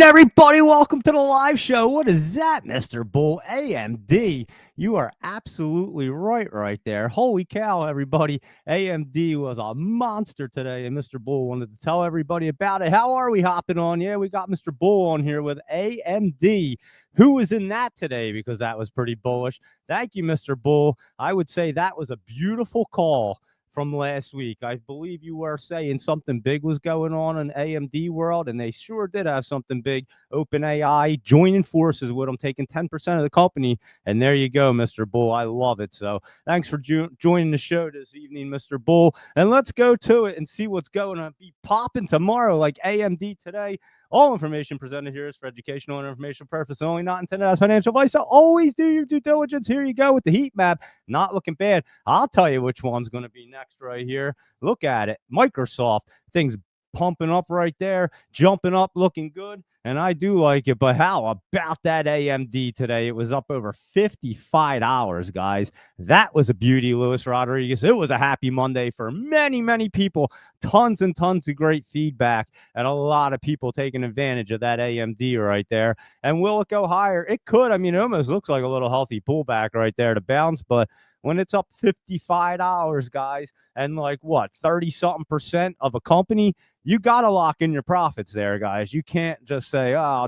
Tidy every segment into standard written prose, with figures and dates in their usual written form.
morning, everybody. Welcome to the live show. What is that, Mr. Bull? AMD. You are absolutely right there. Holy cow, everybody. AMD was a monster today, and Mr. Bull wanted to tell everybody about it. How are we hopping on? Yeah, we got Mr. Bull on here with AMD. Who was in that today? Because that was pretty bullish. Thank you, Mr. Bull. I would say that was a beautiful call from last week. I believe you were saying something big was going on in AMD world, and they sure did have something big. OpenAI joining forces with them, taking 10% of the company, and there you go, Mr. Bull. I love it. So thanks for joining the show this evening, Mr. Bull, and let's go to it and see what's going to be popping tomorrow like AMD today. All information presented here is for educational and informational purpose only, not intended as financial advice. So always do your due diligence. Here you go with the heat map. Not looking bad. I'll tell you which one's going to be next right here. Look at it. Microsoft. Things pumping up right there, jumping up, looking good. And I do like it. But how about that AMD today? It was up over $55, guys. That was a beauty, Luis Rodriguez. It was a happy Monday for many, many people. Tons and tons of great feedback and a lot of people taking advantage of that AMD right there. And will it go higher? It could. I mean, it almost looks like a little healthy pullback right there to bounce. But when it's up $55, guys, and like what, 30-something% of a company, you got to lock in your profits there, guys. You can't just say, oh,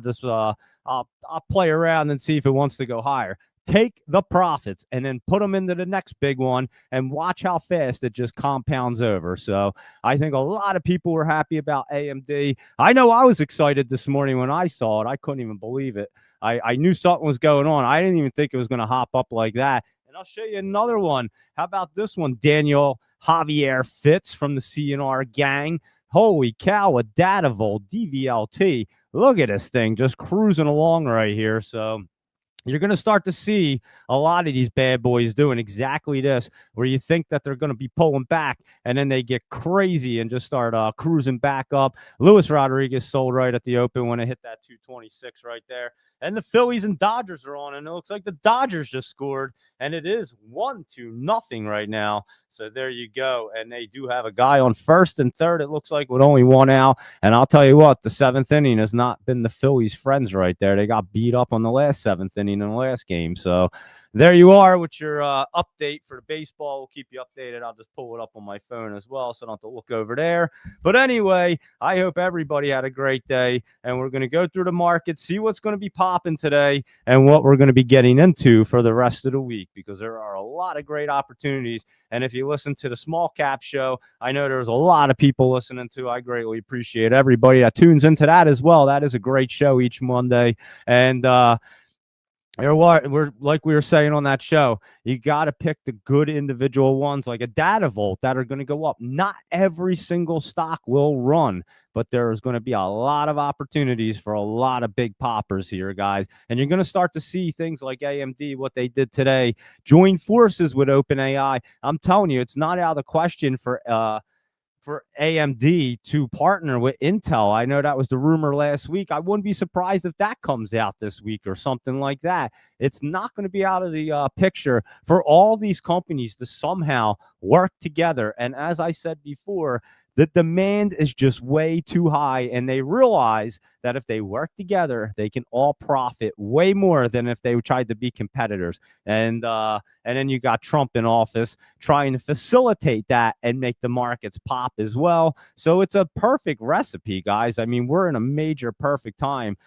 I'll play around and see if it wants to go higher. Take the profits and then put them into the next big one and watch how fast it just compounds over. So I think a lot of people were happy about AMD. I know I was excited this morning when I saw it. I couldn't even believe it. I knew something was going on. I didn't even think it was going to hop up like that. And I'll show you another one. How about this one? Daniel Javier Fitz from the CNR gang. Holy cow, a Datavolt DVLT. Look at this thing just cruising along right here. So you're going to start to see a lot of these bad boys doing exactly this, where you think that they're going to be pulling back, and then they get crazy and just start cruising back up. Luis Rodriguez sold right at the open when it hit that 226 right there. And the Phillies and Dodgers are on, and it looks like the Dodgers just scored, and it is 1-0 right now. So there you go. And they do have a guy on first and third, it looks like, with only one out. And I'll tell you what, the seventh inning has not been the Phillies' friends right there. They got beat up on the last seventh inning in the last game. So there you are with your update for the baseball. We'll keep you updated. I'll just pull it up on my phone as well, so I don't have to look over there. But anyway, I hope everybody had a great day, and we're going to go through the market, see what's going to be popping today and what we're going to be getting into for the rest of the week, because there are a lot of great opportunities. And if you listen to the small cap show, I know there's a lot of people listening to. I greatly appreciate everybody that tunes into that as well. That is a great show each Monday. And we're like we were saying on that show, you got to pick the good individual ones like a Datavolt that are going to go up. Not every single stock will run, but there's going to be a lot of opportunities for a lot of big poppers here, guys. And you're going to start to see things like AMD, what they did today, join forces with OpenAI. I'm telling you, it's not out of the question for AMD to partner with Intel. I know that was the rumor last week. I wouldn't be surprised if that comes out this week or something like that. It's not going to be out of the picture for all these companies to somehow work together. And as I said before, the demand is just way too high, and they realize that if they work together, they can all profit way more than if they tried to be competitors. And then you got Trump in office trying to facilitate that and make the markets pop as well. So it's a perfect recipe, guys. I mean, we're in a major perfect time.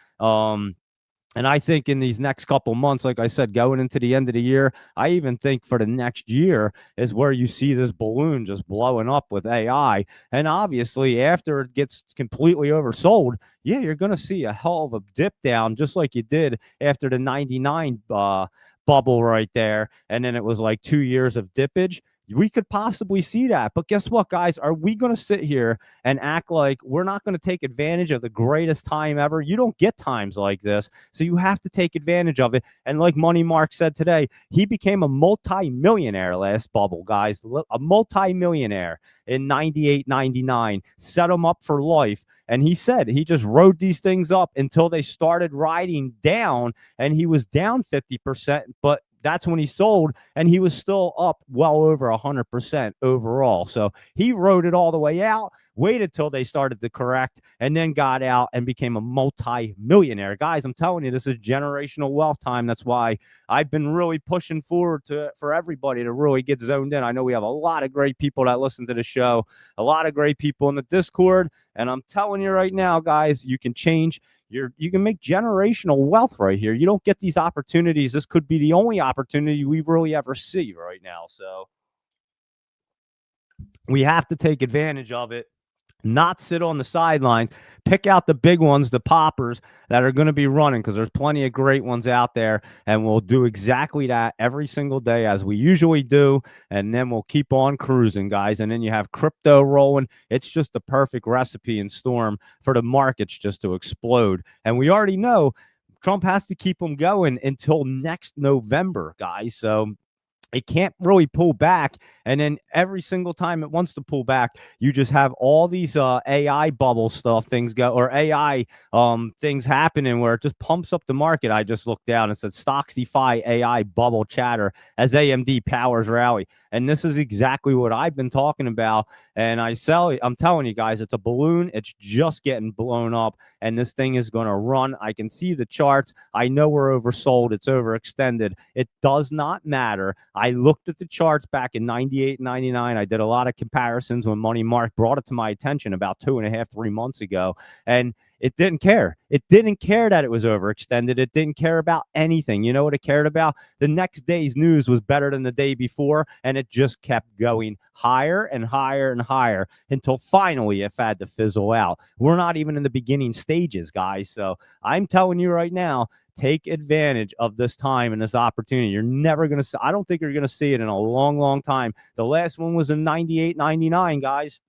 And I think in these next couple months, like I said, going into the end of the year, I even think for the next year is where you see this balloon just blowing up with AI. And obviously, after it gets completely oversold, yeah, you're going to see a hell of a dip down, just like you did after the 99 bubble right there. And then it was like 2 years of dippage. We could possibly see that. But guess what, guys? Are we going to sit here and act like we're not going to take advantage of the greatest time ever? You don't get times like this, so you have to take advantage of it. And like Money Mark said today, he became a multi-millionaire last bubble, guys. A multi-millionaire in 98, 99. Set him up for life. And he said he just rode these things up until they started riding down, and he was down 50%, but that's when he sold, and he was still up well over 100% overall. So he rode it all the way out, waited till they started to correct, and then got out and became a multi-millionaire. Guys, I'm telling you, this is generational wealth time. That's why I've been really pushing forward for everybody to really get zoned in. I know we have a lot of great people that listen to the show, a lot of great people in the Discord, and I'm telling you right now, guys, you can change you can make generational wealth right here. You don't get these opportunities. This could be the only opportunity we really ever see right now. So we have to take advantage of it, not sit on the sidelines, pick out the big ones, the poppers that are going to be running, because there's plenty of great ones out there, and we'll do exactly that every single day as we usually do, and then we'll keep on cruising, guys. And then you have crypto rolling. It's just the perfect recipe and storm for the markets just to explode. And we already know Trump has to keep them going until next November, guys. So it can't really pull back. And then every single time it wants to pull back, you just have all these AI bubble stuff things go, or AI things happening where it just pumps up the market. I just looked down and said stocks defy AI bubble chatter as AMD powers rally. And this is exactly what I've been talking about. And I'm telling you guys, it's a balloon. It's just getting blown up, and this thing is going to run. I can see the charts. I know we're oversold. It's overextended. It does not matter. I looked at the charts back in 98, 99. I did a lot of comparisons when Money Mark brought it to my attention about 2.5, 3 months ago. And it didn't care. It didn't care that it was overextended. It didn't care about anything. You know what it cared about? The next day's news was better than the day before, and it just kept going higher and higher and higher until finally it had to fizzle out. We're not even in the beginning stages, guys. So I'm telling you right now, take advantage of this time and this opportunity. You're never going to, I don't think you're going to see it in a long, long time. The last one was in 98, 99, guys.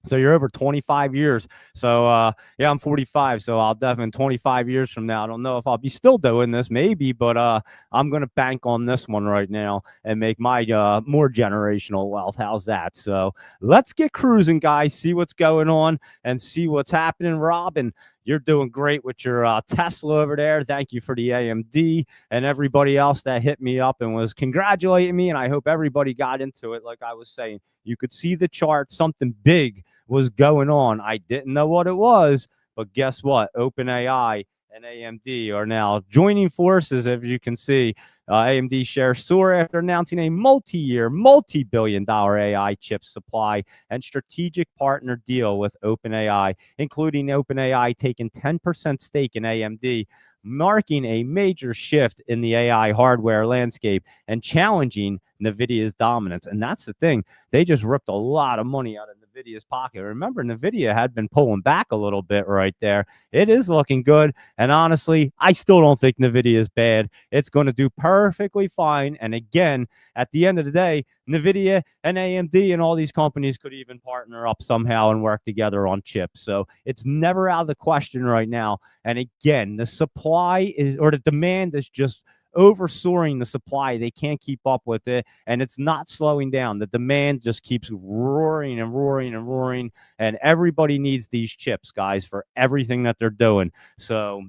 So you're over 25 years. So, yeah, I'm 45. So I'll definitely 25 years from now, I don't know if I'll be still doing this, maybe, but I'm going to bank on this one right now and make my more generational wealth. How's that? So let's get cruising, guys, see what's going on and see what's happening. Robin, you're doing great with your Tesla over there. Thank you for the AMD, and everybody else that hit me up and was congratulating me. And I hope everybody got into it. Like I was saying, you could see the chart. Something big was going on. I didn't know what it was, but guess what? OpenAI and AMD are now joining forces. As you can see, AMD shares soar after announcing a multi-year, multi-billion-dollar AI chip supply and strategic partner deal with OpenAI, including OpenAI taking 10% stake in AMD, marking a major shift in the AI hardware landscape and challenging NVIDIA's dominance. And that's the thing. They just ripped a lot of money out of NVIDIA's pocket. Remember, NVIDIA had been pulling back a little bit right there. It is looking good. And honestly, I still don't think NVIDIA is bad. It's going to do perfectly fine. And again, at the end of the day, NVIDIA and AMD and all these companies could even partner up somehow and work together on chips. So it's never out of the question right now. And again, the supply is, or the demand is just oversoaring the supply. They can't keep up with it, and it's not slowing down. The demand just keeps roaring and roaring and roaring, and everybody needs these chips, guys, for everything that they're doing. So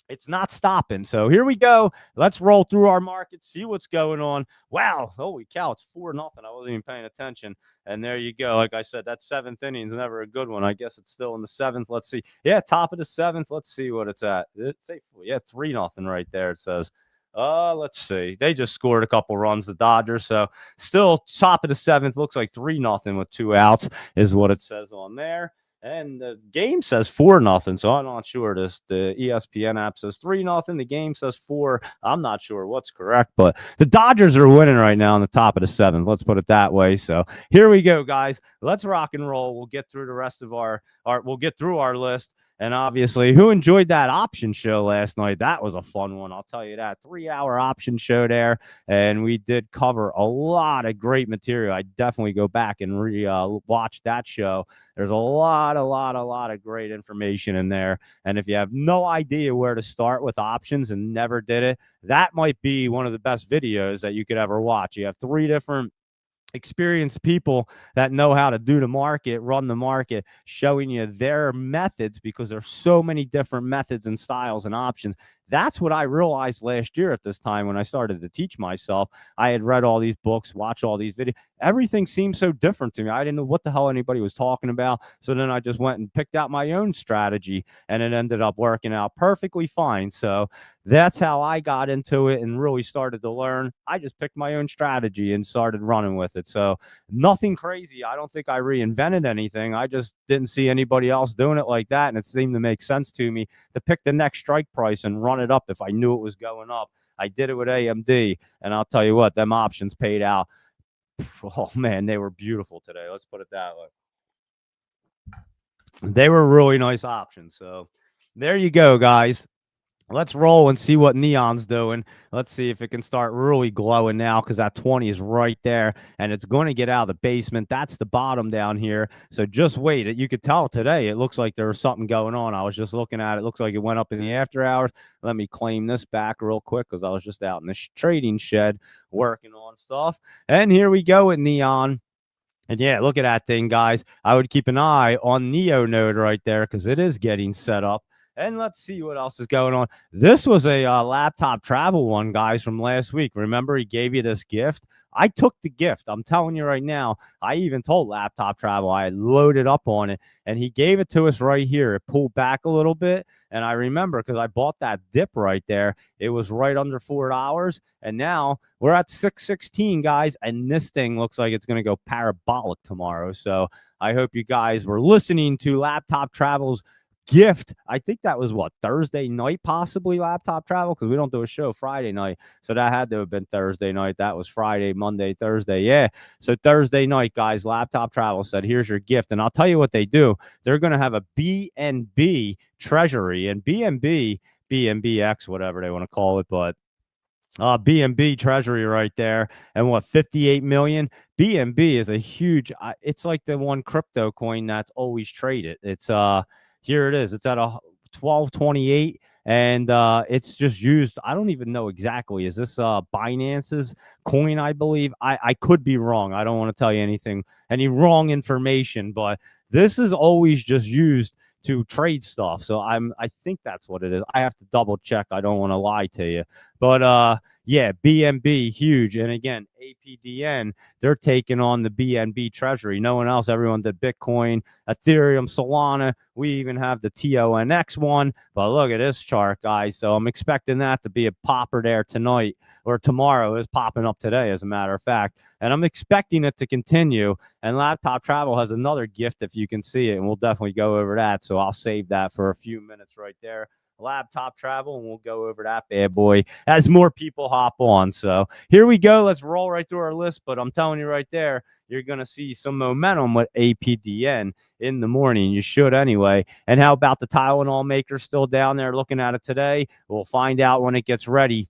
it's not stopping. So here we go. Let's roll through our market, see what's going on. Wow, holy cow, it's 4-0. I wasn't even paying attention. And there you go. Like I said, that seventh inning is never a good one. I guess it's still in the seventh. Let's see. Yeah, top of the seventh. Let's see what it's at. It's 3-0 right there, it says. Let's see. They just scored a couple runs, the Dodgers. So still top of the seventh. Looks like 3-0 with 2 outs is what it says on there. And the game says 4-0. So I'm not sure. The ESPN app says 3-0. The game says 4. I'm not sure what's correct, but the Dodgers are winning right now on the top of the seventh. Let's put it that way. So here we go, guys. Let's rock and roll. We'll get through the rest of we'll get through our list. And obviously, who enjoyed that option show last night? That was a fun one. I'll tell you that. 3-hour option show there. And we did cover a lot of great material. I definitely go back and watch that show. There's a lot of great information in there. And if you have no idea where to start with options and never did it, that might be one of the best videos that you could ever watch. You have 3 different experienced people that know how to do the market, run the market, showing you their methods, because there's so many different methods and styles and options. That's what I realized last year at this time when I started to teach myself. I had read all these books, watched all these videos. Everything seemed so different to me. I didn't know what the hell anybody was talking about. So then I just went and picked out my own strategy, and it ended up working out perfectly fine. So that's how I got into it and really started to learn. I just picked my own strategy and started running with it. So nothing crazy. I don't think I reinvented anything. I just didn't see anybody else doing it like that. And it seemed to make sense to me to pick the next strike price and run it up if I knew it was going up. I did it with AMD, and I'll tell you what, them options paid out. Oh man, they were beautiful today. Let's put it that way. They were really nice options. So there you go, guys. Let's roll and see what Neon's doing. Let's see if it can start really glowing now, because that 20 is right there, and it's going to get out of the basement. That's the bottom down here. So just wait. You could tell today it looks like there was something going on. I was just looking at it. It looks like it went up in the after hours. Let me claim this back real quick, because I was just out in the trading shed working on stuff. And here we go with Neon. And yeah, look at that thing, guys. I would keep an eye on Neonode right there, because it is getting set up. And let's see what else is going on. This was a laptop travel one, guys, from last week. Remember, he gave you this gift. I took the gift. I'm telling you right now. I even told Laptop Travel I had loaded up on it, and he gave it to us right here. It pulled back a little bit, and I remember because I bought that dip right there. It was right under $4, and now we're at 616, guys, and this thing looks like it's going to go parabolic tomorrow. So I hope you guys were listening to Laptop Travel's gift. I think that was what, Thursday night, possibly, Laptop Travel, because we don't do a show Friday night. So that had to have been Thursday night. That was Friday, Monday, Thursday. Yeah. So Thursday night, guys, Laptop Travel said, here's your gift. And I'll tell you what they do. They're going to have a BNB treasury, and BNB, BNBX, whatever they want to call it, but BNB treasury right there. And what, 58 million? BNB is a huge, it's like the one crypto coin that's always traded. It's here it is. It's at a 1228, and it's just used. I don't even know exactly. Is this Binance's coin? I believe. I could be wrong. I don't want to tell you any wrong information, but this is always just used to trade stuff. So I think that's what it is. I have to double check. I don't want to lie to you. But yeah, BNB, huge. And again, APDN, they're taking on the BNB treasury. No one else. Everyone did Bitcoin, Ethereum, Solana. We even have the TONX one. But look at this chart, guys. So I'm expecting that to be a popper there tonight, or tomorrow. Is popping up today, as a matter of fact. And I'm expecting it to continue. And Laptop Travel has another gift, if you can see it, and we'll definitely go over that. So I'll save that for a few minutes right there. Laptop Travel, and we'll go over that bad boy as more people hop on. So here we go. Let's roll right through our list. But I'm telling you right there, you're going to see some momentum with APDN in the morning. You should anyway. And how about the Tylenol maker still down there looking at it today? We'll find out when it gets ready.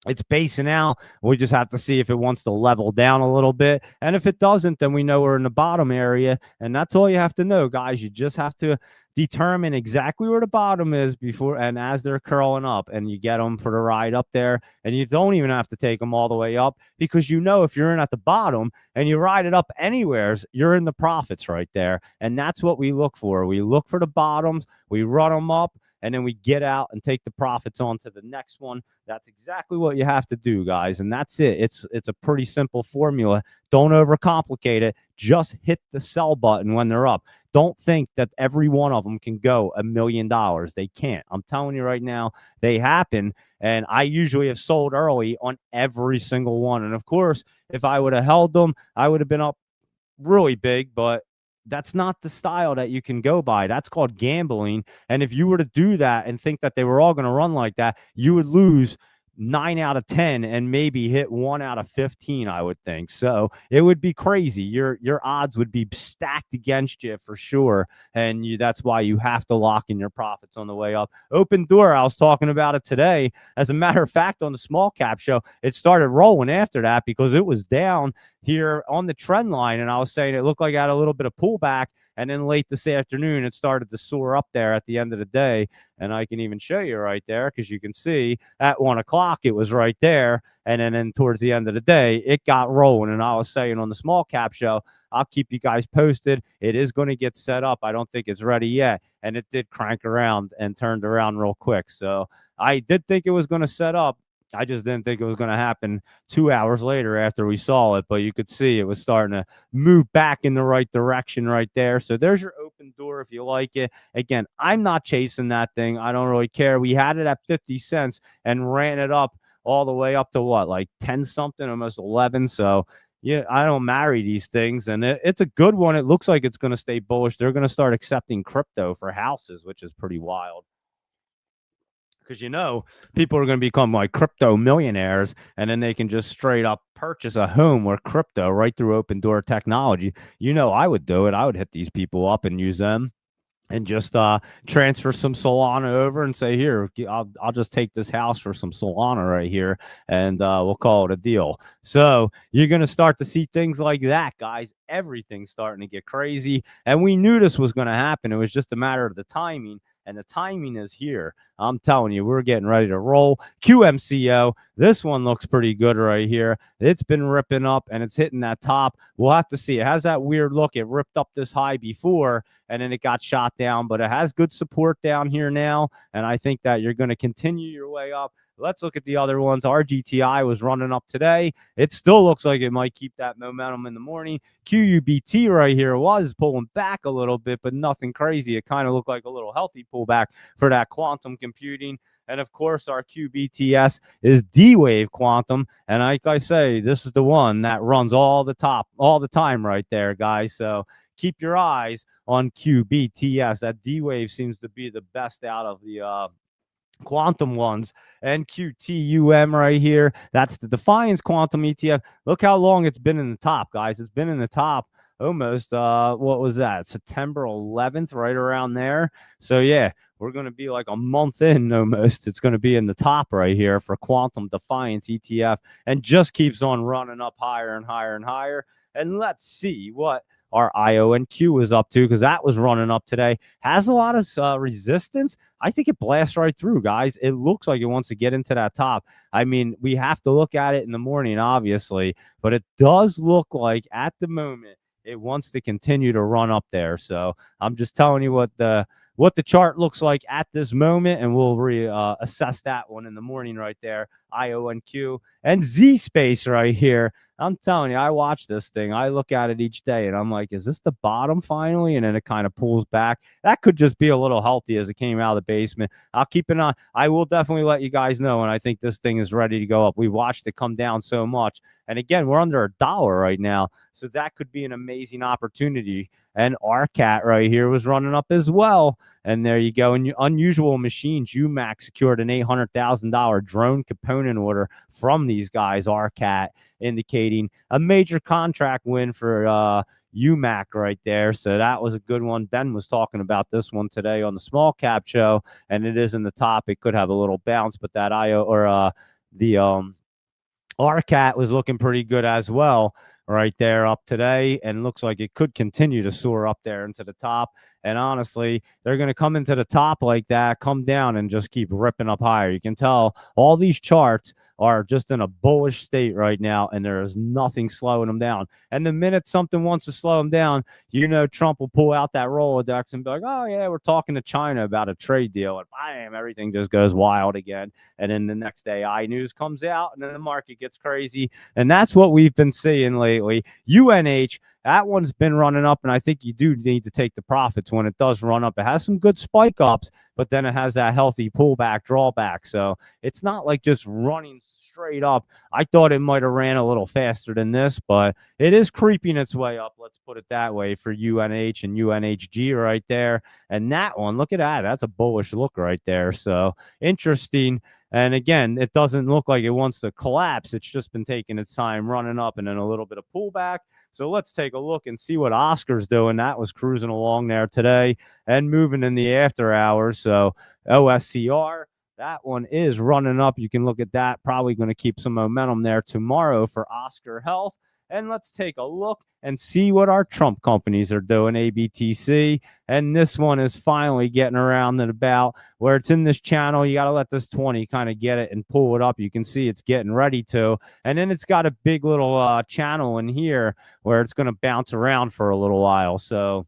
It's basing out. We just have to see if it wants to level down a little bit. And if it doesn't, then we know we're in the bottom area. And that's all you have to know, guys. You just have to determine exactly where the bottom is before and as they're curling up, and you get them for the ride up there. And you don't even have to take them all the way up, because you know if you're in at the bottom and you ride it up anywheres, you're in the profits right there. And that's what we look for. We look for the bottoms, we run them up, and then we get out and take the profits on to the next one. That's exactly what you have to do, guys. And that's it. It's a pretty simple formula. Don't overcomplicate it. Just hit the sell button when they're up. Don't think that every one of them can go $1 million. They can't. I'm telling you right now, they happen. And I usually have sold early on every single one. And of course, if I would have held them, I would have been up really big, but that's not the style that you can go by. That's called gambling. And if you were to do that and think that they were all going to run like that, you would lose 9 out of 10 and maybe hit 1 out of 15, I would think. So it would be crazy. Your odds would be stacked against you for sure. And that's why you have to lock in your profits on the way up. Open Door, I was talking about it today. As a matter of fact, on the small cap show, it started rolling after that because it was down. here on the trend line, and I was saying it looked like it had a little bit of pullback, and then late this afternoon it started to soar up there at the end of the day. And I can even show you right there, because you can see at 1 o'clock it was right there, and then towards the end of the day it got rolling. And I was saying on the small cap show, I'll keep you guys posted. It is going to get set up. I don't think it's ready yet, and it did crank around and turned around real quick. So I did think it was going to set up. I just didn't think it was going to happen 2 hours later after we saw it, but you could see it was starting to move back in the right direction right there. So there's your open door if you like it. Again, I'm not chasing that thing. I don't really care. We had it at 50 cents and ran it up all the way up to what, like 10 something, almost 11. So yeah, I don't marry these things, and it's a good one. It looks like it's going to stay bullish. They're going to start accepting crypto for houses, which is pretty wild. Because people are going to become like crypto millionaires, and then they can just straight up purchase a home or crypto right through Open Door Technology. I would do it. I would hit these people up and use them and just transfer some Solana over and say, here, I'll just take this house for some Solana right here, and we'll call it a deal. So you're going to start to see things like that, guys. Everything's starting to get crazy, and we knew this was going to happen. It was just a matter of the timing. And the timing is here. I'm telling you, we're getting ready to roll. QMCO, this one looks pretty good right here. It's been ripping up, and it's hitting that top. We'll have to see. It has that weird look. It ripped up this high before, and then it got shot down. But it has good support down here now, and I think that you're going to continue your way up. Let's look at the other ones. RGTI was running up today. It still looks like it might keep that momentum in the morning. QUBT right here was pulling back a little bit, but nothing crazy. It kind of looked like a little healthy pullback for that quantum computing. And of course, our QBTS is D-Wave Quantum. And like I say, this is the one that runs all the time right there, guys. So keep your eyes on QBTS. That D-Wave seems to be the best out of the quantum ones. And QTUM right here, that's the Defiance Quantum ETF. Look how long it's been in the top, guys. It's been in the top almost what was that, September 11th, right around there. So yeah, we're going to be like a month in almost. It's going to be in the top right here for Quantum Defiance ETF, and just keeps on running up higher and higher and higher. And let's see what our IONQ is up to, because that was running up today. Has a lot of resistance. I think it blasts right through, guys. It looks like it wants to get into that top. I mean, we have to look at it in the morning, obviously, but it does look like at the moment it wants to continue to run up there. So I'm just telling you what the chart looks like at this moment, and we'll assess that one in the morning right there. IONQ and Z Space right here. I'm telling you, I watch this thing. I look at it each day, and I'm like, is this the bottom finally? And then it kind of pulls back. That could just be a little healthy as it came out of the basement. I'll keep an eye. I will definitely let you guys know when I think this thing is ready to go up. We watched it come down so much. And again, we're under $1 right now. So that could be an amazing opportunity. And RCAT right here was running up as well. And there you go. And Unusual Machines, UMAC secured an $800,000 drone component order from these guys, RCAT, indicating a major contract win for UMAC right there. So that was a good one. Ben was talking about this one today on the small cap show, and it is in the top. It could have a little bounce, but that the RCAT was looking pretty good as well right there up today, and looks like it could continue to soar up there into the top. And honestly, they're going to come into the top like that, come down, and just keep ripping up higher. You can tell all these charts are just in a bullish state right now, and there is nothing slowing them down. And the minute something wants to slow them down, Trump will pull out that Rolodex and be like, oh, yeah, we're talking to China about a trade deal. And bam, everything just goes wild again. And then the next day, news comes out, and then the market gets crazy. And that's what we've been seeing lately. UNH, that one's been running up, and I think you do need to take the profits when it does run up. It has some good spike ups, but then it has that healthy pullback, drawback. So it's not like just running straight up. I thought it might have ran a little faster than this, but it is creeping its way up. Let's put it that way for UNH and UNHG right there. And that one, look at that. That's a bullish look right there. So interesting. And again, it doesn't look like it wants to collapse. It's just been taking its time running up, and then a little bit of pullback. So let's take a look and see what Oscar's doing. That was cruising along there today and moving in the after hours. So OSCR, that one is running up. You can look at that. Probably going to keep some momentum there tomorrow for Oscar Health. And let's take a look and see what our Trump companies are doing, ABTC. And this one is finally getting around and about where it's in this channel. You got to let this 20 kind of get it and pull it up. You can see it's getting ready to. And then it's got a big little channel in here where it's going to bounce around for a little while. So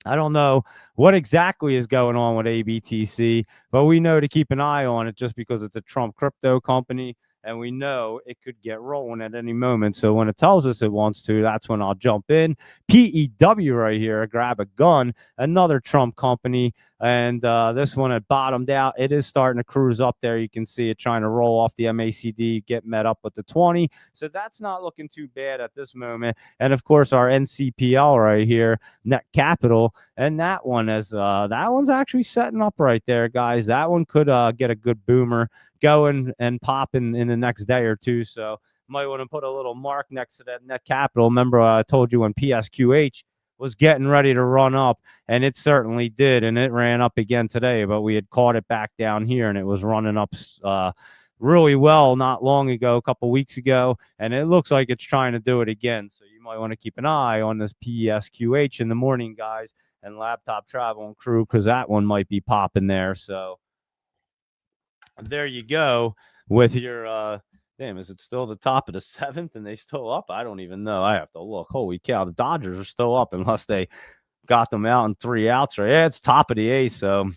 I don't know what exactly is going on with ABTC, but we know to keep an eye on it just because it's a Trump crypto company. And we know it could get rolling at any moment. So when it tells us it wants to, that's when I'll jump in. PEW right here, grab a gun, another Trump company. And this one had bottomed out. It is starting to cruise up there. You can see it trying to roll off the MACD, get met up with the 20. So that's not looking too bad at this moment. And of course, our NCPL right here, Net Capital. And that one is that one's actually setting up right there, guys. That one could get a good boomer going and popping in the next day or two. So might want to put a little mark next to that Net Capital. Remember, I told you when PSQH was getting ready to run up, and it certainly did, and it ran up again today, but we had caught it back down here, and it was running up really well not long ago, a couple weeks ago, and it looks like it's trying to do it again. So you might want to keep an eye on this PSQH in the morning, guys, and Laptop Travel and Crew, because that one might be popping there. So there you go with your damn, is it still the top of the 7th and they still up? I don't even know. I have to look. Holy cow, the Dodgers are still up unless they got them out in 3 outs. Right? Yeah, it's top of the 8th, so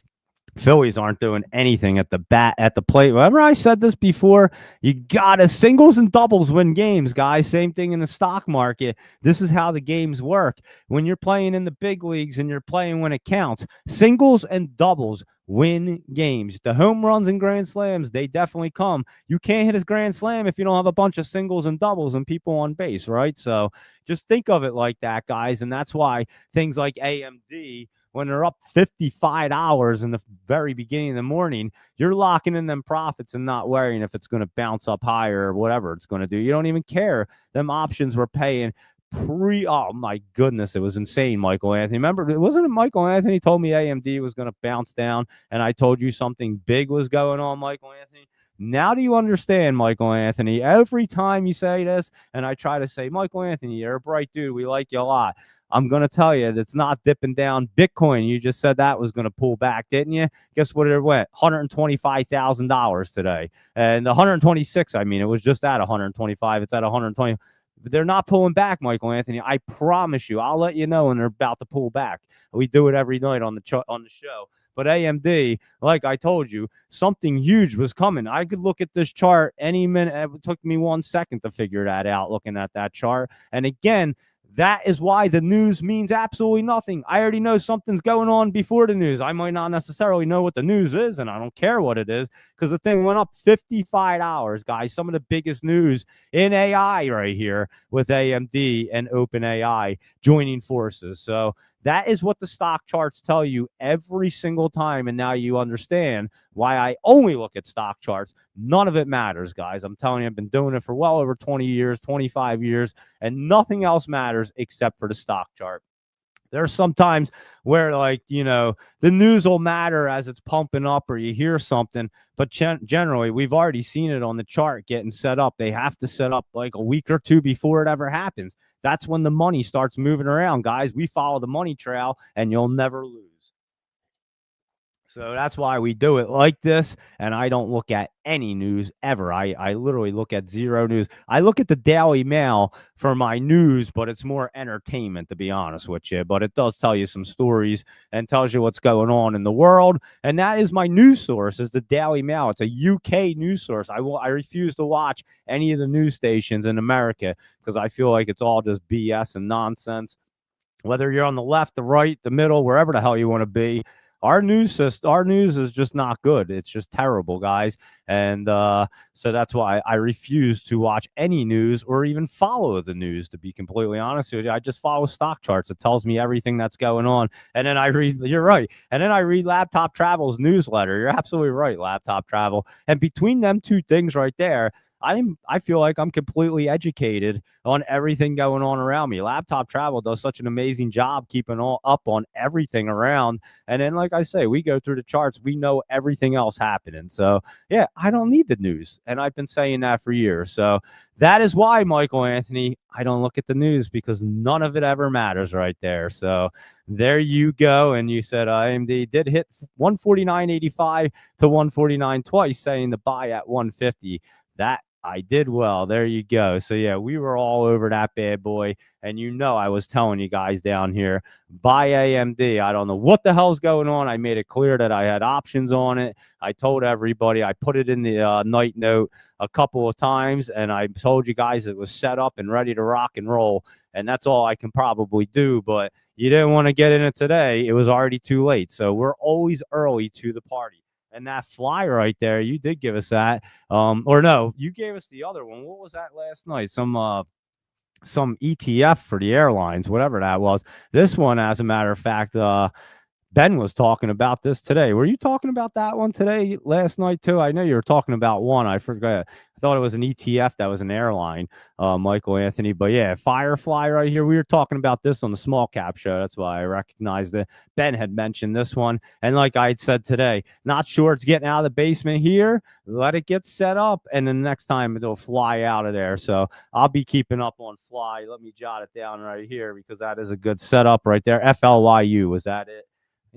Phillies aren't doing anything at the plate. Remember I said this before? You gotta singles and doubles win games, guys. Same thing in the stock market. This is how the games work. When you're playing in the big leagues and you're playing when it counts, singles and doubles win games. The home runs and grand slams, they definitely come. You can't hit a grand slam if you don't have a bunch of singles and doubles and people on base, right? So just think of it like that, guys. And that's why things like AMD, when they're up $55 in the very beginning of the morning, you're locking in them profits and not worrying if it's going to bounce up higher or whatever it's going to do. You don't even care. Them options were paying oh my goodness, it was insane. Michael Anthony, remember, wasn't it Michael Anthony told me AMD was going to bounce down, and I told you something big was going on, Michael Anthony? Now do you understand, Michael Anthony? Every time you say this, and I try to say, Michael Anthony, you're a bright dude, we like you a lot, I'm going to tell you that's not dipping down. Bitcoin, you just said that was going to pull back, didn't you? Guess what it went? $125,000 today. And 126, I mean, it was just at 125. It's at 120. But they're not pulling back, Michael Anthony. I promise you. I'll let you know when they're about to pull back. We do it every night on the show. But AMD, like I told you, something huge was coming. I could look at this chart any minute. It took me 1 second to figure that out looking at that chart. And again, that is why the news means absolutely nothing. I already know something's going on before the news. I might not necessarily know what the news is, and I don't care what it is because the thing went up $55, guys. Some of the biggest news in AI right here with AMD and OpenAI joining forces. So that is what the stock charts tell you every single time. And now you understand why I only look at stock charts. None of it matters, guys. I'm telling you, I've been doing it for well over 20 years, 25 years, and nothing else matters except for the stock chart. There's sometimes where, like, the news will matter as it's pumping up or you hear something. But generally, we've already seen it on the chart getting set up. They have to set up like a week or two before it ever happens. That's when the money starts moving around, guys. We follow the money trail and you'll never lose. So that's why we do it like this, and I don't look at any news ever. I literally look at zero news. I look at the Daily Mail for my news, but it's more entertainment, to be honest with you. But it does tell you some stories and tells you what's going on in the world, and that is my news source, is the Daily Mail. It's a UK news source. I refuse to watch any of the news stations in America because I feel like it's all just BS and nonsense. Whether you're on the left, the right, the middle, wherever the hell you want to be, our news is just not good. It's just terrible, guys. And so that's why I refuse to watch any news or even follow the news, to be completely honest with you. I just follow stock charts. It tells me everything that's going on. And then you're right. And then I read Laptop Travel's newsletter. You're absolutely right, Laptop Travel. And between them two things right there, I feel like I'm completely educated on everything going on around me. Laptop Travel does such an amazing job keeping all up on everything around. And then, like I say, we go through the charts. We know everything else happening. So, yeah, I don't need the news. And I've been saying that for years. So that is why, Michael Anthony, I don't look at the news because none of it ever matters right there. So there you go. And you said AMD did hit 149.85 to 149 twice, saying to buy at 150. That I did well. There you go. So yeah, we were all over that bad boy. And I was telling you guys down here, buy AMD. I don't know what the hell's going on. I made it clear that I had options on it. I told everybody. I put it in the night note a couple of times, and I told you guys it was set up and ready to rock and roll. And that's all I can probably do. But you didn't want to get in it today. It was already too late. So we're always early to the party. And that fly right there, you did give us that. Or no, you gave us the other one. What was that last night? Some ETF for the airlines, whatever that was. This one, as a matter of fact, Ben was talking about this today. Were you talking about that one today, last night too? I know you were talking about one. I forgot. I thought it was an ETF that was an airline, Michael Anthony. But yeah, Firefly right here. We were talking about this on the small cap show. That's why I recognized it. Ben had mentioned this one. And like I had said today, not sure it's getting out of the basement here. Let it get set up. And then next time it'll fly out of there. So I'll be keeping up on Fly. Let me jot it down right here because that is a good setup right there. FLYU. Was that it?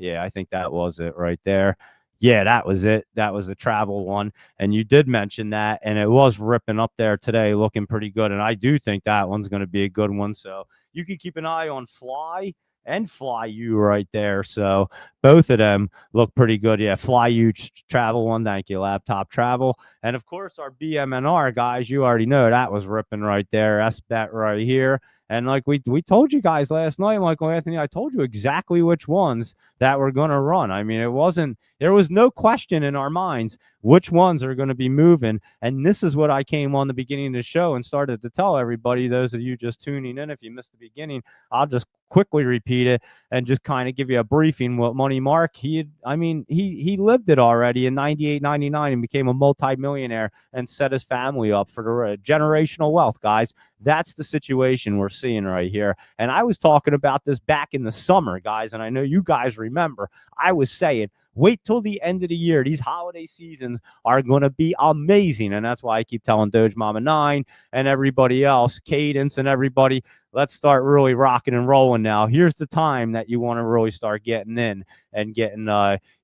Yeah, I think that was it right there. Yeah, that was it. That was the travel one. And you did mention that, and it was ripping up there today, looking pretty good. And I do think that one's going to be a good one. So you can keep an eye on Fly and FlyU right there. So both of them look pretty good. Yeah, FlyU travel one. Thank you, Laptop Travel. And of course, our BMNR guys, you already know that was ripping right there. SBET right here. And like we told you guys last night, Michael Anthony, I told you exactly which ones that were going to run. I mean, there was no question in our minds which ones are going to be moving. And this is what I came on the beginning of the show and started to tell everybody, those of you just tuning in, if you missed the beginning, I'll just quickly repeat it and just kind of give you a briefing. What Money Mark, he lived it already in 98, 99 and became a multimillionaire and set his family up for the generational wealth, guys. That's the situation we're seeing right here. And I was talking about this back in the summer, guys, and I know you guys remember. I was saying, wait till the end of the year. These holiday seasons are going to be amazing. And that's why I keep telling Doge Mama 9 and everybody else, Cadence and everybody, let's start really rocking and rolling now. Here's the time that you want to really start getting in and getting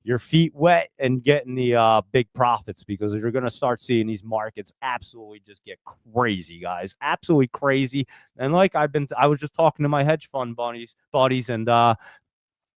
your feet wet and getting the big profits, because you're going to start seeing these markets absolutely just get crazy, guys. Absolutely crazy. And like I was just talking to my hedge fund buddies, and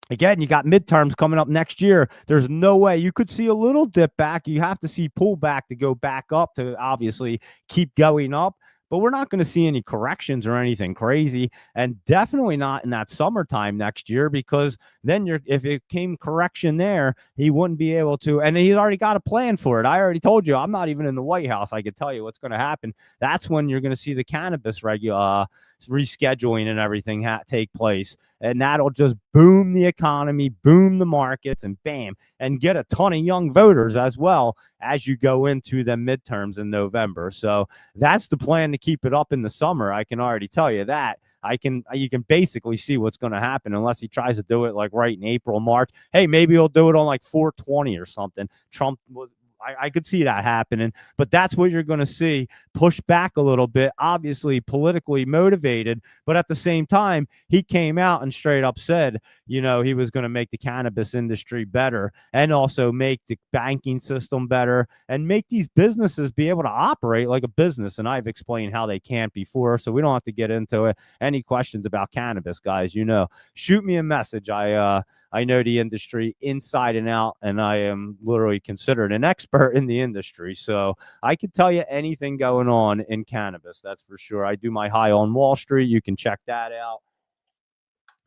again, you got midterms coming up next year. There's no way you could see a little dip back. You have to see pullback to go back up to obviously keep going up. But we're not going to see any corrections or anything crazy, and definitely not in that summertime next year, because then if it came correction there, he wouldn't be able to. And he's already got a plan for it. I already told you, I'm not even in the White House. I could tell you what's going to happen. That's when you're going to see the cannabis rescheduling and everything take place. And that'll just boom the economy, boom the markets, and bam, and get a ton of young voters as well as you go into the midterms in November. So that's the plan to keep it up in the summer. I can already tell you that. You can basically see what's going to happen, unless he tries to do it like right in April, March. Hey, maybe he'll do it on like 420 or something. Trump was. I could see that happening, but that's what you're going to see, push back a little bit, obviously politically motivated. But at the same time, he came out and straight up said, he was going to make the cannabis industry better, and also make the banking system better, and make these businesses be able to operate like a business. And I've explained how they can't before, so we don't have to get into it. Any questions about cannabis, guys, shoot me a message. I know the industry inside and out, and I am literally considered an expert in the industry. So I could tell you anything going on in cannabis, that's for sure. I do my High on Wall Street. You can check that out.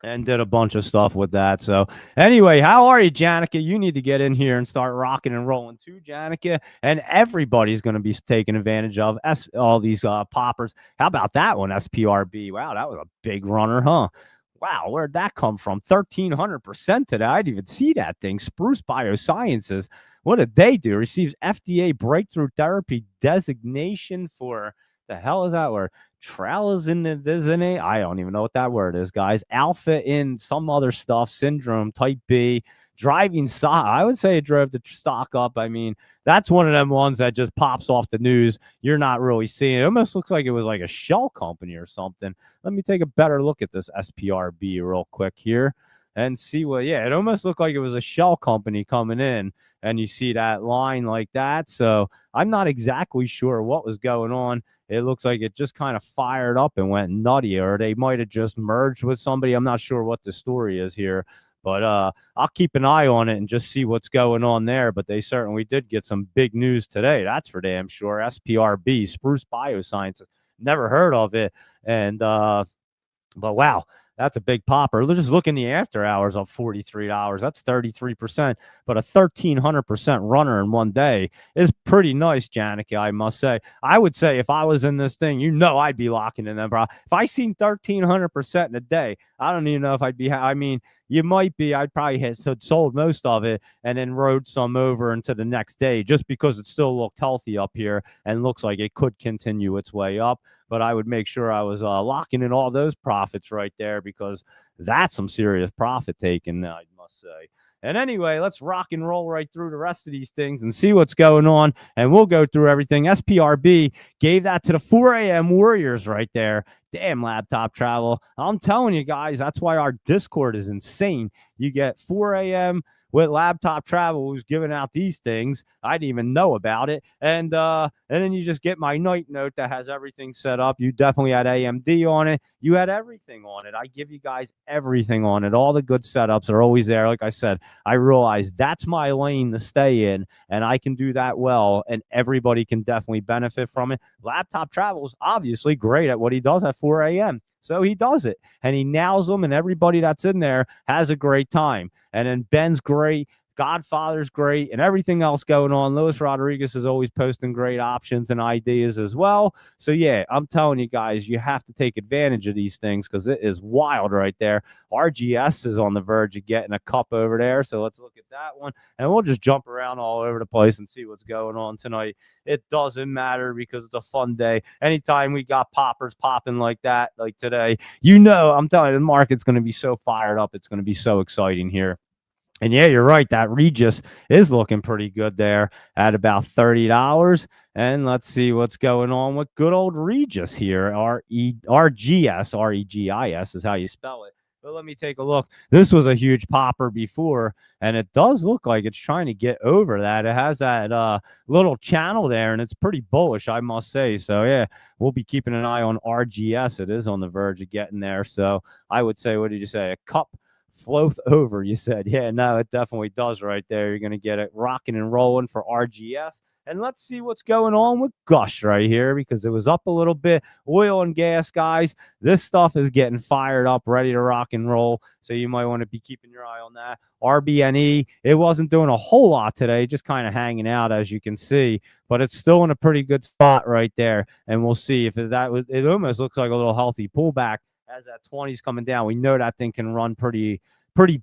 And did a bunch of stuff with that. So anyway, how are you, Janica? You need to get in here and start rocking and rolling too, Janica. And everybody's going to be taking advantage of all these poppers. How about that one, SPRB? Wow, that was a big runner, huh? Wow, where'd that come from? 1,300% today. I didn't even see that thing. Spruce Biosciences. What did they do? Receives FDA breakthrough therapy designation for the hell is that word? Tralosinidizine. I don't even know what that word is, guys. Alpha in some other stuff, syndrome, type B, driving stock. I would say it drove the stock up. I mean, that's one of them ones that just pops off the news. You're not really seeing it. It almost looks like it was like a shell company or something. Let me take a better look at this SPRB real quick here and see what, yeah, it almost looked like it was a shell company coming in, and you see that line like that. So I'm not exactly sure what was going on. It looks like it just kind of fired up and went nutty, or they might have just merged with somebody. I'm not sure what the story is here, but I'll keep an eye on it and just see what's going on there. But they certainly did get some big news today. That's for damn sure. SPRB, Spruce Biosciences. Never heard of it. And but wow, that's a big popper. Just look in the after hours up $43. That's 33%, but a 1,300% runner in one day is pretty nice, Janica, I must say. I would say if I was in this thing, I'd be locking in them, bro. If I seen 1,300% in a day, I don't even know if I'd be. I mean, you might be. I'd probably have sold most of it and then rode some over into the next day just because it still looked healthy up here and looks like it could continue its way up. But I would make sure I was locking in all those profits right there because that's some serious profit taking, I must say. And anyway, let's rock and roll right through the rest of these things and see what's going on. And we'll go through everything. SPRB gave that to the 4 a.m. Warriors right there. Damn, Laptop Travel. I'm telling you guys, that's why our Discord is insane. You get 4 a.m. with Laptop Travel, who's giving out these things. I didn't even know about it. And then you just get my night note that has everything set up. You definitely had AMD on it. You had everything on it. I give you guys everything on it. All the good setups are always there. Like I said, I realize that's my lane to stay in, and I can do that well, and everybody can definitely benefit from it. Laptop Travel is obviously great at what he does at 4 a.m. So he does it, and he nails them, and everybody that's in there has a great time. And then Ben's great. Godfather's great, and everything else going on. Luis Rodriguez is always posting great options and ideas as well. So, yeah, I'm telling you guys, you have to take advantage of these things because it is wild right there. RGS is on the verge of getting a cup over there. So let's look at that one, and we'll just jump around all over the place and see what's going on tonight. It doesn't matter because it's a fun day. Anytime we got poppers popping like that, like today, I'm telling you, the market's going to be so fired up. It's going to be so exciting here. And yeah, you're right. That Regis is looking pretty good there at about $30. And let's see what's going on with good old Regis here. RGS is how you spell it. But let me take a look. This was a huge popper before, and it does look like it's trying to get over that. It has that little channel there, and it's pretty bullish, I must say. So, yeah, we'll be keeping an eye on RGS. It is on the verge of getting there. So I would say, what did you say? A cup float over, you said. Yeah, no, it definitely does right there. You're going to get it rocking and rolling for RGS. And let's see what's going on with Gush right here because it was up a little bit. Oil and gas, guys. This stuff is getting fired up, ready to rock and roll. So you might want to be keeping your eye on that. RBNE, it wasn't doing a whole lot today, just kind of hanging out, as you can see. But it's still in a pretty good spot right there. And we'll see if it almost looks like a little healthy pullback. As that 20's coming down, we know that thing can run pretty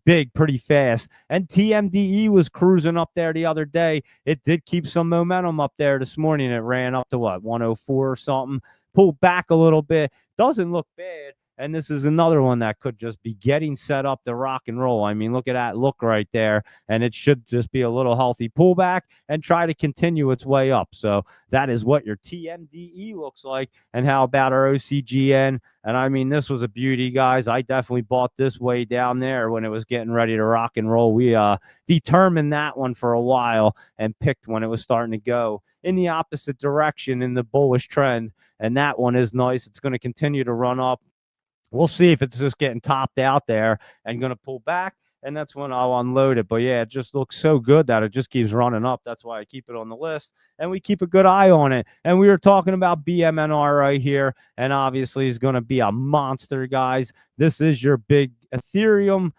big, pretty fast. And TMDE was cruising up there the other day. It did keep some momentum up there this morning. It ran up to 104 or something, pulled back a little bit. Doesn't look bad. And this is another one that could just be getting set up to rock and roll. I mean, look at that look right there. And it should just be a little healthy pullback and try to continue its way up. So that is what your TMDE looks like. And how about our OCGN? And I mean, this was a beauty, guys. I definitely bought this way down there when it was getting ready to rock and roll. We determined that one for a while and picked when it was starting to go in the opposite direction in the bullish trend. And that one is nice. It's going to continue to run up. We'll see if it's just getting topped out there and going to pull back. And that's when I'll unload it. But, yeah, it just looks so good that it just keeps running up. That's why I keep it on the list. And we keep a good eye on it. And we were talking about BMNR right here. And obviously, it's going to be a monster, guys. This is your big Ethereum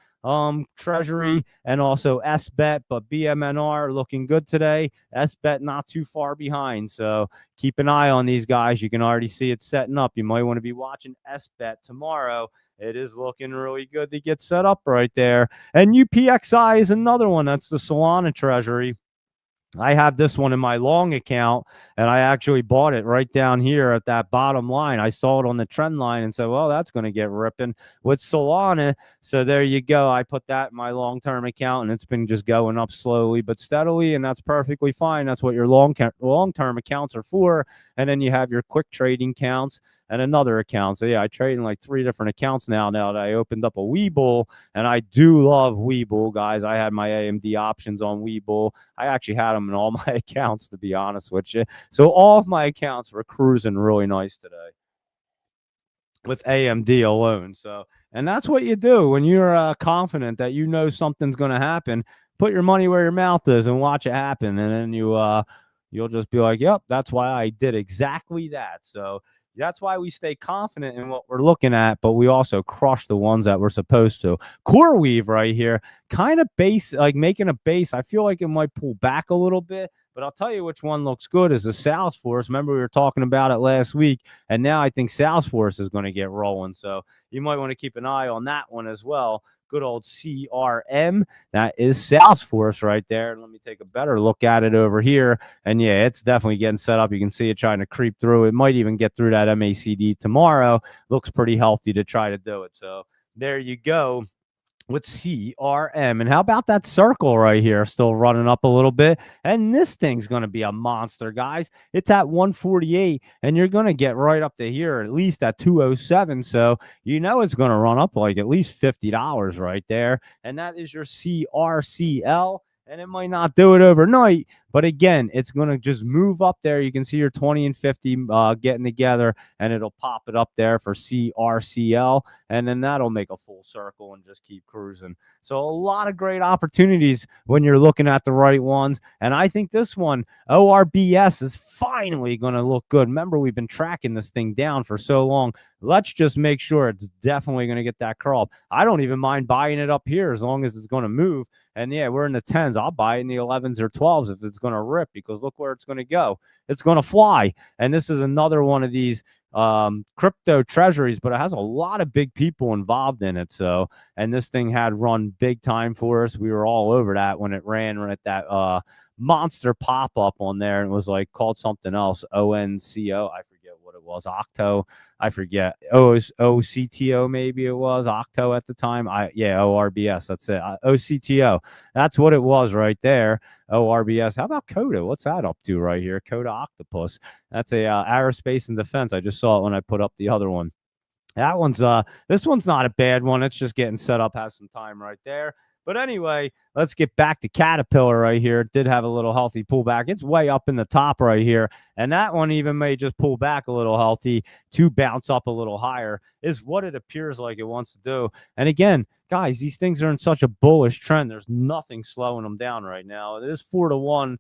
Treasury, and also SBET, but BMNR looking good today. SBET not too far behind. So keep an eye on these guys. You can already see it setting up. You might want to be watching SBET tomorrow. It is looking really good to get set up right there. And UPXI is another one. That's the Solana Treasury. I have this one in my long account, and I actually bought it right down here at that bottom line. I saw it on the trend line and said, well, that's going to get ripping with Solana. So there you go. I put that in my long-term account, and it's been just going up slowly but steadily, and that's perfectly fine. That's what your long-term accounts are for. And then you have your quick trading accounts and another account. So yeah, I trade in like 3 different accounts now that I opened up a Webull, and I do love Webull, guys. I had my AMD options on Webull. I actually had them in all my accounts, to be honest with you. So all of my accounts were cruising really nice today with AMD alone. So, and that's what you do when you're confident that you know something's going to happen. Put your money where your mouth is and watch it happen, and then you'll just be like, "Yep, that's why I did exactly that." So that's why we stay confident in what we're looking at, but we also crush the ones that we're supposed to. CoreWeave right here, kind of base, like making a base. I feel like it might pull back a little bit, but I'll tell you which one looks good is the Salesforce. Remember, we were talking about it last week, and now I think Salesforce is going to get rolling. So you might want to keep an eye on that one as well. Good old CRM. That is Salesforce right there. Let me take a better look at it over here. And yeah, it's definitely getting set up. You can see it trying to creep through. It might even get through that MACD tomorrow. Looks pretty healthy to try to do it. So there you go with CRM. And how about that circle right here? Still running up a little bit. And this thing's going to be a monster, guys. It's at 148, and you're going to get right up to here, at least at 207. So you know it's going to run up like at least $50 right there. And that is your CRCL. And it might not do it overnight, but again, it's going to just move up there. You can see your 20 and 50 getting together, and it'll pop it up there for CRCL, and then that'll make a full circle and just keep cruising. So a lot of great opportunities when you're looking at the right ones, and I think this one, ORBS, is finally going to look good. Remember, we've been tracking this thing down for so long. Let's just make sure it's definitely going to get that curl. I don't even mind buying it up here as long as it's going to move. And yeah, we're in the 10s. I'll buy it in the 11s or 12s if it's going to rip, because look where it's going to go. It's going to fly. And this is another one of these crypto treasuries, but it has a lot of big people involved in it. So, and this thing had run big time for us. We were all over that when it ran at that monster pop-up on there, and it was like called something else, ONCO. I forget what it was. Octo. I forget. OCTO maybe it was. Octo at the time. ORBS. That's it. OCTO. That's what it was right there. ORBS. How about Coda? What's that up to right here? Coda Octopus. That's a aerospace and defense. I just saw it when I put up the other one. That one's this one's not a bad one. It's just getting set up, has some time right there. But anyway, let's get back to Caterpillar right here. It did have a little healthy pullback. It's way up in the top right here. And that one even may just pull back a little healthy to bounce up a little higher, is what it appears like it wants to do. And again, guys, these things are in such a bullish trend. There's nothing slowing them down right now. It is 4-1.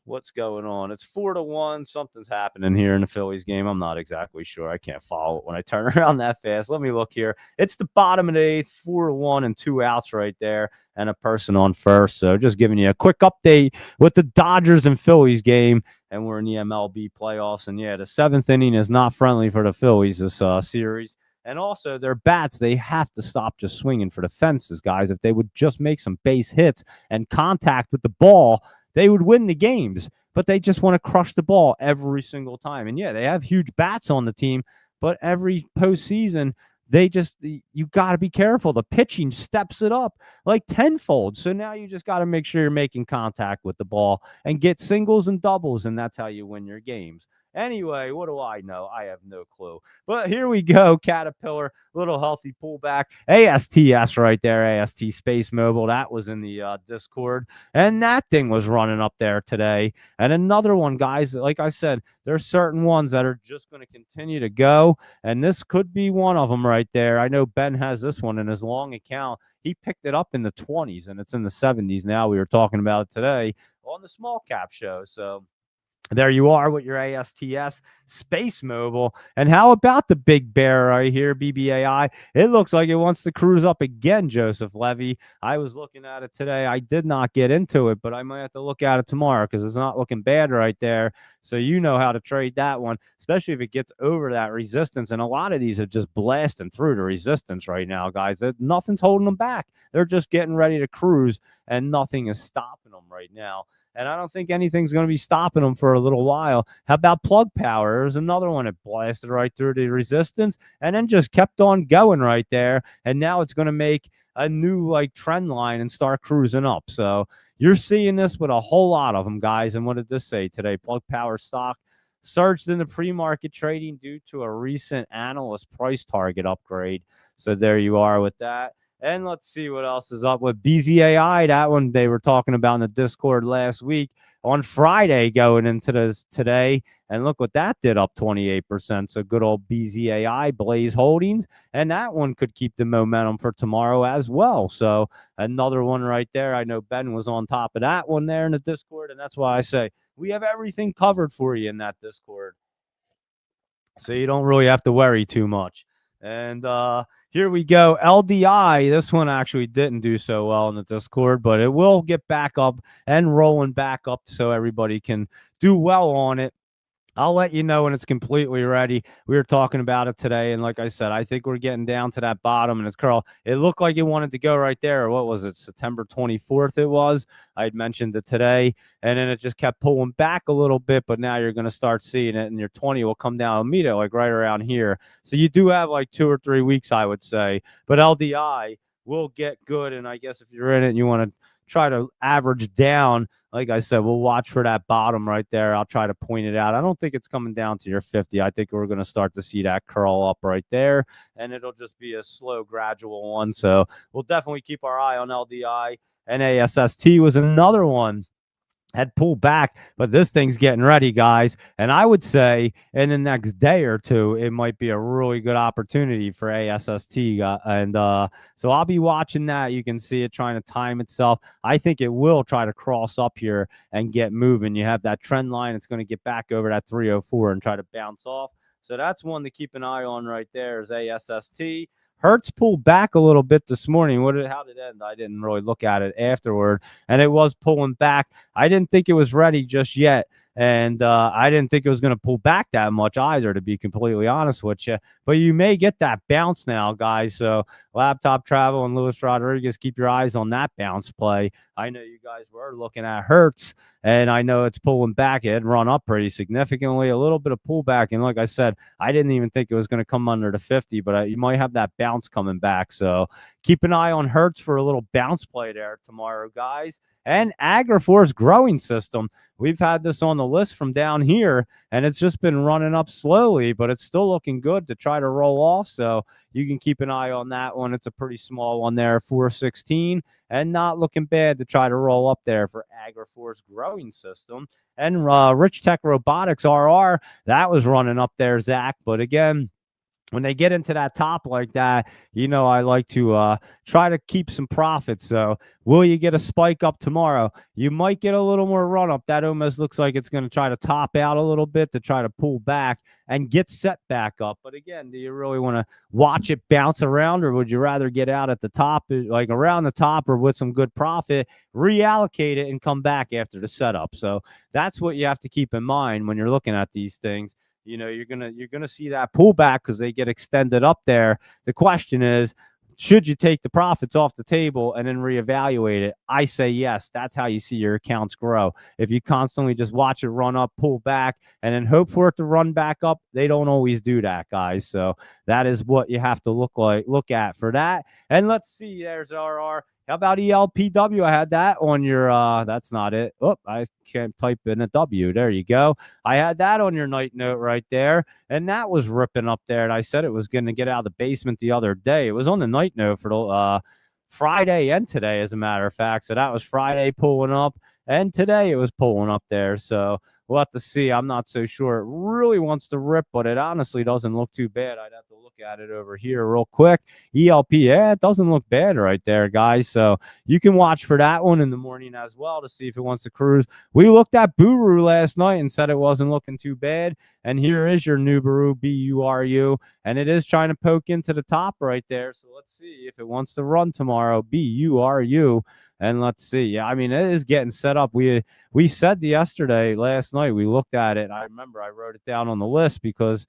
What's going on? It's 4-1. Something's happening here in the Phillies game. I'm not exactly sure. I can't follow it when I turn around that fast. Let me look here. It's the bottom of the 8th, 4-1 and 2 outs right there, and a person on first. So just giving you a quick update with the Dodgers and Phillies game, and we're in the MLB playoffs. And yeah, the 7th inning is not friendly for the Phillies this series. And also their bats, they have to stop just swinging for the fences, guys. If they would just make some base hits and contact with the ball, they would win the games, but they just want to crush the ball every single time. And yeah, they have huge bats on the team, but every postseason, you got to be careful. The pitching steps it up like tenfold. So now you just got to make sure you're making contact with the ball and get singles and doubles, and that's how you win your games. Anyway, what do I know? I have no clue. But here we go. Caterpillar, little healthy pullback. ASTS right there, AST Space Mobile. That was in the Discord. And that thing was running up there today. And another one, guys, like I said, there's certain ones that are just going to continue to go. And this could be one of them right there. I know Ben has this one in his long account. He picked it up in the 20s, and it's in the 70s now. We were talking about it today on the small cap show. So There you are with your ASTS Space Mobile. And how about the big bear right here, BBAI? It looks like it wants to cruise up again, Joseph Levy. I was looking at it today. I did not get into it, but I might have to look at it tomorrow because it's not looking bad right there. So you know how to trade that one, especially if it gets over that resistance. And a lot of these are just blasting through the resistance right now, guys. Nothing's holding them back. They're just getting ready to cruise, and nothing is stopping them right now. And I don't think anything's going to be stopping them for a little while. How about Plug Power? There's another one that blasted right through the resistance and then just kept on going right there. And now it's going to make a new like trend line and start cruising up. So you're seeing this with a whole lot of them, guys. And what did this say today? Plug Power stock surged in the pre-market trading due to a recent analyst price target upgrade. So there you are with that. And let's see what else is up with BZAI. That one they were talking about in the Discord last week on Friday going into this today. And look what that did, up 28%. So good old BZAI, Blaze Holdings. And that one could keep the momentum for tomorrow as well. So another one right there. I know Ben was on top of that one there in the Discord. And that's why I say we have everything covered for you in that Discord. So you don't really have to worry too much. And here we go. LDI, this one actually didn't do so well in the Discord, but it will get back up and rolling back up so everybody can do well on it. I'll let you know when it's completely ready. We were talking about it today, and like I said, I think we're getting down to that bottom, and it's curl. It looked like it wanted to go right there. What was it? September 24th it was. I had mentioned it today, and then it just kept pulling back a little bit, but now you're going to start seeing it, and your 20 will come down immediately, like right around here. So you do have like 2 or 3 weeks, I would say, but LDI will get good, and I guess if you're in it and you want to try to average down, like I said, we'll watch for that bottom right there. I'll try to point it out. I don't think it's coming down to your 50. I think we're going to start to see that curl up right there, and it'll just be a slow, gradual one. So we'll definitely keep our eye on LDI. And ASST was another one had pulled back, but this thing's getting ready, guys. And I would say in the next day or two, it might be a really good opportunity for ASST. And so I'll be watching that. You can see it trying to time itself. I think it will try to cross up here and get moving. You have that trend line. It's going to get back over that 304 and try to bounce off. So that's one to keep an eye on right there is ASST. Hertz pulled back a little bit this morning. How did it end? I didn't really look at it afterward, and it was pulling back. I didn't think it was ready just yet, and I didn't think it was going to pull back that much either, to be completely honest with you. But you may get that bounce now, guys. So Laptop Travel and Luis Rodriguez, keep your eyes on that bounce play. I know you guys were looking at Hertz, and I know it's pulling back. It had run up pretty significantly, a little bit of pullback. And like I said, I didn't even think it was going to come under the 50, but you might have that bounce coming back. So keep an eye on Hertz for a little bounce play there tomorrow, guys. And Agroforce growing system. We've had this on the list from down here, and it's just been running up slowly, but it's still looking good to try to roll off. So you can keep an eye on that one. It's a pretty small one there, 416, and not looking bad to try to roll up there for Agroforce growing system. And Rich Tech Robotics RR, that was running up there, Zach. But again, when they get into that top like that, you know, I like to try to keep some profits. So will you get a spike up tomorrow? You might get a little more run up. That almost looks like it's going to try to top out a little bit to try to pull back and get set back up. But again, do you really want to watch it bounce around, or would you rather get out at the top, like around the top or with some good profit, reallocate it and come back after the setup? So that's what you have to keep in mind when you're looking at these things. You know, you're gonna see that pullback because they get extended up there. The question is, should you take the profits off the table and then reevaluate it? I say yes. That's how you see your accounts grow. If you constantly just watch it run up, pull back, and then hope for it to run back up, they don't always do that, guys. So that is what you have to look at for that. And let's see, there's RR. How about ELPW? I had that on your, that's not it. Oh, I can't type in a W. There you go. I had that on your night note right there, and that was ripping up there. And I said it was going to get out of the basement the other day. It was on the night note for the Friday and today, as a matter of fact. So that was Friday pulling up, and today it was pulling up there. So we'll have to see. I'm not so sure. It really wants to rip, but it honestly doesn't look too bad. I'd have to look at it over here real quick. ELP, yeah, it doesn't look bad right there, guys. So you can watch for that one in the morning as well to see if it wants to cruise. We looked at Buru last night and said it wasn't looking too bad. And here is your Nubaru, BURU, and it is trying to poke into the top right there. So let's see if it wants to run tomorrow, BURU. And let's see. Yeah, I mean, it is getting set up. We said yesterday, last night, we looked at it. I remember I wrote it down on the list because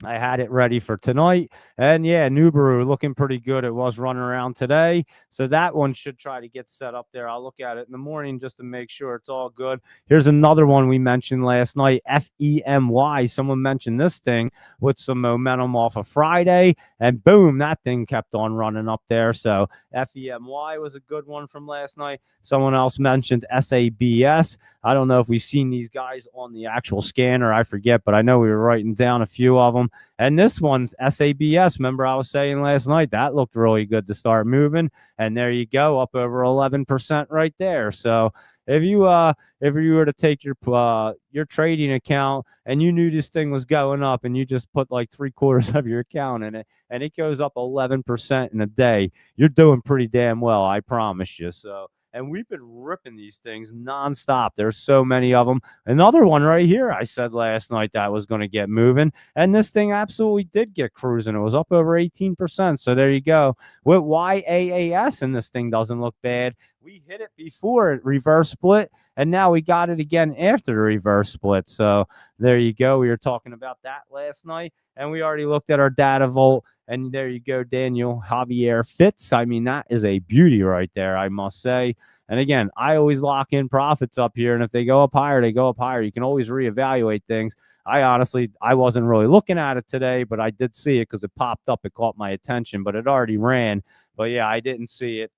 I had it ready for tonight. And yeah, Nubaru looking pretty good. It was running around today. So that one should try to get set up there. I'll look at it in the morning just to make sure it's all good. Here's another one we mentioned last night, FEMY. Someone mentioned this thing with some momentum off of Friday. And boom, that thing kept on running up there. So FEMY was a good one from last night. Someone else mentioned SABS. I don't know if we've seen these guys on the actual scanner. I forget, but I know we were writing down a few of them. And this one's SABS. Remember I was saying last night that looked really good to start moving. And there you go, up over 11% right there. So if you were to take your trading account and you knew this thing was going up and you just put like 3/4 of your account in it and it goes up 11% in a day, you're doing pretty damn well, I promise you. So. And we've been ripping these things nonstop. There's so many of them. Another one right here, I said last night that was going to get moving. And this thing absolutely did get cruising. It was up over 18%. So there you go. With YAAS, and this thing doesn't look bad. We hit it before it reverse split, and now we got it again after the reverse split. So there you go. We were talking about that last night, and we already looked at our data vault. And there you go, Daniel Javier Fitz. I mean, that is a beauty right there, I must say. And again, I always lock in profits up here. And if they go up higher, they go up higher. You can always reevaluate things. I wasn't really looking at it today, but I did see it because it popped up. It caught my attention, but it already ran. But yeah, I didn't see it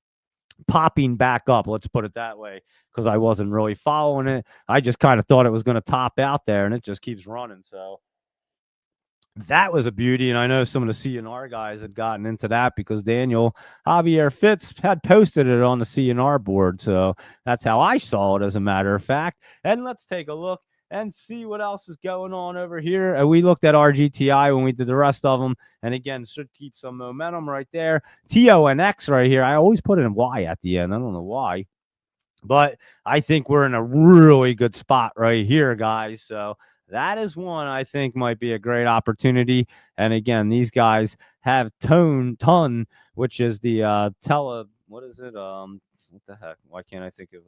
popping back up. Let's put it that way, because I wasn't really following it. I just kind of thought it was going to top out there, and it just keeps running. So that was a beauty, and I know some of the CNR guys had gotten into that because Daniel Javier Fitz had posted it on the CNR board, so that's how I saw it, as a matter of fact. And let's take a look and see what else is going on over here. And we looked at RGTI when we did the rest of them, and again, should keep some momentum right there. TONX right here, I always put in Y at the end. I don't know why, but I think we're in a really good spot right here, guys. So that is one I think might be a great opportunity. And again, these guys have ton, which is the what is it? What the heck? Why can't I think of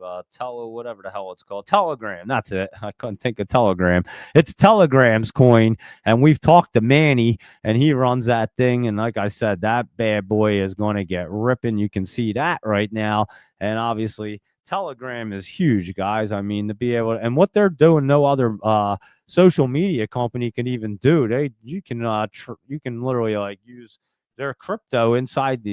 whatever the hell it's called? Telegram. That's it. I couldn't think of Telegram. It's Telegram's coin. And we've talked to Manny, and he runs that thing. And like I said, that bad boy is going to get ripping. You can see that right now. And obviously, Telegram is huge, guys. I mean, to be able to, and what they're doing, no other social media company can even do. You can literally like use their crypto inside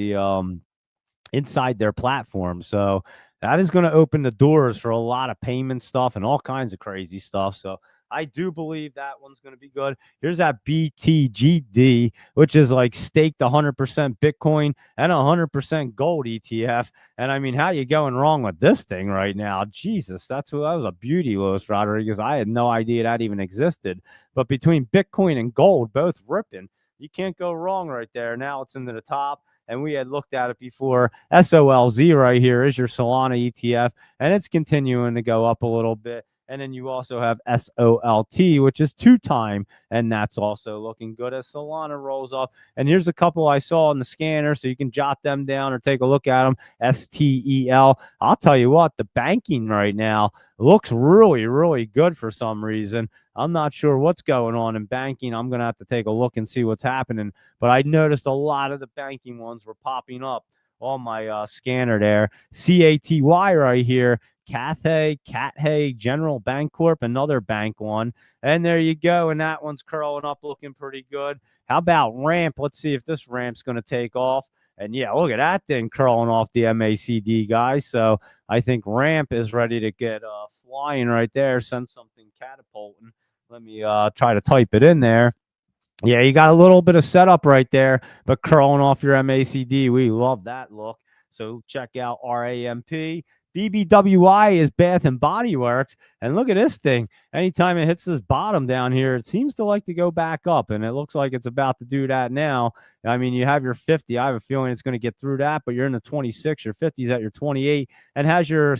their platform. So that is going to open the doors for a lot of payment stuff and all kinds of crazy stuff. So I do believe that one's going to be good. Here's that BTGD, which is like staked 100% Bitcoin and 100% gold ETF. And I mean, how you going wrong with this thing right now? Jesus, that was a beauty, Luis Rodriguez. I had no idea that even existed. But between Bitcoin and gold, both ripping, you can't go wrong right there. Now it's into the top. And we had looked at it before. SOLZ right here is your Solana ETF, and it's continuing to go up a little bit. And then you also have SOLT, which is 2-time, and that's also looking good as Solana rolls off. And here's a couple I saw in the scanner, so you can jot them down or take a look at them. STEL. I'll tell you what, the banking right now looks really, really good for some reason. I'm not sure what's going on in banking. I'm going to have to take a look and see what's happening. But I noticed a lot of the banking ones were popping up on my scanner there. CATY right here. Cathay, General Bancorp, another bank one. And there you go. And that one's curling up, looking pretty good. How about Ramp? Let's see if this Ramp's going to take off. And yeah, look at that thing curling off the MACD, guys. So I think Ramp is ready to get flying right there. Send something catapulting. Let me try to type it in there. Yeah, you got a little bit of setup right there, but curling off your MACD. We love that look. So check out RAMP. BBWI is Bath and Body Works. And look at this thing. Anytime it hits this bottom down here, it seems to like to go back up. And it looks like it's about to do that now. I mean, you have your 50. I have a feeling it's going to get through that, but you're in the 26. Your 50's at your 28 and has your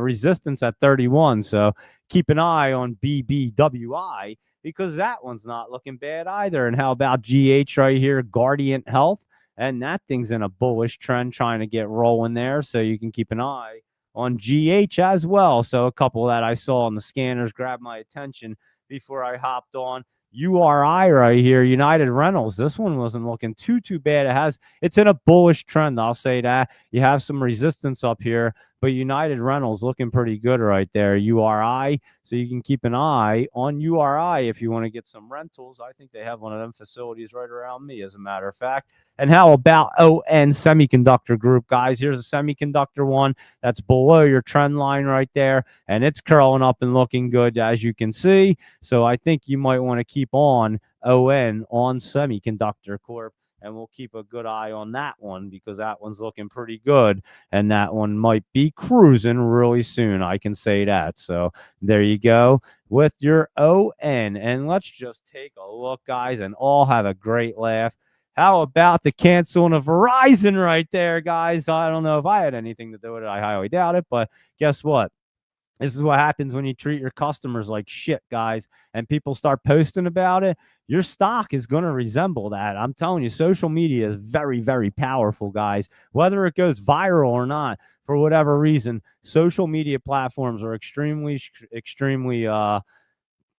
resistance at 31. So keep an eye on BBWI because that one's not looking bad either. And how about GH right here, Guardian Health? And that thing's in a bullish trend trying to get rolling there. So you can keep an eye on GH as well. So a couple that I saw on the scanners grabbed my attention before I hopped on. URI right here, United Rentals. This one wasn't looking too bad. It's in a bullish trend. I'll say that. You have some resistance up here, but United Rentals looking pretty good right there. URI. So you can keep an eye on URI if you want to get some rentals. I think they have one of them facilities right around me, as a matter of fact. And how about ON Semiconductor Group, guys? Here's a semiconductor one that's below your trend line right there, and it's curling up and looking good, as you can see. So I think you might want to keep on ON Semiconductor Corp, and we'll keep a good eye on that one because that one's looking pretty good, and that one might be cruising really soon. I can say that. So there you go with your ON. And let's just take a look, guys, and all have a great laugh. How about the canceling of Verizon right there, guys? I don't know if I had anything to do with it. I highly doubt it, but guess what? This is what happens when you treat your customers like shit, guys, and people start posting about it. Your stock is going to resemble that. I'm telling you, social media is very, very powerful, guys. Whether it goes viral or not, for whatever reason, social media platforms are extremely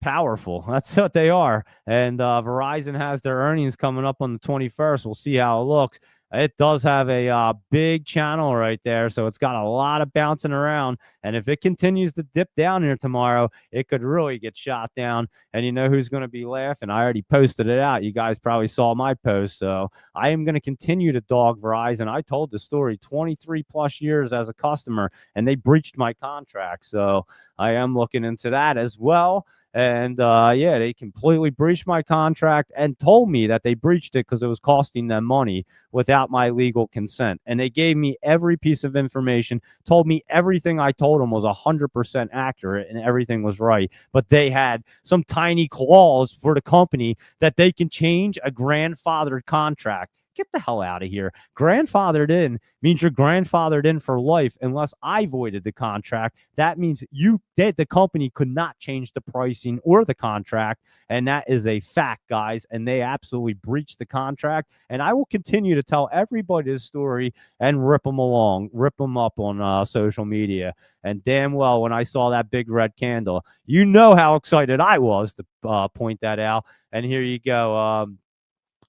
powerful. That's what they are. And Verizon has their earnings coming up on the 21st. We'll see how it looks. It does have a big channel right there, so it's got a lot of bouncing around. And if it continues to dip down here tomorrow, it could really get shot down. And you know who's going to be laughing? I already posted it out. You guys probably saw my post. So I am going to continue to dog Verizon. I told the story 23 plus years as a customer, and they breached my contract. So I am looking into that as well. And yeah, they completely breached my contract and told me that they breached it because it was costing them money without my legal consent. And they gave me every piece of information, told me everything I told them was 100% accurate and everything was right. But they had some tiny clause for the company that they can change a grandfathered contract. Get the hell out of here. Grandfathered in means you're grandfathered in for life unless I voided the contract. That means the company could not change the pricing or the contract. And that is a fact, guys. And they absolutely breached the contract. And I will continue to tell everybody this story and rip them up on social media. And damn well, when I saw that big red candle, you know how excited I was to point that out. And here you go.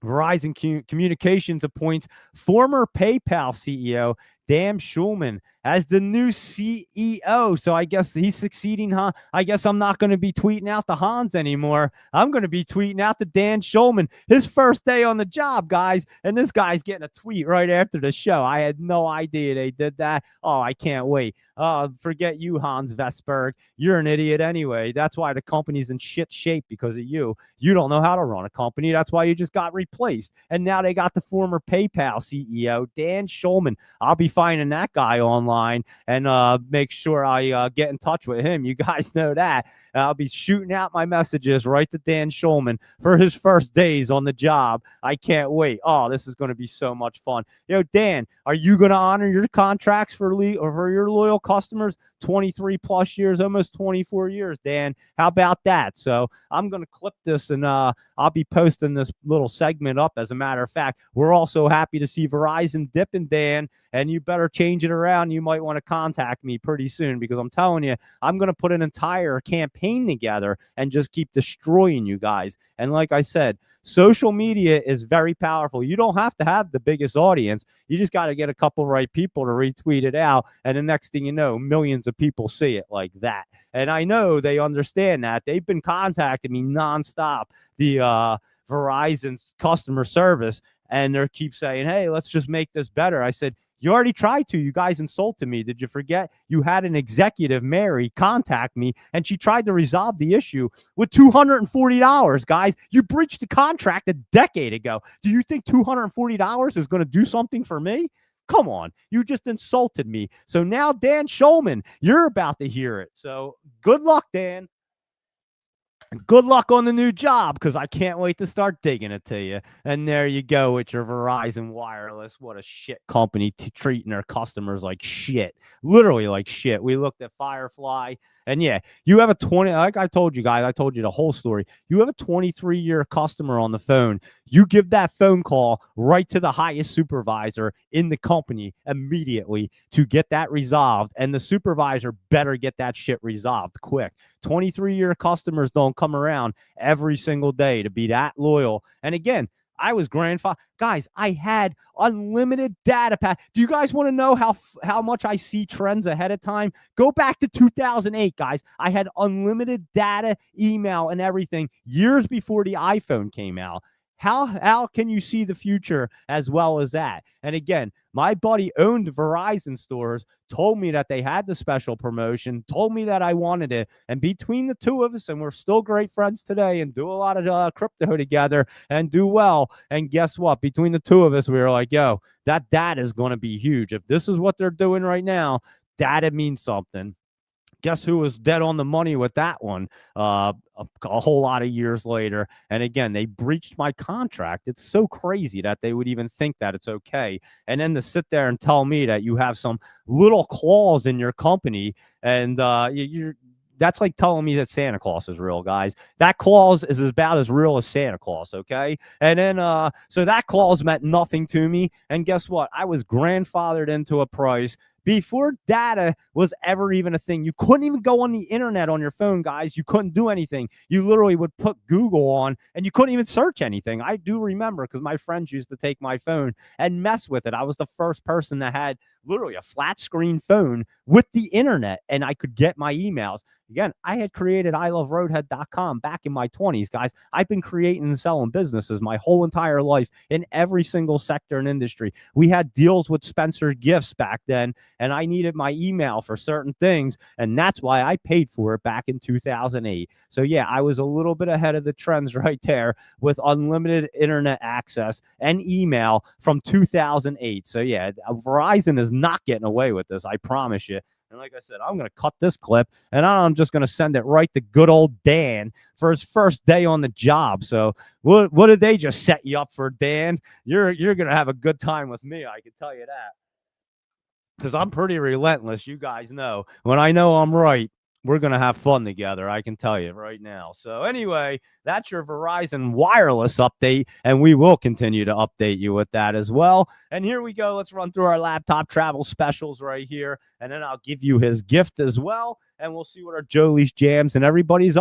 Verizon Communications appoints former PayPal CEO Dan Schulman as the new CEO. So I guess he's succeeding, huh? I guess I'm not going to be tweeting out the Hans anymore. I'm going to be tweeting out the Dan Schulman. His first day on the job, guys. And this guy's getting a tweet right after the show. I had no idea they did that. Oh, I can't wait. Forget you, Hans Vestberg. You're an idiot anyway. That's why the company's in shit shape because of you. You don't know how to run a company. That's why you just got replaced. And now they got the former PayPal CEO, Dan Schulman. I'll be finding that guy online and make sure I get in touch with him. You guys know that. I'll be shooting out my messages right to Dan Schulman for his first days on the job. I can't wait. Oh, this is going to be so much fun. Dan, are you going to honor your contracts for your loyal customers? 23 plus years, almost 24 years, Dan. How about that? So I'm going to clip this and I'll be posting this little segment up. As a matter of fact, we're also happy to see Verizon dipping, Dan, and you better change it around. You might want to contact me pretty soon because I'm telling you, I'm going to put an entire campaign together and just keep destroying you guys. And like I said, social media is very powerful. You don't have to have the biggest audience. You just got to get a couple right people to retweet it out. And the next thing you know, millions of people see it like that. And I know they understand that. They've been contacting me nonstop, the Verizon's customer service, and they keep saying, hey, let's just make this better. I said, you already tried to. You guys insulted me. Did you forget? You had an executive, Mary, contact me, and she tried to resolve the issue with $240, guys. You breached the contract a decade ago. Do you think $240 is going to do something for me? Come on, you just insulted me. So now, Dan Schulman, you're about to hear it. So good luck, Dan. Good luck on the new job, because I can't wait to start digging it to you. And there you go with your Verizon Wireless. What a shit company treating their customers like shit. Literally like shit. We looked at Firefly, and yeah, you have a 20, like I told you guys, I told you the whole story. You have a 23-year customer on the phone. You give that phone call right to the highest supervisor in the company immediately to get that resolved. And the supervisor better get that shit resolved quick. 23-year customers don't come around every single day to be that loyal. And again, I was grandfather. Guys, I had unlimited data pack. Do you guys want to know how much I see trends ahead of time? Go back to 2008, guys. I had unlimited data, email, and everything years before the iPhone came out. How can you see the future as well as that? And again, my buddy owned Verizon stores, told me that they had the special promotion, told me that I wanted it. And between the two of us, and we're still great friends today and do a lot of crypto together and do well. And guess what? Between the two of us, we were like, yo, that data is going to be huge. If this is what they're doing right now, data means something. Guess who was dead on the money with that one a whole lot of years later? And again, they breached my contract. It's so crazy that they would even think that it's okay. And then to sit there and tell me that you have some little clause in your company, and you're that's like telling me that Santa Claus is real, guys. That clause is about as real as Santa Claus, okay? And then, so that clause meant nothing to me. And guess what? I was grandfathered into a price before data was ever even a thing. You couldn't even go on the internet on your phone, guys. You couldn't do anything. You literally would put Google on, and you couldn't even search anything. I do remember, because my friends used to take my phone and mess with it. I was the first person that had literally a flat screen phone with the internet, and I could get my emails. Again, I had created iloveroadhead.com back in my 20s, guys. I've been creating and selling businesses my whole entire life in every single sector and industry. We had deals with Spencer Gifts back then, and I needed my email for certain things, and that's why I paid for it back in 2008. So yeah, I was a little bit ahead of the trends right there with unlimited internet access and email from 2008. So yeah, Verizon is not getting away with this, I promise you. And like I said, I'm going to cut this clip, and I'm just going to send it right to good old Dan for his first day on the job. So what did they just set you up for, Dan? You're going to have a good time with me, I can tell you that. Because I'm pretty relentless, you guys know. When I know I'm right, we're going to have fun together, I can tell you right now. So anyway, that's your Verizon Wireless update, and we will continue to update you with that as well. And here we go. Let's run through our laptop travel specials right here, and then I'll give you his gift as well, and we'll see what our Jolie's Jams and everybody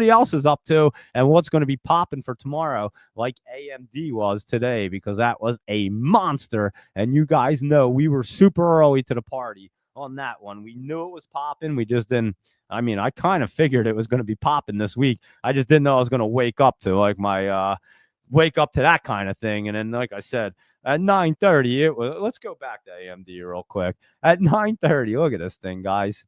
else is up to, and what's going to be popping for tomorrow, like AMD was today, because that was a monster. And you guys know we were super early to the party on that one. We knew it was popping. We just didn't. I mean, I kind of figured it was going to be popping this week. I just didn't know I was going to wake up to that kind of thing. And then, like I said, at 9:30, it was. Let's go back to AMD real quick. At 9:30, look at this thing, guys.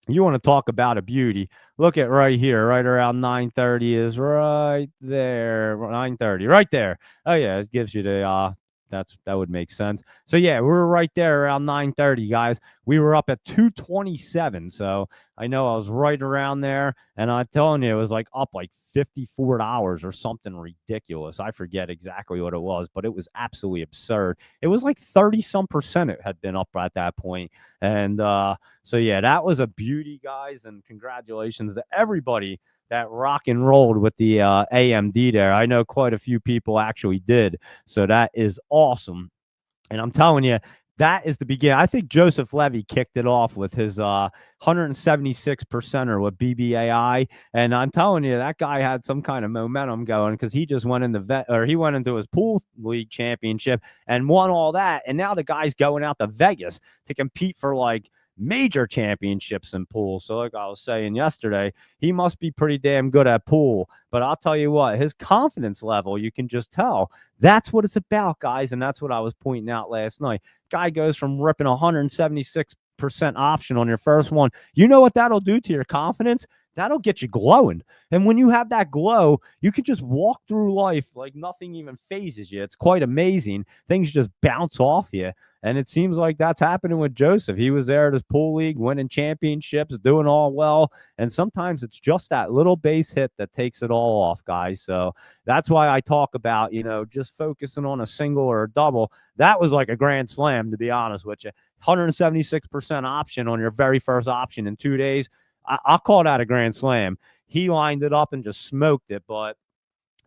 You want to talk about a beauty? Look at right here, right around 9:30 is right there. 9:30, right there. Oh yeah, it gives you the that would make sense. So yeah, we were right there around 9:30, guys. We were up at 227. So I know I was right around there, and I'm telling you, it was like up like $54 or something ridiculous. I forget exactly what it was, but it was absolutely absurd. It was like 30-some% it had been up at that point. And so yeah, that was a beauty, guys, and congratulations to everybody that rock and rolled with the AMD there. I know quite a few people actually did. So that is awesome. And I'm telling you, that is the beginning. I think Joseph Levy kicked it off with his 176%er with BBAI. And I'm telling you, that guy had some kind of momentum going, because he just went he went into his pool league championship and won all that. And now the guy's going out to Vegas to compete for like major championships in pool. So like I was saying yesterday, he must be pretty damn good at pool. But I'll tell you what, his confidence level, you can just tell. That's what it's about, guys. And that's what I was pointing out last night. Guy goes from ripping 176% option on your first one. You know what that'll do to your confidence? that'll get you glowing. And when you have that glow, you can just walk through life like nothing even phases you. It's quite amazing. Things just bounce off you. And it seems like that's happening with Joseph. He was there at his pool league, winning championships, doing all well. And sometimes it's just that little base hit that takes it all off, guys. So that's why I talk about, just focusing on a single or a double. That was like a grand slam, to be honest with you. 176% option on your very first option in 2 days. I'll call that a grand slam. He lined it up and just smoked it, but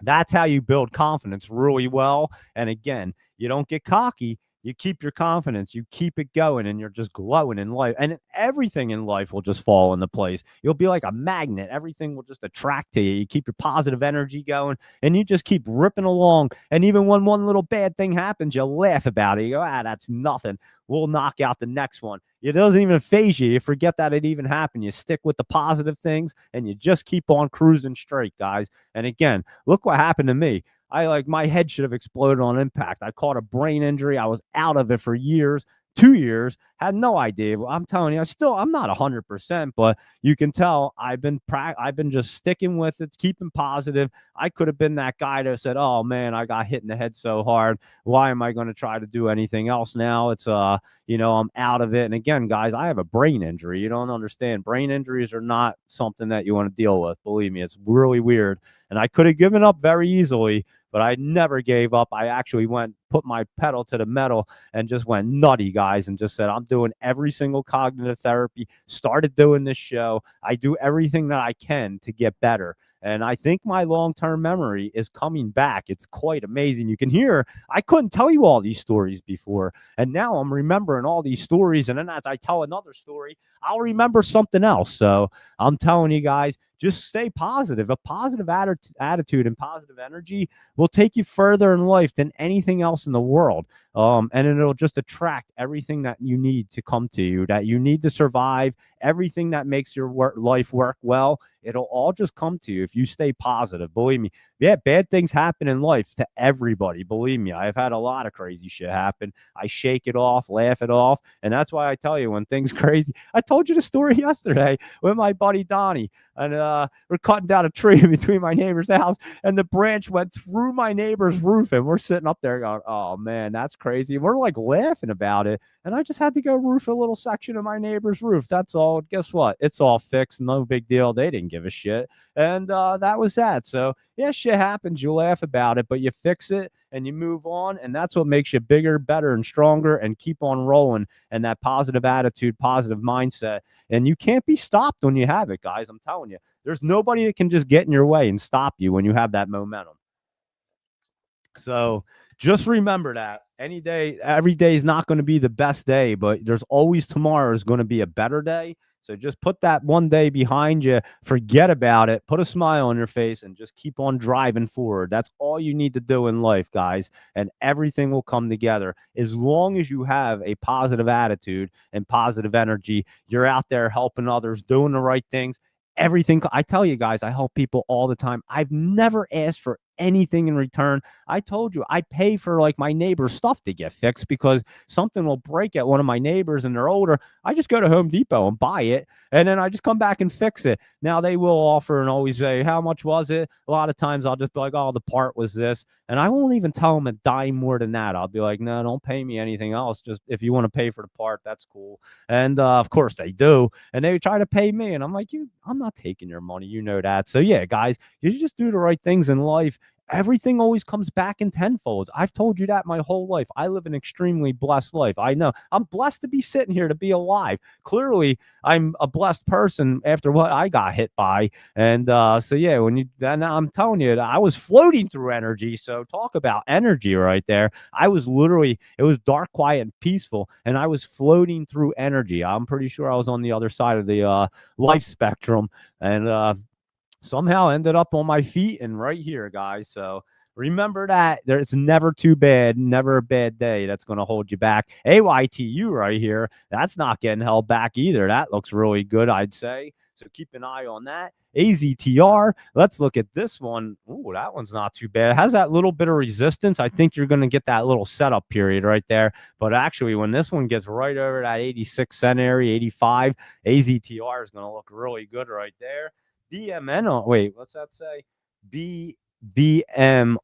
that's how you build confidence really well. And again, you don't get cocky. You keep your confidence, you keep it going, and you're just glowing in life. And everything in life will just fall into place. You'll be like a magnet. Everything will just attract to you. You keep your positive energy going, and you just keep ripping along. And even when one little bad thing happens, you laugh about it. You go, that's nothing. We'll knock out the next one. It doesn't even phase you. You forget that it even happened. You stick with the positive things, and you just keep on cruising straight, guys. And again, look what happened to me. My head should have exploded on impact. I caught a brain injury. I was out of it for years, 2 years, had no idea. I'm telling you, I'm not 100%, but you can tell I've been just sticking with it, keeping positive. I could have been that guy that said, "Oh man, I got hit in the head so hard. Why am I going to try to do anything else now?" It's I'm out of it. And again, guys, I have a brain injury. You don't understand. Brain injuries are not something that you want to deal with. Believe me, it's really weird. And I could have given up very easily, but I never gave up. I actually put my pedal to the metal and just went nutty, guys, and just said, I'm doing every single cognitive therapy, started doing this show. I do everything that I can to get better. And I think my long-term memory is coming back. It's quite amazing. You can hear, I couldn't tell you all these stories before. And now I'm remembering all these stories. And then as I tell another story, I'll remember something else. So I'm telling you guys, just stay positive. A positive attitude and positive energy will take you further in life than anything else in the world. And it'll just attract everything that you need to come to you, that you need to survive, everything that makes your life work well. It'll all just come to you if you stay positive. Believe me. Yeah, bad things happen in life to everybody. Believe me, I've had a lot of crazy shit happen. I shake it off, laugh it off. And that's why I tell you when things crazy. I told you the story yesterday with my buddy Donnie. And we're cutting down a tree between my neighbor's house, and the branch went through my neighbor's roof. And we're sitting up there going, oh, man, that's crazy. And we're like laughing about it. And I just had to go roof a little section of my neighbor's roof. That's all. Guess what? It's all fixed. No big deal. They didn't give a shit. And that was that. So, yeah, shit happens. You laugh about it, but you fix it and you move on. And that's what makes you bigger, better, and stronger, and keep on rolling. And that positive attitude, positive mindset. And you can't be stopped when you have it, guys. I'm telling you, there's nobody that can just get in your way and stop you when you have that momentum. So just remember that every day is not going to be the best day, but there's always tomorrow is going to be a better day. So just put that one day behind you, forget about it, put a smile on your face, and just keep on driving forward. That's all you need to do in life, guys, and everything will come together. As long as you have a positive attitude and positive energy, you're out there helping others, doing the right things. Everything. I tell you guys, I help people all the time. I've never asked for anything in return. I told you I pay for like my neighbor's stuff to get fixed because something will break at one of my neighbors and they're older. I just go to Home Depot and buy it, and then I just come back and fix it. Now they will offer and always say, how much was it? A lot of times I'll just be like, oh, the part was this, and I won't even tell them a dime more than that. I'll be like, no, don't pay me anything else. Just if you want to pay for the part, that's cool. And of course they do, and they try to pay me, and I'm like, I'm not taking your money, you know that. So yeah, guys, you just do the right things in life. Everything always comes back in tenfold. I've told you that my whole life. I live an extremely blessed life. I know I'm blessed to be sitting here, to be alive. Clearly, I'm a blessed person after what I got hit by. And so, yeah, and I'm telling you, I was floating through energy. So talk about energy right there. I was literally, it was dark, quiet, and peaceful. And I was floating through energy. I'm pretty sure I was on the other side of the life spectrum. And somehow ended up on my feet and right here, guys. So remember that it's never too bad, never a bad day that's going to hold you back. AYTU right here, that's not getting held back either. That looks really good, I'd say. So keep an eye on that. AZTR, let's look at this one. Ooh, that one's not too bad. It has that little bit of resistance. I think you're going to get that little setup period right there. But actually, when this one gets right over that 86 cent area, 85, AZTR is going to look really good right there. BMN. Wait, what's that say? BMRA.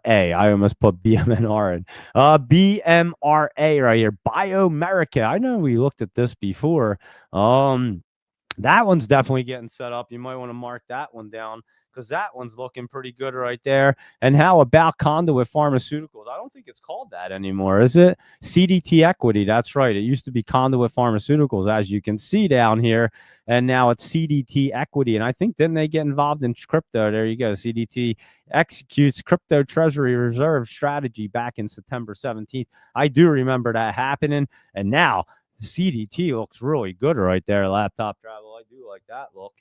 I almost put BMNR in. BMRA right here. Biomerica. I know we looked at this before. That one's definitely getting set up. You might want to mark that one down because that one's looking pretty good right there. And how about Conduit Pharmaceuticals? I don't think it's called that anymore, is it? CDT Equity. That's right. It used to be Conduit Pharmaceuticals, as you can see down here. And now it's CDT Equity. And I think, didn't they get involved in crypto? There you go. CDT executes crypto treasury reserve strategy back in September 17th. I do remember that happening. And now the CDT looks really good right there. Laptop Travel. I do like that look.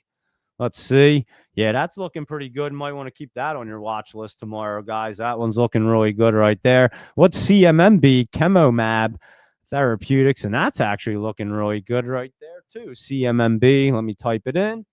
Let's see. Yeah, that's looking pretty good. Might want to keep that on your watch list tomorrow, guys. That one's looking really good right there. What's CMMB? Chemomab Therapeutics. And that's actually looking really good right there, too. CMMB. Let me type it in.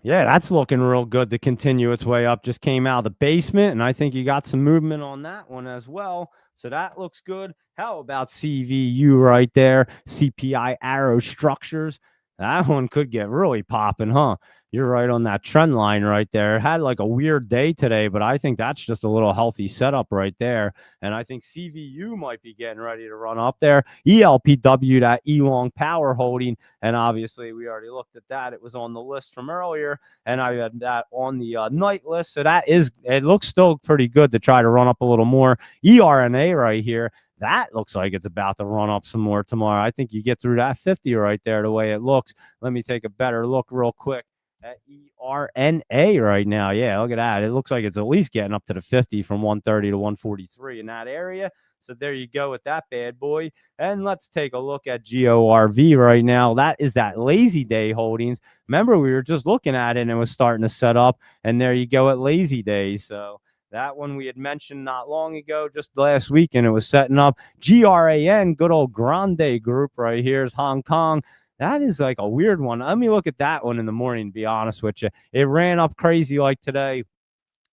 Yeah, that's looking real good to continue its way up. Just came out of the basement, and I think you got some movement on that one as well. So that looks good. How about CVU right there? CPI Arrow Structures. That one could get really popping, huh? You're right on that trend line right there. It had like a weird day today, but I think that's just a little healthy setup right there. And I think CVU might be getting ready to run up there. ELPW, that Elong Power Holding. And obviously, we already looked at that. It was on the list from earlier, and I had that on the night list. So it looks still pretty good to try to run up a little more. ERNA right here. That looks like it's about to run up some more tomorrow. I think you get through that 50 right there the way it looks. Let me take a better look real quick at ERNA right now. Yeah, look at that. It looks like it's at least getting up to the 50 from 130 to 143 in that area. So there you go with that bad boy. And let's take a look at GORV right now. That is that Lazy Day Holdings. Remember, we were just looking at it and it was starting to set up. And there you go at Lazy Day. So that one we had mentioned not long ago, just last week, and it was setting up. GRAN, good old Grande Group right here is Hong Kong. That is like a weird one. Let me look at that one in the morning, to be honest with you. It ran up crazy like today.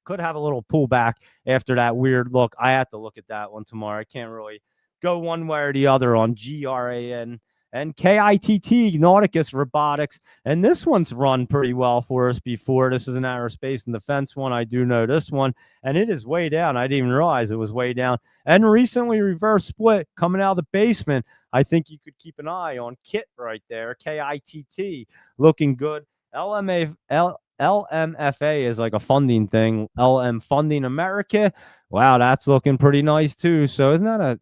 Could have a little pullback after that weird look. I have to look at that one tomorrow. I can't really go one way or the other on GRAN. And KITT, Nauticus Robotics. And this one's run pretty well for us before. This is an aerospace and defense one. I do know this one. And it is way down. I didn't even realize it was way down. And recently reverse split coming out of the basement. I think you could keep an eye on KIT right there. KITT looking good. LMFA is like a funding thing. LM Funding America. Wow, that's looking pretty nice too. So isn't that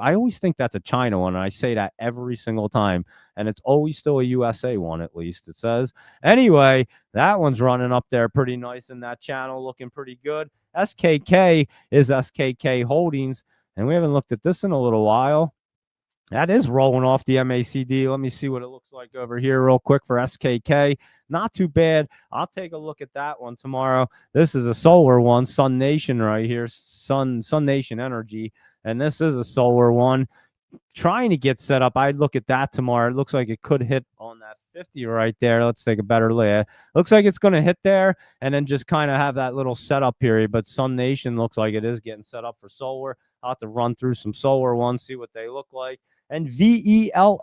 I always think that's a China one, and I say that every single time, and it's always still a USA one, at least it says. Anyway, that one's running up there pretty nice in that channel, looking pretty good. SKK is SKK Holdings, and we haven't looked at this in a little while. That is rolling off the MACD. Let me see what it looks like over here real quick for SKK. Not too bad. I'll take a look at that one tomorrow. This is a solar one, Sun Nation right here, Sun Nation Energy. And this is a solar one. Trying to get set up. I'd look at that tomorrow. It looks like it could hit on that 50 right there. Let's take a better look. Looks like it's going to hit there and then just kind of have that little setup period. But Sun Nation looks like it is getting set up for solar. I'll have to run through some solar ones, see what they look like. And Velo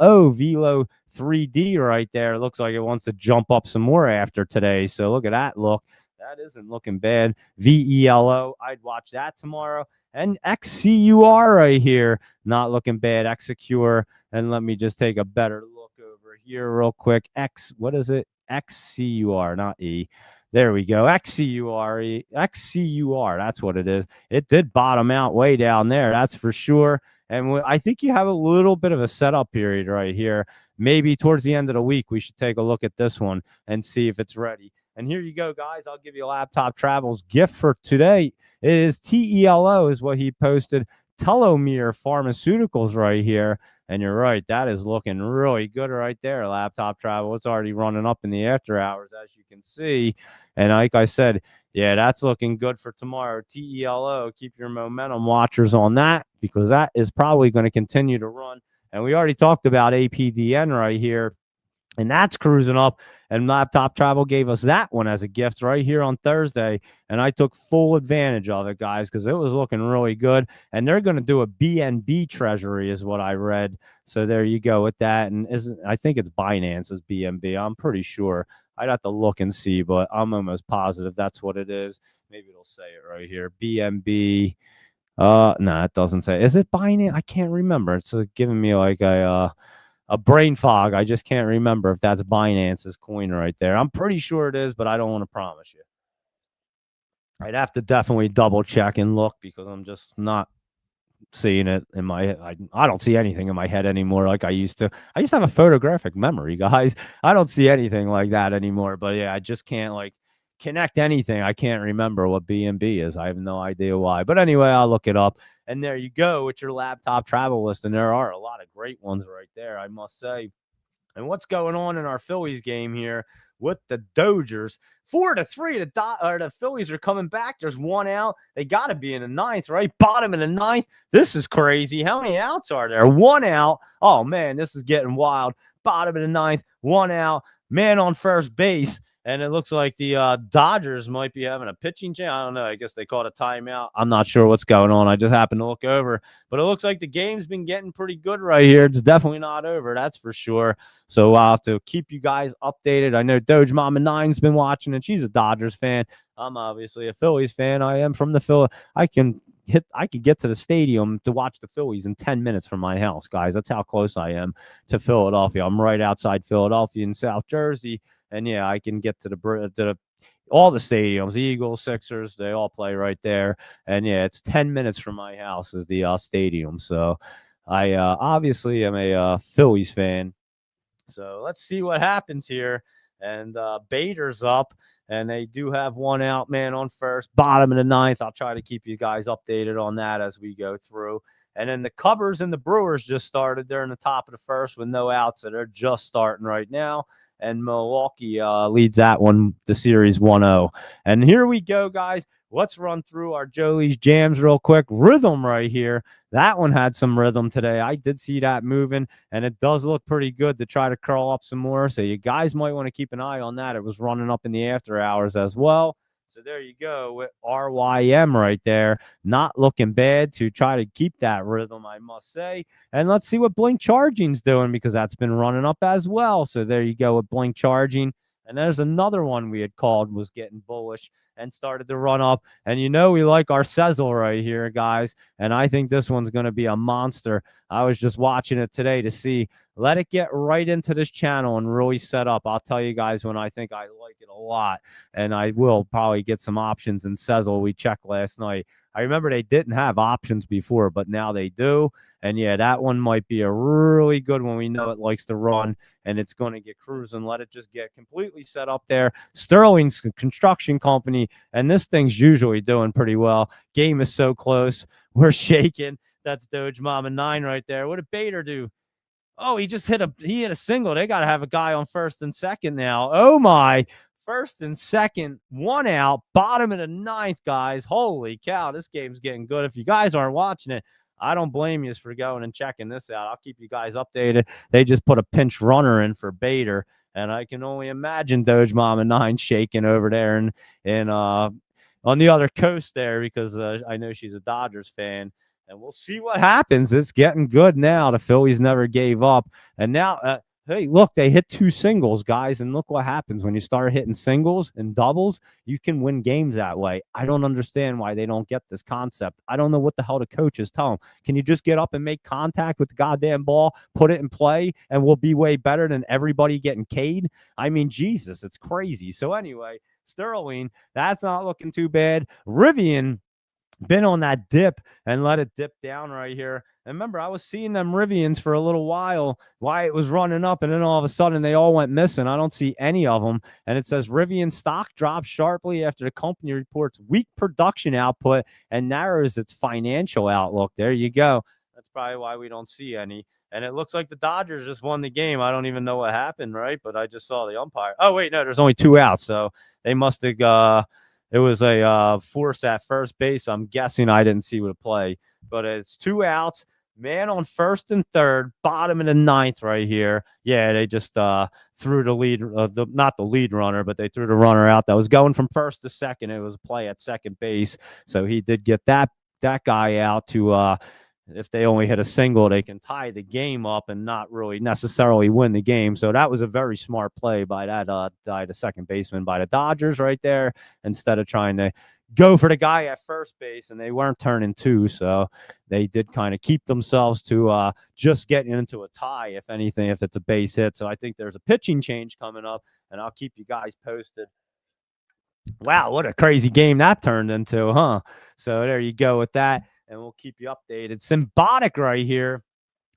3D right there. Looks like it wants to jump up some more after today. So look at that look. That isn't looking bad. VELO. I'd watch that tomorrow. And XCUR right here. Not looking bad. Xsecure. And let me just take a better look over here real quick. What is it? XCUR, not E. There we go. XCUR. XCUR. That's what it is. It did bottom out way down there. That's for sure. And I think you have a little bit of a setup period right here. Maybe towards the end of the week, we should take a look at this one and see if it's ready. And here you go, guys. I'll give you Laptop Travel's gift for today. It is TELO is what he posted. Telomere Pharmaceuticals right here. And you're right. That is looking really good right there, Laptop Travel. It's already running up in the after hours, as you can see. And like I said, yeah, that's looking good for tomorrow. TELO, keep your momentum watchers on that because that is probably going to continue to run. And we already talked about APDN right here. and that's cruising up. And Laptop Travel gave us that one as a gift right here on Thursday, and I took full advantage of it, guys, because it was looking really good. And they're going to do a BNB treasury, is what I read. So there you go with that. And isn't I think it's Binance's BNB. I'm pretty sure. I'd have to look and see, but I'm almost positive that's what it is. Maybe it'll say it right here. BNB. No, it doesn't say. Is it Binance? I can't remember. It's giving me like a brain fog. I just can't remember if that's Binance's coin right there. I'm pretty sure it is, but I don't want to promise you. I'd have to definitely double check and look because I'm just not seeing it in my head. I don't see anything in my head anymore like I used to. I used to have a photographic memory, guys. I don't see anything like that anymore. But yeah, I just can't like connect anything. I can't remember what BNB is. I have no idea why. But anyway, I'll look it up. And there you go with your Laptop Travel list. And there are a lot of great ones right there, I must say. And what's going on in our Phillies game here with the Dodgers? 4-3. The Phillies are coming back. There's one out. They got to be in the ninth, right? Bottom of the ninth. This is crazy. How many outs are there? One out. Oh, man, this is getting wild. Bottom of the ninth. One out. Man on first base. And it looks like the Dodgers might be having a pitching change. I don't know. I guess they called a timeout. I'm not sure what's going on. I just happened to look over. But it looks like the game's been getting pretty good right here. It's definitely not over. That's for sure. So I'll have to keep you guys updated. I know Doge Mama 9's been watching, and she's a Dodgers fan. I'm obviously a Phillies fan. I am from the Philly. I could get to the stadium to watch the Phillies in 10 minutes from my house, guys. That's how close I am to Philadelphia. I'm right outside Philadelphia in South Jersey. And yeah, I can get to all the stadiums, Eagles, Sixers, they all play right there. And yeah, it's 10 minutes from my house is the stadium. So I obviously am a Phillies fan. So let's see what happens here. And Bader's up, and they do have one out, man, on first, bottom of the ninth. I'll try to keep you guys updated on that as we go through. And then the Cubs and the Brewers just started. They're in the top of the first with no outs, so they're just starting right now. And Milwaukee leads that one, the series 1-0. And here we go, guys. Let's run through our Jolie's Jams real quick. Rhythm right here. That one had some rhythm today. I did see that moving, and it does look pretty good to try to curl up some more. So you guys might want to keep an eye on that. It was running up in the after hours as well. So there you go with RYM right there. Not looking bad to try to keep that rhythm, I must say. And let's see what Blink Charging's doing because that's been running up as well. So there you go with Blink Charging. And there's another one we had called was getting bullish and started to run up. And you know we like our Sezzle right here, guys. And I think this one's going to be a monster. I was just watching it today to see. Let it get right into this channel and really set up. I'll tell you guys when I think I like it a lot. And I will probably get some options in Sezzle. We checked last night. I remember they didn't have options before, but now they do. And yeah, that one might be a really good one. We know it likes to run, and it's going to get cruising. Let it just get completely set up there. Sterling's construction company, and this thing's usually doing pretty well. Game is so close. We're shaking. That's Doge Mama 9 right there. What did Bader do? Oh, he just hit a single. They got to have a guy on first and second now. Oh my. First and second, one out, bottom of the ninth, guys. Holy cow, this game's getting good. If you guys aren't watching it, I don't blame you for going and checking this out. I'll keep you guys updated. They just put a pinch runner in for Bader, and I can only imagine Doge Mama 9 shaking over there and on the other coast there because I know she's a Dodgers fan. And we'll see what happens. It's getting good now. The Phillies never gave up. And now, hey, look, they hit 2 singles, guys. And look what happens when you start hitting singles and doubles. You can win games that way. I don't understand why they don't get this concept. I don't know what the hell the coaches tell them. Can you just get up and make contact with the goddamn ball, put it in play, and we'll be way better than everybody getting K'd? I mean, Jesus, it's crazy. So anyway, Sterling, that's not looking too bad. Rivian been on that dip and let it dip down right here. And remember, I was seeing them Rivians for a little while, why it was running up, and then all of a sudden they all went missing. I don't see any of them. And it says Rivian stock drops sharply after the company reports weak production output and narrows its financial outlook. There you go. That's probably why we don't see any. And it looks like the Dodgers just won the game. I don't even know what happened, right? But I just saw the umpire. Oh, wait, no, there's only 2 outs. So they must have it was a force at first base. I'm guessing I didn't see what play, but it's 2 outs. Man on first and third, bottom of the ninth right here. Yeah, they just threw the lead, not the lead runner, but they threw the runner out that was going from first to second. It was a play at second base, so he did get that guy out to. If they only hit a single, they can tie the game up and not really necessarily win the game. So that was a very smart play by that the second baseman by the Dodgers right there. Instead of trying to go for the guy at first base, and they weren't turning two, so they did kind of keep themselves to just getting into a tie, if anything, if it's a base hit. So I think there's a pitching change coming up, and I'll keep you guys posted. Wow, what a crazy game that turned into, huh? So there you go with that, and we'll keep you updated. Symbiotic right here.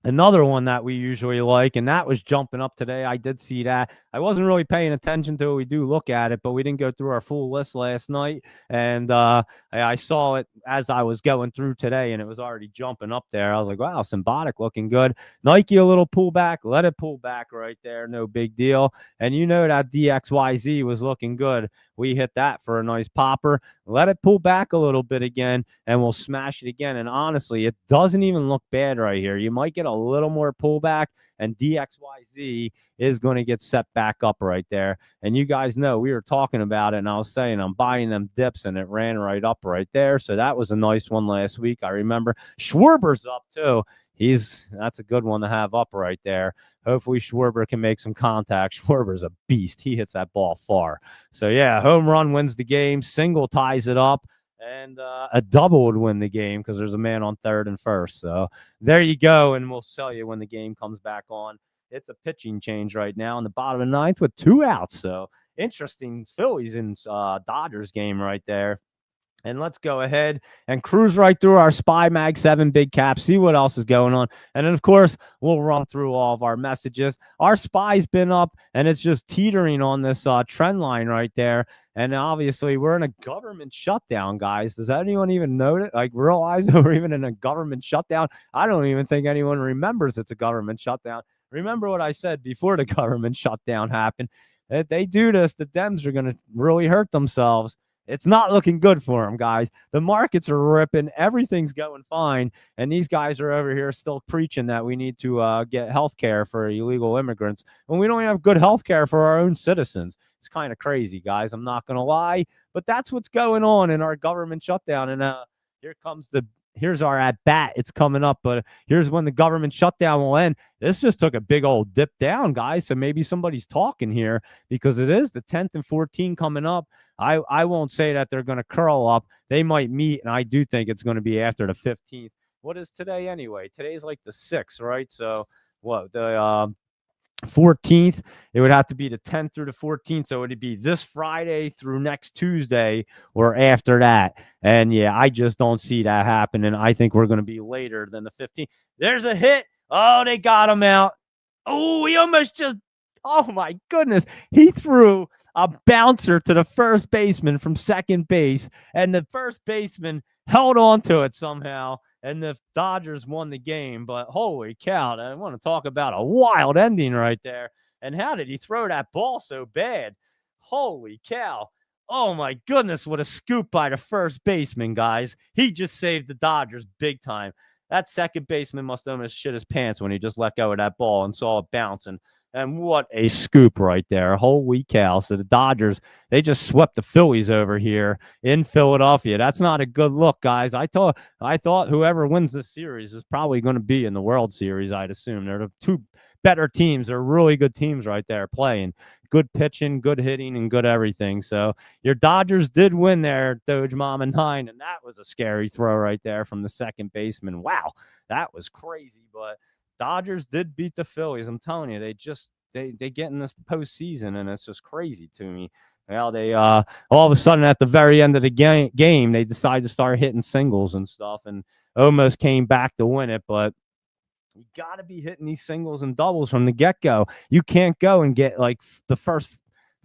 Another one that we usually like, and that was jumping up today. I did see that. I wasn't really paying attention to it. We do look at it, but we didn't go through our full list last night. And I saw it as I was going through today, and it was already jumping up there. I was like, wow, Symbiotic looking good. Nike, a little pullback. Let it pull back right there. No big deal. And you know that DXYZ was looking good. We hit that for a nice popper. Let it pull back a little bit again, and we'll smash it again. And honestly, it doesn't even look bad right here. You might get a little more pullback, and DXYZ is going to get set back up right there. And you guys know we were talking about it, and I was saying I'm buying them dips, and it ran right up right there. So that was a nice one last week. I remember Schwarber's up too. That's a good one to have up right there. Hopefully Schwarber can make some contact. Schwarber's a beast. He hits that ball far. So yeah, home run wins the game. Single ties it up. And a double would win the game because there's a man on third and first. So there you go. And we'll tell you when the game comes back on. It's a pitching change right now in the bottom of the ninth with 2 outs. So interesting Phillies and Dodgers game right there. And let's go ahead and cruise right through our Spy Mag 7 big cap, see what else is going on. And then, of course, we'll run through all of our messages. Our Spy's been up, and it's just teetering on this trend line right there. And obviously, we're in a government shutdown, guys. Does anyone even know it? Like, realize we're even in a government shutdown? I don't even think anyone remembers it's a government shutdown. Remember what I said before the government shutdown happened. If they do this, the Dems are going to really hurt themselves. It's not looking good for them, guys. The markets are ripping. Everything's going fine. And these guys are over here still preaching that we need to get health care for illegal immigrants when we don't have good health care for our own citizens. It's kind of crazy, guys. I'm not going to lie. But that's what's going on in our government shutdown. And here's our at bat. It's coming up, but here's when the government shutdown will end. This just took a big old dip down, guys. So maybe somebody's talking here because it is the 10th and 14 coming up. I won't say that they're going to curl up. They might meet, and I do think it's going to be after the 15th. What is today anyway? Today's like the 6th, right? So what, the 14th, it would have to be the 10th through the 14th. So it'd be this Friday through next Tuesday or after that. And yeah, I just don't see that happening. I think we're going to be later than the 15th. There's a hit. Oh, they got him out. Oh, he almost just, oh my goodness. He threw a bouncer to the first baseman from second base, and the first baseman held on to it somehow, and the Dodgers won the game. But holy cow, I want to talk about a wild ending right there. And how did he throw that ball so bad? Holy cow. Oh my goodness, what a scoop by the first baseman, guys. He just saved the Dodgers big time. That second baseman must almost shit his pants when he just let go of that ball and saw it bouncing. And what a scoop right there. Holy cow. So the Dodgers, they just swept the Phillies over here in Philadelphia. That's not a good look, guys. I thought whoever wins this series is probably going to be in the World Series, I'd assume. They're the two better teams. They're really good teams right there playing. Good pitching, good hitting, and good everything. So your Dodgers did win there, Doge Mama 9, and that was a scary throw right there from the second baseman. Wow, that was crazy, but Dodgers did beat the Phillies. I'm telling you, they get in this postseason, and it's just crazy to me. Well, they all of a sudden at the very end of the game, they decided to start hitting singles and stuff, and almost came back to win it. But you got to be hitting these singles and doubles from the get-go. You can't go and get like the first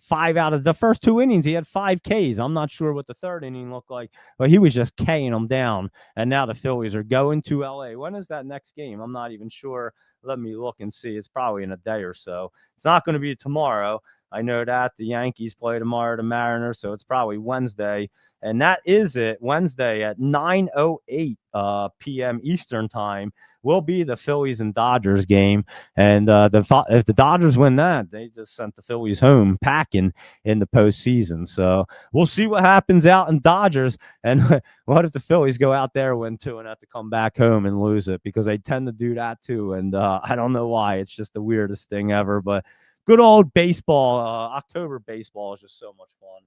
5 out of the first 2 innings. He had 5 Ks. I'm not sure what the third inning looked like, but he was just K'ing them down. And now the Phillies are going to LA. When is that next game? I'm not even sure. Let me look and see. It's probably in a day or so. It's not going to be tomorrow. I know that the Yankees play tomorrow, the Mariners, so it's probably Wednesday. And that is it. Wednesday at 9:08 p.m. Eastern time will be the Phillies and Dodgers game. And if the Dodgers win that, they just sent the Phillies home packing in the postseason. So we'll see what happens out in Dodgers. And what if the Phillies go out there, win two, and have to come back home and lose it? Because they tend to do that too. And I don't know why. It's just the weirdest thing ever. But good old baseball, October baseball is just so much fun.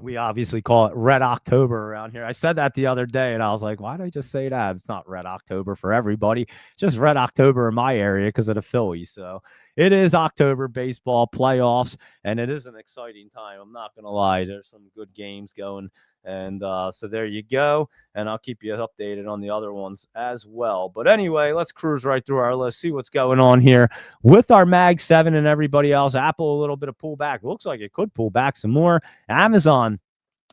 We obviously call it Red October around here. I said that the other day, and I was like, why did I just say that? It's not Red October for everybody. It's just Red October in my area because of the Phillies. So it is October baseball playoffs, and it is an exciting time. I'm not going to lie. There's some good games going. And so there you go. And I'll keep you updated on the other ones as well. But anyway, let's cruise right through our list, see what's going on here with our Mag 7 and everybody else. Apple, a little bit of pullback. Looks like it could pull back some more. Amazon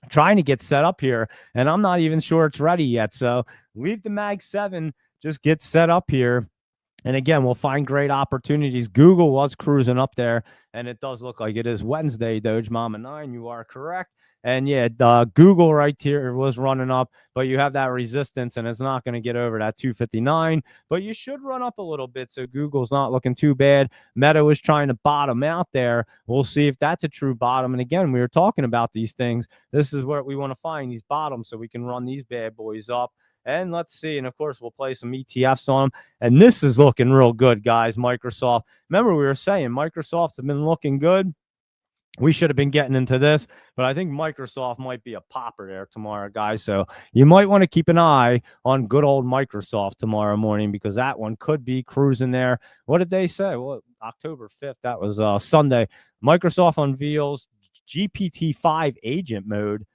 trying to get set up here, and I'm not even sure it's ready yet. So leave the Mag 7, just get set up here. And again, we'll find great opportunities. Google was cruising up there, and it does look like it is Wednesday, Doge Mama 9. You are correct. And yeah, Google right here was running up, but you have that resistance, and it's not going to get over that 259. But you should run up a little bit, so Google's not looking too bad. Meta is trying to bottom out there. We'll see if that's a true bottom. And again, we were talking about these things. This is where we want to find these bottoms so we can run these bad boys up. And let's see. And of course, we'll play some ETFs on them. And this is looking real good, guys. Microsoft. Remember, we were saying Microsoft's have been looking good. We should have been getting into this, but I think Microsoft might be a popper there tomorrow, guys. So you might want to keep an eye on good old Microsoft tomorrow morning because that one could be cruising there. What did they say? Well, October 5th, that was Sunday. Microsoft unveils GPT-5 agent mode,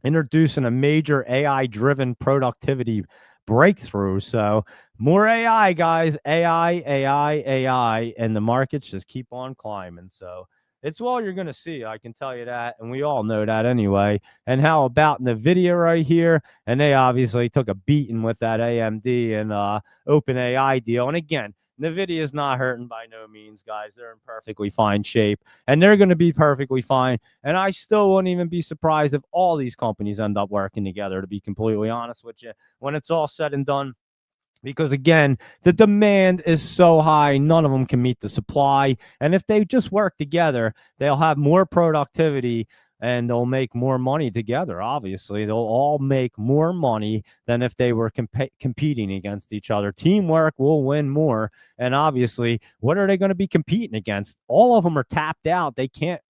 introducing a major AI-driven productivity breakthrough. So more AI, guys. AI, and the markets just keep on climbing. So it's all you're going to see. I can tell you that. And we all know that anyway. And how about NVIDIA right here? And they obviously took a beating with that AMD and OpenAI deal. And again, NVIDIA is not hurting by no means, guys. They're in perfectly fine shape. And they're going to be perfectly fine. And I still wouldn't even be surprised if all these companies end up working together, to be completely honest with you, when it's all said and done. Because, again, the demand is so high, none of them can meet the supply. And if they just work together, they'll have more productivity and they'll make more money together. Obviously, they'll all make more money than if they were competing against each other. Teamwork will win more. And obviously, what are they going to be competing against? All of them are tapped out. They can't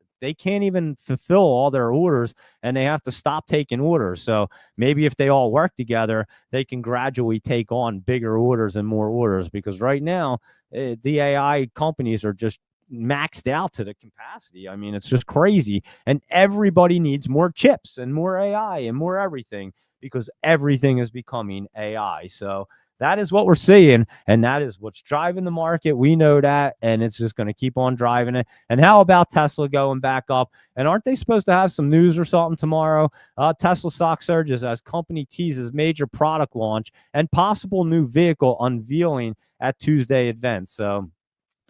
even fulfill all their orders, and they have to stop taking orders. So maybe if they all work together, they can gradually take on bigger orders and more orders, because right now the AI companies are just maxed out to the capacity. I mean, it's just crazy. And everybody needs more chips and more AI and more everything, because everything is becoming AI. So that is what we're seeing, and that is what's driving the market. We know that, and it's just going to keep on driving it. And how about Tesla going back up? And aren't they supposed to have some news or something tomorrow? Tesla stock surges as company teases major product launch and possible new vehicle unveiling at Tuesday event. So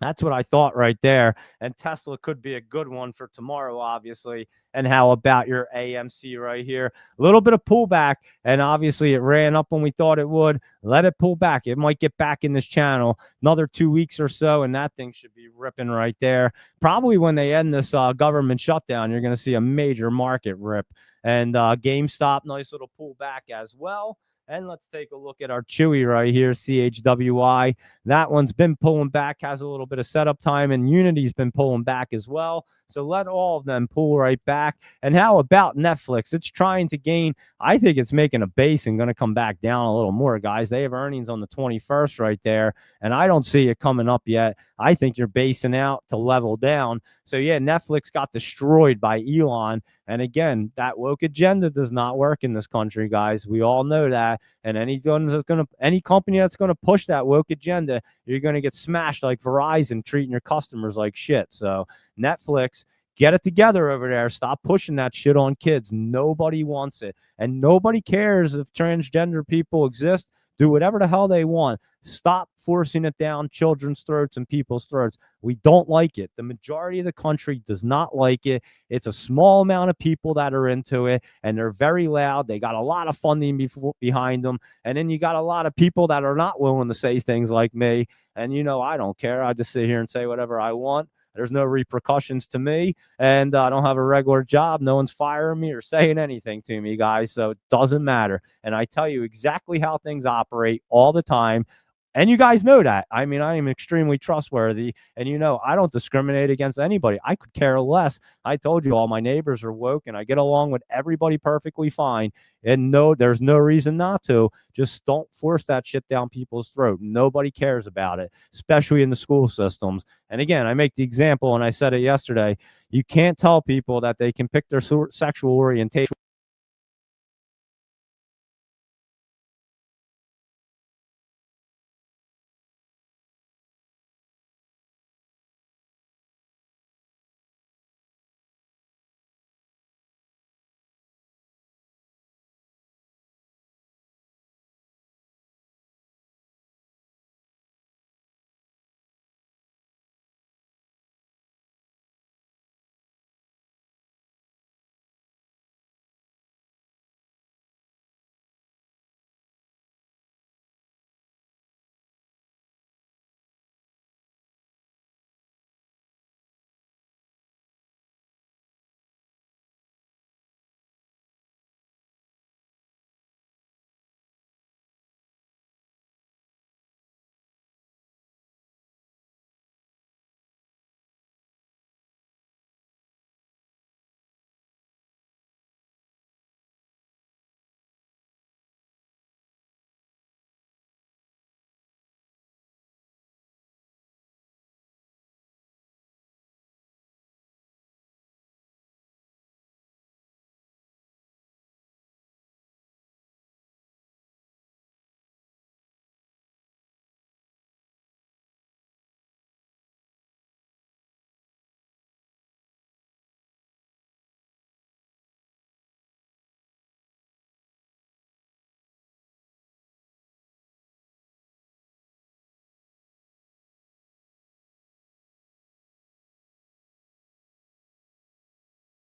that's what I thought right there. And Tesla could be a good one for tomorrow, obviously. And how about your AMC right here? A little bit of pullback. And obviously, it ran up when we thought it would. Let it pull back. It might get back in this channel another 2 weeks or so, and that thing should be ripping right there. Probably when they end this government shutdown, you're going to see a major market rip. And GameStop, nice little pullback as well. And let's take a look at our Chewy right here, CHWI. That one's been pulling back, has a little bit of setup time, and Unity's been pulling back as well. So let all of them pull right back. And how about Netflix? It's trying to gain. I think it's making a base and going to come back down a little more, guys. They have earnings on the 21st right there, and I don't see it coming up yet. I think you're basing out to level down. So, yeah, Netflix got destroyed by Elon. And again, that woke agenda does not work in this country, guys. We all know that. And any company that's going to push that woke agenda, you're going to get smashed like Verizon, treating your customers like shit. So Netflix, get it together over there. Stop pushing that shit on kids. Nobody wants it. And nobody cares if transgender people exist. do whatever the hell they want. Stop forcing it down children's throats and people's throats. We don't like it. The majority of the country does not like it. It's a small amount of people that are into it, and they're very loud. They got a lot of funding behind them. And then you got a lot of people that are not willing to say things like me. And, I don't care. I just sit here and say whatever I want. There's no repercussions to me, and I don't have a regular job. No one's firing me or saying anything to me, guys, so it doesn't matter. And I tell you exactly how things operate all the time. And you guys know that. I mean, I am extremely trustworthy, and I don't discriminate against anybody. I could care less. I told you all my neighbors are woke, and I get along with everybody perfectly fine. And no, there's no reason not to. Just don't force that shit down people's throat. Nobody cares about it, especially in the school systems. And again, I make the example, and I said it yesterday. You can't tell people that they can pick their sexual orientation.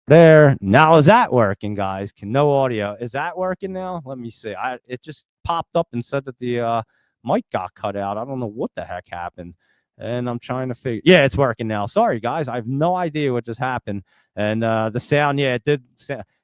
There. Now is that working, guys? No audio. Is that working now? Let me see. It just popped up and said that the mic got cut out. I don't know what the heck happened. And I'm trying to figure. Yeah, it's working now. Sorry, guys. I have no idea what just happened. And the sound, yeah, it did.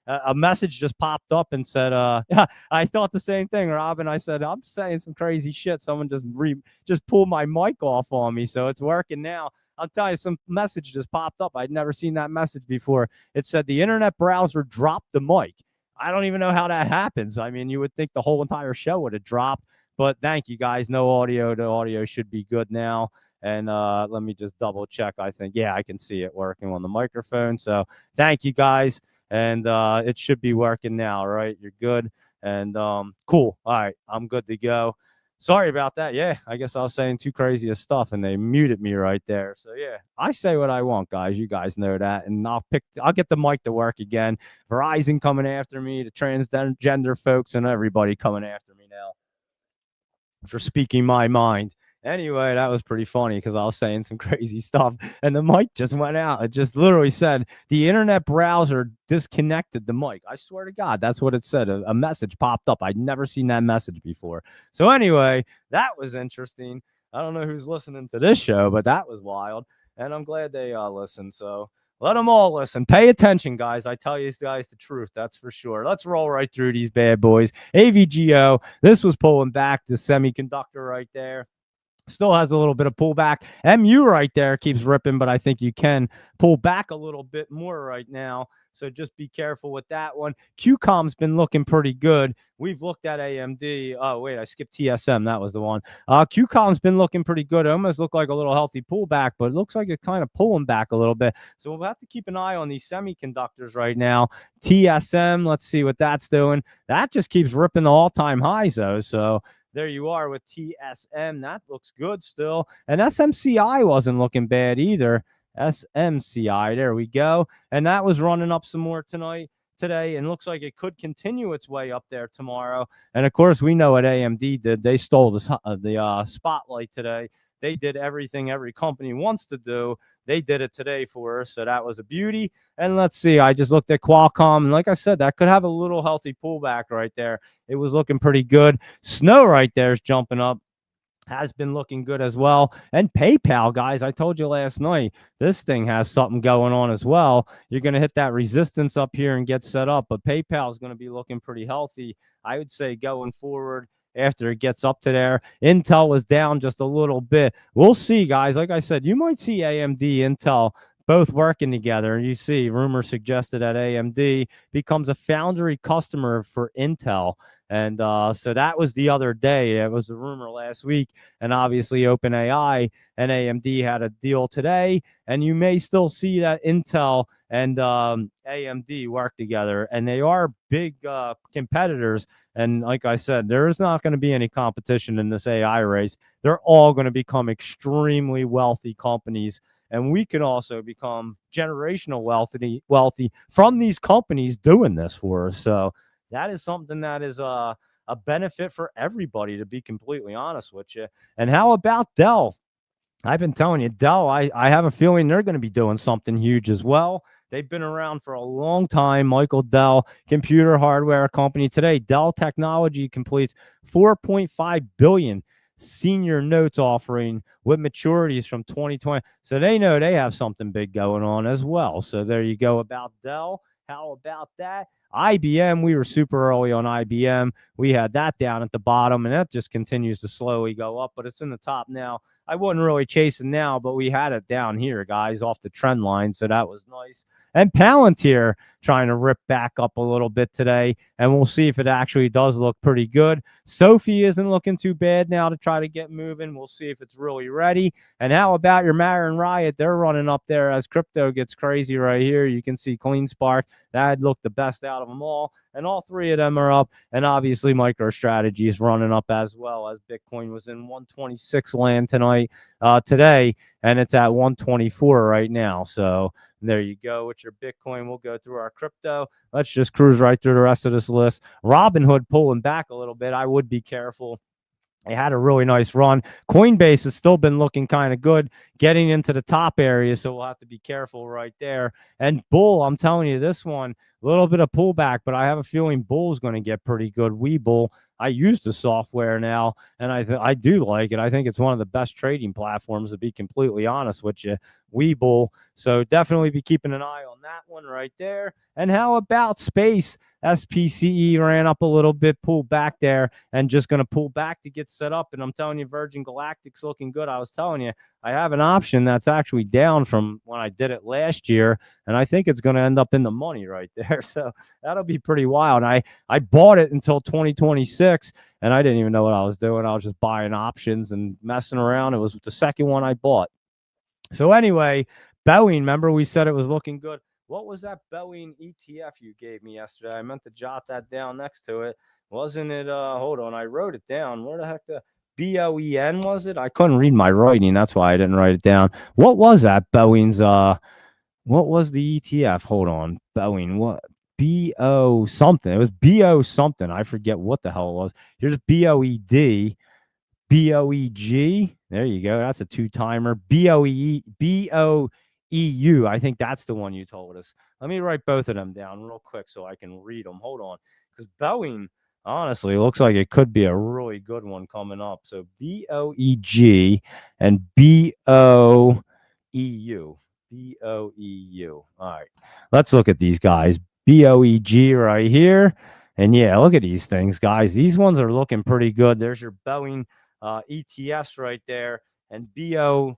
A message just popped up and said, I thought the same thing, Robin. I said, I'm saying some crazy shit. Someone just pulled my mic off on me. So it's working now. I'll tell you, some message just popped up. I'd never seen that message before. It said the internet browser dropped the mic. I don't even know how that happens. I mean, you would think the whole entire show would have dropped, but thank you guys. No audio. The audio should be good now. And let me just double check. I think, yeah, I can see it working on the microphone. So thank you guys. And it should be working now. All right. You're good. And cool. All right. I'm good to go. Sorry about that. Yeah, I guess I was saying too crazy of stuff and they muted me right there. So yeah, I say what I want, guys. You guys know that. And I'll get the mic to work again. Verizon coming after me, the transgender folks and everybody coming after me now for speaking my mind. Anyway, that was pretty funny because I was saying some crazy stuff and the mic just went out. It just literally said the internet browser disconnected the mic. I swear to God, that's what it said. A message popped up. I'd never seen that message before. So anyway, that was interesting. I don't know who's listening to this show, but that was wild. And I'm glad they listened. So let them all listen. Pay attention, guys. I tell you guys the truth. That's for sure. Let's roll right through these bad boys. AVGO. This was pulling back the semiconductor right there. Still has a little bit of pullback. MU right there keeps ripping, but I think you can pull back a little bit more right now. So just be careful with that one. QCOM's been looking pretty good. We've looked at AMD. Oh, wait, I skipped TSM. That was the one. QCOM's been looking pretty good. It almost looked like a little healthy pullback, but it looks like it's kind of pulling back a little bit. So we'll have to keep an eye on these semiconductors right now. TSM, let's see what that's doing. That just keeps ripping the all-time highs, though. So there you are with TSM. That looks good still. And SMCI wasn't looking bad either. SMCI, there we go. And that was running up some more tonight. today, and looks like it could continue its way up there tomorrow. And of course, we know what AMD did. They stole the spotlight today. They did everything every company wants to do. They did it today for us, so that was a beauty. And let's see, I just looked at Qualcomm, and like I said, that could have a little healthy pullback right there. It was looking pretty good. Snow right there is jumping up, has been looking good as well. And PayPal, guys, I told you last night, this thing has something going on as well. You're going to hit that resistance up here and get set up, but PayPal is going to be looking pretty healthy, I would say, going forward after it gets up to there. Intel was down just a little bit. We'll see, guys. Like I said, you might see AMD, Intel both working together. You see, rumors suggested that AMD becomes a foundry customer for Intel. And so that was the other day. It was a rumor last week. And obviously, OpenAI and AMD had a deal today. And you may still see that Intel and AMD work together. And they are big competitors. And like I said, there is not going to be any competition in this AI race. They're all going to become extremely wealthy companies. And we can also become generational wealthy from these companies doing this for us. So that is something that is a benefit for everybody, to be completely honest with you. And how about Dell? I've been telling you, Dell, I have a feeling they're going to be doing something huge as well. They've been around for a long time. Michael Dell, computer hardware company. Today, Dell Technology completes $4.5 billion senior notes offering with maturities from 2020. So they know they have something big going on as well. So there you go about Dell. How about that? IBM, we were super early on IBM. We had that down at the bottom, and that just continues to slowly go up, but it's in the top now. I wasn't really chasing now, but we had it down here, guys, off the trend line, so that was nice. And Palantir trying to rip back up a little bit today, and we'll see if it actually does look pretty good. Sophie isn't looking too bad now to try to get moving. We'll see if it's really ready. And how about your Marin Riot? They're running up there as crypto gets crazy right here. You can see CleanSpark. That looked the best out of them all. And all three of them are up. And obviously, MicroStrategy is running up as well, as Bitcoin was in 126 land today, and it's at 124 right now. So there you go with your Bitcoin. We'll go through our crypto. Let's just cruise right through the rest of this list. Robinhood pulling back a little bit. I would be careful. They had a really nice run. Coinbase has still been looking kind of good, getting into the top area, so we'll have to be careful right there. And Bull, I'm telling you, this one, a little bit of pullback, but I have a feeling Bull's going to get pretty good. Webull, I use the software now, and I do like it. I think it's one of the best trading platforms, to be completely honest with you, Webull. So definitely be keeping an eye on that one right there. And how about Space? SPCE ran up a little bit, pulled back there, and just going to pull back to get set up. And I'm telling you, Virgin Galactic's looking good. I was telling you, I have an option that's actually down from when I did it last year, and I think it's going to end up in the money right there. So that'll be pretty wild. I bought it until 2026, and I didn't even know what I was doing. I was just buying options and messing around. It was the second one I bought. So anyway, Boeing, remember we said it was looking good. What was that Boeing ETF you gave me yesterday? I meant to jot that down next to it. Wasn't it, hold on, I wrote it down. Where the heck the BOEN was it? I couldn't read my writing. That's why I didn't write it down. What was that Boeing's, what was the ETF? Hold on. Boeing, what? BO something. It was BO something. I forget what the hell it was. Here's BOED. BOEG. There you go. That's a two-timer. BOEU. I think that's the one you told us. Let me write both of them down real quick so I can read them. Hold on. Because Boeing, honestly, looks like it could be a really good one coming up. So BOEG and BOEU. BOEU. All right. Let's look at these guys. BOEG right here. And yeah, look at these things, guys. These ones are looking pretty good. There's your Boeing ETFs right there. And BOEU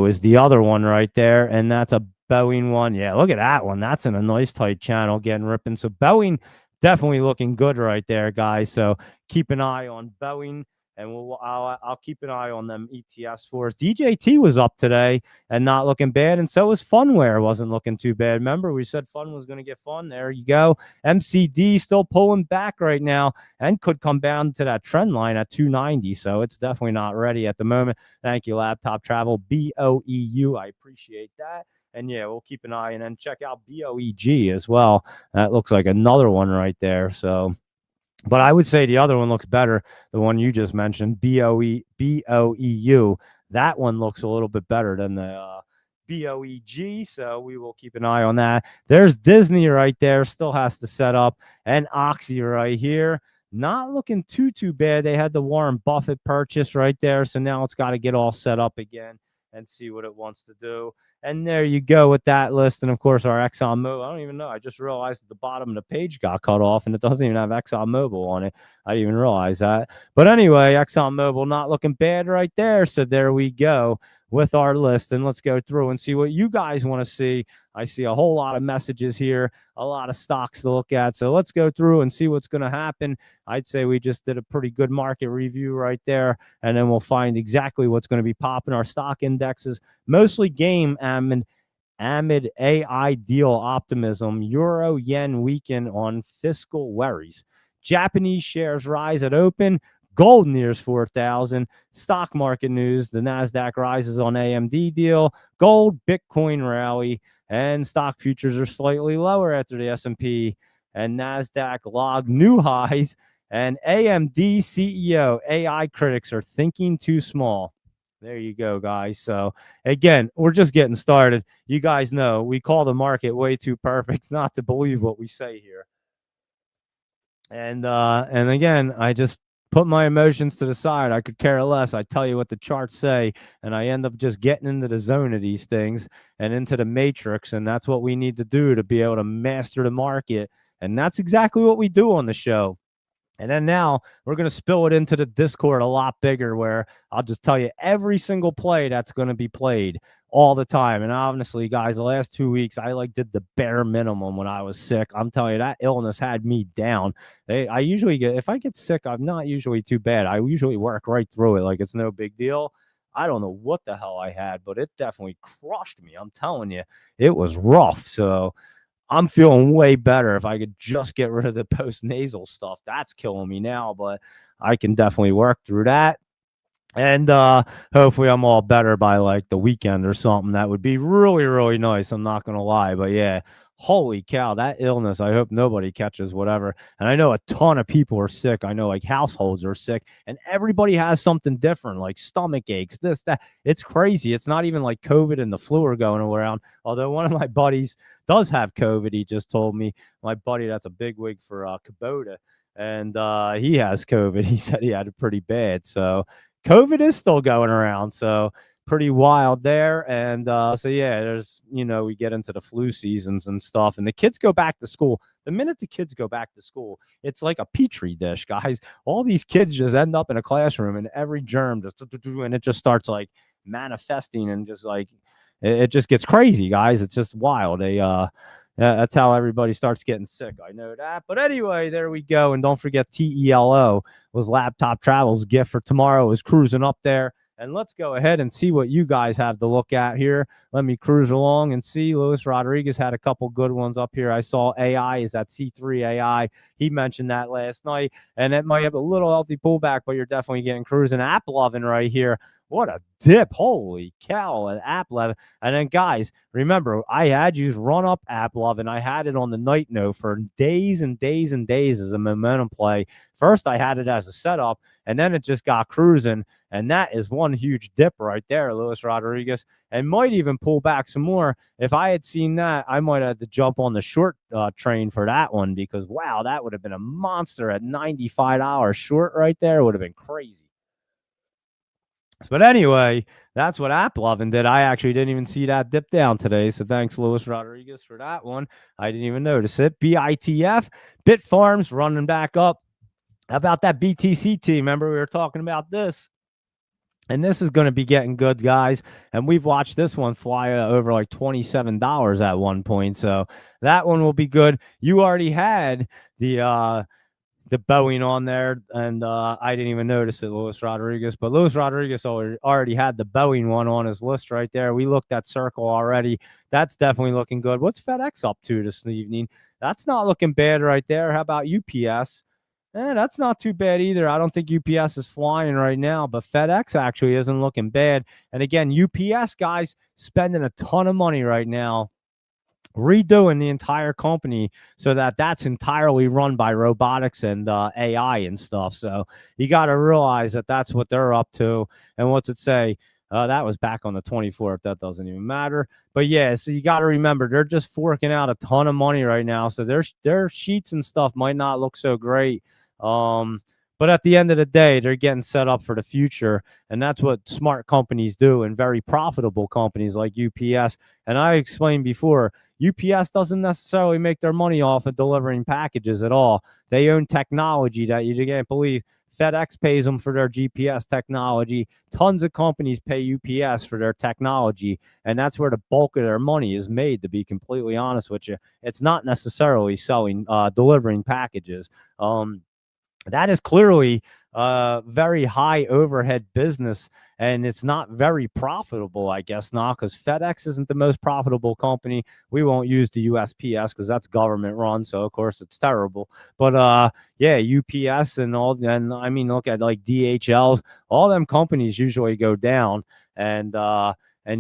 is the other one right there. And that's a Boeing one. Yeah, look at that one. That's in a nice tight channel getting ripping. So Boeing definitely looking good right there, guys. So keep an eye on Boeing. and I'll keep an eye on them ETFs for us. DJT was up today and not looking bad, and so was Funware, wasn't looking too bad. Remember, we said fun was going to get fun. There you go. MCD still pulling back right now and could come down to that trend line at 290, so it's definitely not ready at the moment. Thank you, Laptop Travel, BOEU. I appreciate that. And yeah, we'll keep an eye and then check out BOEG as well. That looks like another one right there. So, but I would say the other one looks better. The one you just mentioned, BOEU. That one looks a little bit better than the BOEG. So we will keep an eye on that. There's Disney right there. Still has to set up. And Oxy right here. Not looking too bad. They had the Warren Buffett purchase right there. So now it's got to get all set up again and see what it wants to do. And there you go with that list. And of course, our ExxonMobil. I don't even know. I just realized at the bottom of the page got cut off and it doesn't even have ExxonMobil on it. I didn't even realize that. But anyway, ExxonMobil not looking bad right there. So there we go with our list. And let's go through and see what you guys want to see. I see a whole lot of messages here, a lot of stocks to look at. So let's go through and see what's going to happen. I'd say we just did a pretty good market review right there. And then we'll find exactly what's going to be popping our stock indexes. Mostly game amid AI deal optimism, Euro yen weaken on fiscal worries. Japanese shares rise at open. Gold nears 4,000. Stock market news. The NASDAQ rises on AMD deal. Gold, Bitcoin rally, and stock futures are slightly lower after the S&P and NASDAQ log new highs. And AMD CEO, AI critics are thinking too small. There you go, guys. So again, we're just getting started. You guys know we call the market way too perfect not to believe what we say here. And again, I just put my emotions to the side. I could care less. I tell you what the charts say, and I end up just getting into the zone of these things and into the matrix. And that's what we need to do to be able to master the market. And that's exactly what we do on the show. And then now we're going to spill it into the Discord a lot bigger, where I'll just tell you every single play that's going to be played all the time. And honestly, guys, the last 2 weeks, I did the bare minimum when I was sick. I'm telling you, that illness had me down. I usually get, if I get sick, I'm not usually too bad. I usually work right through it. Like it's no big deal. I don't know what the hell I had, but it definitely crushed me. I'm telling you, it was rough. So I'm feeling way better. If I could just get rid of the post-nasal stuff, that's killing me now, but I can definitely work through that. And hopefully I'm all better by the weekend or something. That would be really, really nice. I'm not going to lie. But yeah, holy cow, that illness. I hope nobody catches whatever. And I know a ton of people are sick. I know households are sick, and everybody has something different, like stomach aches, this, that. It's crazy. It's not even like COVID and the flu are going around. Although one of my buddies does have COVID. He just told me, my buddy that's a bigwig for Kubota, and he has COVID. He said he had it pretty bad. So COVID is still going around, so pretty wild there. And so yeah, there's we get into the flu seasons and stuff, and the kids go back to school. The minute the kids go back to school, it's like a petri dish, guys. All these kids just end up in a classroom, and every germ just and it just starts manifesting, and just it just gets crazy, guys. It's just wild. That's how everybody starts getting sick. I know that. But anyway, there we go. And don't forget, TELO was Laptop Travel's gift for tomorrow. Is cruising up there. And let's go ahead and see what you guys have to look at here. Let me cruise along and see. Luis Rodriguez had a couple good ones up here. I saw AI is at C3 AI. He mentioned that last night. And it might have a little healthy pullback, but you're definitely getting cruising. AppLovin right here. What a dip. Holy cow at AppLovin. And then, guys, remember, I had used Run Up AppLovin. I had it on the night note for days and days and days as a momentum play. First, I had it as a setup, and then it just got cruising. And that is one huge dip right there, Luis Rodriguez, and might even pull back some more. If I had seen that, I might have to jump on the short train for that one, because, wow, that would have been a monster at $95 short right there. It would have been crazy. But anyway, that's what AppLovin did. I actually didn't even see that dip down today. So thanks, Luis Rodriguez, for that one. I didn't even notice it. BITF, Bitfarms running back up. How about that BTC team? Remember, we were talking about this. And this is going to be getting good, guys. And we've watched this one fly over $27 at one point. So that one will be good. You already had the the Boeing on there, and I didn't even notice it, Luis Rodriguez. But Luis Rodriguez already had the Boeing one on his list right there. We looked at Circle already. That's definitely looking good. What's FedEx up to this evening? That's not looking bad right there. How about UPS? That's not too bad either. I don't think UPS is flying right now, but FedEx actually isn't looking bad. And again, UPS guys spending a ton of money right now redoing the entire company so that that's entirely run by robotics and AI and stuff. So you got to realize that that's what they're up to. And what's it say? That was back on the 24th. That doesn't even matter. But yeah, so you got to remember they're just forking out a ton of money right now. So their sheets and stuff might not look so great. But at the end of the day, they're getting set up for the future. And that's what smart companies do, and very profitable companies like UPS. And I explained before, UPS doesn't necessarily make their money off of delivering packages at all. They own technology that you can't believe. FedEx pays them for their GPS technology. Tons of companies pay UPS for their technology, and that's where the bulk of their money is made, to be completely honest with you. It's not necessarily selling, delivering packages. That is clearly a very high overhead business, and it's not very profitable, I guess, now, because FedEx isn't the most profitable company. We won't use the USPS because that's government run, so of course it's terrible. But yeah, UPS and all, and I mean, look at like DHLs, all them companies usually go down, and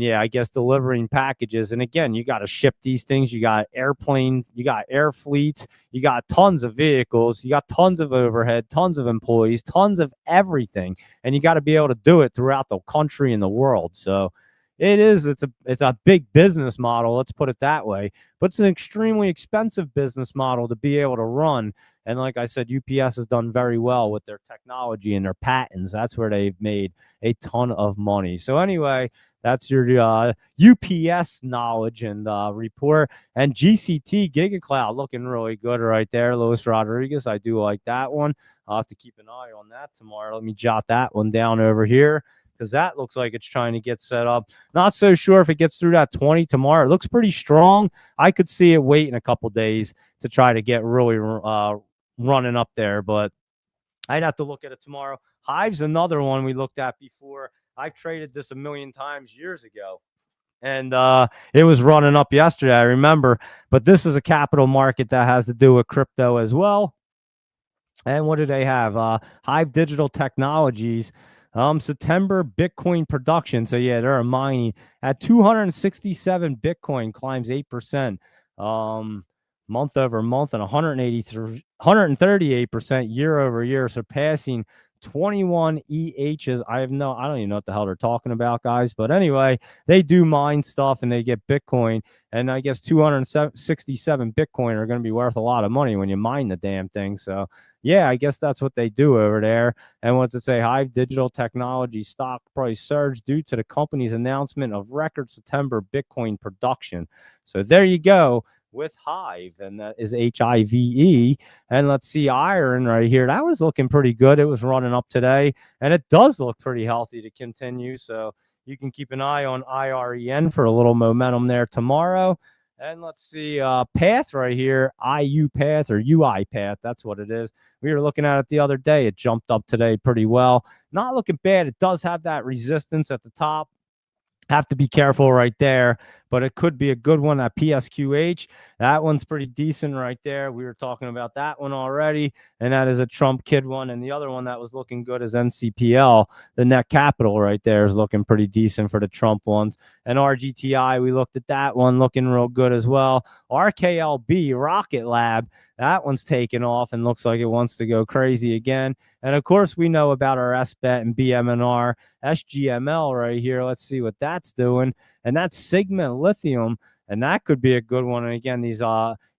yeah, I guess delivering packages. And again, you got to ship these things. You got airplane, you got air fleets, you got tons of vehicles, you got tons of overhead, tons of employees, tons of everything. And you got to be able to do it throughout the country and the world. So it's a big business model, let's put it that way. But it's an extremely expensive business model to be able to run. And like I said, UPS has done very well with their technology and their patents. That's where they've made a ton of money. So anyway, that's your UPS knowledge and report. And GCT GigaCloud looking really good right there. Luis Rodriguez, I do like that one. I'll have to keep an eye on that tomorrow. Let me jot that one down over here, because that looks like it's trying to get set up. Not so sure if it gets through that 20 tomorrow. It looks pretty strong. I could see it waiting a couple days to try to get really running up there, but I'd have to look at it tomorrow. Hive's another one we looked at before. I've traded this a million times years ago, and it was running up yesterday, I remember. But this is a capital market that has to do with crypto as well. And what do they have? Hive Digital Technologies. September Bitcoin production. So yeah, they're mining at 267 Bitcoin, climbs 8%. Month over month, and 138% year over year, surpassing 21 EHs. I don't even know what the hell they're talking about, guys. But anyway, they do mine stuff and they get Bitcoin. And I guess 267 Bitcoin are going to be worth a lot of money when you mine the damn thing. So yeah, I guess that's what they do over there. And what's it say? Hive Digital Technology stock price surge due to the company's announcement of record September Bitcoin production. So there you go with Hive, and that is HIVE. And let's see, iron right here. That was looking pretty good. It was running up today, and it does look pretty healthy to continue. So you can keep an eye on IREN for a little momentum there tomorrow. And let's see, Path right here, IU Path or UI Path. That's what it is. We were looking at it the other day. It jumped up today pretty well. Not looking bad. It does have that resistance at the top. Have to be careful right there, but it could be a good one at PSQH. That one's pretty decent right there. We were talking about that one already, and that is a Trump kid one. And the other one that was looking good is NCPL. The net capital right there is looking pretty decent for the Trump ones. And RGTI, we looked at that one, looking real good as well. RKLB, Rocket Lab, that one's taken off and looks like it wants to go crazy again. And of course, we know about our SBET and BMNR, SGML right here. Let's see what that's doing. And that's Sigma Lithium. And that could be a good one. And again, these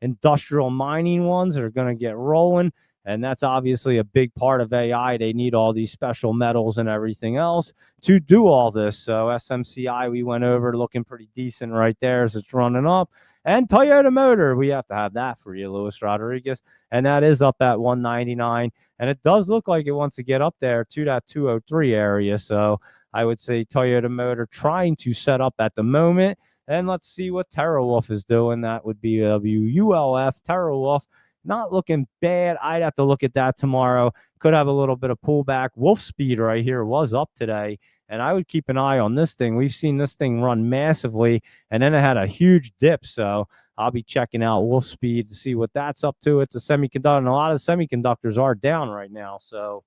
industrial mining ones are going to get rolling. And that's obviously a big part of AI. They need all these special metals and everything else to do all this. So SMCI, we went over, looking pretty decent right there as it's running up. And Toyota Motor, we have to have that for you, Luis Rodriguez. And that is up at 199. And it does look like it wants to get up there to that 203 area. So I would say Toyota Motor trying to set up at the moment. And let's see what TeraWulf is doing. That would be WULF, TeraWulf. not looking bad. I'd have to look at that tomorrow. Could have a little bit of pullback. Wolf Speed right here was up today, and I would keep an eye on this thing. We've seen this thing run massively, and then it had a huge dip. So I'll be checking out Wolf Speed to see what that's up to. It's a semiconductor, and a lot of semiconductors are down right now. So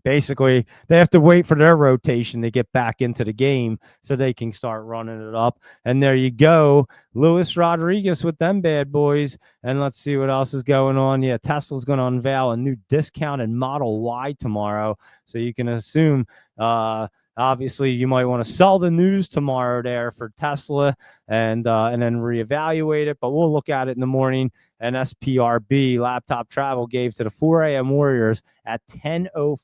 basically, they have to wait for their rotation to get back into the game so they can start running it up. And there you go, Luis Rodriguez with them bad boys. And let's see what else is going on. Yeah, Tesla's going to unveil a new discounted Model Y tomorrow. So you can assume, obviously, you might want to sell the news tomorrow there for Tesla and then reevaluate it. But we'll look at it in the morning. And SPRB Laptop Travel gave to the 4 a.m. Warriors at 10:05.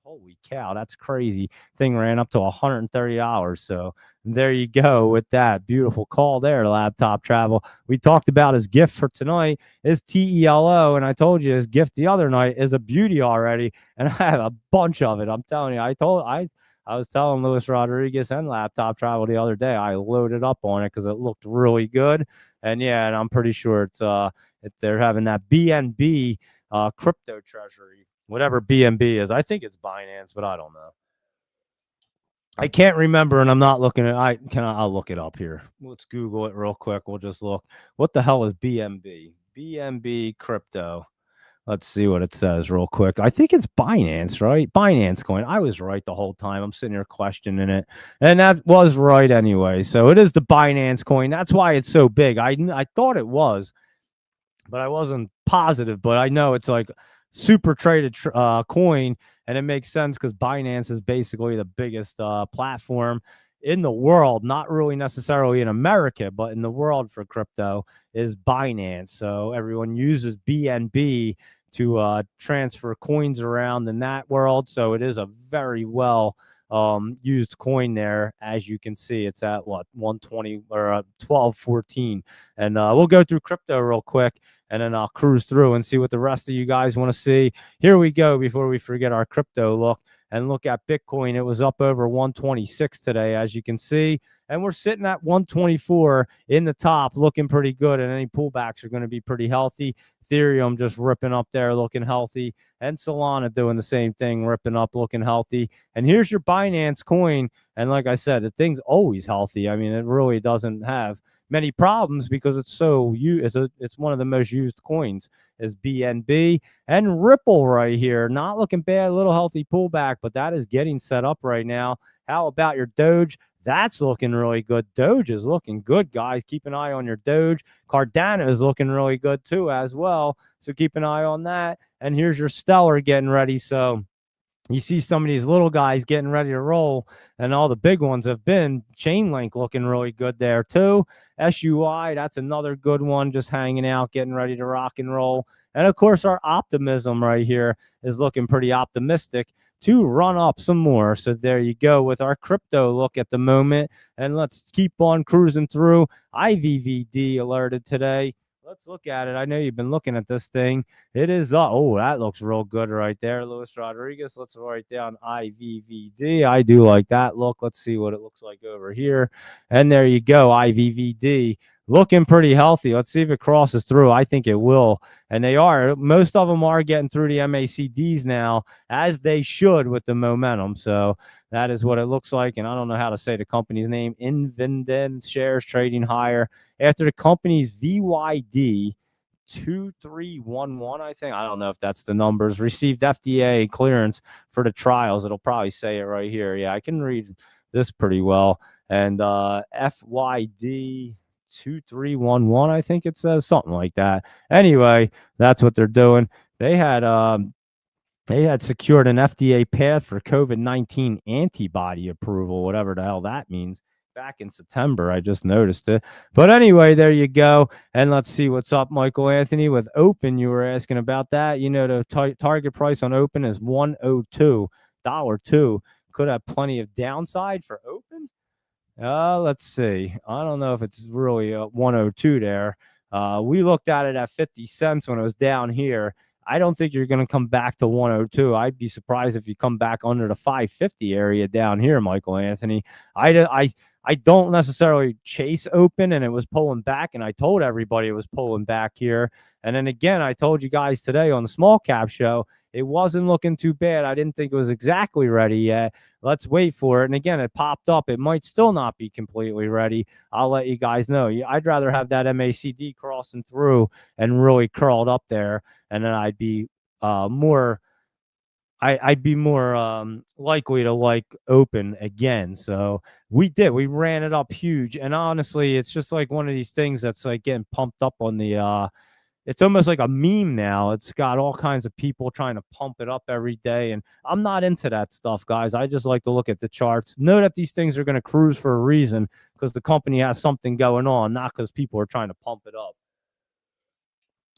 Holy cow, that's crazy. Thing ran up to $130. So there you go with that beautiful call there, Laptop Travel. We talked about his gift for tonight is TELO, and I told you his gift the other night is a beauty already, and I have a bunch of it. I'm telling you, I was telling Luis Rodriguez and Laptop Travel the other day, I loaded up on it because it looked really good. And yeah, and I'm pretty sure they're having that BNB crypto treasury, whatever BNB is. I think it's Binance, but I don't know. I can't remember, and I'm not looking at. I'll look it up here. Let's Google it real quick. We'll just look. What the hell is BNB? BNB crypto. Let's see what it says real quick. I think it's Binance, right? Binance coin. I was right the whole time. I'm sitting here questioning it. And that was right anyway. So it is the Binance coin. That's why it's so big. I thought it was, but I wasn't positive. But I know it's like super traded coin. And it makes sense because Binance is basically the biggest platform in the world, not really necessarily in America, but in the world for crypto is Binance. So everyone uses BNB to transfer coins around in that world. So it is a very well used coin there. As you can see, it's at what, 120 or 1214. And we'll go through crypto real quick, and then I'll cruise through and see what the rest of you guys want to see. Here we go before we forget our crypto look. And look at Bitcoin. It was up over 126 today, as you can see. And we're sitting at 124 in the top, looking pretty good. And any pullbacks are going to be pretty healthy. Ethereum just ripping up there, looking healthy. And Solana doing the same thing, ripping up, looking healthy. And here's your Binance coin. And like I said, the thing's always healthy. I mean, it really doesn't have many problems because it's one of the most used coins is BNB. And Ripple right here, not looking bad, a little healthy pullback, but that is getting set up right now. How about your Doge? That's looking really good. Doge is looking good, guys. Keep an eye on your Doge. Cardano is looking really good too as well. So keep an eye on that. And here's your Stellar getting ready. So you see some of these little guys getting ready to roll, and all the big ones have been. Chainlink looking really good there too. SUI, that's another good one, just hanging out, getting ready to rock and roll. And of course, our Optimism right here is looking pretty optimistic to run up some more. So there you go with our crypto look at the moment. And let's keep on cruising through. IVVD alerted today. Let's look at it. I know you've been looking at this thing. It is up. Oh, that looks real good right there, Luis Rodriguez. Let's write down IVVD. I do like that look. Let's see what it looks like over here. And there you go, IVVD. Looking pretty healthy. Let's see if it crosses through. I think it will. And they are. Most of them are getting through the MACDs now, as they should with the momentum. So that is what it looks like. And I don't know how to say the company's name. Invenden shares trading higher after the company's VYD 2311, I think. I don't know if that's the numbers. Received FDA clearance for the trials. It'll probably say it right here. Yeah, I can read this pretty well. And FYD 2311, I think it says, something like that. Anyway, that's what they're doing. They had secured an FDA path for COVID-19 antibody approval, whatever the hell that means, back in September. I just noticed it. But anyway, there you go. And let's see what's up, Michael Anthony, with Open. You were asking about that. You know, the target price on Open is $102. Could have plenty of downside for Open. Let's see. I don't know if it's really 102 there. We looked at it at 50 cents when it was down here. I don't think you're going to come back to 102. I'd be surprised if you come back under the 550 area down here, Michael Anthony. I I don't necessarily chase open, and it was pulling back, and I told everybody it was pulling back here. And then again, I told you guys today on the small cap show, it wasn't looking too bad. I didn't think it was exactly ready yet. Let's wait for it. And again, it popped up. It might still not be completely ready. I'll let you guys know. I'd rather have that MACD crossing through and really curled up there, and then I'd be more I'd be more likely to like open again. So we ran it up huge. And honestly, it's just like one of these things that's like getting pumped up on the it's almost like a meme now. It's got all kinds of people trying to pump it up every day. And I'm not into that stuff, guys. I just like to look at the charts, know that these things are going to cruise for a reason because the company has something going on, not because people are trying to pump it up.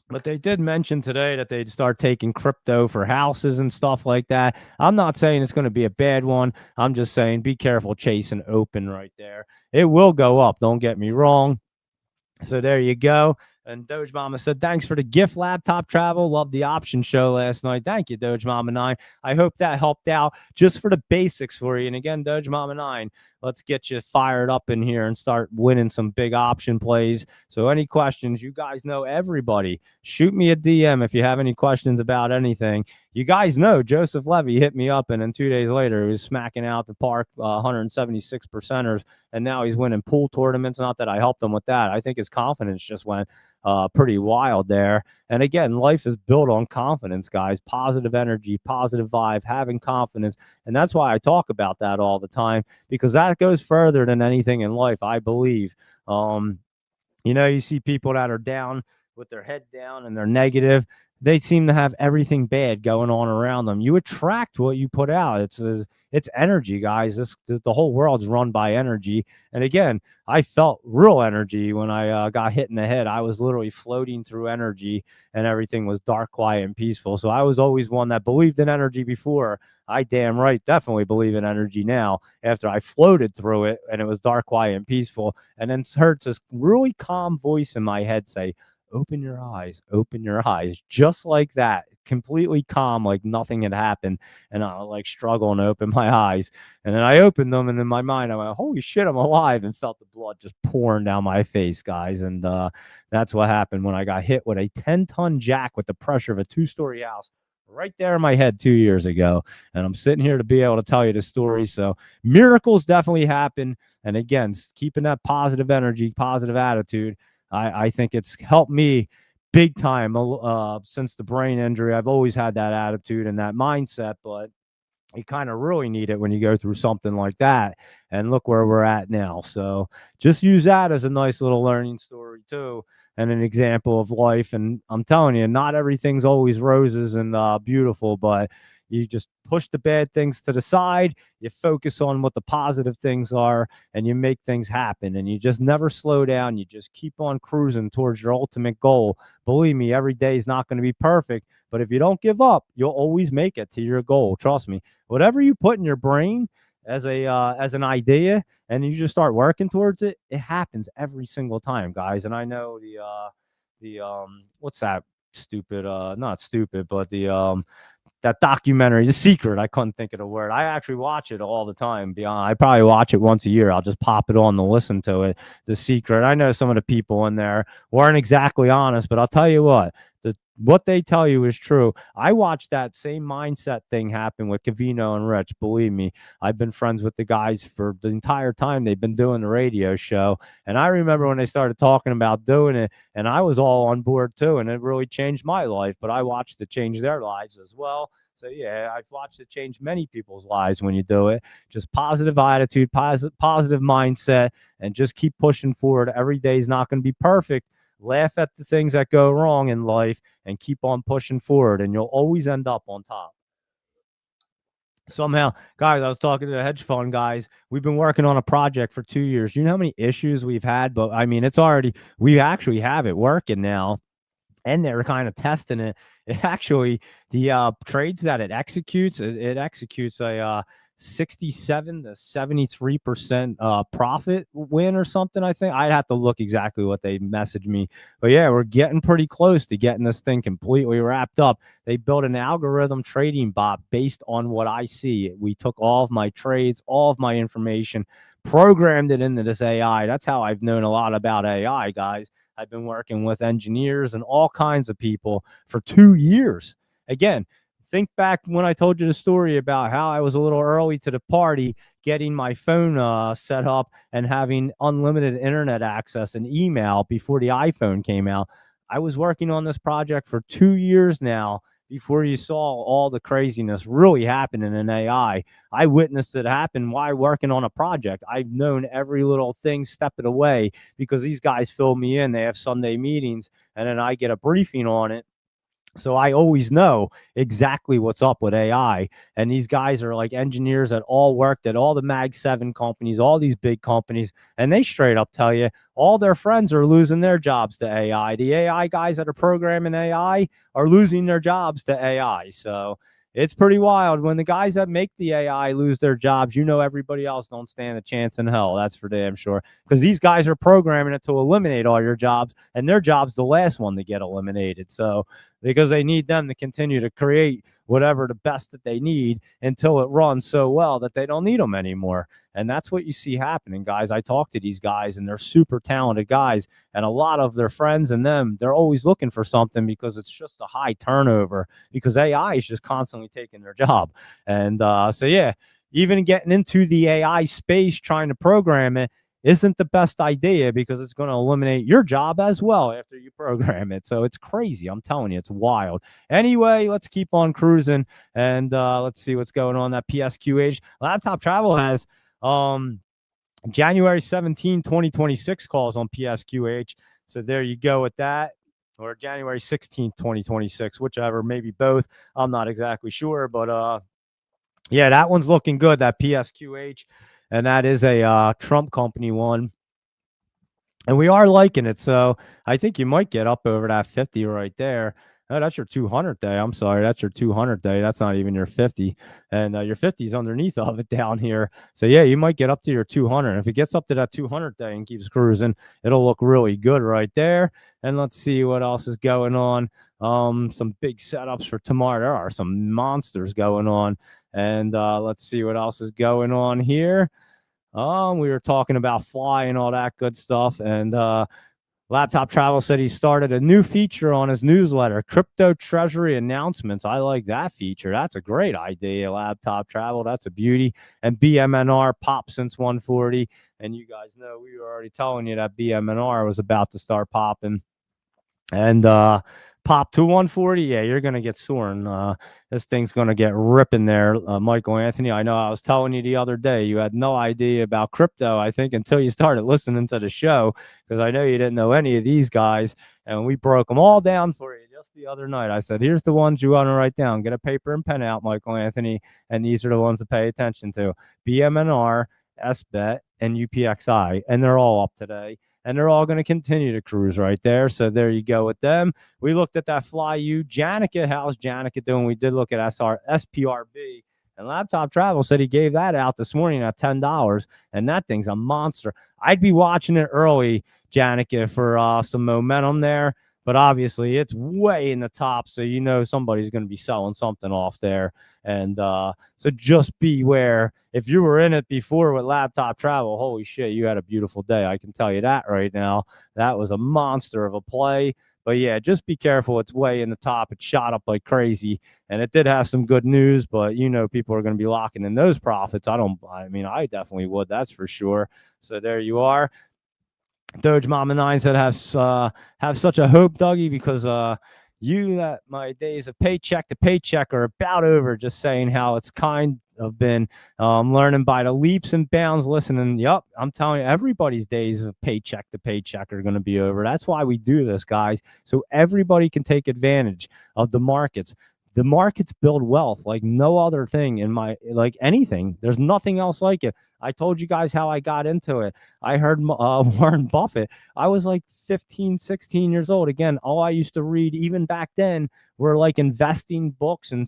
But they did mention today that they'd start taking crypto for houses and stuff like that. I'm not saying it's going to be a bad one. I'm just saying be careful chasing open right there. It will go up. Don't get me wrong. So there you go. And Doge Mama said, thanks for the gift, laptop travel. Love the option show last night. Thank you, Doge Mama 9. I hope that helped out just for the basics for you. And again, Doge Mama 9, let's get you fired up in here and start winning some big option plays. So any questions, you guys know everybody. Shoot me a DM if you have any questions about anything. You guys know Joseph Levy hit me up, and then 2 days later, he was smacking out the park 176 percenters, and now he's winning pool tournaments. Not that I helped him with that. I think his confidence just went pretty wild there. And again, life is built on confidence, guys. Positive energy, positive vibe, having confidence. And that's why I talk about that all the time, because that goes further than anything in life, I believe. You see people that are down with their head down and they're negative. They seem to have everything bad going on around them. You attract what you put out. It's energy, guys. The whole world's run by energy. And again, I felt real energy when I got hit in the head. I was literally floating through energy, and everything was dark, quiet, and peaceful. So I was always one that believed in energy before. I damn right definitely believe in energy now after I floated through it and it was dark, quiet, and peaceful. And then heard this really calm voice in my head say, open your eyes, just like that, completely calm, like nothing had happened. And I was like struggling to open my eyes. And then I opened them, and in my mind, I went, holy shit, I'm alive, and felt the blood just pouring down my face, guys. And that's what happened when I got hit with a 10-ton jack with the pressure of a 2-story house right there in my head 2 years ago. And I'm sitting here to be able to tell you the story. So miracles definitely happen. And again, keeping that positive energy, positive attitude, I think it's helped me big time since the brain injury. I've always had that attitude and that mindset, but you kind of really need it when you go through something like that. And look where we're at now. So just use that as a nice little learning story too, and an example of life. And I'm telling you, not everything's always roses and beautiful, but you just push the bad things to the side. You focus on what the positive things are, and you make things happen. And you just never slow down. You just keep on cruising towards your ultimate goal. Believe me, every day is not going to be perfect, but if you don't give up, you'll always make it to your goal. Trust me. Whatever you put in your brain as an idea, and you just start working towards it, it happens every single time, guys. And I know what's that stupid not stupid, but that documentary, The Secret. I couldn't think of the word. I actually watch it all the time. I probably watch it once a year. I'll just pop it on to listen to it. The Secret. I know some of the people in there weren't exactly honest, but I'll tell you what they tell you is true. I watched that same mindset thing happen with Covino and Rich. Believe me, I've been friends with the guys for the entire time they've been doing the radio show. And I remember when they started talking about doing it, and I was all on board too. And it really changed my life, but I watched it change their lives as well. So yeah, I've watched it change many people's lives when you do it. Just positive attitude, positive mindset, and just keep pushing forward. Every day is not going to be perfect. Laugh at the things that go wrong in life and keep on pushing forward, and you'll always end up on top. Somehow, guys, I was talking to the hedge fund guys. We've been working on a project for 2 years. You know how many issues we've had? But I mean, we actually have it working now. And they're kind of testing it. It actually, the trades that it executes a 67 to 73% profit win or something. I think I'd have to look exactly what they messaged me, but yeah, we're getting pretty close to getting this thing completely wrapped up. They built an algorithm trading bot based on what I see. We took all of my trades, all of my information, programmed it into this AI. That's how I've known a lot about AI, guys. I've been working with engineers and all kinds of people for 2 years. Again, think back when I told you the story about how I was a little early to the party, getting my phone set up and having unlimited internet access and email before the iPhone came out. I was working on this project for 2 years now before you saw all the craziness really happening in AI. I witnessed it happen while working on a project. I've known every little thing step of the way because these guys fill me in. They have Sunday meetings, and then I get a briefing on it. So I always know exactly what's up with AI. And these guys are like engineers that all worked at all the Mag 7 companies, all these big companies. And they straight up tell you all their friends are losing their jobs to AI. The AI guys that are programming AI are losing their jobs to AI. So it's pretty wild. When the guys that make the AI lose their jobs, you know everybody else don't stand a chance in hell. That's for damn sure. Because these guys are programming it to eliminate all your jobs, and their job's the last one to get eliminated. So because they need them to continue to create whatever the best that they need until it runs so well that they don't need them anymore. And that's what you see happening, guys. I talk to these guys, and they're super talented guys, and a lot of their friends and them, they're always looking for something because it's just a high turnover because AI is just constantly taking their job. And so, yeah, even getting into the AI space, trying to program it, isn't the best idea because it's going to eliminate your job as well after you program it. So it's crazy. I'm telling you, it's wild. Anyway, let's keep on cruising and let's see what's going on. That PSQH Laptop Travel has January 17, 2026 calls on PSQH. So there you go with that. Or January 16th, 2026, whichever, maybe both. I'm not exactly sure, but yeah, that one's looking good, that PSQH. And that is a Trump company one. And we are liking it. So I think you might get up over that 50 right there. Oh, that's your 200 day. I'm sorry. That's your 200 day. That's not even your 50. And your 50 is underneath of it down here. So, yeah, you might get up to your 200. If it gets up to that 200 day and keeps cruising, it'll look really good right there. And let's see what else is going on. Some big setups for tomorrow. There are some monsters going on. And let's see what else is going on here. We were talking about Fly and all that good stuff. And Laptop Travel said he started a new feature on his newsletter, Crypto Treasury Announcements. I like that feature. That's a great idea, Laptop Travel. That's a beauty. And BMNR popped since 140. And you guys know we were already telling you that BMNR was about to start popping. And pop to 140, yeah, you're going to get soaring. This thing's going to get ripping there, Michael Anthony. I know I was telling you the other day, you had no idea about crypto, I think, until you started listening to the show, because I know you didn't know any of these guys, and we broke them all down for you just the other night. I said, here's the ones you want to write down. Get a paper and pen out, Michael Anthony, and these are the ones to pay attention to. BMNR, SBET, and UPXI, and they're all up today. And they're all going to continue to cruise right there. So there you go with them. We looked at that FlyU. Janica, how's Janica doing? We did look at SPRB. And Laptop Travel said he gave that out this morning at $10. And that thing's a monster. I'd be watching it early, Janica, for some momentum there. But obviously, it's way in the top, so you know somebody's going to be selling something off there. And so just beware. If you were in it before with Laptop Travel, holy shit, you had a beautiful day. I can tell you that right now. That was a monster of a play. But, yeah, just be careful. It's way in the top. It shot up like crazy. And it did have some good news, but, you know, people are going to be locking in those profits. I I definitely would. That's for sure. So there you are. Doge Mama 9 said, have such a hope, Dougie, because that my days of paycheck to paycheck are about over. Just saying how it's kind of been learning by the leaps and bounds, listening. Yep, I'm telling you, everybody's days of paycheck to paycheck are going to be over. That's why we do this, guys, so everybody can take advantage of the markets. The markets build wealth like no other thing like anything. There's nothing else like it. I told you guys how I got into it. I heard Warren Buffett. I was like 15, 16 years old. Again, all I used to read even back then were like investing books and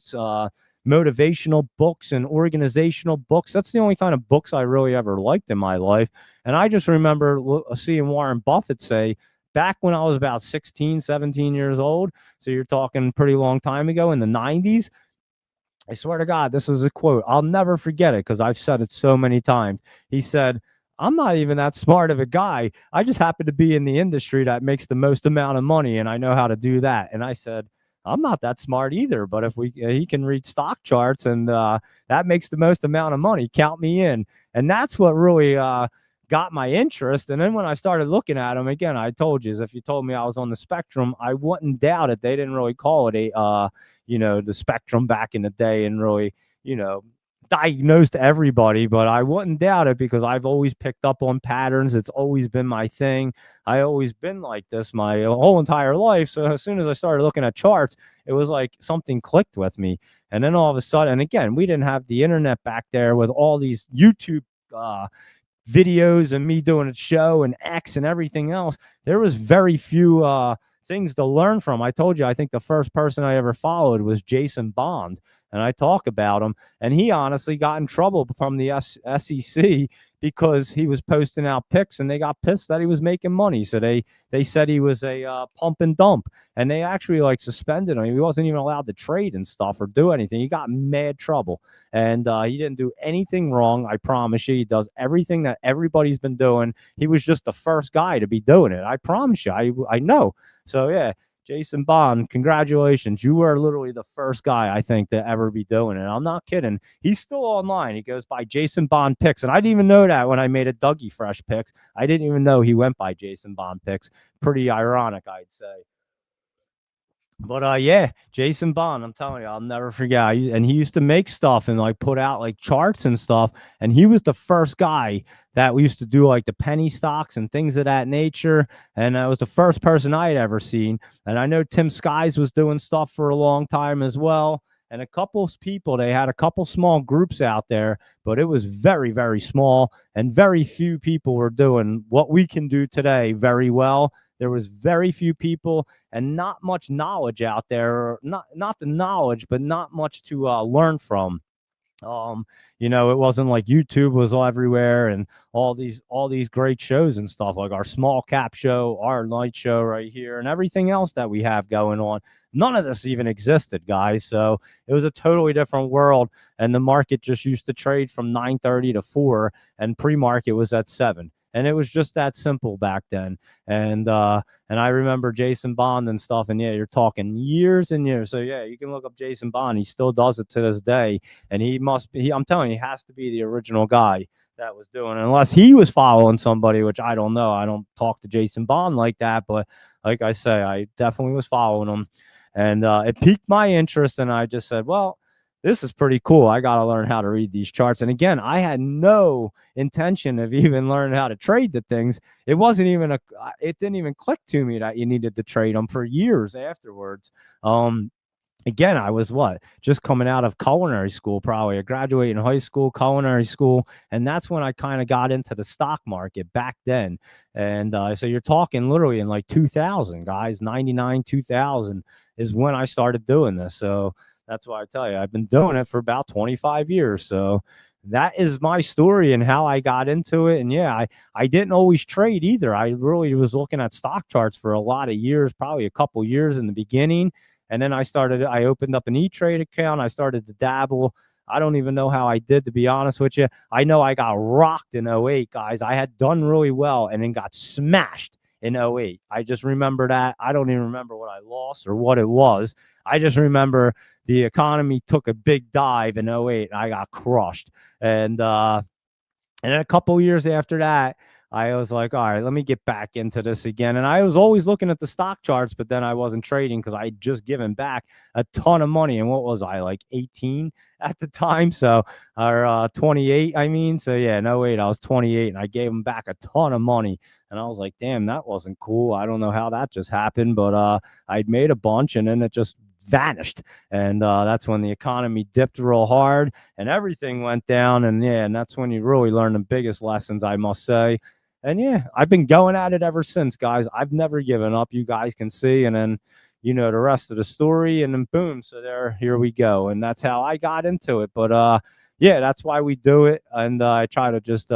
motivational books and organizational books. That's the only kind of books I really ever liked in my life. And I just remember seeing Warren Buffett say, back when I was about 16, 17 years old, so you're talking pretty long time ago in the 90s, I swear to God, this was a quote. I'll never forget it because I've said it so many times. He said, I'm not even that smart of a guy. I just happen to be in the industry that makes the most amount of money, and I know how to do that. And I said, I'm not that smart either, but if he can read stock charts and that makes the most amount of money, count me in. And that's what really got my interest. And then when I started looking at them again, I told you, if you told me I was on the spectrum, I wouldn't doubt it. They didn't really call it the spectrum back in the day and really, diagnosed everybody, but I wouldn't doubt it because I've always picked up on patterns. It's always been my thing. I always been like this my whole entire life. So as soon as I started looking at charts, it was like something clicked with me. And then all of a sudden, and again, we didn't have the internet back there with all these YouTube videos and me doing a show and X and everything else. There was very few things to learn from. I told you, I think the first person I ever followed was Jason Bond, and I talk about him. And he honestly got in trouble from the SEC because he was posting out picks, and they got pissed that he was making money. So they said he was a pump and dump, and they actually suspended him. He wasn't even allowed to trade and stuff or do anything. He got mad trouble, and he didn't do anything wrong. I promise you, he does everything that everybody's been doing. He was just the first guy to be doing it. I promise you. I know. So yeah, Jason Bond, congratulations. You were literally the first guy, I think, to ever be doing it. I'm not kidding. He's still online. He goes by Jason Bond Picks. And I didn't even know that when I made a Dougie Fresh Picks. I didn't even know he went by Jason Bond Picks. Pretty ironic, I'd say. But yeah, Jason Bond, I'm telling you, I'll never forget. And he used to make stuff and put out charts and stuff. And he was the first guy that we used to do the penny stocks and things of that nature. And that was the first person I had ever seen. And I know Tim Skies was doing stuff for a long time as well. And a couple of people, they had a couple small groups out there, but it was very, very small. And very few people were doing what we can do today very well. There was very few people and not much knowledge out there. Not the knowledge, but not much to learn from. It wasn't like YouTube was everywhere and all these great shows and stuff like our small cap show, our night show right here, and everything else that we have going on. None of this even existed, guys. So it was a totally different world, and the market just used to trade from 9:30 to 4, and pre-market was at 7. And it was just that simple back then. And I remember Jason Bond and stuff. And yeah, you're talking years and years. So yeah, you can look up Jason Bond. He still does it to this day. And he must be, I'm telling you, he has to be the original guy that was doing it. Unless he was following somebody, which I don't know. I don't talk to Jason Bond like that. But like I say, I definitely was following him. And it piqued my interest. And I just said, well, this is pretty cool. I got to learn how to read these charts. And again, I had no intention of even learning how to trade the things. It wasn't even it didn't even click to me that you needed to trade them for years afterwards. Again, I was just coming out of culinary school, probably. I graduated in high school, culinary school. And that's when I kind of got into the stock market back then. And so you're talking literally in 2000, guys, 99, 2000 is when I started doing this. So that's why I tell you, I've been doing it for about 25 years. So that is my story and how I got into it. And yeah, I didn't always trade either. I really was looking at stock charts for a lot of years, probably a couple years in the beginning. And then I opened up an E-Trade account. I started to dabble. I don't even know how I did, to be honest with you. I know I got rocked in 08, guys. I had done really well and then got smashed in 08. I just remember that. I don't even remember what I lost or what it was. I just remember the economy took a big dive in 08 and I got crushed. And then a couple years after that, I was like, all right, let me get back into this again. And I was always looking at the stock charts, but then I wasn't trading because I had just given back a ton of money. And what was I, 18 at the time? So, or 28, I mean. So, yeah, in 08, I was 28, and I gave them back a ton of money. And I was like, damn, that wasn't cool. I don't know how that just happened, but I'd made a bunch, and then it just vanished. And that's when the economy dipped real hard and everything went down. And yeah, and that's when you really learn the biggest lessons, I must say. And yeah, I've been going at it ever since, guys. I've never given up. You guys can see. And then, the rest of the story, and then boom, so here we go. And that's how I got into it. But yeah, that's why we do it. And I try to just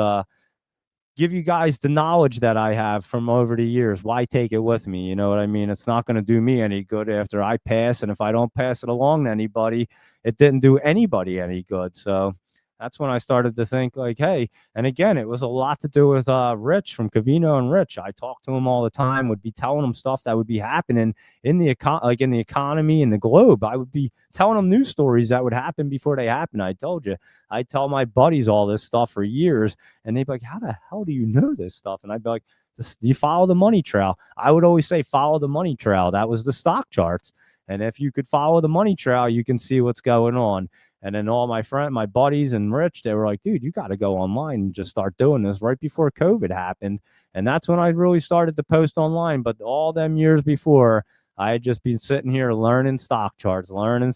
give you guys the knowledge that I have from over the years. Why take it with me? You know what I mean? It's not going to do me any good after I pass. And if I don't pass it along to anybody, it didn't do anybody any good. So that's when I started to think like, hey, and again, it was a lot to do with Rich from Covino and Rich. I talked to him all the time, would be telling him stuff that would be happening in the economy and the globe. I would be telling them news stories that would happen before they happen. I told you, I tell my buddies all this stuff for years, and they'd be like, how the hell do you know this stuff? And I'd be like, you follow the money trail. I would always say, follow the money trail. That was the stock charts. And if you could follow the money trail, you can see what's going on. And then all my buddies and Rich, they were like, dude, you got to go online and just start doing this right before COVID happened. And that's when I really started to post online. But all them years before, I had just been sitting here learning stock charts, learning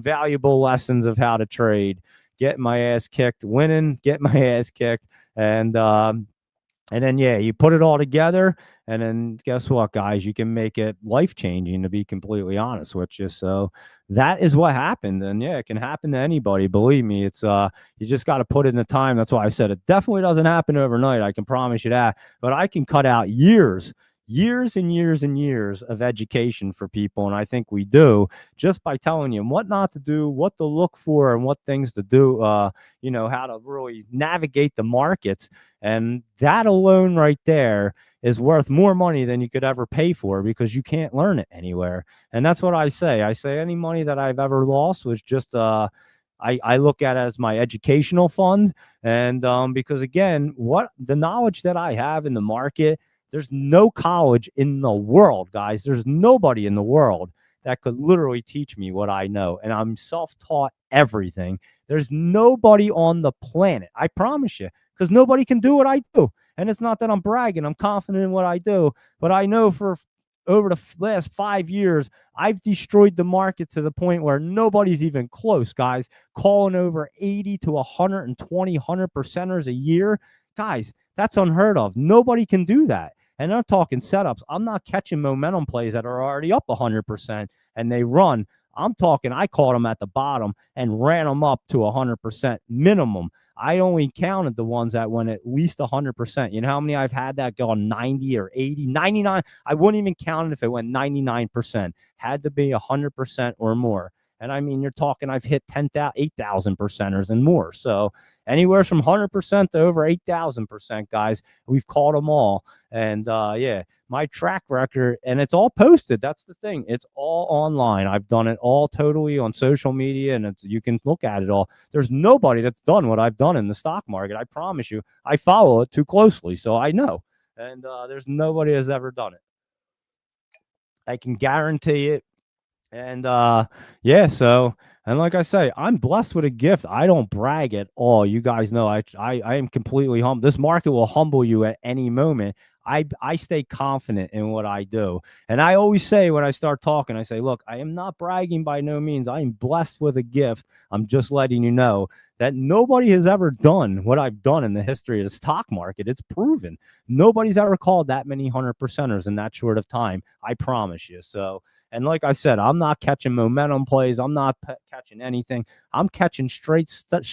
valuable lessons of how to trade, getting my ass kicked, winning, getting my ass kicked. And then, yeah, you put it all together, and then guess what, guys? You can make it life-changing, to be completely honest with you. So that is what happened. And, yeah, it can happen to anybody. Believe me, it's you just got to put in the time. That's why I said it definitely doesn't happen overnight. I can promise you that. But I can cut out years and years and years of education for people. And I think we do, just by telling you what not to do, what to look for, and what things to do, how to really navigate the markets. And that alone right there is worth more money than you could ever pay for, because you can't learn it anywhere. And that's what I say. I say any money that I've ever lost was just I look at it as my educational fund. And because again, what the knowledge that I have in the market, there's no college in the world, guys. There's nobody in the world that could literally teach me what I know. And I'm self-taught everything. There's nobody on the planet, I promise you, because nobody can do what I do. And it's not that I'm bragging. I'm confident in what I do. But I know for over the last 5 years, I've destroyed the market to the point where nobody's even close, guys. Calling over 80 to 120 100%ers a year. Guys, that's unheard of. Nobody can do that. And I'm talking setups. I'm not catching momentum plays that are already up 100% and they run. I'm talking, I caught them at the bottom and ran them up to 100% minimum. I only counted the ones that went at least 100%. You know how many I've had that go on 90 or 80, 99? I wouldn't even count it if it went 99%. Had to be 100% or more. And I mean, you're talking, I've hit 10,000, 8,000 percenters and more. So anywhere from 100% to over 8,000%, guys, we've caught them all. And yeah, my track record, and it's all posted. That's the thing. It's all online. I've done it all totally on social media, and you can look at it all. There's nobody that's done what I've done in the stock market. I promise you. I follow it too closely, so I know. And there's nobody has ever done it. I can guarantee it. And yeah, so, and like I say, I'm blessed with a gift. I don't brag at all. You guys know I am completely humble. This market will humble you at any moment. I stay confident in what I do. And I always say when I start talking, I say, look, I am not bragging by no means. I am blessed with a gift. I'm just letting you know that nobody has ever done what I've done in the history of the stock market. It's proven. Nobody's ever called that many 100%ers in that short of time. I promise you. So, and like I said, I'm not catching momentum plays. I'm not catching anything. I'm catching straight stock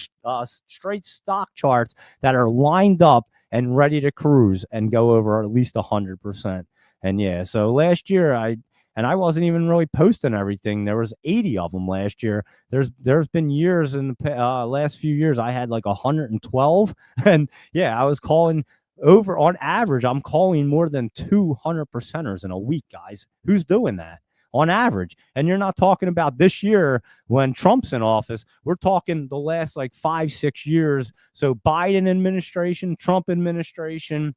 charts that are lined up and ready to cruise and go over at least 100%. And yeah, so last year I wasn't even really posting everything. There was 80 of them last year. There's been years in the last few years I had like 112, and yeah, I was calling over on average. I'm calling more than 200%ers in a week, guys. Who's doing that? On average. And you're not talking about this year when Trump's in office. We're talking the last like 5-6 years. So Biden administration, Trump administration,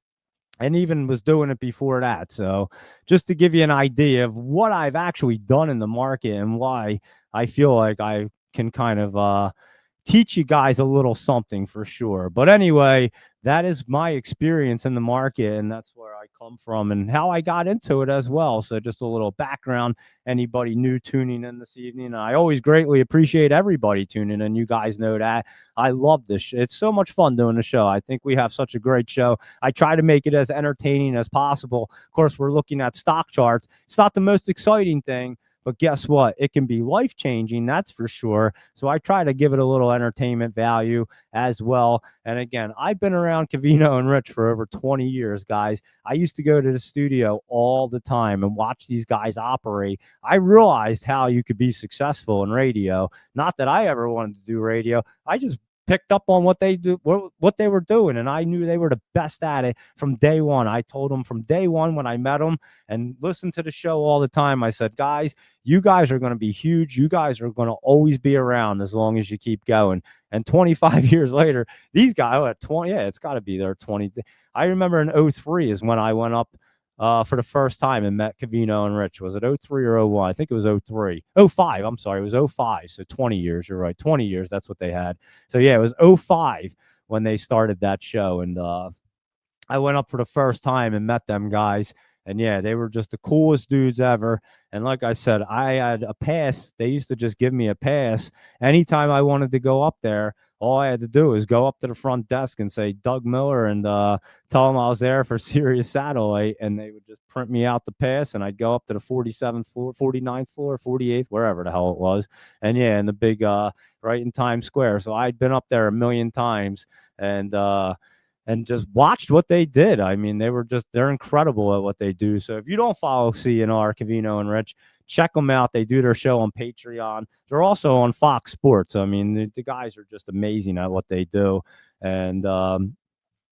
and even was doing it before that. So just to give you an idea of what I've actually done in the market and why I feel like I can kind of teach you guys a little something for sure. But anyway, that is my experience in the market, and that's where I come from and how I got into it as well. So just a little background, anybody new tuning in this evening. I always greatly appreciate everybody tuning in. You guys know that. I love this. It's so much fun doing the show. I think we have such a great show. I try to make it as entertaining as possible. Of course, we're looking at stock charts. It's not the most exciting thing, but guess what? It can be life-changing, that's for sure. So I try to give it a little entertainment value as well. And again, I've been around Covino and Rich for over 20 years, guys. I used to go to the studio all the time and watch these guys operate. I realized how you could be successful in radio. Not that I ever wanted to do radio. I just picked up on what they were doing, and I knew they were the best at it from day one. I told them from day one when I met them and listened to the show all the time. I said, guys, you guys are going to be huge. You guys are going to always be around as long as you keep going. And 25 years later, these guys at 20, yeah, it's got to be there 20. I remember in 03 is when I went up for the first time and met Covino and Rich. Was it 03 or 01? I think it was 03. 05, I'm sorry. It was 05. So 20 years. You're right. 20 years. That's what they had. So yeah, it was 05 when they started that show. And I went up for the first time and met them guys. And yeah, they were just the coolest dudes ever. And like I said, I had a pass. They used to just give me a pass. Anytime I wanted to go up there, all I had to do was go up to the front desk and say Doug Miller and tell them I was there for Sirius Satellite. And they would just print me out the pass. And I'd go up to the 47th floor, 49th floor, 48th, wherever the hell it was. And yeah, in the big, right in Times Square. So I'd been up there a million times. And just watched what they did. I mean, they're incredible at what they do. So if you don't follow CNR, Covino and Rich, check them out. They do their show on Patreon. They're also on Fox Sports. I mean, the guys are just amazing at what they do. And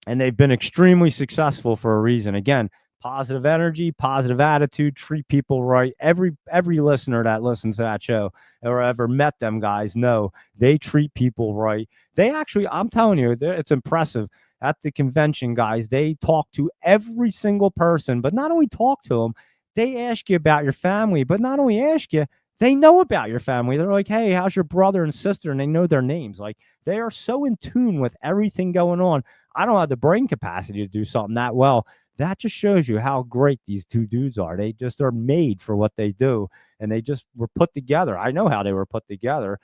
they've been extremely successful for a reason. Again, positive energy, positive attitude, treat people right. Every listener that listens to that show or ever met them guys know they treat people right. They actually, I'm telling you, it's impressive. At the convention, guys, they talk to every single person, but not only talk to them, they ask you about your family, but not only ask you, they know about your family. They're like, hey, how's your brother and sister? And they know their names. Like, they are so in tune with everything going on. I don't have the brain capacity to do something that well. That just shows you how great these two dudes are. They just are made for what they do, and they just were put together. I know how they were put together.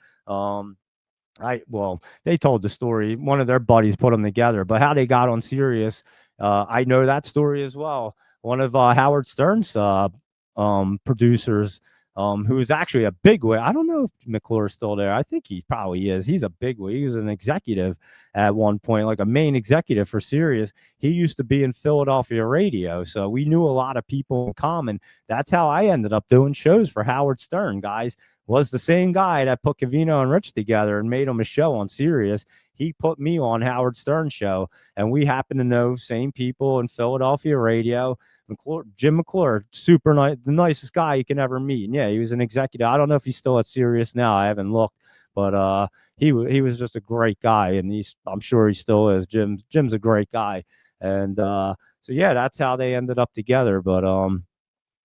They told the story. One of their buddies put them together, but how they got on Sirius, I know that story as well. One of Howard Stern's producers, who is actually a bigwig. I don't know if McClure is still there. I think he probably is. He's a bigwig. He was an executive at one point, like a main executive for Sirius. He used to be in Philadelphia radio, so we knew a lot of people in common. That's how I ended up doing shows for Howard Stern, guys. Was the same guy that put Covino and Rich together and made them a show on Sirius. He put me on Howard Stern's show, and we happen to know same people in Philadelphia radio. Jim McClure, super nice, the nicest guy you can ever meet. And yeah, he was an executive. I don't know if he's still at Sirius now. I haven't looked, but he was just a great guy, and I'm sure he still is. Jim's a great guy, and so yeah, that's how they ended up together. But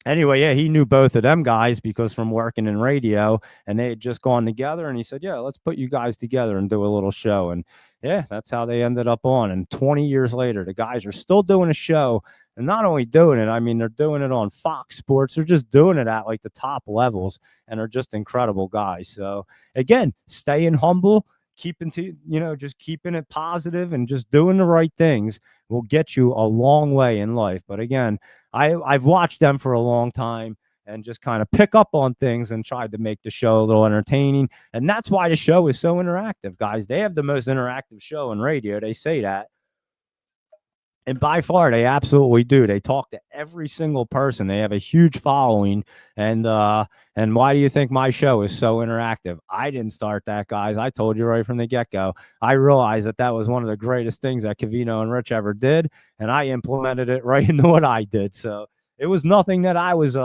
anyway, yeah, he knew both of them guys because from working in radio, and they had just gone together, and he said, yeah, let's put you guys together and do a little show. And yeah, that's how they ended up on. And 20 years later, the guys are still doing a show, and not only doing it, I mean, they're doing it on Fox Sports. They're just doing it at like the top levels, and are just incredible guys. So again, staying humble, just keeping it positive and just doing the right things will get you a long way in life. But again, I've watched them for a long time and just kind of pick up on things and tried to make the show a little entertaining. And that's why the show is so interactive, guys. They have the most interactive show in radio. They say that. And by far, they absolutely do. They talk to every single person. They have a huge following. And why do you think my show is so interactive? I didn't start that, guys. I told you right from the get-go. I realized that was one of the greatest things that Covino and Rich ever did, and I implemented it right into what I did. So it was nothing that I was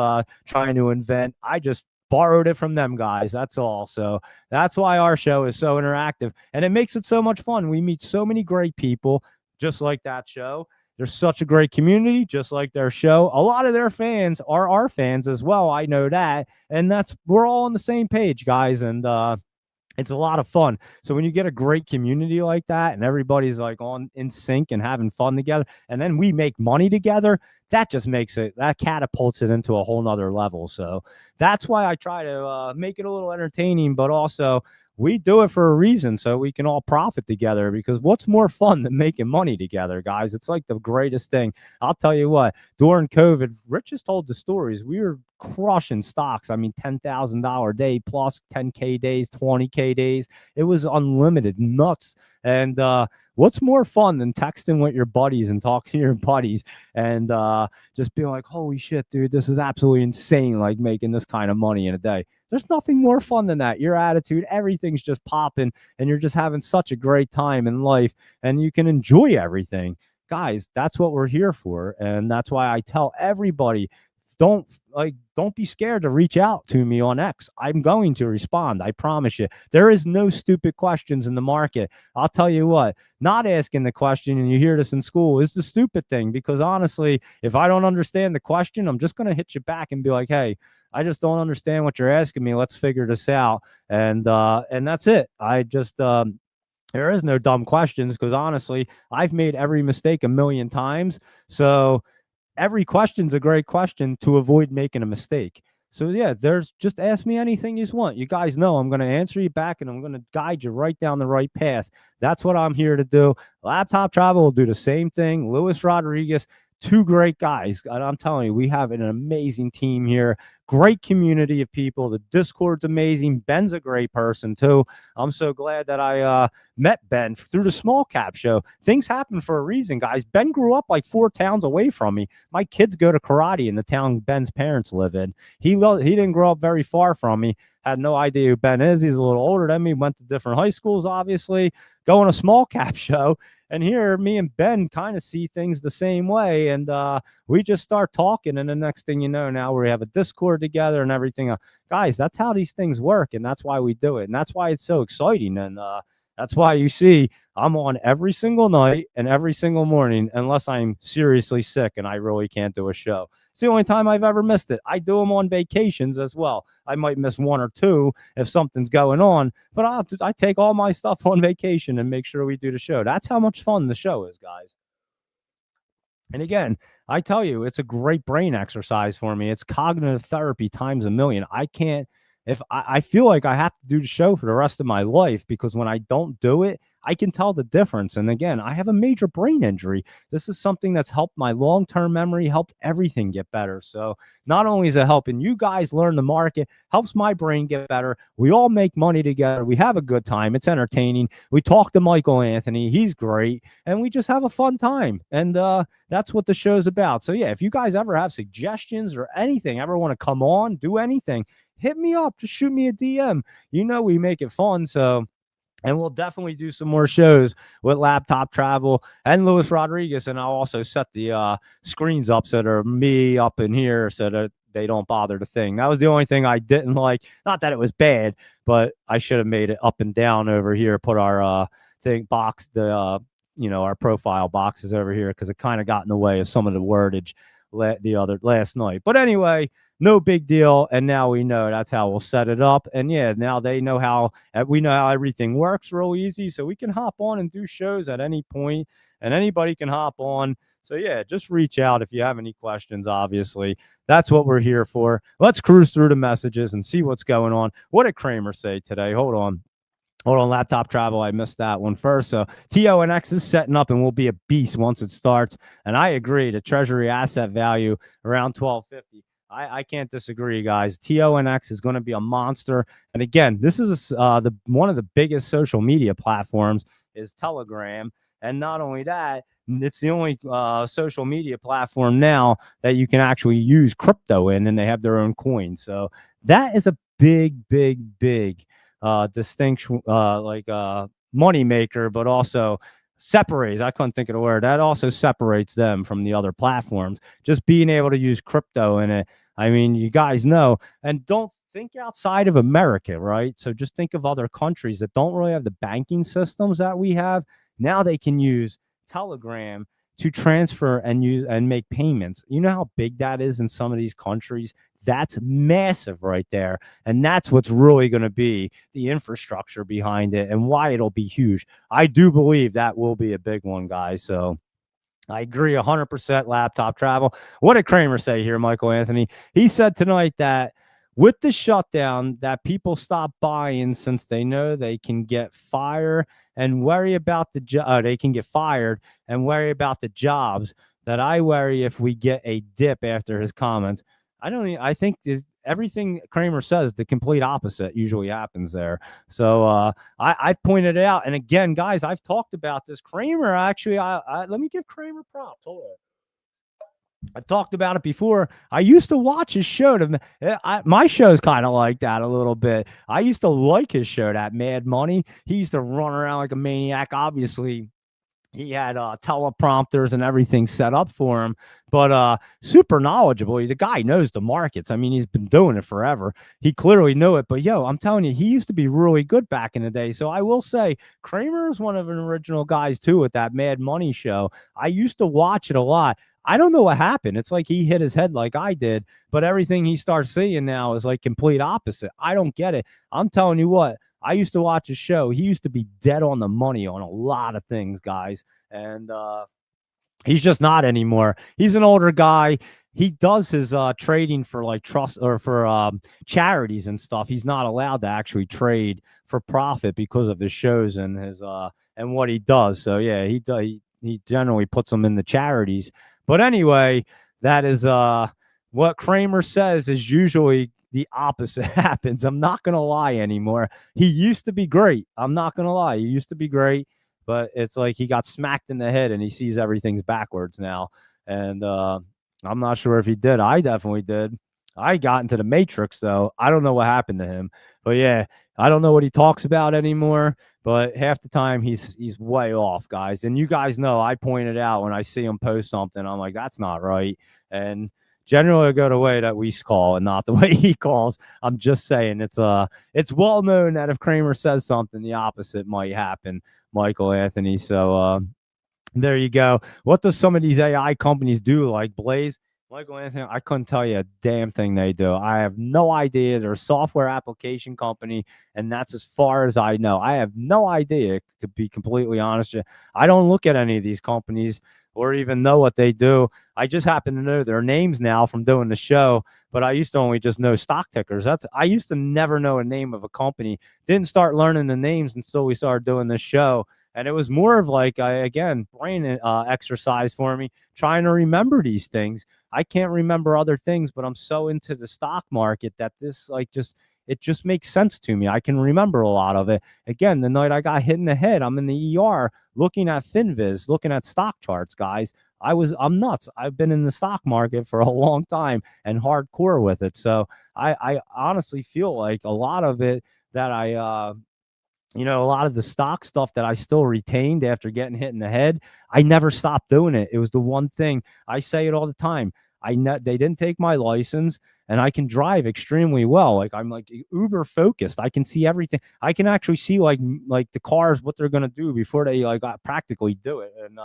trying to invent. I just borrowed it from them guys. That's all. So that's why our show is so interactive, and it makes it so much fun. We meet so many great people, just like that show. There's such a great community, just like their show. A lot of their fans are our fans as well. I know that. And we're all on the same page, guys. And It's a lot of fun. So when you get a great community like that and everybody's like on in sync and having fun together, and then we make money together, that just makes it, that catapults it into a whole nother level. So that's why I try to make it a little entertaining, but also we do it for a reason so we can all profit together, because what's more fun than making money together, guys? It's like the greatest thing. I'll tell you what, during COVID, Rich has told the stories. We were crushing stocks. I mean, $10,000 day plus 10K days, 20K days. It was unlimited, nuts. And what's more fun than texting with your buddies and talking to your buddies and just being like, holy shit, dude, this is absolutely insane, like making this kind of money in a day. There's nothing more fun than that. Your attitude, everything's just popping, and you're just having such a great time in life, and you can enjoy everything. Guys, that's what we're here for. And that's why I tell everybody, don't be scared to reach out to me on X. I'm going to respond. I promise you. There is no stupid questions in the market. I'll tell you what, not asking the question, and you hear this in school, is the stupid thing, because honestly, if I don't understand the question, I'm just going to hit you back and be like, hey, I just don't understand what you're asking me. Let's figure this out. And that's it. I just there is no dumb questions, because honestly, I've made every mistake a million times. So every question's a great question to avoid making a mistake. So yeah, there's, just ask me anything you want. You guys know I'm going to answer you back, and I'm going to guide you right down the right path. That's what I'm here to do. Laptop Travel will do the same thing. Luis Rodriguez, two great guys. And I'm telling you, we have an amazing team here. Great community of people. The Discord's amazing. Ben's a great person too. I'm so glad that I met Ben through the Small Cap Show. Things happen for a reason, guys. Ben grew up like 4 towns away from me. My kids go to karate in the town Ben's parents live in. He didn't grow up very far from me. Had no idea who Ben is. He's a little older than me. Went to different high schools, obviously. Going to Small Cap Show. And here, me and Ben kind of see things the same way. And we just start talking. And the next thing you know, now we have a Discord together and everything. Guys, that's how these things work. And that's why we do it. And that's why it's so exciting. And that's why you see I'm on every single night and every single morning, unless I'm seriously sick and I really can't do a show. It's the only time I've ever missed it. I do them on vacations as well. I might miss 1 or 2 if something's going on, but I take all my stuff on vacation and make sure we do the show. That's how much fun the show is, guys. And again, I tell you, it's a great brain exercise for me. It's cognitive therapy times a million. I can't, if I feel like I have to do the show for the rest of my life, because when I don't do it, I can tell the difference. And again, I have a major brain injury. This is something that's helped my long-term memory, helped everything get better. So not only is it helping you guys learn the market, helps my brain get better. We all make money together. We have a good time. It's entertaining. We talk to Michael Anthony. He's great. And we just have a fun time. And that's what the show's about. So yeah, if you guys ever have suggestions or anything, ever want to come on, do anything, hit me up. Just shoot me a DM. You know we make it fun. So, and we'll definitely do some more shows with Laptop Travel and Luis Rodriguez. And I'll also set the screens up so they're me up in here so that they don't bother the thing. That was the only thing I didn't like. Not that it was bad, but I should have made it up and down over here. Put our thing box, our profile boxes over here, because it kind of got in the way of some of the wordage last night. But anyway, no big deal. And now we know that's how we'll set it up. And yeah, now they know how, we know how everything works real easy. So we can hop on and do shows at any point, and anybody can hop on. So yeah, just reach out if you have any questions. Obviously, that's what we're here for. Let's cruise through the messages and see what's going on. What did Kramer say today? Hold on, Laptop Travel. I missed that one first. So TONX is setting up and will be a beast once it starts. And I agree, the treasury asset value around 1250. I can't disagree, guys. TONX is going to be a monster. And again, this is one of the biggest social media platforms is Telegram. And not only that, it's the only social media platform now that you can actually use crypto in, and they have their own coin. So that is a big distinction, money maker, but also separates. I couldn't think of the word. That also separates them from the other platforms. Just being able to use crypto in it. I mean, you guys know, and don't think outside of America, right? So just think of other countries that don't really have the banking systems that we have. Now they can use Telegram to transfer and use and make payments. You know how big that is in some of these countries? That's massive right there. And that's what's really going to be the infrastructure behind it and why it'll be huge. I do believe that will be a big one, guys. So I agree 100% laptop travel. What did Kramer say here, Michael Anthony? He said tonight that with the shutdown that people stop buying since they know they can get fired and worry about they can get fired and worry about the jobs, that I worry if we get a dip after his comments. I think everything Kramer says, the complete opposite usually happens there. So I've pointed it out. And again, guys, I've talked about this. Kramer, actually, let me give Kramer props. Hold on. I've talked about it before. I used to watch his show. My show's kind of like that a little bit. I used to like his show, that Mad Money. He used to run around like a maniac. Obviously, he had teleprompters and everything set up for him, but super knowledgeable. The guy knows the markets. I mean, he's been doing it forever. He clearly knew it. But I'm telling you, he used to be really good back in the day. So I will say Kramer is one of the original guys too with that Mad Money show. I used to watch it a lot. I don't know what happened. It's like he hit his head like I did, but everything he starts seeing now is like complete opposite. I don't get it. I'm telling you what, I used to watch his show. He used to be dead on the money on a lot of things, guys. And he's just not anymore. He's an older guy. He does his trading for like trust or for charities and stuff. He's not allowed to actually trade for profit because of his shows and his and what he does. So yeah, he generally puts them in the charities. But anyway, that is what Kramer says is usually the opposite happens. I'm not going to lie anymore. He used to be great. I'm not going to lie. He used to be great, but it's like he got smacked in the head and he sees everything's backwards now. And I'm not sure if he did. I definitely did. I got into the Matrix, though. I don't know what happened to him. But yeah, I don't know what he talks about anymore. But half the time he's way off, guys. And you guys know I pointed out when I see him post something, I'm like, that's not right. And generally I go the way that we call and not the way he calls. I'm just saying it's well known that if Kramer says something, the opposite might happen, Michael Anthony. So there you go. What does some of these AI companies do, like Blaze? Michael Anthony, I couldn't tell you a damn thing they do. I have no idea. They're a software application company, and that's as far as I know. I have no idea, to be completely honest. I don't look at any of these companies or even know what they do. I just happen to know their names now from doing the show, but I used to only just know stock tickers. I used to never know a name of a company. Didn't start learning the names until we started doing this show. And it was more of like, again, brain exercise for me, trying to remember these things. I can't remember other things, but I'm so into the stock market that this it just makes sense to me. I can remember a lot of it. Again, the night I got hit in the head, I'm in the ER looking at FinViz, looking at stock charts, guys. I'm nuts. I've been in the stock market for a long time and hardcore with it. So I honestly feel like a lot of it that a lot of the stock stuff that I still retained after getting hit in the head, I never stopped doing it. It was the one thing. I say it all the time. They didn't take my license, and I can drive extremely well. Like I'm like uber focused. I can see everything. I can actually see like the cars, what they're gonna do before they practically do it. And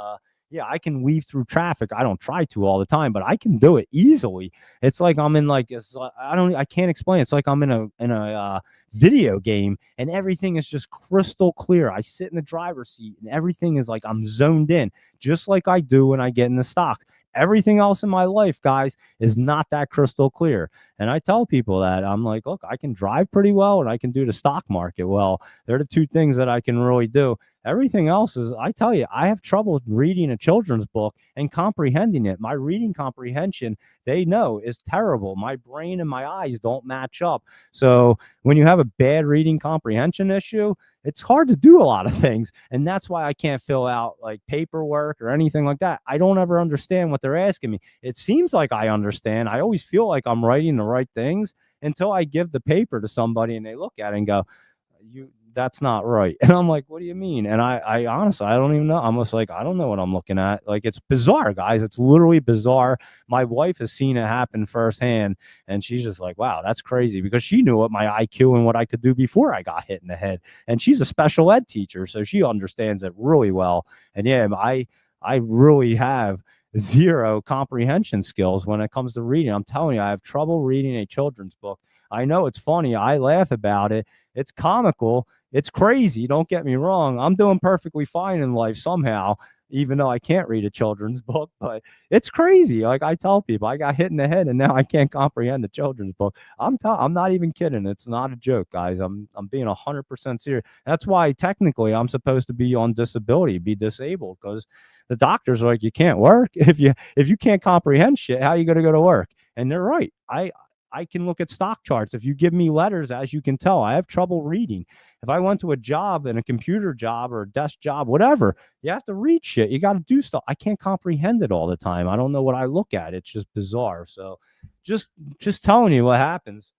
yeah, I can weave through traffic. I don't try to all the time, but I can do it easily. It's like I'm in I can't explain. It's like I'm in a video game and everything is just crystal clear. I sit in the driver's seat and everything is like I'm zoned in, just like I do when I get in the stocks. Everything else in my life, guys, is not that crystal clear. And I tell people that. I'm like, look, I can drive pretty well and I can do the stock market well. They're the two things that I can really do. Everything else is, I tell you, I have trouble reading a children's book and comprehending it. My reading comprehension, they know, is terrible. My brain and my eyes don't match up. So when you have a bad reading comprehension issue, it's hard to do a lot of things. And that's why I can't fill out like paperwork or anything like that. I don't ever understand what they're asking me. It seems like I understand. I always feel like I'm writing the right things until I give the paper to somebody and they look at it and go, that's not right. And I'm like, what do you mean? And I honestly, I don't even know. I'm just like, I don't know what I'm looking at. Like, it's bizarre, guys. It's literally bizarre. My wife has seen it happen firsthand. And she's just like, wow, that's crazy, because she knew what my IQ and what I could do before I got hit in the head. And she's a special ed teacher, so she understands it really well. And yeah, I I really have zero comprehension skills when it comes to reading. I'm telling you, I have trouble reading a children's book. I know it's funny. I laugh about it. It's comical. It's crazy. Don't get me wrong. I'm doing perfectly fine in life somehow, even though I can't read a children's book, but it's crazy. Like I tell people, I got hit in the head and now I can't comprehend the children's book. I'm not even kidding. It's not a joke, guys. I'm being 100% serious. That's why technically I'm supposed to be on disability, be disabled, because the doctors are like, you can't work if you can't comprehend shit. How are you going to go to work? And they're right. I can look at stock charts. If you give me letters, as you can tell, I have trouble reading. If I went to a job and a computer job or a desk job, whatever, you have to read shit. You got to do stuff. I can't comprehend it all the time. I don't know what I look at. It's just bizarre. So just just telling you what happens.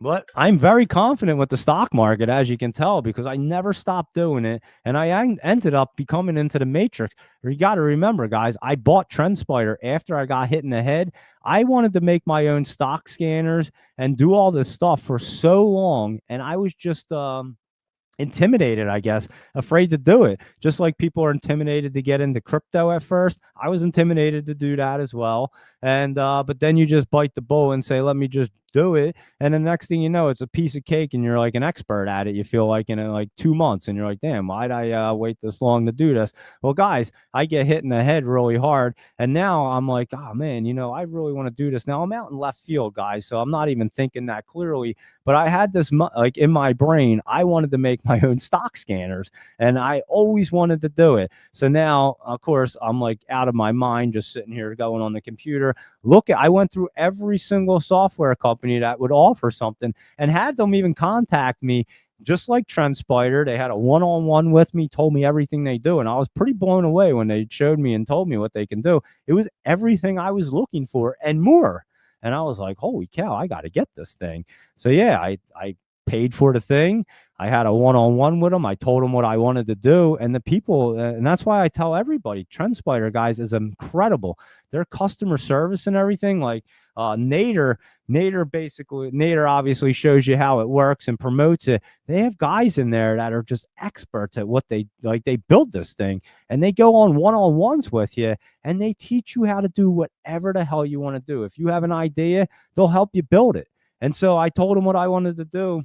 But I'm very confident with the stock market, as you can tell, because I never stopped doing it. And I ended up becoming into the matrix. You got to remember, guys, I bought TrendSpider after I got hit in the head. I wanted to make my own stock scanners and do all this stuff for so long. And I was just intimidated, I guess, afraid to do it. Just like people are intimidated to get into crypto at first. I was intimidated to do that as well. And but then you just bite the bullet and say, let me just do it. And the next thing you know, it's a piece of cake and you're like an expert at it. You feel like in like 2 months and you're like, damn, why'd I wait this long to do this? Well, guys, I get hit in the head really hard. And now I'm like, oh man, I really want to do this. Now I'm out in left field, guys. So I'm not even thinking that clearly. But I had this like in my brain, I wanted to make my own stock scanners and I always wanted to do it. So now, of course, I'm like out of my mind, just sitting here going on the computer. I went through every single software company that would offer something and had them even contact me. Just like TrendSpider, they had a one-on-one with me, told me everything they do. And I was pretty blown away when they showed me and told me what they can do. It was everything I was looking for and more. And I was like, holy cow, I got to get this thing. So yeah, I paid for the thing. I had a one-on-one with them. I told them what I wanted to do. And the people, and that's why I tell everybody, TrendSpider, guys, is incredible. Their customer service and everything, like Nader obviously shows you how it works and promotes it. They have guys in there that are just experts at what they like. They build this thing and they go on one-on-ones with you and they teach you how to do whatever the hell you want to do. If you have an idea, they'll help you build it. And so I told them what I wanted to do.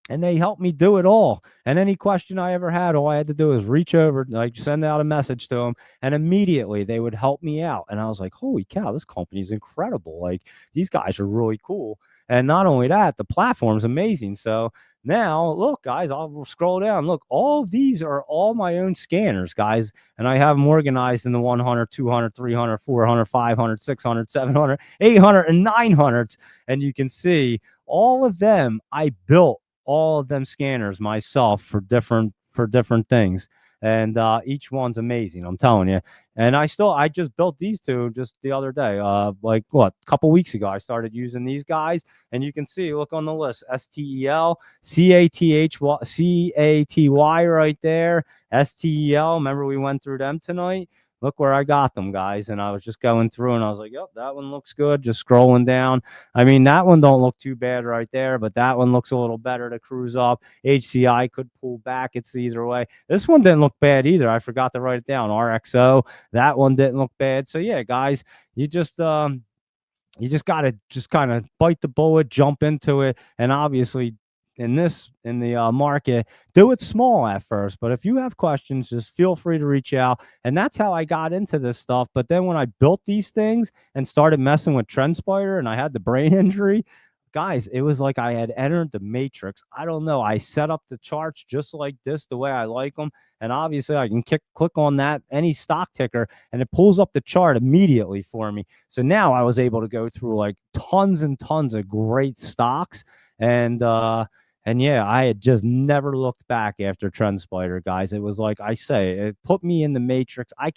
And they helped me do it all. And any question I ever had, all I had to do was reach over, like send out a message to them, and immediately they would help me out. And I was like, holy cow, this company is incredible. Like these guys are really cool. And not only that, the platform's amazing. So now, look, guys, I'll scroll down. Look, all of these are all my own scanners, guys. And I have them organized in the 100, 200, 300, 400, 500, 600, 700, 800, and 900s. And you can see all of them I built all of them scanners myself for different things, and each one's amazing, I'm telling you. And I just built these two just the other day, like what, a couple weeks ago. I started using these guys, and you can see, look on the list, STEL, CATY right there, STEL. Remember we went through them tonight? Look where I got them, guys. And I was just going through and I was like, yep, that one looks good. Just scrolling down. I mean, that one don't look too bad right there, but that one looks a little better to cruise up. HCI could pull back. It's either way. This one didn't look bad either. I forgot to write it down. RXO, that one didn't look bad. So yeah, guys, you just got to just kind of bite the bullet, jump into it. And obviously in the market, do it small at first. But if you have questions, just feel free to reach out. And that's how I got into this stuff. But then when I built these things and started messing with TrendSpider and I had the brain injury, guys, it was like I had entered the matrix. I don't know. I set up the charts just like this, the way I like them. And obviously I can click on that, any stock ticker, and it pulls up the chart immediately for me. So now I was able to go through like tons and tons of great stocks. And yeah, I had just never looked back after TrendSpider, guys. It was like I say, it put me in the matrix. I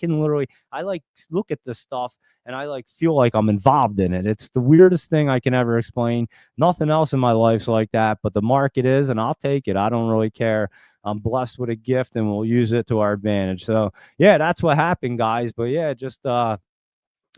like look at this stuff and I like feel like I'm involved in it. It's the weirdest thing I can ever explain. Nothing else in my life's like that, but the market is, and I'll take it. I don't really care. I'm blessed with a gift and we'll use it to our advantage. So yeah, that's what happened, guys. But yeah,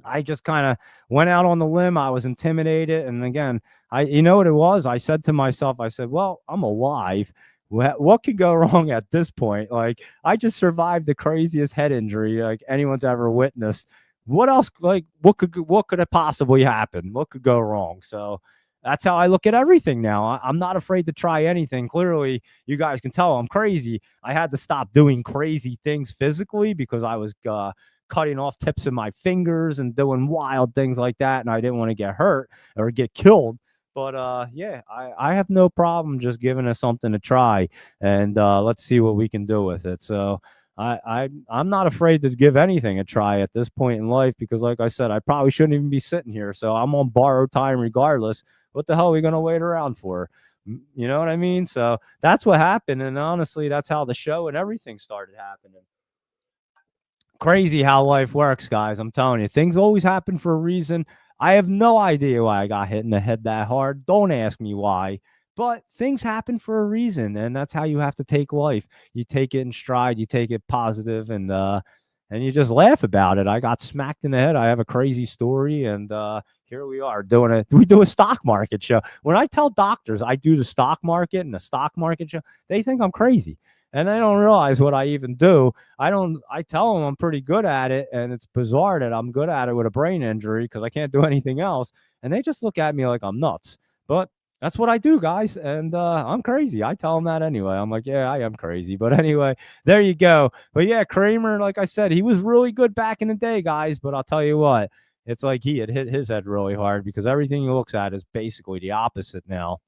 I just kind of went out on the limb. I was intimidated. And again, you know what it was? I said to myself, I said, well, I'm alive. what could go wrong at this point? Like, I just survived the craziest head injury like anyone's ever witnessed. What else? Like, what could have possibly happened? What could go wrong? So that's how I look at everything now. I'm not afraid to try anything. Clearly, you guys can tell I'm crazy. I had to stop doing crazy things physically because I was cutting off tips of my fingers and doing wild things like that, and I didn't want to get hurt or get killed. But yeah, I have no problem just giving us something to try, and let's see what we can do with it. So I'm not afraid to give anything a try at this point in life because, like I said, I probably shouldn't even be sitting here. So I'm on borrowed time regardless. What the hell are we gonna wait around for? You know what I mean? So that's what happened, and honestly, that's how the show and everything started happening. Crazy how life works, guys. I'm telling you, things always happen for a reason. I have no idea why I got hit in the head that hard. Don't ask me why. But things happen for a reason, and that's how you have to take life. You take it in stride, you take it positive, and you just laugh about it. I got smacked in the head. I have a crazy story, and here we are doing it. We do a stock market show. When I tell doctors I do the stock market and the stock market show, they think I'm crazy, and they don't realize what I even do. I tell them I'm pretty good at it, and it's bizarre that I'm good at it with a brain injury because I can't do anything else, and they just look at me like I'm nuts. But that's what I do, guys, and I'm crazy. I tell them that anyway. I'm like, yeah, I am crazy. But anyway, there you go. But yeah, Kramer, like I said, he was really good back in the day, guys. But I'll tell you what, it's like he had hit his head really hard because everything he looks at is basically the opposite now.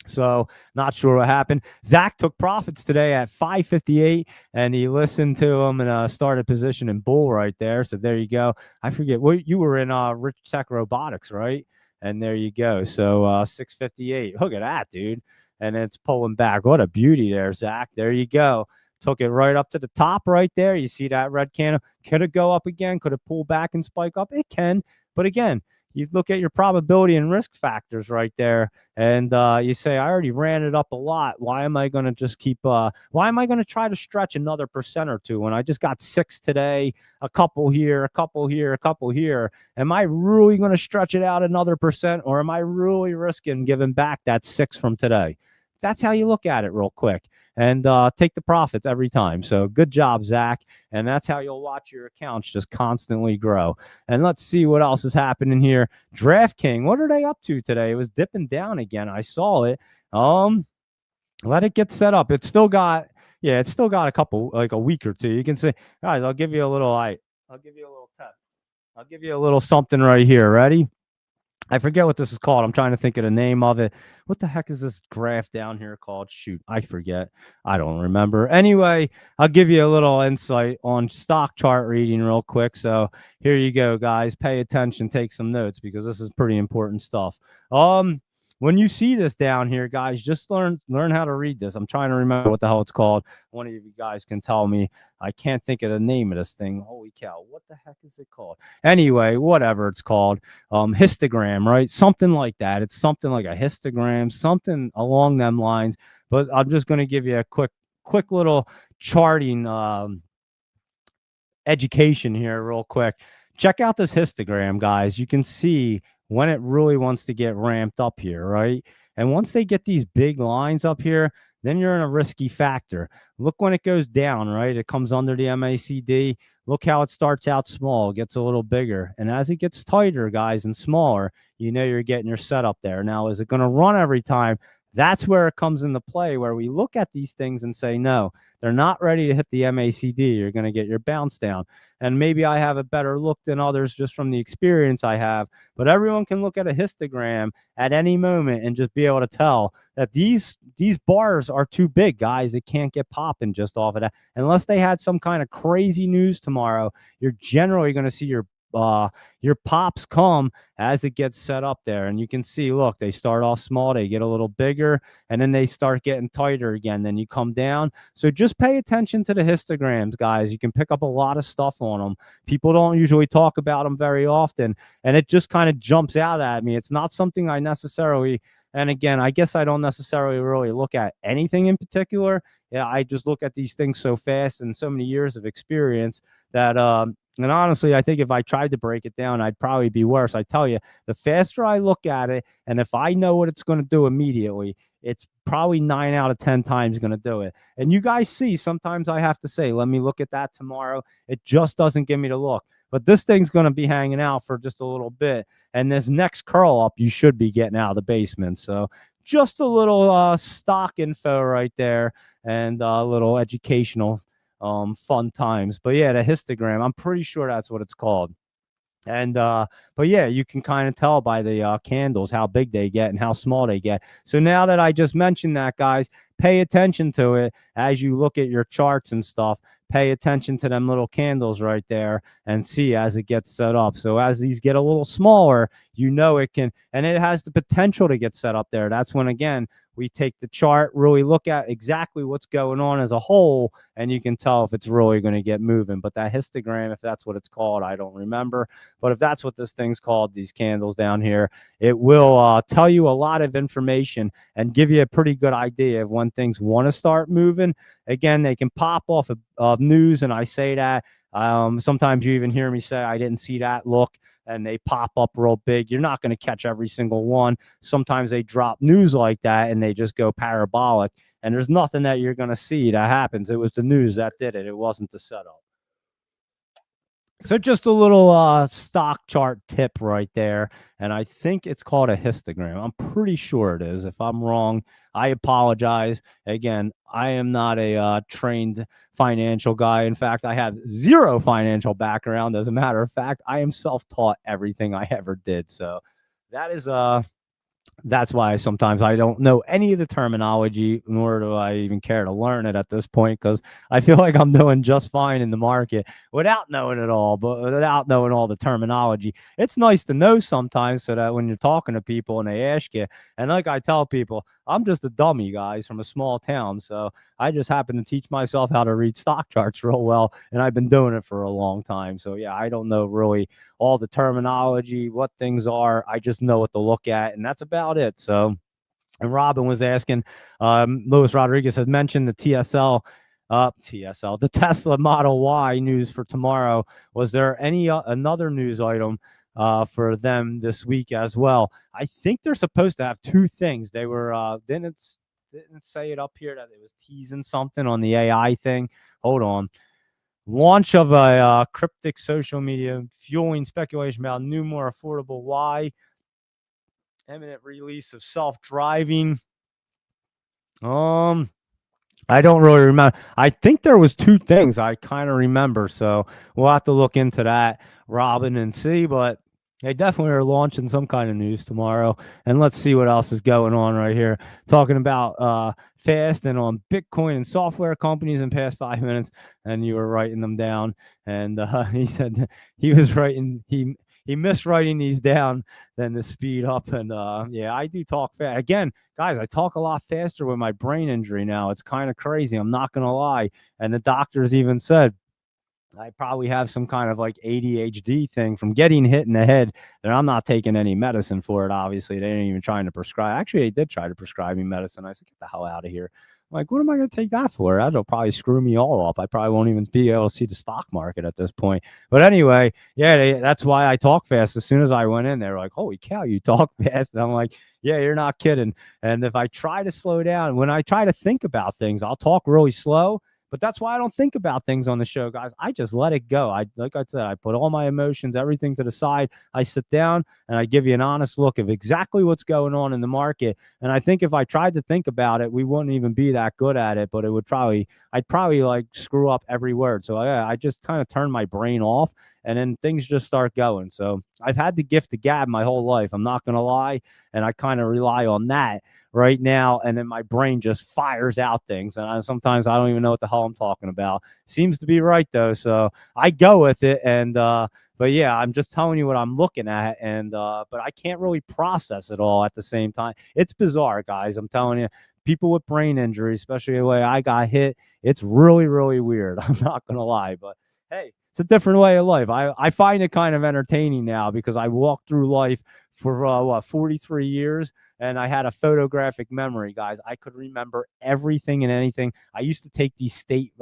So not sure what happened. Zach took profits today at 558, and he listened to him and started position in bull right there. So there you go. I forget what you were in Rich Tech Robotics, right? And there you go. So 658. Look at that, dude. And it's pulling back. What a beauty there, Zach. There you go. Took it right up to the top right there. You see that red candle? Could it go up again? Could it pull back and spike up? It can. But again, you look at your probability and risk factors right there, and you say, I already ran it up a lot. Why am I going to just keep, why am I going to try to stretch another percent or two when I just got 6 today, a couple here, a couple here, a couple here? Am I really going to stretch it out another percent, or am I really risking giving back that 6 from today? That's how you look at it real quick, and take the profits every time. So good job, Zach. And that's how you'll watch your accounts just constantly grow. And let's see what else is happening here. DraftKings, what are they up to today? It was dipping down again. I saw it. Let it get set up. It's still got, yeah, it's still got a couple, like a week or two. You can say, guys, I'll give you a little test. I'll give you a little something right here. Ready? I forget what this is called. I'm trying to think of the name of it. What the heck is this graph down here called? Shoot, I forget. I don't remember. Anyway, I'll give you a little insight on stock chart reading real quick. So here you go, guys. Pay attention, take some notes because this is pretty important stuff. When you see this down here, guys, just learn how to read this. I'm trying to remember what the hell it's called. One of you guys can tell me. I can't think of the name of this thing. Holy cow. What the heck is it called? Anyway, whatever it's called. Histogram, right? Something like that. It's something like a histogram, something along them lines. But I'm just going to give you a quick little charting education here real quick. Check out this histogram, guys. You can see when it really wants to get ramped up here, right? And once they get these big lines up here, then you're in a risky factor. Look when it goes down, right? It comes under the MACD. Look how it starts out small, gets a little bigger. And as it gets tighter, guys, and smaller, you know you're getting your setup there. Now, is it going to run every time? That's where it comes into play, where we look at these things and say, no, they're not ready to hit the MACD. You're going to get your bounce down. And maybe I have a better look than others just from the experience I have. But everyone can look at a histogram at any moment and just be able to tell that these bars are too big, guys. It can't get popping just off of that. Unless they had some kind of crazy news tomorrow, you're generally going to see your pops come as it gets set up there. And you can see, look, they start off small, they get a little bigger, and then they start getting tighter again. Then you come down. So just pay attention to the histograms, guys. You can pick up a lot of stuff on them. People don't usually talk about them very often, and it just kind of jumps out at me. It's not something I necessarily, and again, I guess I don't necessarily really look at anything in particular. Yeah, I just look at these things so fast and so many years of experience that And honestly, I think if I tried to break it down, I'd probably be worse. I tell you, the faster I look at it, and if I know what it's going to do immediately, it's probably 9 out of 10 times going to do it. And you guys see, sometimes I have to say, let me look at that tomorrow. It just doesn't give me the look. But this thing's going to be hanging out for just a little bit. And this next curl up, you should be getting out of the basement. So just a little stock info right there, and a little educational fun times. But yeah, the histogram, I'm pretty sure that's what it's called. And but yeah, you can kind of tell by the candles how big they get and how small they get. So now that I just mentioned that, guys, pay attention to it as you look at your charts and stuff. Pay attention to them little candles right there and see as it gets set up. So as these get a little smaller, you know it can, and it has the potential to get set up there. That's when, again, we take the chart, really look at exactly what's going on as a whole, and you can tell if it's really going to get moving. But that histogram, if that's what it's called, I don't remember. But if that's what this thing's called, these candles down here, it will tell you a lot of information and give you a pretty good idea of when things want to start moving. Again, they can pop off of news, and I say that. Sometimes you even hear me say, I didn't see that look, and they pop up real big. You're not going to catch every single one. Sometimes they drop news like that, and they just go parabolic, and there's nothing that you're going to see that happens. It was the news that did it. It wasn't the setup. So just a little stock chart tip right there, and I think it's called a histogram. I'm pretty sure it is. If I'm wrong, I apologize. Again, I am not a trained financial guy. In fact, I have zero financial background. As a matter of fact, I am self-taught everything I ever did. So that is that's why sometimes I don't know any of the terminology, nor do I even care to learn it at this point, because I feel like I'm doing just fine in the market without knowing it all, but without knowing all the terminology. It's nice to know sometimes so that when you're talking to people and they ask you, and like I tell people, I'm just a dummy, guys, from a small town. So I just happen to teach myself how to read stock charts real well, and I've been doing it for a long time. So yeah, I don't know really all the terminology, what things are. I just know what to look at, and that's about it. So, and Robin was asking, Luis Rodriguez had mentioned the the Tesla Model Y news for tomorrow. Was there any another news item for them this week as well? I think they're supposed to have two things. They were didn't say it up here that it was teasing something on the AI thing. Hold on. Launch of a cryptic social media fueling speculation about new, more affordable Y. Imminent release of self-driving. I don't really remember. I think there was two things I kind of remember, so we'll have to look into that, Robin, and see. But they definitely are launching some kind of news tomorrow, and let's see what else is going on right here. Talking about fast and on Bitcoin and software companies in past 5 minutes, and you were writing them down. And he said he was writing he missed writing these down than the speed up. And yeah, I do talk fast. Again, guys, I talk a lot faster with my brain injury now. It's kind of crazy. I'm not going to lie. And the doctors even said I probably have some kind of like ADHD thing from getting hit in the head. And I'm not taking any medicine for it. Obviously, they ain't even trying to prescribe. Actually, they did try to prescribe me medicine. I said, get the hell out of here. I'm like, what am I going to take that for? That'll probably screw me all up. I probably won't even be able to see the stock market at this point. But anyway, yeah, that's why I talk fast. As soon as I went in, they were like, holy cow, you talk fast. And I'm like, yeah, you're not kidding. And if I try to slow down, when I try to think about things, I'll talk really slow. But that's why I don't think about things on the show, guys. I just let it go. Like I said, I put all my emotions, everything to the side. I sit down and I give you an honest look of exactly what's going on in the market. And I think if I tried to think about it, we wouldn't even be that good at it. But I'd probably like screw up every word. So I just kind of turn my brain off, and then things just start going. So I've had the gift of gab my whole life. I'm not going to lie. And I kind of rely on that right now, and then my brain just fires out things, and sometimes I don't even know what the hell I'm talking about. Seems to be right though, so I go with it. And but yeah, I'm just telling you what I'm looking at, and but I can't really process it all at the same time. It's bizarre, guys. I'm telling you, people with brain injury, especially the way I got hit, it's really, really weird. I'm not gonna lie, but hey, it's a different way of life. I find it kind of entertaining now because I walked through life for 43 years, and I had a photographic memory, guys. I could remember everything and anything. I used to take these state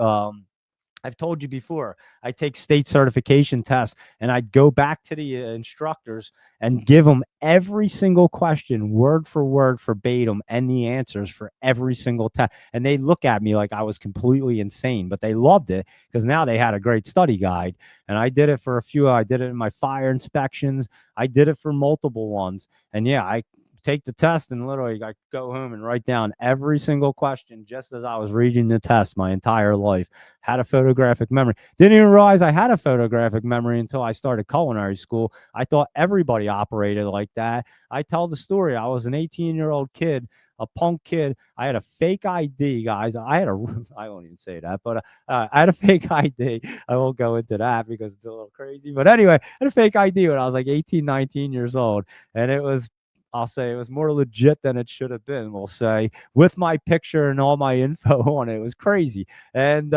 I've told you before, I take state certification tests and I'd go back to the instructors and give them every single question, word for word, verbatim, and the answers for every single test. And they look at me like I was completely insane, but they loved it because now they had a great study guide. And I did it for a few. I did it in my fire inspections. I did it for multiple ones. And yeah, I take the test and literally I go home and write down every single question just as I was reading the test my entire life. Had a photographic memory. Didn't even realize I had a photographic memory until I started culinary school. I thought everybody operated like that. I tell the story. I was an 18-year-old kid, a punk kid. I had a fake ID, guys. I won't even say that, but I had a fake ID. I won't go into that because it's a little crazy. But anyway, I had a fake ID when I was like 18, 19 years old. And it was, I'll say it was more legit than it should have been, we'll say, with my picture and all my info on it. It was crazy. And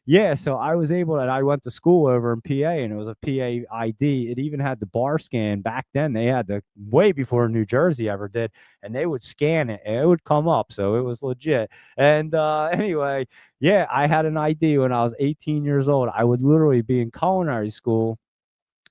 yeah, so I was able to, I went to school over in PA and it was a PA ID. It even had the bar scan. Back then they had the, way before New Jersey ever did, and they would scan it and it would come up. So it was legit. And anyway, yeah, I had an ID when I was 18 years old. I would literally be in culinary school.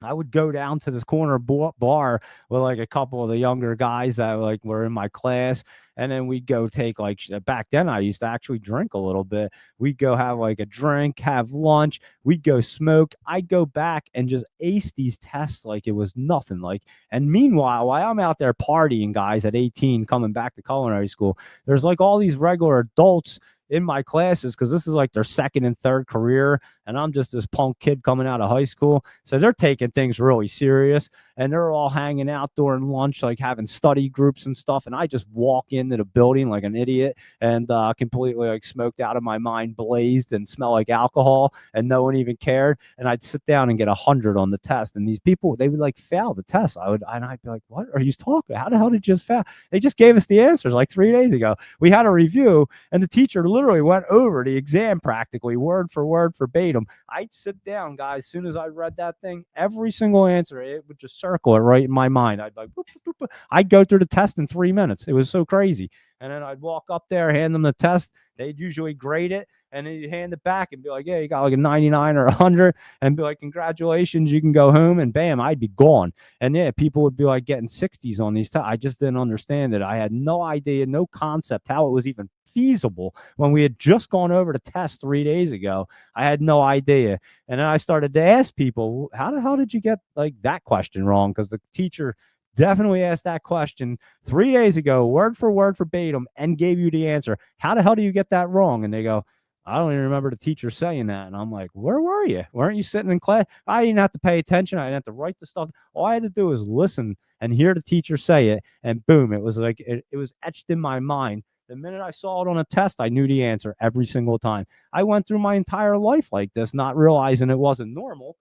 I would go down to this corner bar with like a couple of the younger guys that like were in my class, and then we'd go take like, back then I used to actually drink a little bit. We'd go have like a drink, have lunch, we'd go smoke. I'd go back and just ace these tests like it was nothing. Like, and meanwhile, while I'm out there partying, guys, at 18, coming back to culinary school, there's like all these regular adults in my classes because this is like their second and third career, and I'm just this punk kid coming out of high school. So they're taking things really serious, and they're all hanging out during lunch, like having study groups and stuff. And I just walk into the building like an idiot and completely like smoked out of my mind, blazed, and smell like alcohol, and no one even cared. And I'd sit down and get 100 on the test, and these people, they would like fail the test. I'd be like, "What are you talking? How the hell did you just fail?" They just gave us the answers like 3 days ago. We had a review, and the teacher literally went over the exam practically word for word, verbatim. I'd sit down, guys. As soon as I read that thing, every single answer, it would just circle it right in my mind. I'd like, boop, boop, boop. I'd go through the test in 3 minutes. It was so crazy. And then I'd walk up there, hand them the test. They'd usually grade it, and then you'd hand it back and be like, "Yeah, you got like a 99 or 100," and be like, "Congratulations, you can go home." And bam, I'd be gone. And yeah, people would be like getting 60s on these tests. I just didn't understand it. I had no idea, no concept how it was even feasible when we had just gone over the test 3 days ago. I had no idea. And then I started to ask people, "How the hell did you get like that question wrong?" Because the teacher definitely asked that question 3 days ago, word for word, verbatim, and gave you the answer. How the hell do you get that wrong? And they go, "I don't even remember the teacher saying that." And I'm like, "Where were you? Weren't you sitting in class?" I didn't have to pay attention. I didn't have to write the stuff. All I had to do was listen and hear the teacher say it. And boom, it was like, it was etched in my mind. The minute I saw it on a test, I knew the answer every single time. I went through my entire life like this, not realizing it wasn't normal.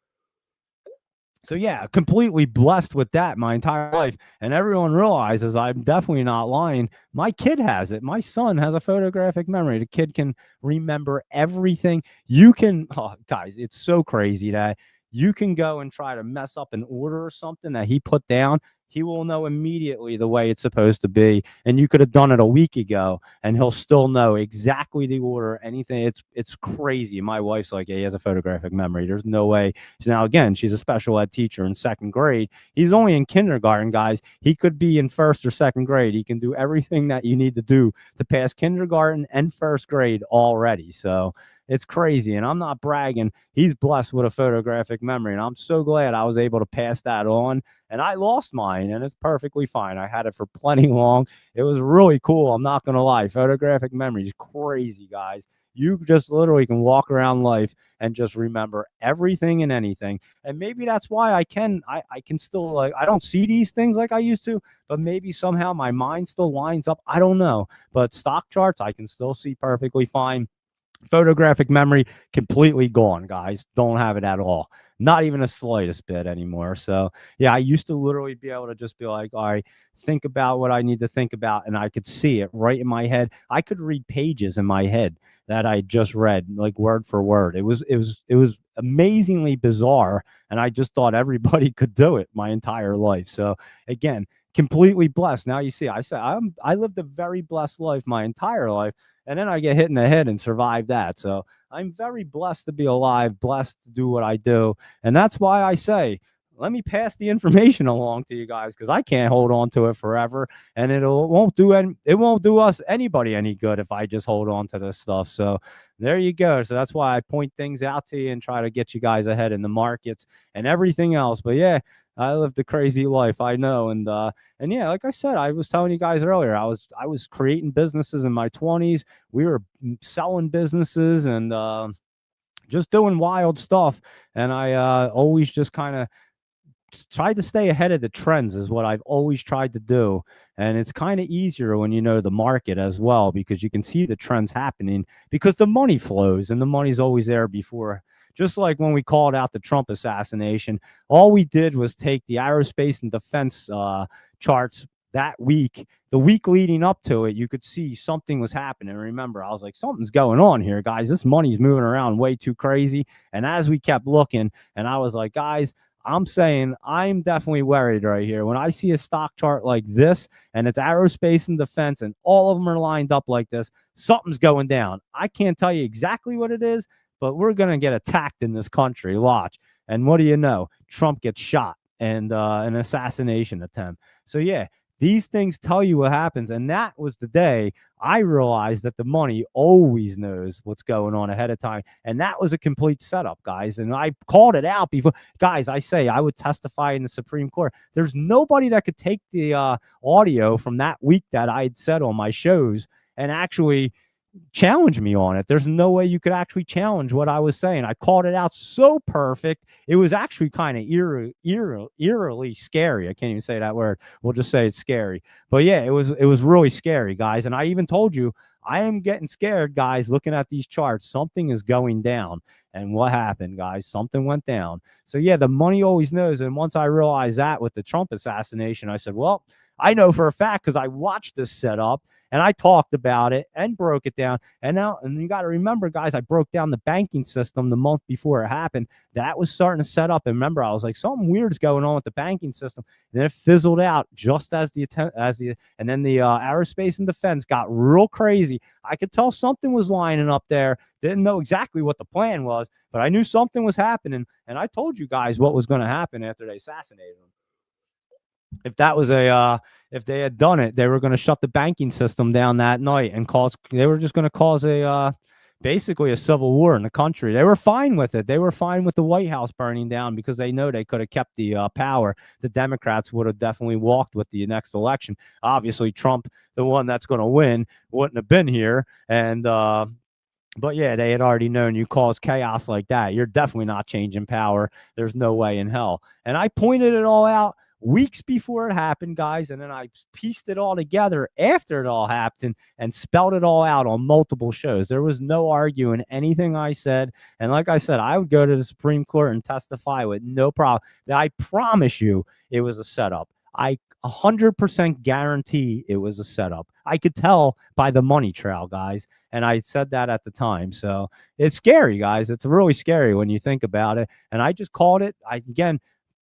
So yeah, completely blessed with that my entire life. And everyone realizes I'm definitely not lying. My kid has it. My son has a photographic memory. The kid can remember everything. You can, oh, guys, it's so crazy that you can go and try to mess up an order or something that he put down. He will know immediately the way it's supposed to be. And you could have done it a week ago and he'll still know exactly the order, anything. It's crazy. My wife's like, "Yeah, he has a photographic memory. There's no way." So now, again, she's a special ed teacher in second grade. He's only in kindergarten, guys. He could be in first or second grade. He can do everything that you need to do to pass kindergarten and first grade already. So it's crazy. And I'm not bragging. He's blessed with a photographic memory. And I'm so glad I was able to pass that on. And I lost mine, and it's perfectly fine. I had it for plenty long. It was really cool. I'm not going to lie. Photographic memory is crazy, guys. You just literally can walk around life and just remember everything and anything. And maybe that's why I can still, like, I don't see these things like I used to, but maybe somehow my mind still lines up. I don't know. But stock charts, I can still see perfectly fine. Photographic memory completely gone, guys. Don't have it at all. Not even a slightest bit anymore. So yeah, I used to literally be able to just be like, "All right, think about what I need to think about," and I could see it right in my head. I could read pages in my head that I just read, like word for word. It was amazingly bizarre, and I just thought everybody could do it my entire life. So again, completely blessed. Now you see, I lived a very blessed life my entire life, and then I get hit in the head and survive that. So I'm very blessed to be alive, blessed to do what I do, and that's why I say, let me pass the information along to you guys, because I can't hold on to it forever, and it won't do us anybody any good if I just hold on to this stuff. So there you go. So that's why I point things out to you and try to get you guys ahead in the markets and everything else. But yeah, I lived a crazy life, I know, and yeah, like I said, I was telling you guys earlier, I was creating businesses in my 20s. We were selling businesses and just doing wild stuff, and I always just kind of tried to stay ahead of the trends is what I've always tried to do. And it's kind of easier when you know the market as well, because you can see the trends happening because the money flows and the money's always there before. Just like when we called out the Trump assassination, all we did was take the aerospace and defense charts that week. The week leading up to it, you could see something was happening. Remember, I was like, something's going on here, guys. This money's moving around way too crazy. And as we kept looking, and I was like, guys, I'm saying I'm definitely worried right here. When I see a stock chart like this and it's aerospace and defense and all of them are lined up like this, something's going down. I can't tell you exactly what it is, but we're going to get attacked in this country. Watch. And what do you know? Trump gets shot and an assassination attempt. So yeah, these things tell you what happens. And that was the day I realized that the money always knows what's going on ahead of time. And that was a complete setup, guys. And I called it out before. Guys, I say I would testify in the Supreme Court. There's nobody that could take the audio from that week that I had said on my shows and actually challenge me on it. There's no way you could actually challenge what I was saying. I called it out so perfect. It was actually kind of eerily scary. I can't even say that word. We'll just say it's scary. But yeah, it was really scary, guys. And I even told you, I am getting scared, guys, looking at these charts. Something is going down. And what happened, guys? Something went down. So yeah, the money always knows. And once I realized that with the Trump assassination, I said, well, I know for a fact because I watched this setup and I talked about it and broke it down. And now, and you got to remember, guys, I broke down the banking system the month before it happened. That was starting to set up. And remember, I was like, something weird's going on with the banking system. And then it fizzled out just and then the aerospace and defense got real crazy. I could tell something was lining up there. Didn't know exactly what the plan was, but I knew something was happening. And I told you guys what was going to happen after they assassinated him. If that was if they had done it, they were going to shut the banking system down that night and they were just going to cause basically a civil war in the country. They were fine with it. They were fine with the White House burning down because they know they could have kept the power. The Democrats would have definitely walked with the next election. Obviously, Trump, the one that's going to win, wouldn't have been here. And, but yeah, they had already known you cause chaos like that, you're definitely not changing power. There's no way in hell. And I pointed it all out weeks before it happened, guys, and then I pieced it all together after it all happened and spelled it all out on multiple shows. There was no arguing anything I said. And like I said, I would go to the Supreme Court and testify with no problem. I promise you it was a setup. I 100% guarantee it was a setup. I could tell by the money trail, guys. And I said that at the time. So it's scary, guys. It's really scary when you think about it. And I just called it. Again,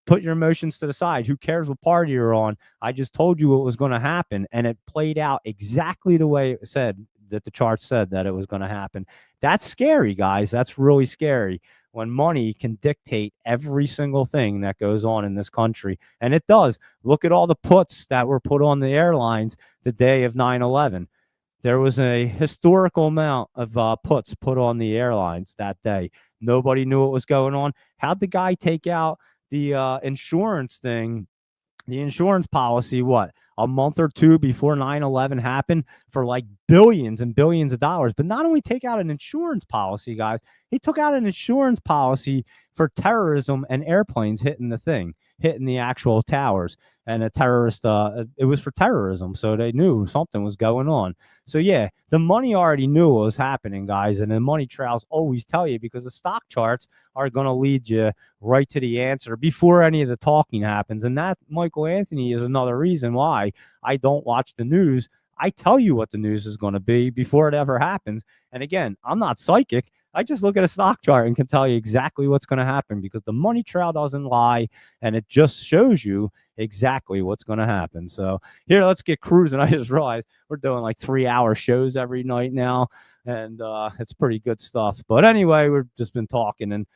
put your emotions to the side. Who cares what party you're on? I just told you what was going to happen. And it played out exactly the way it said, that the chart said that it was going to happen. That's scary, guys. That's really scary when money can dictate every single thing that goes on in this country. And it does. Look at all the puts that were put on the airlines the day of 9/11. There was a historical amount of puts put on the airlines that day. Nobody knew what was going on. How'd the guy take out the insurance thing, the insurance policy, what, a month or two before 9/11 happened, for like billions and billions of dollars? But not only take out an insurance policy, guys, he took out an insurance policy for terrorism and airplanes hitting the actual towers. And a terrorist, it was for terrorism. So they knew something was going on. So yeah, the money already knew what was happening, guys. And the money trails always tell you, because the stock charts are going to lead you right to the answer before any of the talking happens. And that, Michael Anthony, is another reason why I don't watch the news. I tell you what the news is going to be before it ever happens. And again, I'm not psychic. I just look at a stock chart and can tell you exactly what's going to happen because the money trail doesn't lie and it just shows you exactly what's going to happen. So here, let's get cruising. I just realized we're doing like 3-hour shows every night now, and it's pretty good stuff. But anyway, we've just been talking and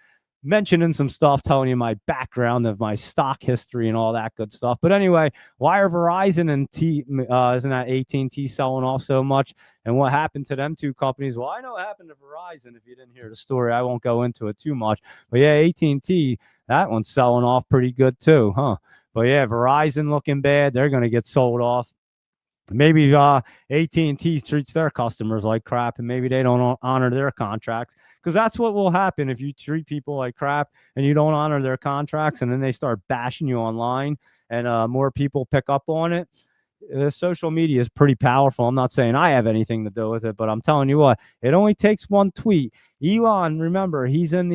mentioning some stuff, telling you my background of my stock history and all that good stuff. But anyway, why are Verizon and isn't that AT&T selling off so much? And what happened to them two companies? Well, I know what happened to Verizon. If you didn't hear the story, I won't go into it too much. But yeah, AT&T, that one's selling off pretty good too, huh? But yeah, Verizon looking bad. They're going to get sold off. Maybe AT&T treats their customers like crap, and maybe they don't honor their contracts, because that's what will happen if you treat people like crap and you don't honor their contracts, and then they start bashing you online, and more people pick up on it. Social media is pretty powerful. I'm not saying I have anything to do with it, but I'm telling you what, it only takes one tweet. Elon, remember, he's in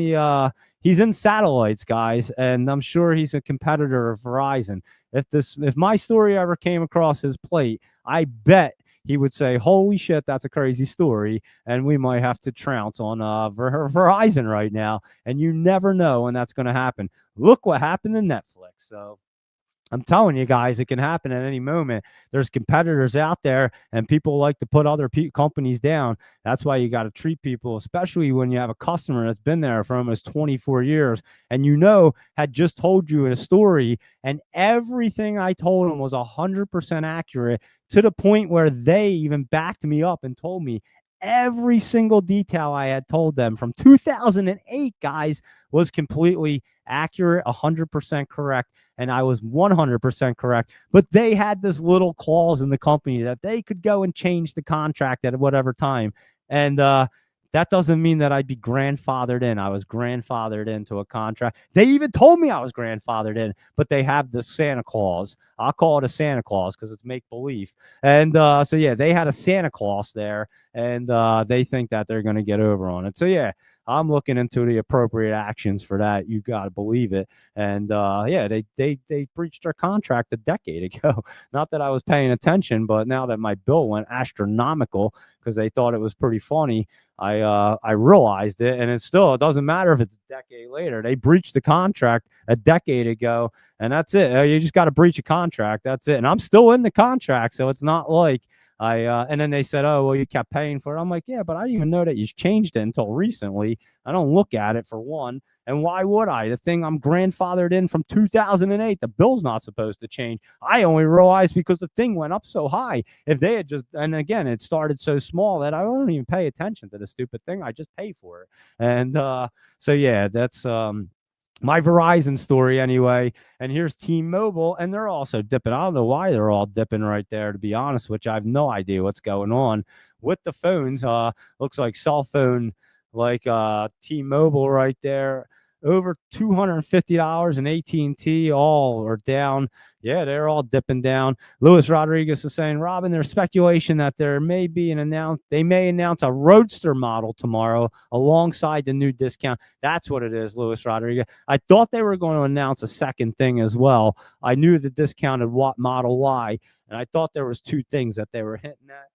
satellites, guys, and I'm sure he's a competitor of Verizon. If my story ever came across his plate, I bet he would say, "Holy shit, that's a crazy story," and we might have to trounce on Verizon right now. And you never know when that's going to happen. Look what happened to Netflix. So I'm telling you guys, it can happen at any moment. There's competitors out there, and people like to put other companies down. That's why you got to treat people, especially when you have a customer that's been there for almost 24 years and had just told you a story, and everything I told them was 100% accurate, to the point where they even backed me up and told me every single detail I had told them from 2008, guys, was completely accurate, 100% correct. And I was 100% correct. But they had this little clause in the company that they could go and change the contract at whatever time. And that doesn't mean that I'd be grandfathered in. I was grandfathered into a contract. They even told me I was grandfathered in, but they have the Santa Claus. I'll call it a Santa Claus because it's make-believe. And so, yeah, they had a Santa Claus there, and they think that they're going to get over on it. So, yeah, I'm looking into the appropriate actions for that. You got to believe it. And yeah, they breached their contract a decade ago. Not that I was paying attention, but now that my bill went astronomical because they thought it was pretty funny, I realized it. And it doesn't matter if it's a decade later. They breached the contract a decade ago, and that's it. You just got to breach a contract. That's it. And I'm still in the contract, so it's not like and then they said, "Oh, well, you kept paying for it." I'm like, "Yeah, but I didn't even know that you changed it until recently. I don't look at it, for one. And why would I? The thing I'm grandfathered in from 2008, the bill's not supposed to change. I only realized because the thing went up so high. If they had just, and again, it started so small that I don't even pay attention to the stupid thing. I just pay for it." And so, yeah, that's my Verizon story anyway. And here's T-Mobile, and they're also dipping. I don't know why they're all dipping right there, to be honest, which I have no idea what's going on with the phones. Looks like cell phone, like T-Mobile right there, over $250, and AT&T all are down. Yeah, they're all dipping down. Luis Rodriguez is saying, "Robin, there's speculation that they may announce a Roadster model tomorrow alongside the new discount." That's what it is, Luis Rodriguez. I thought they were going to announce a second thing as well. I knew the discounted Model Y, and I thought there was two things that they were hinting at.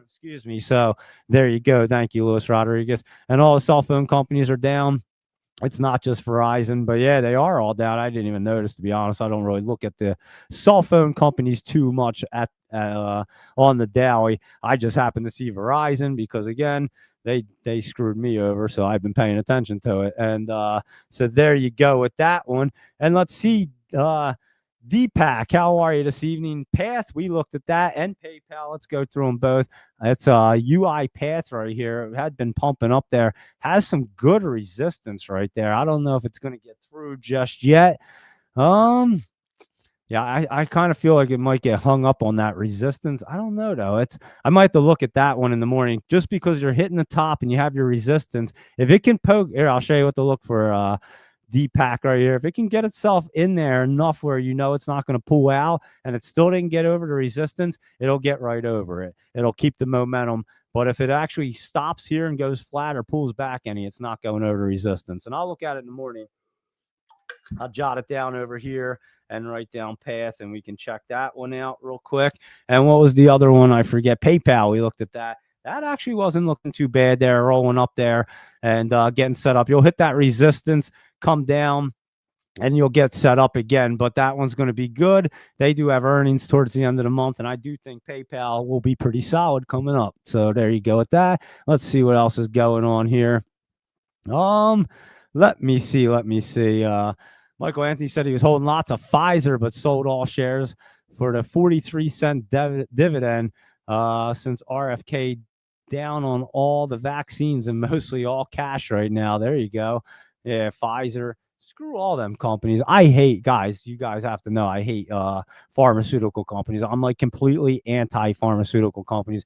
Excuse me. So there you go. Thank you, Luis Rodriguez. And all the cell phone companies are down. It's not just Verizon, but yeah, they are all down. I didn't even notice, to be honest. I don't really look at the cell phone companies too much on the daily. I just happen to see Verizon because, again, they screwed me over, so I've been paying attention to it. And so there you go with that one. And let's see, Deepak, how are you this evening? Path, we looked at that, and PayPal. Let's go through them both. It's UiPath right here. It had been pumping up there. Has some good resistance right there. I don't know if it's going to get through just yet. Yeah, I kind of feel like it might get hung up on that resistance. I don't know, though. I might have to look at that one in the morning, just because you're hitting the top and you have your resistance. If it can poke, here, I'll show you what to look for. Deepak right here. If it can get itself in there enough where it's not going to pull out, and it still didn't get over the resistance, it'll get right over it. It'll keep the momentum. But if it actually stops here and goes flat or pulls back any, it's not going over the resistance. And I'll look at it in the morning. I'll jot it down over here and write down Path, and we can check that one out real quick. And what was the other one? I forget. PayPal. We looked at that. that actually wasn't looking too bad there, rolling up there and getting set up. You'll hit that resistance, come down, and you'll get set up again. But that one's going to be good. They do have earnings towards the end of the month, and I do think PayPal will be pretty solid coming up. So there you go with that. Let's see what else is going on here. Let me see. Michael Anthony said he was holding lots of Pfizer, but sold all shares for the 43-cent dividend since RFK down on all the vaccines and mostly all cash right now. There you go. Yeah, Pfizer. Screw all them companies. I hate, guys. You guys have to know I hate pharmaceutical companies. I'm like completely anti-pharmaceutical companies.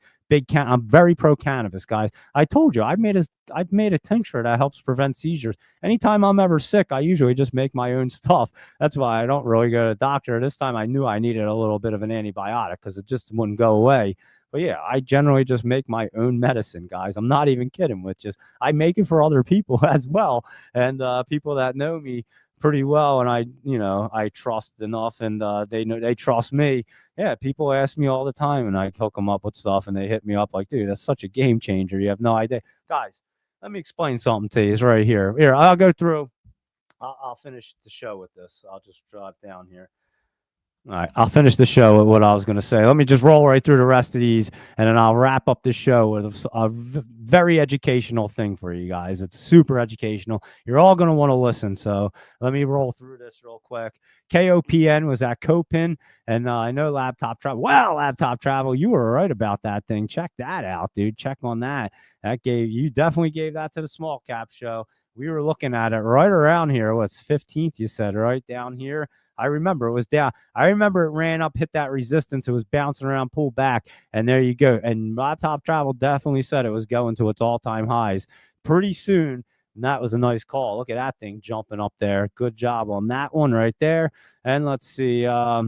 I'm very pro cannabis, guys. I told you I've made a tincture that helps prevent seizures. Anytime I'm ever sick, I usually just make my own stuff. That's why I don't really go to the doctor. This time I knew I needed a little bit of an antibiotic because it just wouldn't go away. But yeah, I generally just make my own medicine, guys. I'm not even kidding with just I make it for other people as well, and people that know me pretty well, and I trust enough, and they trust me. Yeah, people ask me all the time, and I hook them up with stuff, and they hit me up like, dude, that's such a game changer. You have no idea, guys. Let me explain something to you. It's right here. Here, I'll go through. I'll finish the show with this. I'll just draw it down here. All right, I'll finish the show with what I was going to say. Let me just roll right through the rest of these, and then I'll wrap up the show with a very educational thing for you guys. It's super educational. You're all going to want to listen. So let me roll through this real quick. KOPN was at Copin, and I know Laptop Travel. Well, Laptop Travel, you were right about that thing. Check that out, dude. Check on that. You definitely gave that to the small cap show. We were looking at it right around here. What's 15th? You said right down here. I remember it was down. I remember it ran up, hit that resistance. It was bouncing around, pulled back, and there you go. And Laptop Travel definitely said it was going to its all-time highs pretty soon. And that was a nice call. Look at that thing jumping up there. Good job on that one right there. And let's see. Let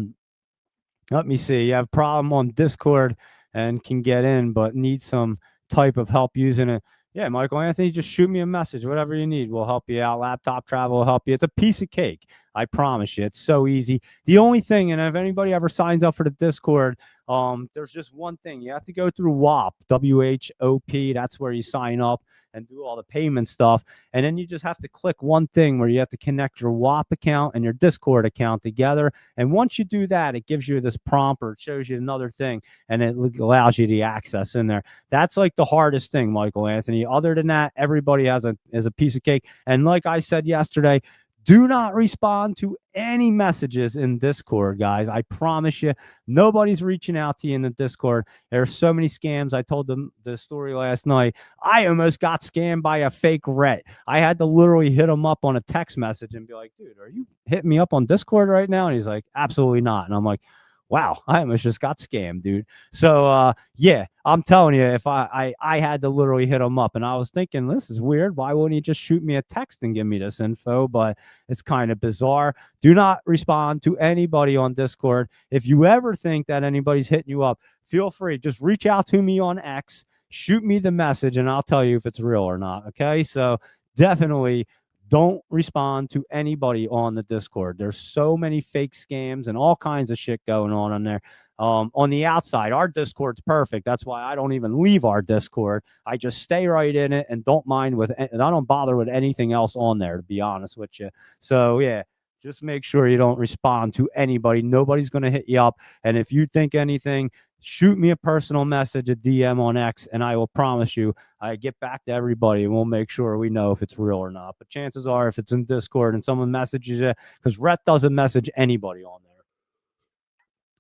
me see. You have a problem on Discord and can get in, but need some type of help using it. Yeah, Michael Anthony, just shoot me a message. Whatever you need, we'll help you out. Laptop Travel will help you. It's a piece of cake. I promise you. It's so easy. The only thing, and if anybody ever signs up for the Discord, there's just one thing. You have to go through WHOP, WHOP. That's where you sign up and do all the payment stuff. And then you just have to click one thing where you have to connect your WHOP account and your Discord account together. And once you do that, it gives you this prompt or it shows you another thing, and it allows you the access in there. That's like the hardest thing, Michael Anthony. Other than that, everybody has a piece of cake. And like I said yesterday, do not respond to any messages in Discord, guys. I promise you, nobody's reaching out to you in the Discord. There's so many scams. I told them the story last night. I almost got scammed by a fake Rhett. I had to literally hit him up on a text message and be like, dude, are you hitting me up on Discord right now? And he's like, absolutely not. And I'm like, wow, I almost just got scammed, dude. So, yeah, I'm telling you, if I had to literally hit him up, and I was thinking, this is weird. Why wouldn't he just shoot me a text and give me this info? But it's kind of bizarre. Do not respond to anybody on Discord. If you ever think that anybody's hitting you up, feel free. Just reach out to me on X, shoot me the message, and I'll tell you if it's real or not. Okay, so definitely don't respond to anybody on the Discord. There's so many fake scams and all kinds of shit going on there. On the outside, our Discord's perfect. That's why I don't even leave our Discord. I just stay right in it and don't bother with anything else on there, to be honest with you. So yeah, just make sure you don't respond to anybody. Nobody's going to hit you up. And if you think anything, shoot me a personal message, a DM on X, and I will promise you I get back to everybody and we'll make sure we know if it's real or not. But chances are, if it's in Discord and someone messages you, because Rhett doesn't message anybody on there.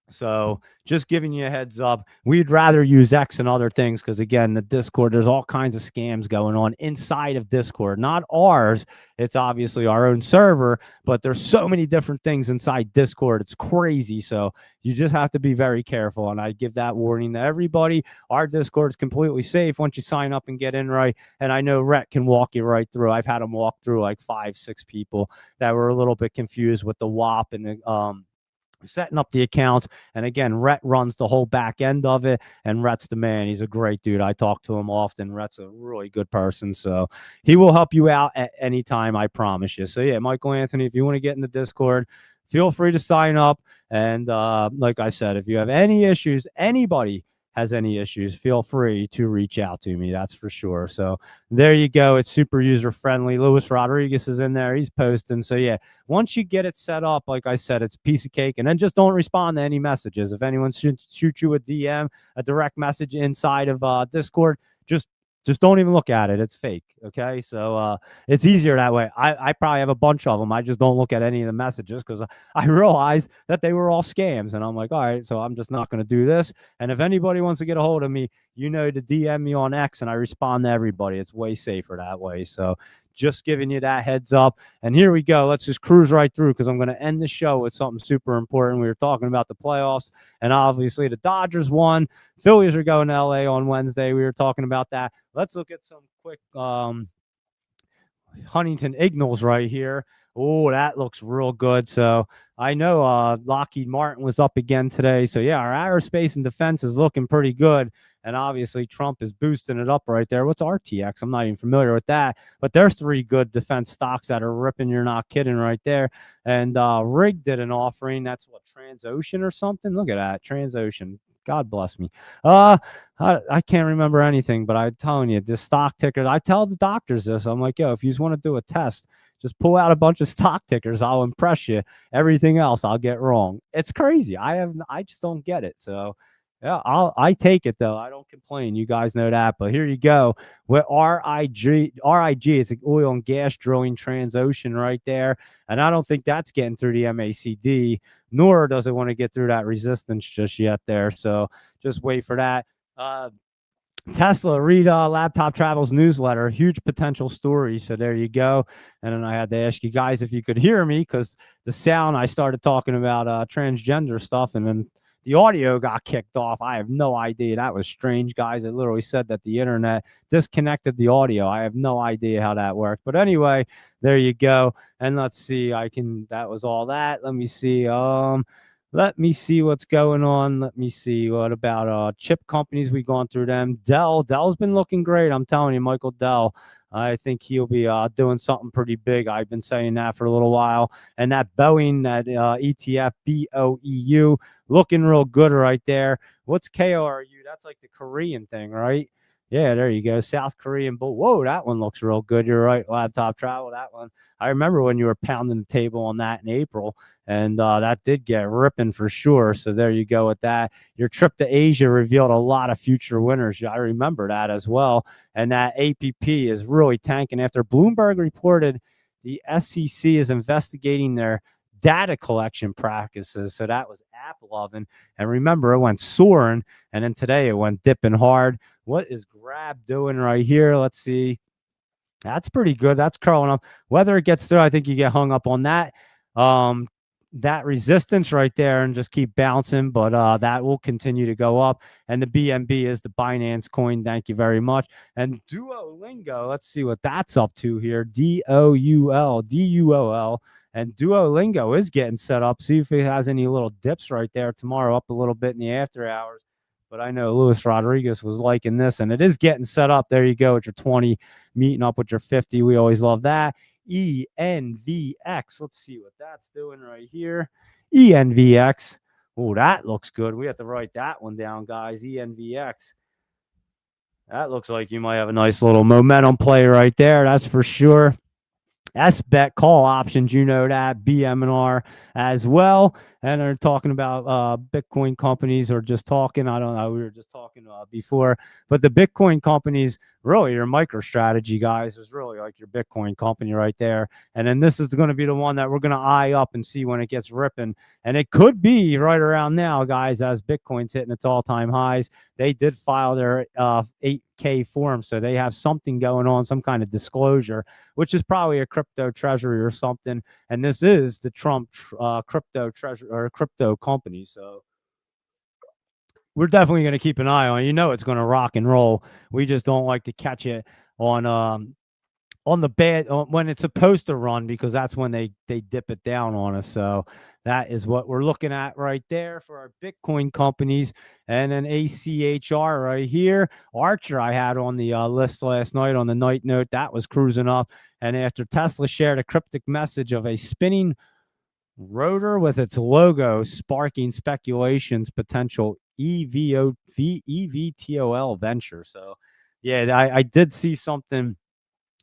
So just giving you a heads up, we'd rather use X and other things because, again, the Discord, there's all kinds of scams going on inside of Discord. Not ours. It's obviously our own server, but there's so many different things inside Discord. It's crazy. So you just have to be very careful. And I give that warning to everybody. Our Discord is completely safe once you sign up and get in right. And I know Rhett can walk you right through. I've had him walk through like 5-6 people that were a little bit confused with the WAP and the setting up the accounts. And again, Rhett runs the whole back end of it, and Rhett's the man. He's a great dude. I talk to him often. Rhett's a really good person, so he will help you out at any time, I promise you. So yeah, Michael Anthony, if you want to get in the Discord, feel free to sign up. And like I said, if you have any issues, anybody has any issues, feel free to reach out to me. That's for sure. So there you go. It's super user friendly. Luis Rodriguez is in there. He's posting. So yeah, once you get it set up, like I said, it's a piece of cake. And then just don't respond to any messages. If anyone shoot you a DM, a direct message inside of Discord, just don't even look at it. It's fake. Okay. So it's easier that way. I probably have a bunch of them. I just don't look at any of the messages because I realized that they were all scams. And I'm like, all right, so I'm just not going to do this. And if anybody wants to get a hold of me, to DM me on X and I respond to everybody. It's way safer that way. So just giving you that heads up. And here we go. Let's just cruise right through because I'm going to end the show with something super important. We were talking about the playoffs, and obviously the Dodgers won. Phillies are going to LA on Wednesday. We were talking about that. Let's look at some quick Huntington Ignals right here. Oh, that looks real good. So I know Lockheed Martin was up again today. So yeah, our aerospace and defense is looking pretty good. And obviously Trump is boosting it up right there. What's RTX? I'm not even familiar with that. But there's 3 good defense stocks that are ripping. You're not kidding right there. And Rig did an offering. That's what, Transocean or something? Look at that, Transocean. God bless me. I can't remember anything, but I'm telling you, this stock ticker, I tell the doctors this. I'm like, yo, if you just want to do a test, just pull out a bunch of stock tickers. I'll impress you. Everything else I'll get wrong. It's crazy. I just don't get it. So yeah, I take it though. I don't complain. You guys know that. But here you go with RIG. It's an oil and gas drilling Transocean right there. And I don't think that's getting through the MACD, nor does it want to get through that resistance just yet there. So just wait for that. Tesla, read Laptop Travels newsletter, huge potential story. So there you go. And then I had to ask you guys if you could hear me because the sound, I started talking about transgender stuff and then the audio got kicked off. I have no idea. That was strange, guys. It literally said that the internet disconnected the audio. I have no idea how that worked. But anyway, there you go. And let's see. That was all that. Let me see. Let me see what's going on. Let me see. What about chip companies? We've gone through them. Dell's been looking great. I'm telling you, Michael Dell. I think he'll be doing something pretty big. I've been saying that for a little while. And that Boeing, that ETF, BOEU, looking real good right there. What's KORU? That's like the Korean thing, right? Yeah, there you go. South Korean bull. Whoa, that one looks real good. You're right. Laptop Travel, that one. I remember when you were pounding the table on that in April, and that did get ripping for sure. So there you go with that. Your trip to Asia revealed a lot of future winners. I remember that as well. And that APP is really tanking after Bloomberg reported the SEC is investigating their data collection practices. So that was AppLovin. And remember, it went soaring, and then today it went dipping hard. What is Grab doing right here? Let's see. That's pretty good. That's curling up. Whether it gets through, I think you get hung up on that. That resistance right there and just keep bouncing, but that will continue to go up. And the BNB is the Binance coin. Thank you very much. And Duolingo, let's see what that's up to here. DUOL. And Duolingo is getting set up. See if it has any little dips right there tomorrow, up a little bit in the after hours. But I know Luis Rodriguez was liking this, and it is getting set up. There you go with your 20, meeting up with your 50. We always love that. ENVX. Let's see what that's doing right here. ENVX. Oh, that looks good. We have to write that one down, guys. ENVX. That looks like you might have a nice little momentum play right there. That's for sure. SBET call options, you know that, BM&R as well. And they're talking about Bitcoin companies or just talking. I don't know. We were just talking before. But the Bitcoin companies, really your MicroStrategy, guys, is really like your Bitcoin company right there. And then this is going to be the one that we're going to eye up and see when it gets ripping. And it could be right around now, guys, as Bitcoin's hitting its all-time highs. They did file their 8K form, so they have something going on, some kind of disclosure, which is probably a crypto treasury or something. And this is the Trump crypto treasury or crypto company. So we're definitely going to keep an eye on it. You know, it's going to rock and roll. We just don't like to catch it on the bad when it's supposed to run, because that's when they dip it down on us. So that is what we're looking at right there for our Bitcoin companies. And then ACHR right here. Archer I had on the list last night on the night note. That was cruising up. And after Tesla shared a cryptic message of a spinning rotor with its logo sparking speculations potential EVTOL venture. So, yeah, I did see something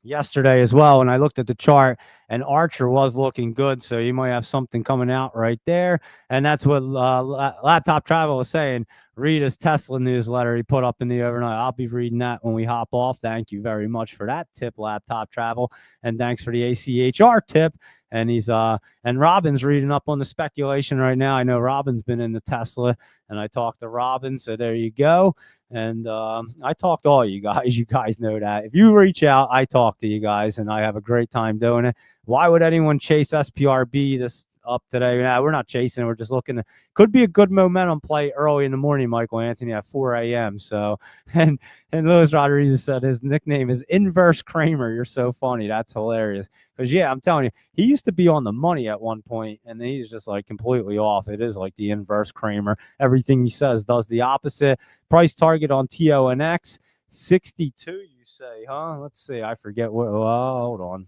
yesterday as well, and I looked at the chart, and Archer was looking good, so you might have something coming out right there. And that's what Laptop Travel was saying. Read his Tesla newsletter he put up in the overnight. I'll be reading that when we hop off. Thank you very much for that tip, Laptop Travel, and thanks for the ACHR tip. And he's and Robin's reading up on the speculation right now. I know Robin's been in the Tesla, and I talked to Robin, so there you go. And I talk to all you guys. You guys know that. If you reach out, I talk to you guys, and I have a great time doing it. Why would anyone chase SPRB this up today? Yeah, we're not chasing. We're just looking. Could be a good momentum play early in the morning, Michael Anthony, at 4 a.m. So, and Louis Rodriguez said his nickname is Inverse Kramer. You're so funny. That's hilarious. Because, yeah, I'm telling you, he used to be on the money at one point, and then he's just like completely off. It is like the inverse Kramer. Everything he says does the opposite. Price target on TONX, 62, you say, huh? Let's see. I forget what. Hold on.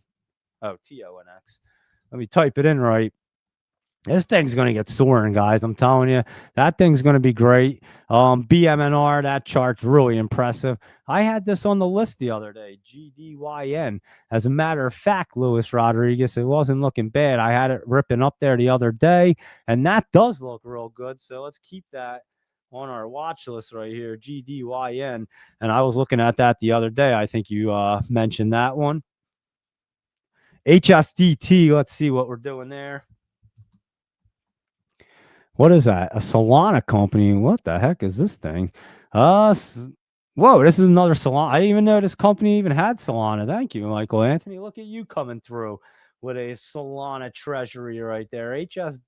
Oh, TONX. Let me type it in right. This thing's going to get soaring, guys. I'm telling you, that thing's going to be great. BMNR, that chart's really impressive. I had this on the list the other day, GDYN. As a matter of fact, Louis Rodriguez, it wasn't looking bad. I had it ripping up there the other day, and that does look real good. So let's keep that on our watch list right here, GDYN. And I was looking at that the other day. I think you mentioned that one. HSDT, let's see what we're doing there. What is that? A Solana company. What the heck is this thing? Whoa, this is another Solana. I didn't even know this company even had Solana. Thank you, Michael Anthony. Look at you coming through with a Solana treasury right there. HSDT.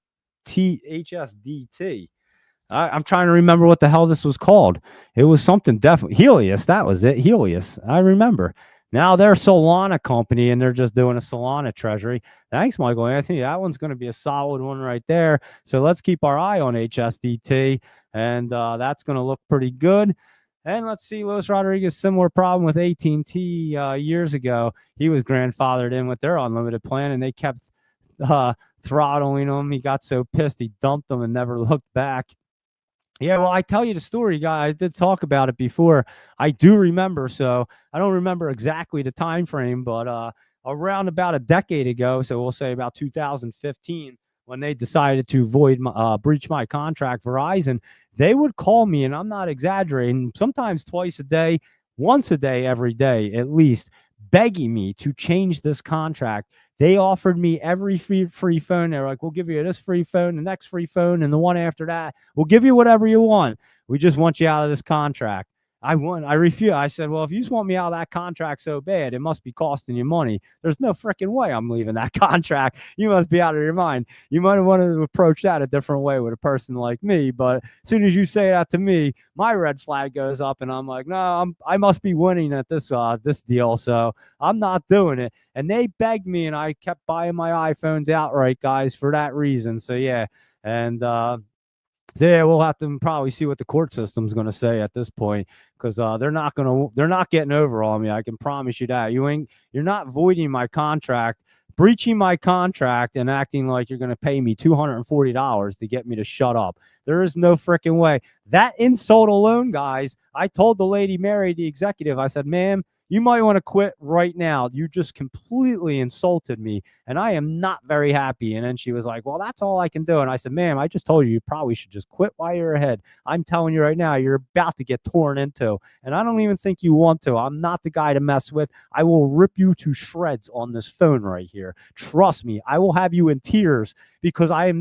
I'm trying to remember what the hell this was called. It was something definitely. Helios. That was it. Helios. I remember. Now they're a Solana company, and they're just doing a Solana treasury. Thanks, Michael Anthony. That one's going to be a solid one right there. So let's keep our eye on HSDT, and that's going to look pretty good. And let's see, Louis Rodriguez, similar problem with AT&T years ago. He was grandfathered in with their unlimited plan, and they kept throttling him. He got so pissed, he dumped them and never looked back. Yeah, well, I tell you the story, guys. I did talk about it before. I do remember, so I don't remember exactly the time frame, but around about a decade ago, so we'll say about 2015, when they decided to breach my contract, Verizon, they would call me, and I'm not exaggerating, sometimes twice a day, once a day, every day at least, begging me to change this contract. They offered me every free phone. They were like, we'll give you this free phone, the next free phone, and the one after that. We'll give you whatever you want. We just want you out of this contract. I refused. I said, well, if you just want me out of that contract so bad, it must be costing you money. There's no freaking way I'm leaving that contract. You must be out of your mind. You might want to approach that a different way with a person like me. But as soon as you say that to me, my red flag goes up, and I'm like, no, I must be winning at this deal. So I'm not doing it. And they begged me, and I kept buying my iPhones outright, guys, for that reason. So yeah, and so yeah, we'll have to probably see what the court system's going to say at this point, because they're not getting over on me. I can promise you that. You're not voiding my contract, breaching my contract, and acting like you're going to pay me $240 to get me to shut up. There is no freaking way. That insult alone, guys. I told the lady Mary, the executive, I said, ma'am, you might want to quit right now. You just completely insulted me, and I am not very happy. And then she was like, well, that's all I can do. And I said, ma'am, I just told you probably should just quit while you're ahead. I'm telling you right now, you're about to get torn into, and I don't even think you want to. I'm not the guy to mess with. I will rip you to shreds on this phone right here. Trust me, I will have you in tears, because I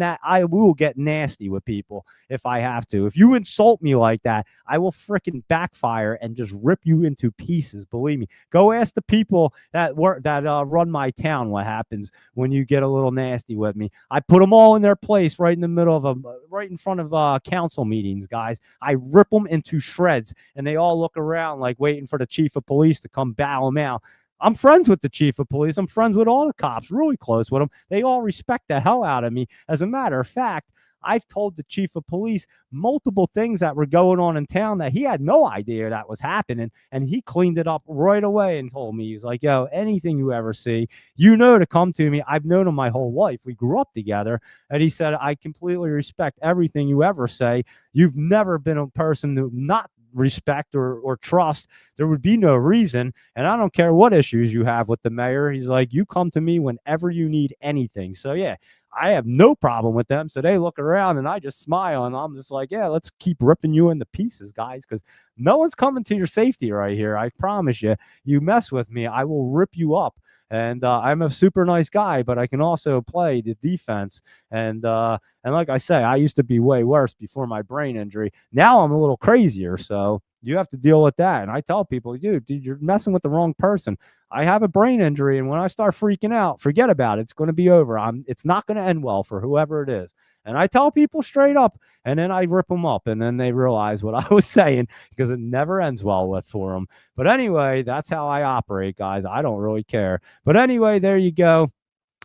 will get nasty with people if I have to. If you insult me like that, I will freaking backfire and just rip you into pieces. Believe me. Go ask the people that run my town what happens when you get a little nasty with me. I put them all in their place right in the middle of right in front of council meetings, guys. I rip them into shreds, and they all look around like waiting for the chief of police to come bow them out. I'm friends with the chief of police. I'm friends with all the cops, really close with them. They all respect the hell out of me. As a matter of fact, I've told the chief of police multiple things that were going on in town that he had no idea that was happening. And he cleaned it up right away and told me, he's like, yo, anything you ever see, to come to me. I've known him my whole life. We grew up together. And he said, I completely respect everything you ever say. You've never been a person to not respect or trust. There would be no reason. And I don't care what issues you have with the mayor. He's like, you come to me whenever you need anything. So yeah, I have no problem with them. So they look around and I just smile and I'm just like, yeah, let's keep ripping you into pieces, guys, because no one's coming to your safety right here. I promise you. You mess with me, I will rip you up. And I'm a super nice guy, but I can also play the defense. And like I say, I used to be way worse before my brain injury. Now I'm a little crazier, so you have to deal with that. And I tell people, dude, you're messing with the wrong person. I have a brain injury, and when I start freaking out, forget about it. It's going to be over. It's not going to end well for whoever it is. And I tell people straight up, and then I rip them up, and then they realize what I was saying, because it never ends well for them. But anyway, that's how I operate, guys. I don't really care. But anyway, there you go.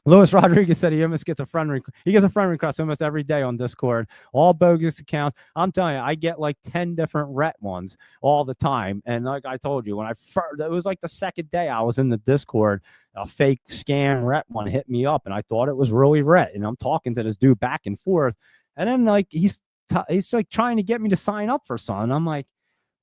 Luis Rodriguez said he almost gets a friend request almost every day on Discord. All bogus accounts. I'm telling you, I get like 10 different Rhett ones all the time. And like I told you, it was like the second day I was in the Discord, a fake scam Rhett one hit me up, and I thought it was really Rhett. And I'm talking to this dude back and forth, and then like he's like trying to get me to sign up for something. I'm like,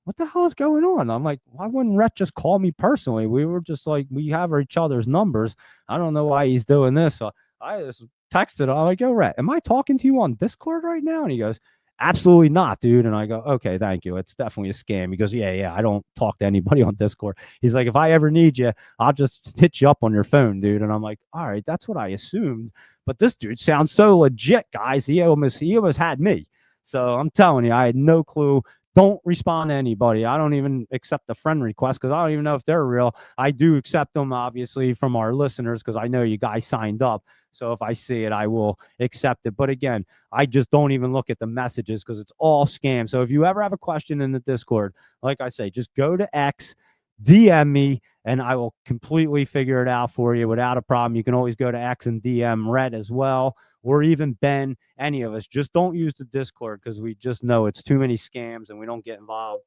what the hell is going on? I'm like, why wouldn't Rhett just call me personally? We were just like, we have each other's numbers. I don't know why he's doing this. So I just texted him. I'm like, yo, Rhett, am I talking to you on Discord right now? And he goes, absolutely not, dude. And I go, okay, thank you. It's definitely a scam. He goes, yeah, I don't talk to anybody on Discord. He's like, if I ever need you, I'll just hit you up on your phone, dude. And I'm like, all right, that's what I assumed. But this dude sounds so legit, guys. He almost had me. So I'm telling you, I had no clue. Don't respond to anybody. I don't even accept the friend request because I don't even know if they're real. I do accept them, obviously, from our listeners because I know you guys signed up. So if I see it, I will accept it. But again, I just don't even look at the messages because it's all scam. So if you ever have a question in the Discord, like I say, just go to X, DM me, and I will completely figure it out for you without a problem. You can always go to X and DM Rhett as well, or even Ben, any of us. Just don't use the Discord because we just know it's too many scams and we don't get involved.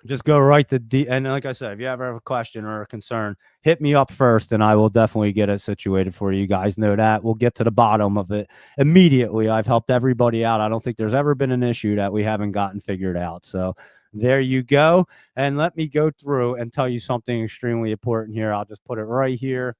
Just go right to and like I said, if you ever have a question or a concern, hit me up first and I will definitely get it situated for you. You guys know that. We'll get to the bottom of it immediately. I've helped everybody out. I don't think there's ever been an issue that we haven't gotten figured out. So there you go. And let me go through and tell you something extremely important here. I'll just put it right here.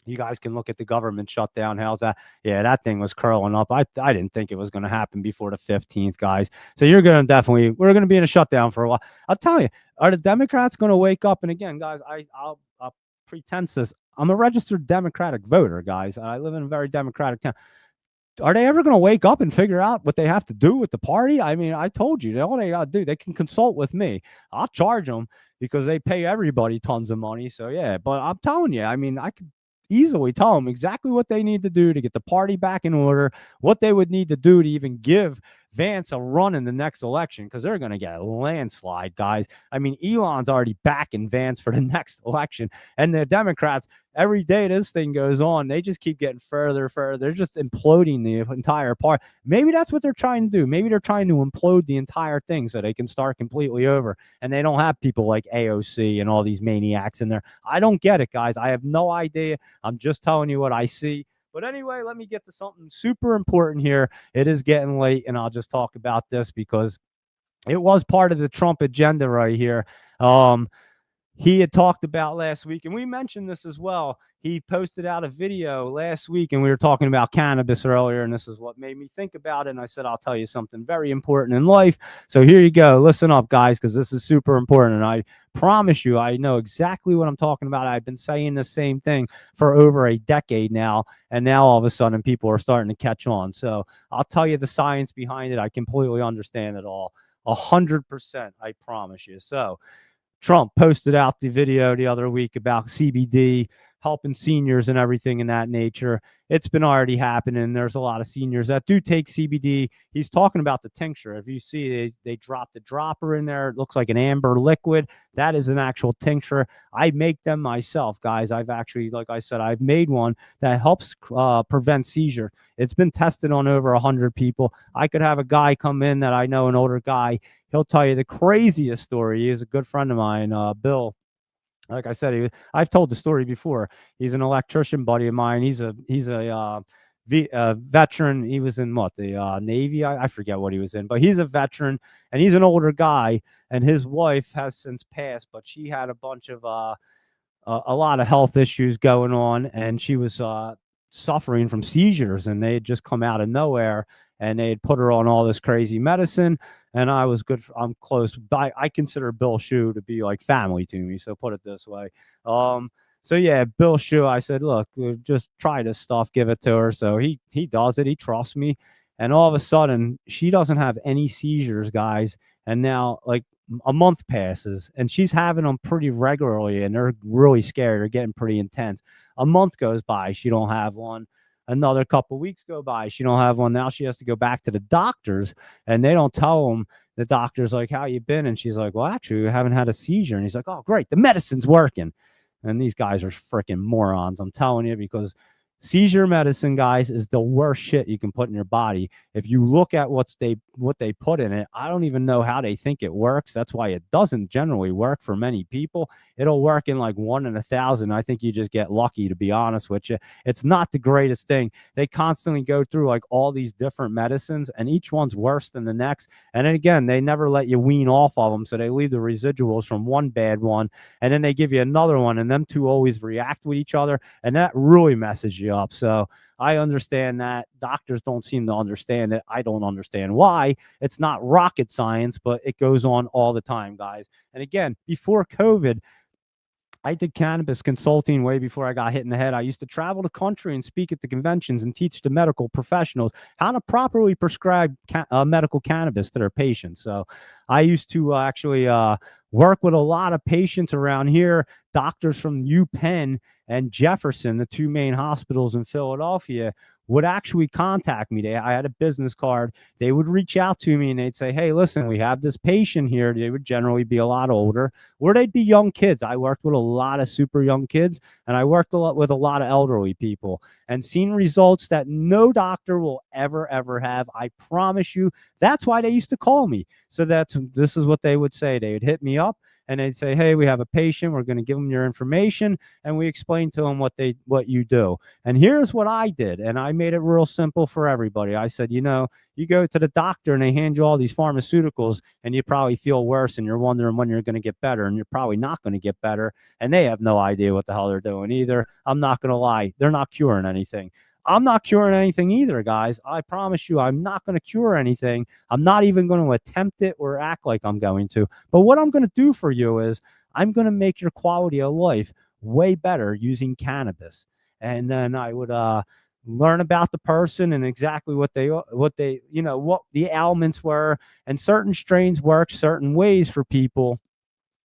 You guys can look at the government shutdown. How's that? Yeah, that thing was curling up. I didn't think it was going to happen before the 15th, guys. So we're going to be in a shutdown for a while. I'll tell you, are the Democrats going to wake up? And again, guys, I'll pretense this. I'm a registered Democratic voter, guys. I live in a very Democratic town. Are they ever going to wake up and figure out what they have to do with the party? I mean, I told you, all they got to do, they can consult with me. I'll charge them because they pay everybody tons of money. So yeah, but I'm telling you, I mean, I could easily tell them exactly what they need to do to get the party back in order, what they would need to do to even give Vance a run in the next election, because they're going to get a landslide, guys. I mean, Elon's already backing Vance for the next election, and the Democrats, every day this thing goes on, they just keep getting further. They're just imploding the entire party. Maybe that's what they're trying to do. Maybe they're trying to implode the entire thing so they can start completely over, and they don't have people like AOC and all these maniacs in there. I don't get it, guys. I have no idea. I'm just telling you what I see. But anyway, let me get to something super important here. It is getting late, and I'll just talk about this because it was part of the Trump agenda right here. He had talked about last week, and we mentioned this as well. He posted out a video last week, and we were talking about cannabis earlier, and this is what made me think about it. And I said, I'll tell you something very important in life. So here you go. Listen up, guys, because this is super important. And I promise you, I know exactly what I'm talking about. I've been saying the same thing for over a decade now, and now all of a sudden people are starting to catch on. So I'll tell you the science behind it. I completely understand it all. 100%, I promise you. So Trump posted out the video the other week about CBD helping seniors and everything in that nature. It's been already happening. There's a lot of seniors that do take CBD. He's talking about the tincture. If you see they drop the dropper in there, it looks like an amber liquid. That is an actual tincture. I make them myself, guys. I've actually, like I said, I've made one that helps prevent seizure. It's been tested on over 100 people. I could have a guy come in that I know, an older guy. He'll tell you the craziest story. He is a good friend of mine, Bill. Like I said, I've told the story before. He's an electrician buddy of mine. He's a veteran. He was in what, the Navy? I forget what he was in, but he's a veteran and he's an older guy. And his wife has since passed, but she had a bunch of a lot of health issues going on, and she was suffering from seizures, and they had just come out of nowhere, and they had put her on all this crazy medicine. And I was good. I'm close. I consider Bill Shu to be like family to me. So put it this way. So yeah, Bill Shu, I said, look, just try this stuff, give it to her. So he does it. He trusts me. And all of a sudden, she doesn't have any seizures, guys. And now, like, a month passes and she's having them pretty regularly, and they're really scared. They're getting pretty intense. A month goes by, she don't have one. Another couple weeks go by, she don't have one. Now she has to go back to the doctors, and they don't tell them. The doctor's like, how you been? And she's like, well, actually, we haven't had a seizure. And he's like, oh, great, the medicine's working. And these guys are freaking morons, I'm telling you, because seizure medicine, guys, is the worst shit you can put in your body. If you look at what they put in it, I don't even know how they think it works. That's why it doesn't generally work for many people. It'll work in like 1 in 1,000. I think you just get lucky, to be honest with you. It's not the greatest thing. They constantly go through like all these different medicines, and each one's worse than the next. And then again, they never let you wean off of them, so they leave the residuals from one bad one, and then they give you another one, and them two always react with each other, and that really messes you up. So I understand that. Doctors don't seem to understand it. I don't understand why. It's not rocket science, but it goes on all the time, guys. And again, before COVID, I did cannabis consulting way before I got hit in the head. I used to travel the country and speak at the conventions and teach the medical professionals how to properly prescribe medical cannabis to their patients. So I used to actually work with a lot of patients around here, doctors from UPenn and Jefferson, the two main hospitals in Philadelphia, would actually contact me. I had a business card. They would reach out to me and they'd say, hey, listen, we have this patient here. They would generally be a lot older, or they'd be young kids. I worked with a lot of super young kids, and I worked with a lot of elderly people, and seen results that no doctor will ever have. I promise you. That's why they used to call me. So this is what they would say. They would hit me up and they'd say, hey, we have a patient. We're going to give them your information. And we explain to them what you do. And here's what I did. And I made it real simple for everybody. I said, you go to the doctor and they hand you all these pharmaceuticals, and you probably feel worse, and you're wondering when you're going to get better, and you're probably not going to get better. And they have no idea what the hell they're doing either. I'm not going to lie. They're not curing anything. I'm not curing anything either, guys. I promise you, I'm not going to cure anything. I'm not even going to attempt it or act like I'm going to. But what I'm going to do for you is I'm going to make your quality of life way better using cannabis. And then I would learn about the person and exactly what the ailments were, and certain strains work certain ways for people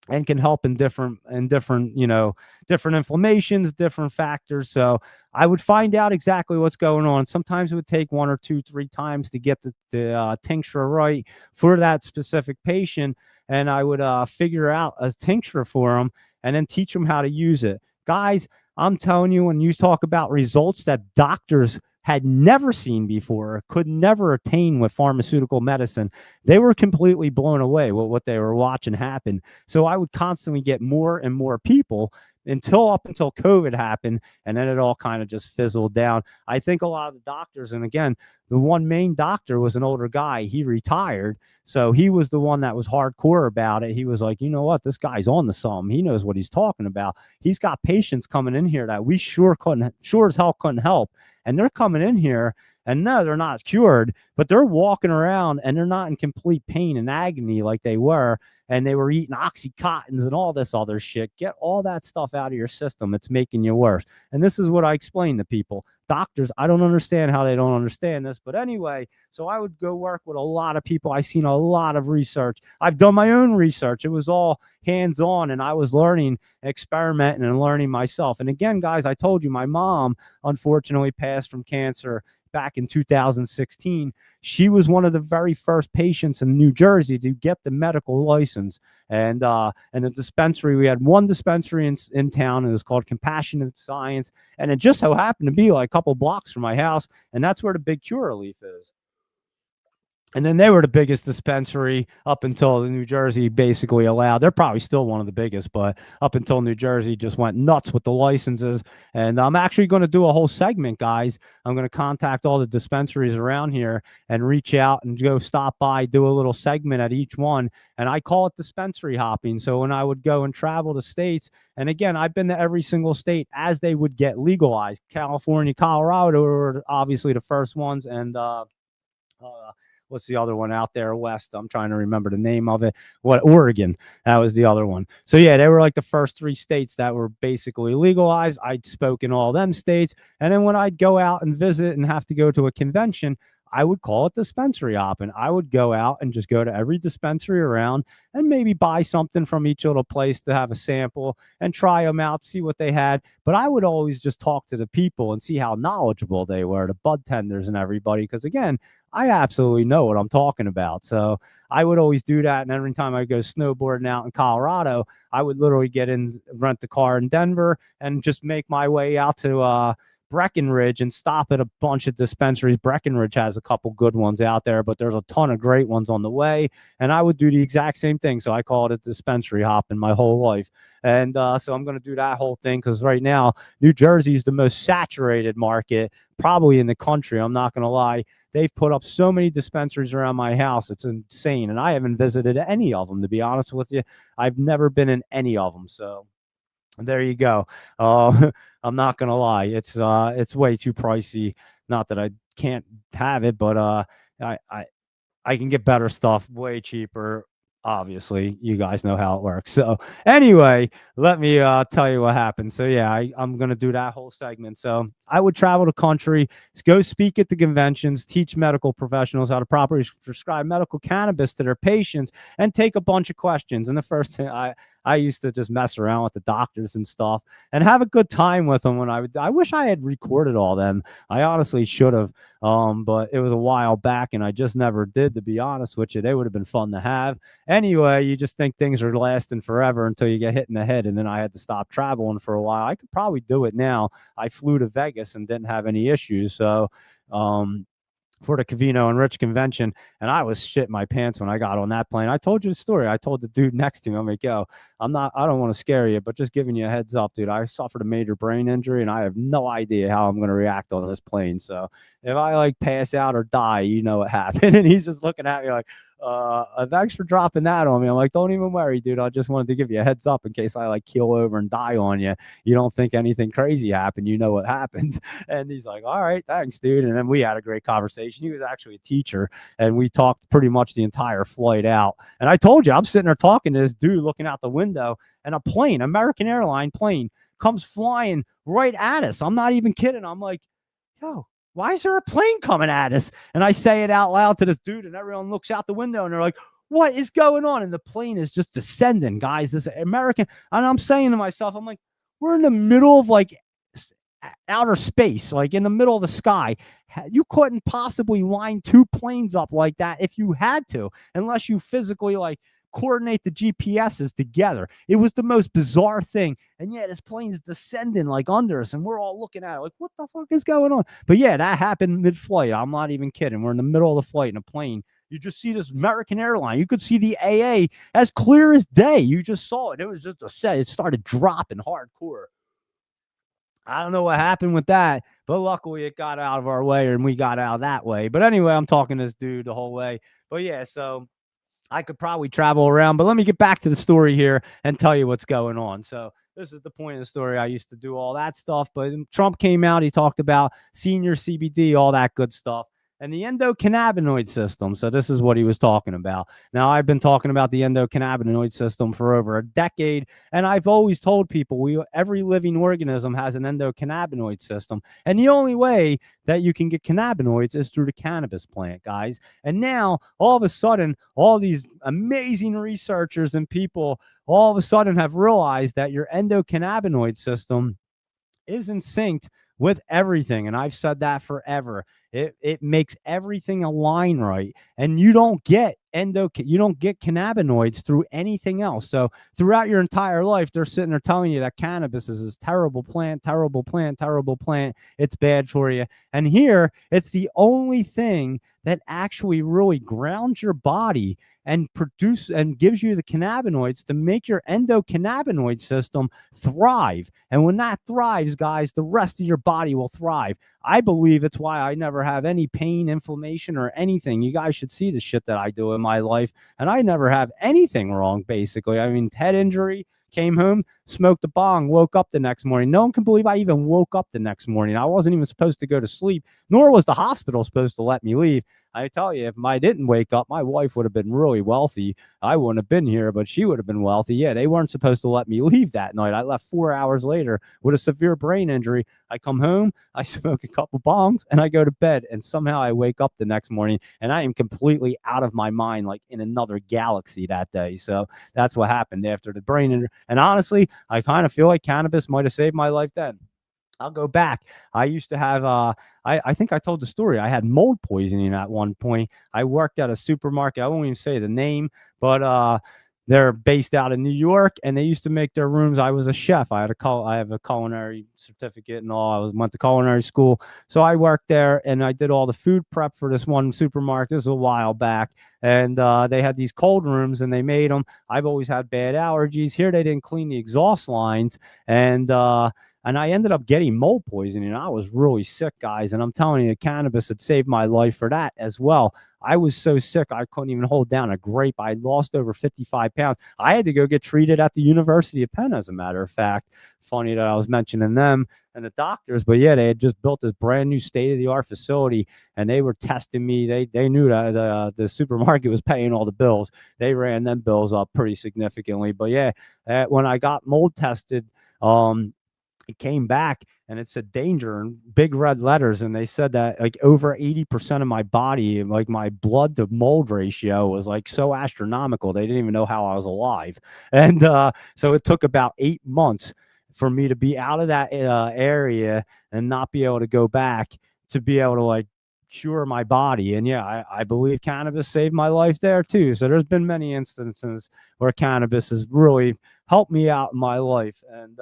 and can help in different inflammations, different factors. So I would find out exactly what's going on. Sometimes it would take 1 or 2, 3 times to get the tincture right for that specific patient. And I would figure out a tincture for them and then teach them how to use it. Guys, I'm telling you, when you talk about results that doctors had never seen before, could never attain with pharmaceutical medicine, they were completely blown away with what they were watching happen. So I would constantly get more and more people up until COVID happened, and then it all kind of just fizzled down. I think a lot of the doctors, and again, the one main doctor was an older guy. He retired, so he was the one that was hardcore about it. He was like, you know what, this guy's on to something. He knows what he's talking about. He's got patients coming in here that we sure as hell couldn't help, and they're coming in here And no, they're not cured, but they're walking around and they're not in complete pain and agony like they were. And they were eating Oxycontins and all this other shit. Get all that stuff out of your system. It's making you worse. And this is what I explain to people. Doctors, I don't understand how they don't understand this. But anyway, so I would go work with a lot of people. I've seen a lot of research. I've done my own research. It was all hands-on, and I was learning, experimenting, and learning myself. And again, guys, I told you my mom unfortunately passed from cancer back in 2016. She was one of the very first patients in New Jersey to get the medical license. And the dispensary, we had one dispensary in town, and it was called Compassionate Science. And it just so happened to be like a couple blocks from my house, and that's where the Big Curaleaf is. And then they were the biggest dispensary up until the New Jersey basically allowed. They're probably still one of the biggest, but up until New Jersey just went nuts with the licenses. And I'm actually going to do a whole segment, guys. I'm going to contact all the dispensaries around here and reach out and go stop by, do a little segment at each one. And I call it dispensary hopping. So when I would go and travel to states, and again, I've been to every single state as they would get legalized. California, Colorado were obviously the first ones, and what's the other one out there west? I'm trying to remember the name of it. Oregon. That was the other one. So yeah, they were like the first 3 states that were basically legalized. I'd spoke in all them states. And then when I'd go out and visit and have to go to a convention, I would call it dispensary hopping. I would go out and just go to every dispensary around and maybe buy something from each little place to have a sample and try them out, see what they had. But I would always just talk to the people and see how knowledgeable they were, the bud tenders and everybody. Because again, I absolutely know what I'm talking about. So I would always do that. And every time I go snowboarding out in Colorado, I would literally rent the car in Denver and just make my way out to Breckenridge and stop at a bunch of dispensaries. Breckenridge has a couple good ones out there, but there's a ton of great ones on the way. And I would do the exact same thing. So I call it a dispensary hopping my whole life. And so I'm going to do that whole thing because right now, New Jersey is the most saturated market probably in the country. I'm not going to lie. They've put up so many dispensaries around my house. It's insane. And I haven't visited any of them, to be honest with you. I've never been in any of them. So there you go. I'm not gonna lie. It's way too pricey. Not that I can't have it, but I can get better stuff way cheaper. Obviously, you guys know how it works. So anyway, let me tell you what happened. So yeah, I'm gonna do that whole segment. So I would travel the country, go speak at the conventions, teach medical professionals how to properly prescribe medical cannabis to their patients, and take a bunch of questions. And the first thing I used to just mess around with the doctors and stuff and have a good time with them. I wish I had recorded all them. I honestly should have, but it was a while back and I just never did, to be honest with you. They would have been fun to have. Anyway, you just think things are lasting forever until you get hit in the head. And then I had to stop traveling for a while. I could probably do it now. I flew to Vegas and didn't have any issues. So, for the Covino and Rich convention, and I was shitting my pants when I got on that plane. I told you the story. I told the dude next to me, I'm like, yo, I don't want to scare you, but just giving you a heads up, dude. I suffered a major brain injury, and I have no idea how I'm going to react on this plane. So if I like pass out or die, you know what happened. And he's just looking at me like, thanks for dropping that on me. I'm like, don't even worry, dude. I just wanted to give you a heads up in case I like keel over and die on you. You don't think anything crazy happened. You know what happened. And he's like, all right, thanks, dude. And then we had a great conversation. He was actually a teacher, and we talked pretty much the entire flight out. And I told you, I'm sitting there talking to this dude looking out the window, and a plane, American Airline plane, comes flying right at us. I'm not even kidding. I'm like, yo, why is there a plane coming at us? And I say it out loud to this dude, and everyone looks out the window, and they're like, what is going on? And the plane is just descending, guys. This American, and I'm saying to myself, I'm like, we're in the middle of like outer space, like in the middle of the sky. You couldn't possibly line 2 planes up like that if you had to, unless you physically like coordinate the GPSs together. It was the most bizarre thing. And yeah, this plane's descending like under us, and we're all looking at it like, what the fuck is going on? But yeah, that happened mid-flight. I'm not even kidding. We're in the middle of the flight in a plane. You just see this American Airline. You could see the AA as clear as day. You just saw it. It was just a set. It started dropping hardcore. I don't know what happened with that, but luckily it got out of our way and we got out that way. But anyway, I'm talking to this dude the whole way. But yeah, so I could probably travel around, but let me get back to the story here and tell you what's going on. So this is the point of the story. I used to do all that stuff, but Trump came out. He talked about senior CBD, all that good stuff, and the endocannabinoid system. So this is what he was talking about. Now, I've been talking about the endocannabinoid system for over a decade, and I've always told people every living organism has an endocannabinoid system, and the only way that you can get cannabinoids is through the cannabis plant, guys. And now, all of a sudden, all these amazing researchers and people all of a sudden have realized that your endocannabinoid system isn't synced with everything. And I've said that forever. It makes everything align right. And you don't get cannabinoids through anything else. So throughout your entire life, they're sitting there telling you that cannabis is this terrible plant, terrible plant, terrible plant. It's bad for you. And here, it's the only thing that actually really grounds your body and gives you the cannabinoids to make your endocannabinoid system thrive. And when that thrives, guys, the rest of your body will thrive. I believe it's why I never have any pain, inflammation, or anything. You guys should see the shit that I do in my life, and I never have anything wrong, basically. I mean, head injury, came home, smoked a bong, woke up the next morning. No one can believe I even woke up the next morning. I wasn't even supposed to go to sleep, nor was the hospital supposed to let me leave. I tell you, if I didn't wake up, my wife would have been really wealthy. I wouldn't have been here, but she would have been wealthy. Yeah, they weren't supposed to let me leave that night. I left 4 hours later with a severe brain injury. I come home, I smoke a couple bongs, and I go to bed. And somehow I wake up the next morning, and I am completely out of my mind, like in another galaxy that day. So that's what happened after the brain injury. And honestly, I kind of feel like cannabis might have saved my life then. I'll go back. I used to have, I think I told the story. I had mold poisoning at one point. I worked at a supermarket. I won't even say the name, but they're based out in New York, and they used to make their rooms. I was a chef. I have a culinary certificate and all. Went to culinary school. So I worked there, and I did all the food prep for this one supermarket. This was a while back. And they had these cold rooms, and they made them. I've always had bad allergies. Here, they didn't clean the exhaust lines. And I ended up getting mold poisoning. I was really sick, guys. And I'm telling you, cannabis had saved my life for that as well. I was so sick, I couldn't even hold down a grape. I lost over 55 pounds. I had to go get treated at the University of Penn, as a matter of fact. Funny that I was mentioning them and the doctors. But yeah, they had just built this brand new state-of-the-art facility, and they were testing me. They knew that the supermarket was paying all the bills. They ran them bills up pretty significantly. But yeah, when I got mold tested, it came back and it said danger in big red letters. And they said that like over 80% of my body, like my blood to mold ratio was like so astronomical. They didn't even know how I was alive. And so it took about 8 months for me to be out of that area and not be able to go back to be able to like cure my body. And yeah, I believe cannabis saved my life there too. So there's been many instances where cannabis has really helped me out in my life. And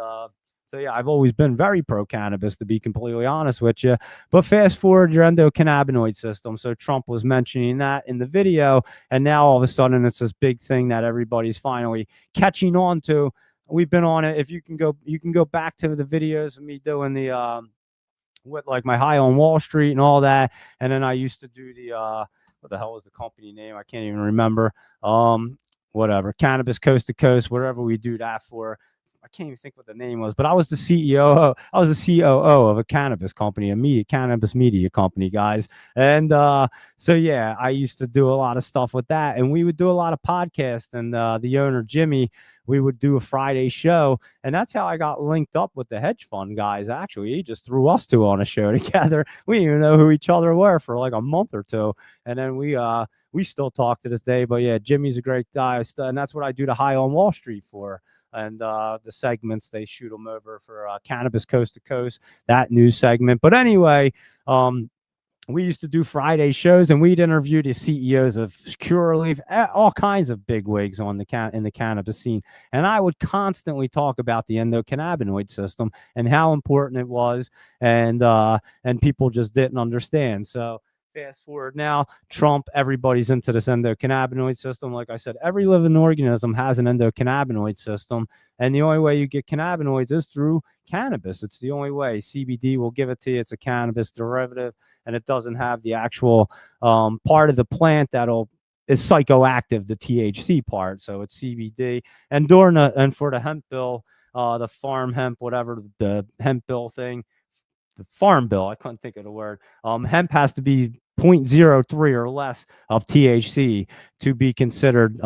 so yeah, I've always been very pro cannabis, to be completely honest with you. But fast forward your endocannabinoid system. So Trump was mentioning that in the video, and now all of a sudden it's this big thing that everybody's finally catching on to. We've been on it. If you can go back to the videos of me doing the with like my High on Wall Street and all that. And then I used to do the what the hell was the company name? I can't even remember. Whatever, Cannabis Coast to Coast, whatever we do that for. I can't even think what the name was, but I was the CEO. I was the COO of a cannabis company, cannabis media company, guys. And so yeah, I used to do a lot of stuff with that, and we would do a lot of podcasts. And the owner Jimmy, we would do a Friday show, and that's how I got linked up with the hedge fund guys. Actually, he just threw us two on a show together. We didn't even know who each other were for like a month or two, and then we still talk to this day. But yeah, Jimmy's a great guy, and that's what I do the High on Wall Street for. And the segments, they shoot them over for Cannabis Coast to Coast, that news segment. But anyway, we used to do Friday shows, and we'd interview the CEOs of Curaleaf, all kinds of big wigs on in the cannabis scene. And I would constantly talk about the endocannabinoid system and how important it was, and people just didn't understand. So fast forward now, Trump, everybody's into this endocannabinoid system. Like I said, every living organism has an endocannabinoid system, and the only way you get cannabinoids is through cannabis. It's the only way. CBD will give it to you. It's a cannabis derivative, and it doesn't have the actual part of the plant is psychoactive, the THC part. So it's CBD. And for the hemp bill, the farm hemp, whatever the hemp bill thing, the farm bill. I couldn't think of the word. Hemp has to be 0.03 or less of THC to be considered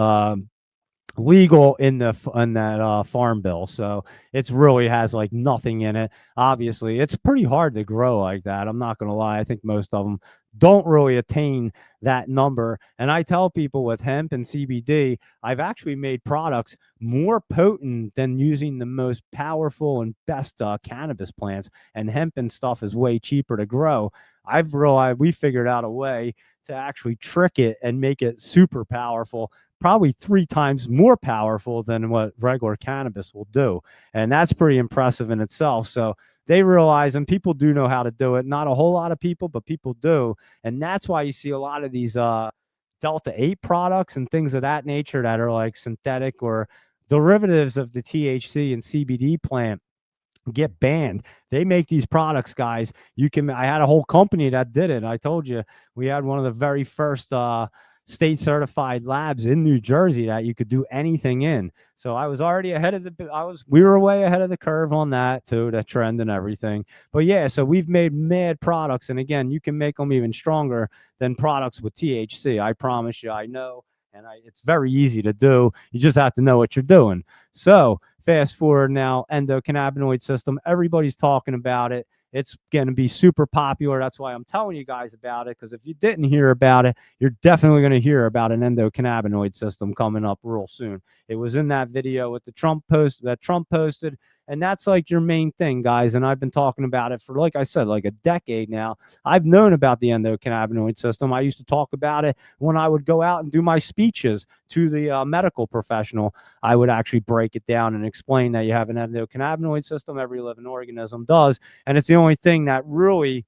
legal in that farm bill. So it's really has like nothing in it. Obviously, it's pretty hard to grow like that. I'm not gonna lie. I think most of them don't really attain that number. And I tell people with hemp and CBD, I've actually made products more potent than using the most powerful and best cannabis plants. And hemp and stuff is way cheaper to grow. I've realized we figured out a way to actually trick it and make it super powerful, probably 3 times more powerful than what regular cannabis will do. And that's pretty impressive in itself. So they realize, and people do know how to do it. Not a whole lot of people, but people do. And that's why you see a lot of these Delta 8 products and things of that nature that are like synthetic or derivatives of the THC and CBD plant get banned. They make these products, guys. I had a whole company that did it. I told you we had one of the very first state certified labs in New Jersey that you could do anything in. So I was already ahead of we were way ahead of the curve on that too, the trend and everything. But yeah, so we've made mad products. And again, you can make them even stronger than products with THC. I promise you, I know. And it's very easy to do. You just have to know what you're doing. So fast forward now, endocannabinoid system. Everybody's talking about it. It's going to be super popular. That's why I'm telling you guys about it, because if you didn't hear about it, you're definitely going to hear about an endocannabinoid system coming up real soon. It was in that video with the Trump post that Trump posted. And that's like your main thing, guys. And I've been talking about it for, like I said, like a decade now. I've known about the endocannabinoid system. I used to talk about it when I would go out and do my speeches to the medical professional. I would actually break it down and explain that you have an endocannabinoid system. Every living organism does. And it's the only thing that really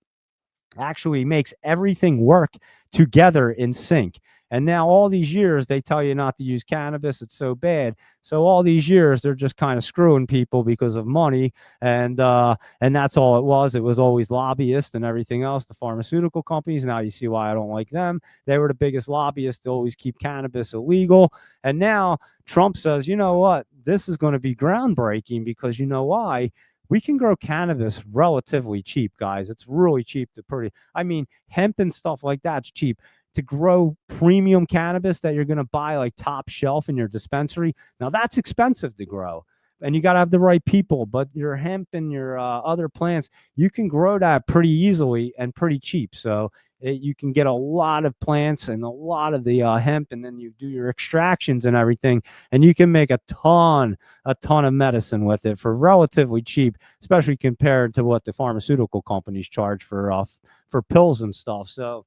actually makes everything work together in sync. And now all these years they tell you not to use cannabis, it's so bad. So all these years they're just kind of screwing people because of money, and that's all it was. It was always lobbyists and everything else, the pharmaceutical companies. Now you see why I don't like them. They were the biggest lobbyists to always keep cannabis illegal. And now Trump says, you know what, this is going to be groundbreaking, because you know why? We can grow cannabis relatively cheap, guys. It's really cheap I mean, hemp and stuff like that's cheap. To grow premium cannabis that you're going to buy like top shelf in your dispensary, now that's expensive to grow. And you got to have the right people. But your hemp and your other plants, you can grow that pretty easily and pretty cheap. So you can get a lot of plants and a lot of the hemp, and then you do your extractions and everything, and you can make a ton of medicine with it for relatively cheap, especially compared to what the pharmaceutical companies charge for pills and stuff. So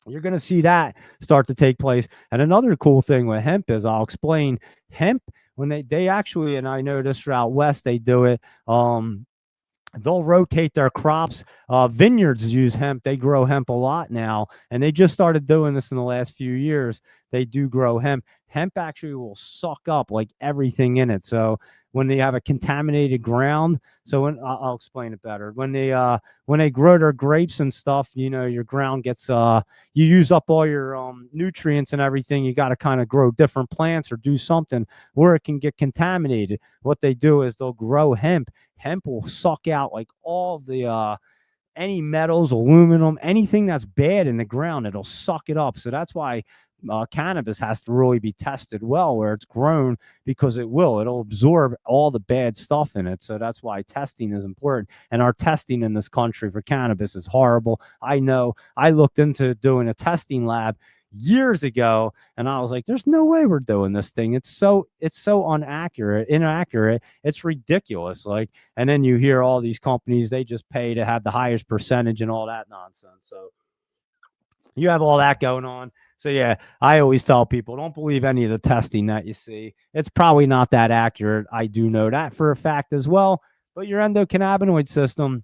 you're going to see that start to take place. And another cool thing with hemp is, I'll explain, hemp, when they actually, and I noticed out west they do it, they'll rotate their crops. Vineyards use hemp. They grow hemp a lot now, and they just started doing this in the last few years. They do grow hemp. Hemp actually will suck up like everything in it. So when they have a contaminated ground, so I'll explain it better. When they grow their grapes and stuff, you know, your ground gets you use up all your nutrients and everything. You got to kind of grow different plants or do something where it can get contaminated. What they do is they'll grow hemp. Hemp will suck out like all the any metals, aluminum, anything that's bad in the ground. It'll suck it up. So that's why cannabis has to really be tested well where it's grown, because it'll absorb all the bad stuff in it. So that's why testing is important. And our testing in this country for cannabis is horrible. I know. I looked into doing a testing lab years ago, and I was like, there's no way we're doing this thing. It's so inaccurate. It's ridiculous. Like, and then you hear all these companies, they just pay to have the highest percentage and all that nonsense. So you have all that going on. So yeah, I always tell people, don't believe any of the testing that you see. It's probably not that accurate. I do know that for a fact as well. But your endocannabinoid system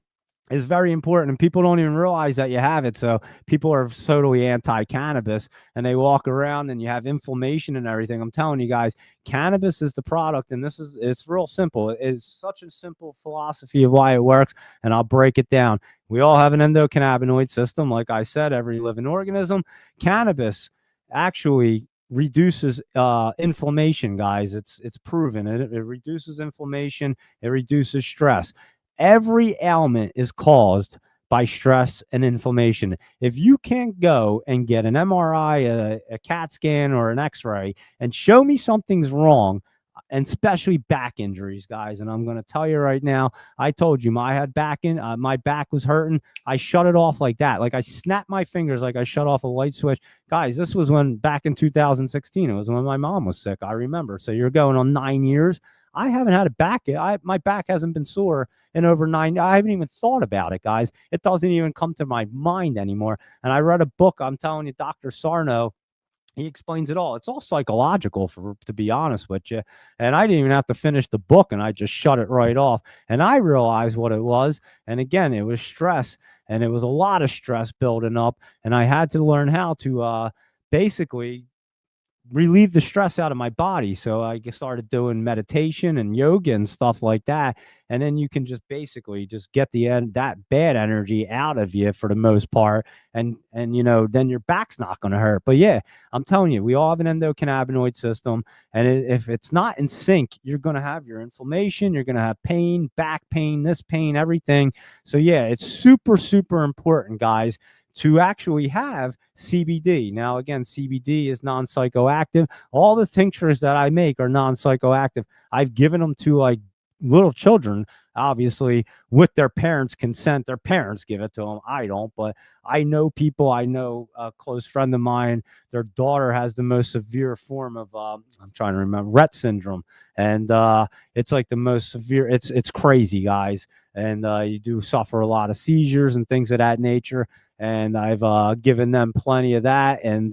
is very important, and people don't even realize that you have it. So people are totally anti-cannabis, and they walk around and you have inflammation and everything. I'm telling you guys, cannabis is the product, and it's real simple. It's such a simple philosophy of why it works, and I'll break it down. We all have an endocannabinoid system. Like I said, every living organism. Cannabis actually reduces inflammation, guys. It's proven. It reduces inflammation. It reduces stress. Every ailment is caused by stress and inflammation. If you can't go and get an MRI, a CAT scan, or an X-ray and show me something's wrong, and especially back injuries, guys. And I'm going to tell you right now, I told you my had my back was hurting. I shut it off like that. Like I snapped my fingers like I shut off a light switch. Guys, this was when back in 2016. It was when my mom was sick. I remember. So you're going on 9 years. I haven't had a back. My back hasn't been sore in over 9. I haven't even thought about it, guys. It doesn't even come to my mind anymore. And I read a book. I'm telling you, Dr. Sarno, he explains it all. It's all psychological, to be honest with you. And I didn't even have to finish the book, and I just shut it right off. And I realized what it was. And again, it was stress, and it was a lot of stress building up. And I had to learn how to basically relieve the stress out of my body. So I started doing meditation and yoga and stuff like that. And then you can just basically just get that bad energy out of you for the most part. And then your back's not going to hurt. But yeah, I'm telling you, we all have an endocannabinoid system. And if it's not in sync, you're going to have your inflammation, you're going to have pain, back pain, this pain, everything. So yeah, it's super, super important, guys, to actually have CBD. Now, again, CBD is non-psychoactive. All the tinctures that I make are non-psychoactive. I've given them to like little children, obviously with their parents' consent. Their parents give it to them. I don't, but I know people. I know a close friend of mine, their daughter has the most severe form of I'm trying to remember, Rett syndrome, and it's like the most severe. It's crazy, guys, and you do suffer a lot of seizures and things of that nature. And I've given them plenty of that. And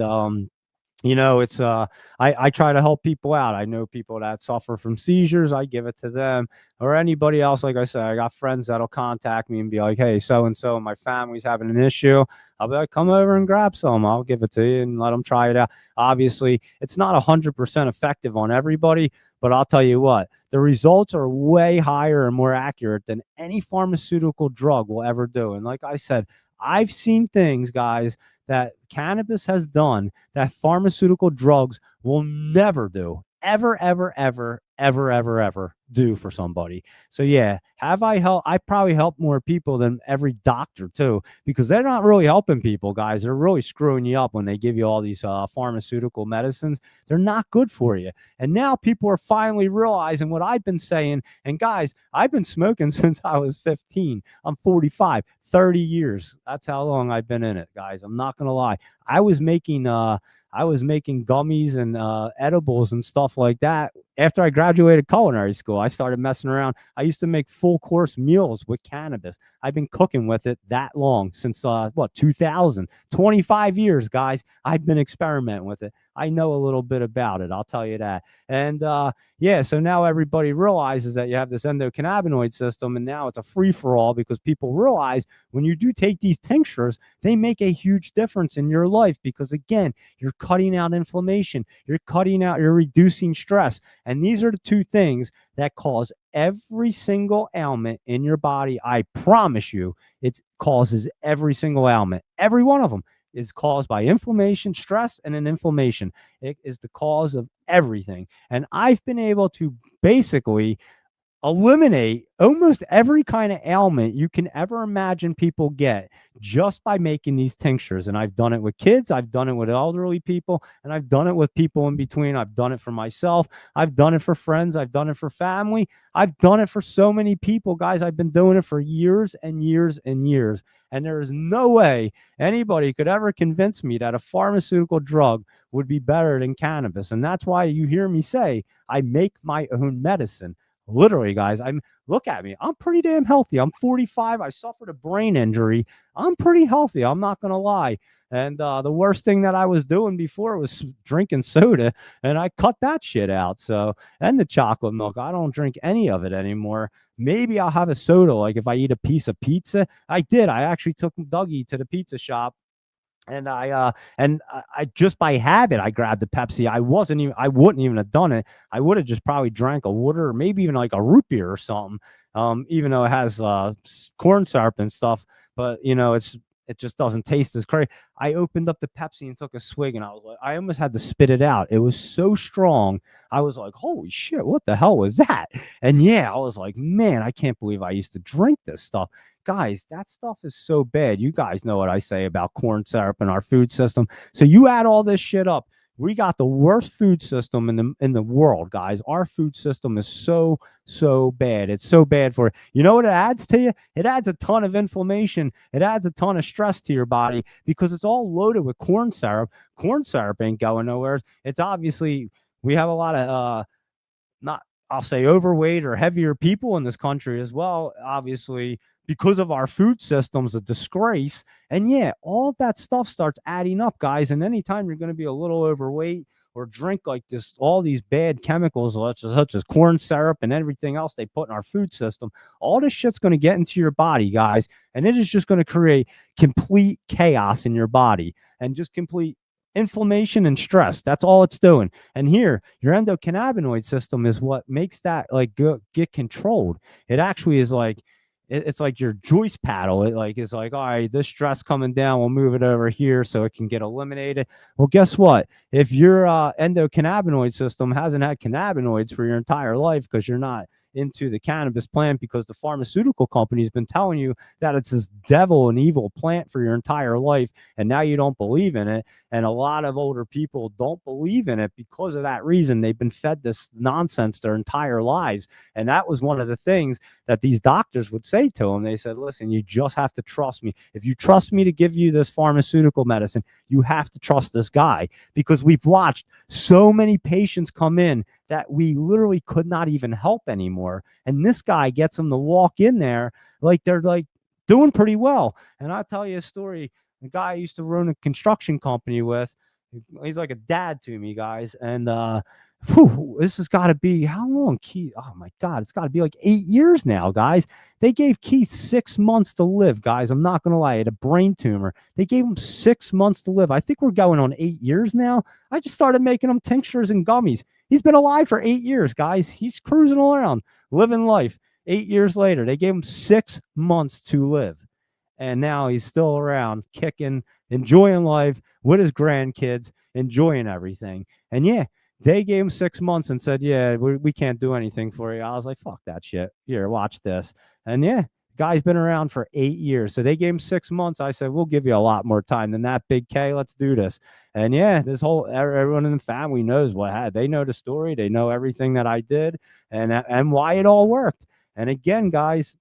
it's I try to help people out. I know people that suffer from seizures. I give it to them, or anybody else. Like I said, I got friends that'll contact me and be like, hey, so and so, my family's having an issue. I'll be like, come over and grab some. I'll give it to you and let them try it out. Obviously, it's not 100% effective on everybody, but I'll tell you what, the results are way higher and more accurate than any pharmaceutical drug will ever do. And like I said, I've seen things, guys, that cannabis has done that pharmaceutical drugs will never do. Ever, ever, ever, ever, ever, ever do for somebody. So yeah, have I helped? I probably help more people than every doctor too, because they're not really helping people, guys. They're really screwing you up when they give you all these pharmaceutical medicines. They're not good for you. And now people are finally realizing what I've been saying. And guys, I've been smoking since I was 15. I'm 45. 30 years. That's how long I've been in it, guys. I'm not gonna lie. I was making gummies and edibles and stuff like that after I graduated culinary school. I started messing around. I used to make full course meals with cannabis. I've been cooking with it that long, since 2000. 25 years, guys. I've been experimenting with it. I know a little bit about it, I'll tell you that. And yeah, so now everybody realizes that you have this endocannabinoid system, and now it's a free-for-all, because people realize when you do take these tinctures, they make a huge difference in your life, because again, you're cutting out inflammation, you're reducing stress. And these are the two things that cause every single ailment in your body. I promise you, it causes every single ailment. Every one of them is caused by inflammation, stress, and an inflammation. It is the cause of everything. And I've been able to basically eliminate almost every kind of ailment you can ever imagine people get just by making these tinctures. And I've done it with kids, I've done it with elderly people, and I've done it with people in between. I've done it for myself, I've done it for friends, I've done it for family, I've done it for so many people, guys. I've been doing it for years and years and years. And there is no way anybody could ever convince me that a pharmaceutical drug would be better than cannabis. And that's why you hear me say I make my own medicine. Literally, guys, look at me. I'm pretty damn healthy. I'm 45. I suffered a brain injury. I'm pretty healthy. I'm not going to lie. And the worst thing that I was doing before was drinking soda, and I cut that shit out. So, and the chocolate milk, I don't drink any of it anymore. Maybe I'll have a soda, like if I eat a piece of pizza. I actually took Dougie to the pizza shop, and I just by habit, I grabbed the Pepsi. I wouldn't even have done it. I would have just probably drank a water, or maybe even like a root beer or something. Even though it has corn syrup and stuff, but it's it just doesn't taste as great. I opened up the Pepsi and took a swig, and I was like, I almost had to spit it out. It was so strong. I was like, holy shit, what the hell was that? And yeah, I was like, man, I can't believe I used to drink this stuff. Guys, that stuff is so bad. You guys know what I say about corn syrup in our food system. So you add all this shit up, we got the worst food system in the world, guys. Our food system is so bad. It's so bad for you. Know what it adds to you? It adds a ton of inflammation. It adds a ton of stress to your body because it's all loaded with corn syrup. Corn syrup ain't going nowhere. It's obviously we have a lot of not I'll say overweight or heavier people in this country as well, obviously, because of our food system's a disgrace. And yeah, all of that stuff starts adding up, guys. And anytime you're going to be a little overweight or drink like this, all these bad chemicals, such as corn syrup and everything else they put in our food system, all this shit's going to get into your body, guys. And it is just going to create complete chaos in your body and just complete inflammation and stress. That's all it's doing. And here, your endocannabinoid system is what makes that like get controlled. It actually is like it's like your joist paddle. It like is like, all right, this stress coming down, we'll move it over here so it can get eliminated. Well, guess what? If your endocannabinoid system hasn't had cannabinoids for your entire life because you're not into the cannabis plant, because the pharmaceutical company has been telling you that it's this devil and evil plant for your entire life, and now you don't believe in it. And a lot of older people don't believe in it because of that reason. They've been fed this nonsense their entire lives. And that was one of the things that these doctors would say to them. They said, listen, you just have to trust me. If you trust me to give you this pharmaceutical medicine, you have to trust this guy, because we've watched so many patients come in that we literally could not even help anymore. And this guy gets them to walk in there like they're like doing pretty well. And I'll tell you a story. The guy I used to run a construction company with, he's like a dad to me, guys. And this has got to be how long, Keith? Oh my God, it's got to be like 8 years now, guys. They gave Keith 6 months to live, guys. I'm not gonna lie, he had a brain tumor. They gave him 6 months to live. I think we're going on 8 years now. I just started making him tinctures and gummies. He's been alive for 8 years, guys. He's cruising around, living life. 8 years later, they gave him 6 months to live. And now he's still around, kicking, enjoying life with his grandkids, enjoying everything. And yeah, they gave him 6 months and said, yeah, we can't do anything for you. I was like, fuck that shit. Here, watch this. And yeah, guy's been around for 8 years. So they gave him 6 months. I said, we'll give you a lot more time than that, Big K. Let's do this. And yeah, this whole everyone in the family knows what I had. They know the story. They know everything that I did and why it all worked. And again, guys,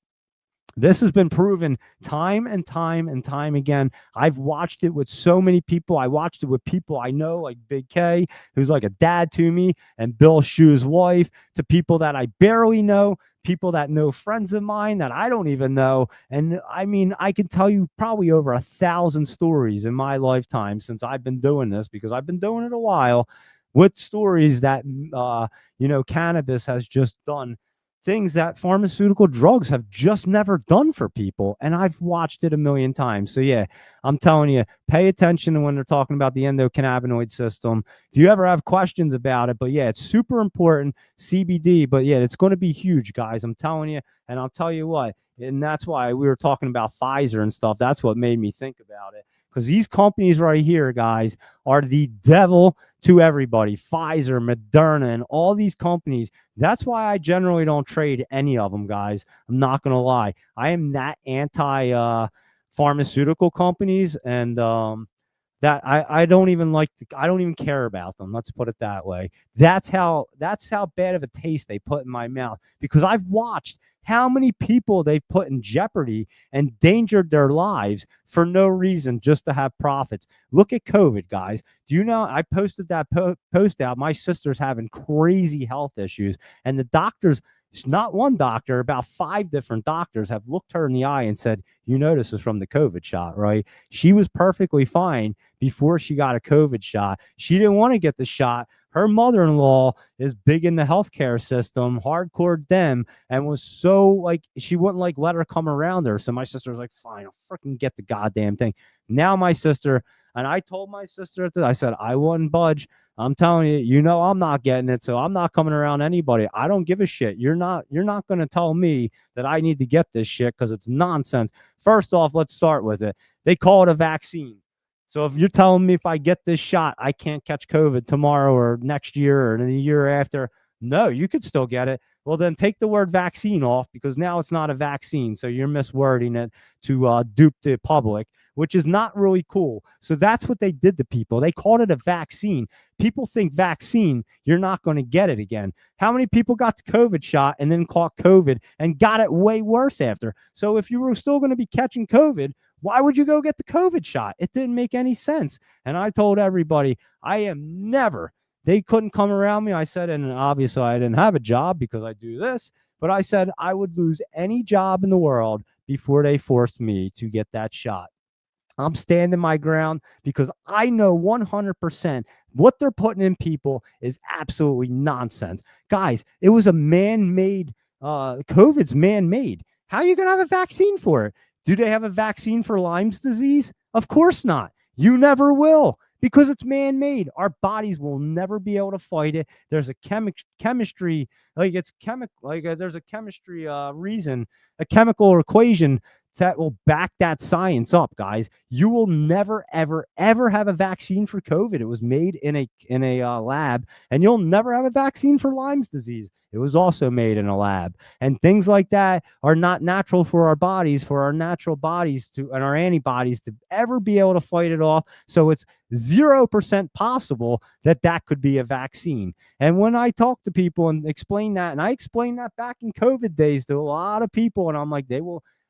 this has been proven time and time and time again. I've watched it with so many people. I watched it with people I know, like Big K, who's like a dad to me, and Bill Shue's wife, to people that I barely know, people that know friends of mine that I don't even know. And I mean, I can tell you probably over 1,000 stories in my lifetime since I've been doing this, because I've been doing it a while, with stories that, cannabis has just done things that pharmaceutical drugs have just never done for people. And I've watched it a million times. So yeah, I'm telling you, pay attention when they're talking about the endocannabinoid system. If you ever have questions about it, but yeah, it's super important, CBD, but yeah, it's going to be huge, guys. I'm telling you. And I'll tell you what, and that's why we were talking about Pfizer and stuff. That's what made me think about it. Because these companies right here, guys, are the devil to everybody. Pfizer, Moderna, and all these companies. That's why I generally don't trade any of them, guys. I'm not going to lie. I am that anti-pharmaceutical companies, and that I don't even like. I don't even care about them. Let's put it that way. That's how bad of a taste they put in my mouth, because I've watched how many people they've put in jeopardy and endangered their lives for no reason, just to have profits. Look at COVID, guys. Do you know, I posted that post out. My sister's having crazy health issues, and the doctors, not one doctor, about 5 different doctors have looked her in the eye and said, you know, this is from the COVID shot, right? She was perfectly fine before she got a COVID shot. She didn't want to get the shot. Her mother-in-law is big in the healthcare system, hardcore them, and was so like, she wouldn't like let her come around her. So my sister was like, fine, I'll freaking get the goddamn thing. Now my sister, And I told my sister, I said, I wouldn't budge. I'm telling you, you know, I'm not getting it. So I'm not coming around anybody. I don't give a shit. You're not going to tell me that I need to get this shit because it's nonsense. First off, let's start with it. They call it a vaccine. So if you're telling me if I get this shot, I can't catch COVID tomorrow or next year or the year after, no, you could still get it. Well, then take the word vaccine off because now it's not a vaccine. So you're miswording it to dupe the public, which is not really cool. So that's what they did to people. They called it a vaccine. People think vaccine, you're not going to get it again. How many people got the COVID shot and then caught COVID and got it way worse after? So if you were still going to be catching COVID, why would you go get the COVID shot? It didn't make any sense. And I told everybody, I am never, they couldn't come around me. I said, and obviously I didn't have a job because I do this, but I said I would lose any job in the world before they forced me to get that shot. I'm standing my ground because I know 100% what they're putting in people is absolutely nonsense. Guys, it was a man-made, COVID's man-made. How are you going to have a vaccine for it? Do they have a vaccine for Lyme's disease? Of course not. You never will because it's man-made. Our bodies will never be able to fight it. There's a chemistry, like it's chemical, like there's a chemistry reason, a chemical equation that will back that science up, guys. You will never, ever, ever have a vaccine for COVID. It was made in a lab, and you'll never have a vaccine for Lyme's disease. It was also made in a lab. And things like that are not natural for our bodies, for our natural bodies to and our antibodies to ever be able to fight it off. So it's 0% possible that that could be a vaccine. And when I talk to people and explain that, and I explained that back in COVID days to a lot of people, and I'm like,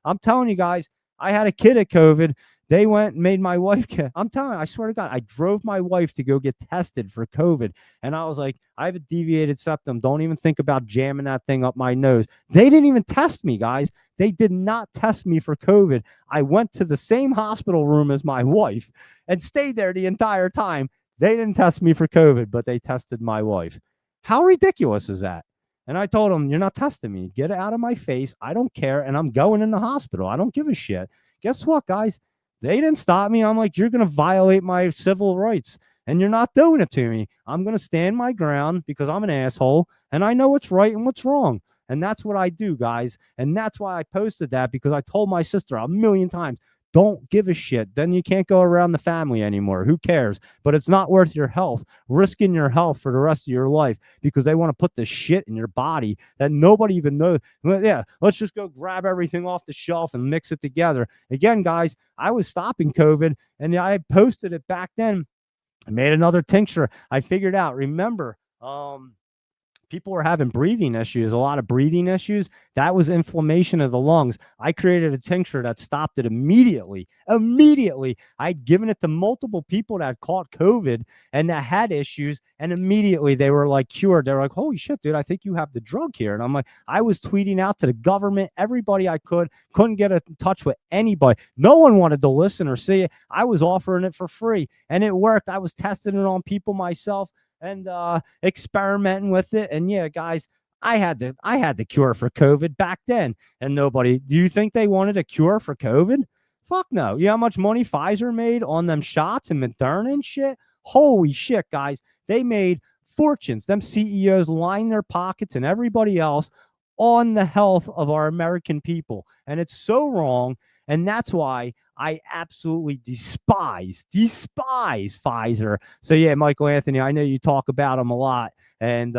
I'm telling you guys, I had a kid at COVID. They went and made my wife I'm telling you, I swear to God, I drove my wife to go get tested for COVID. And I was like, I have a deviated septum. Don't even think about jamming that thing up my nose. They didn't even test me, guys. They did not test me for COVID. I went to the same hospital room as my wife and stayed there the entire time. They didn't test me for COVID, but they tested my wife. How ridiculous is that? And I told them, you're not testing me. Get it out of my face. I don't care. And I'm going in the hospital. I don't give a shit. Guess what, guys? They didn't stop me. I'm like, you're going to violate my civil rights and you're not doing it to me. I'm going to stand my ground because I'm an asshole and I know what's right and what's wrong. And that's what I do, guys. And that's why I posted that because I told my sister 1,000,000 times, don't give a shit. Then you can't go around the family anymore. Who cares? But it's not worth your health, risking your health for the rest of your life because they want to put the shit in your body that nobody even knows. Well, yeah, let's just go grab everything off the shelf and mix it together. Again, guys, I was stopping COVID and I posted it back then. I made another tincture. I figured out, remember, people were having breathing issues, a lot of breathing issues. That was inflammation of the lungs. I created a tincture that stopped it immediately. Immediately. I'd given it to multiple people that caught COVID and that had issues. And immediately they were like cured. They were like, holy shit, dude, I think you have the drug here. And I'm like, I was tweeting out to the government, everybody I couldn't get in touch with anybody. No one wanted to listen or see it. I was offering it for free and it worked. I was testing it on people myself and experimenting with it. And yeah, guys, I had the cure for COVID back then. And nobody, do you think they wanted a cure for COVID? Fuck no. You know how much money Pfizer made on them shots and Moderna and shit? Holy shit, guys. They made fortunes. Them CEOs line their pockets and everybody else on the health of our American people. And it's so wrong. And that's why I absolutely despise Pfizer. So yeah, Michael Anthony, I know you talk about him a lot and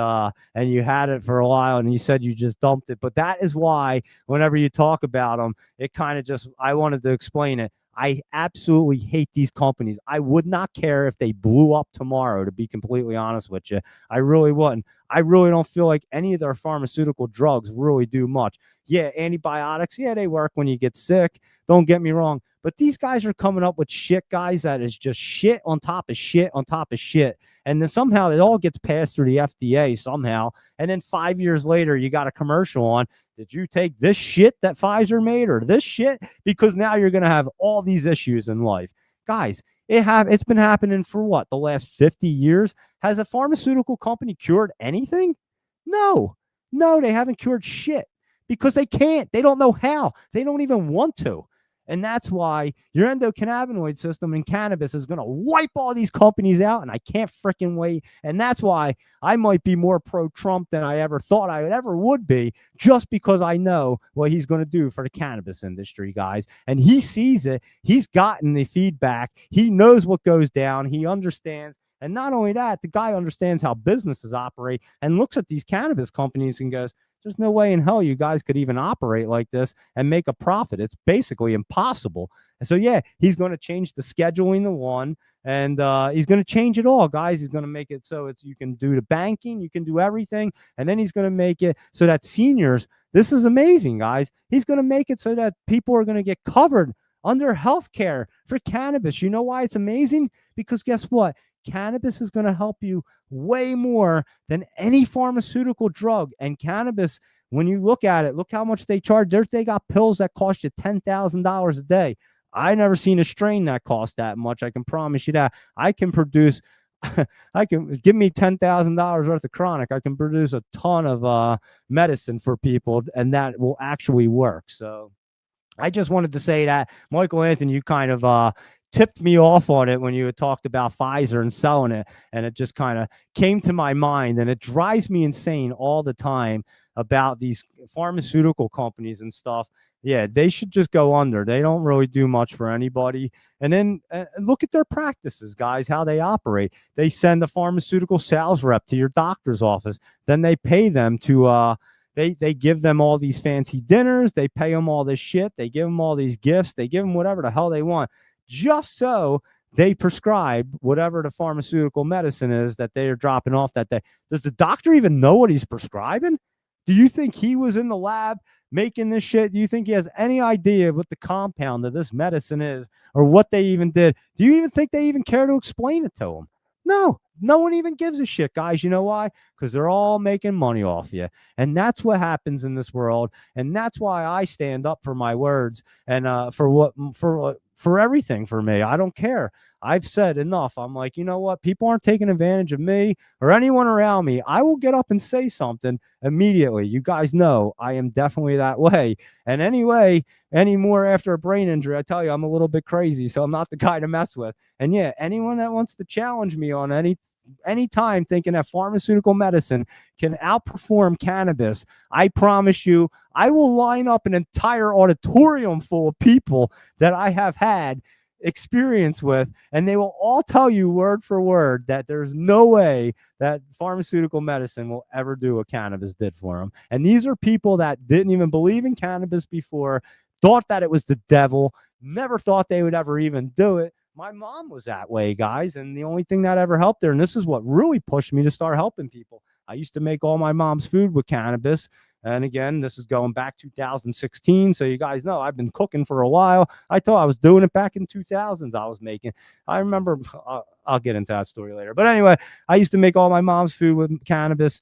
you had it for a while and you said you just dumped it. But that is why whenever you talk about them, it kind of just, I wanted to explain it. I absolutely hate these companies. I would not care if they blew up tomorrow, to be completely honest with you. I really wouldn't. I really don't feel like any of their pharmaceutical drugs really do much. Yeah, antibiotics, yeah, they work when you get sick. Don't get me wrong. But these guys are coming up with shit, guys, that is just shit on top of shit on top of shit. And then somehow it all gets passed through the FDA somehow. And then 5 years later, you got a commercial on. Did you take this shit that Pfizer made or this shit? Because now you're going to have all these issues in life. Guys, it's been happening for what? The last 50 years? Has a pharmaceutical company cured anything? No, they haven't cured shit because they can't. They don't know how. They don't even want to. And that's why your endocannabinoid system in cannabis is going to wipe all these companies out. And I can't freaking wait. And that's why I might be more pro-Trump than I ever thought I ever would be, just because I know what he's going to do for the cannabis industry, guys. And he sees it. He's gotten the feedback. He knows what goes down. He understands. And not only that, the guy understands how businesses operate and looks at these cannabis companies and goes, there's no way in hell you guys could even operate like this and make a profit. It's basically impossible. And so, yeah, he's going to change the scheduling to one, and he's going to change it all, guys. He's going to make it so you can do the banking, you can do everything, and then he's going to make it so that seniors, this is amazing, guys. He's going to make it so that people are going to get covered under health care for cannabis. You know why it's amazing? Because guess what? Cannabis is going to help you way more than any pharmaceutical drug. And cannabis, when you look at it, look how much they charge. They got pills that cost you $10,000 a day. I never seen a strain that cost that much. I can promise you that. I can produce, I can give me $10,000 worth of chronic. I can produce a ton of medicine for people, and that will actually work. So I just wanted to say that, Michael Anthony, you kind of tipped me off on it when you had talked about Pfizer and selling it, and it just kind of came to my mind, and it drives me insane all the time about these pharmaceutical companies and stuff. Yeah, they should just go under. They don't really do much for anybody. And then look at their practices, guys, how they operate. They send a pharmaceutical sales rep to your doctor's office. Then they pay them to they give them all these fancy dinners. They pay them all this shit. They give them all these gifts. They give them whatever the hell they want, just so they prescribe whatever the pharmaceutical medicine is that they are dropping off that day. Does the doctor even know what he's prescribing? Do you think he was in the lab making this shit? Do you think he has any idea what the compound of this medicine is, or what they even did? Do you even think they even care to explain it to him? No, no one even gives a shit, guys. You know why? Because they're all making money off you. And that's what happens in this world. And that's why I stand up for my words and for everything for me. I don't care. I've said enough. I'm like, you know what? People aren't taking advantage of me or anyone around me. I will get up and say something immediately. You guys know I am definitely that way. And anyway, anymore after a brain injury, I tell you, I'm a little bit crazy. So I'm not the guy to mess with. And yeah, anyone that wants to challenge me on any time thinking that pharmaceutical medicine can outperform cannabis, I promise you, I will line up an entire auditorium full of people that I have had experience with, and they will all tell you word for word that there's no way that pharmaceutical medicine will ever do what cannabis did for them. And these are people that didn't even believe in cannabis before, thought that it was the devil, never thought they would ever even do it. My mom was that way, guys, and the only thing that ever helped her, and this is what really pushed me to start helping people, I used to make all my mom's food with cannabis. And again, this is going back 2016. So you guys know I've been cooking for a while. I thought I was doing it back in 2000s. I was making, I remember, I'll get into that story later. But anyway, I used to make all my mom's food with cannabis.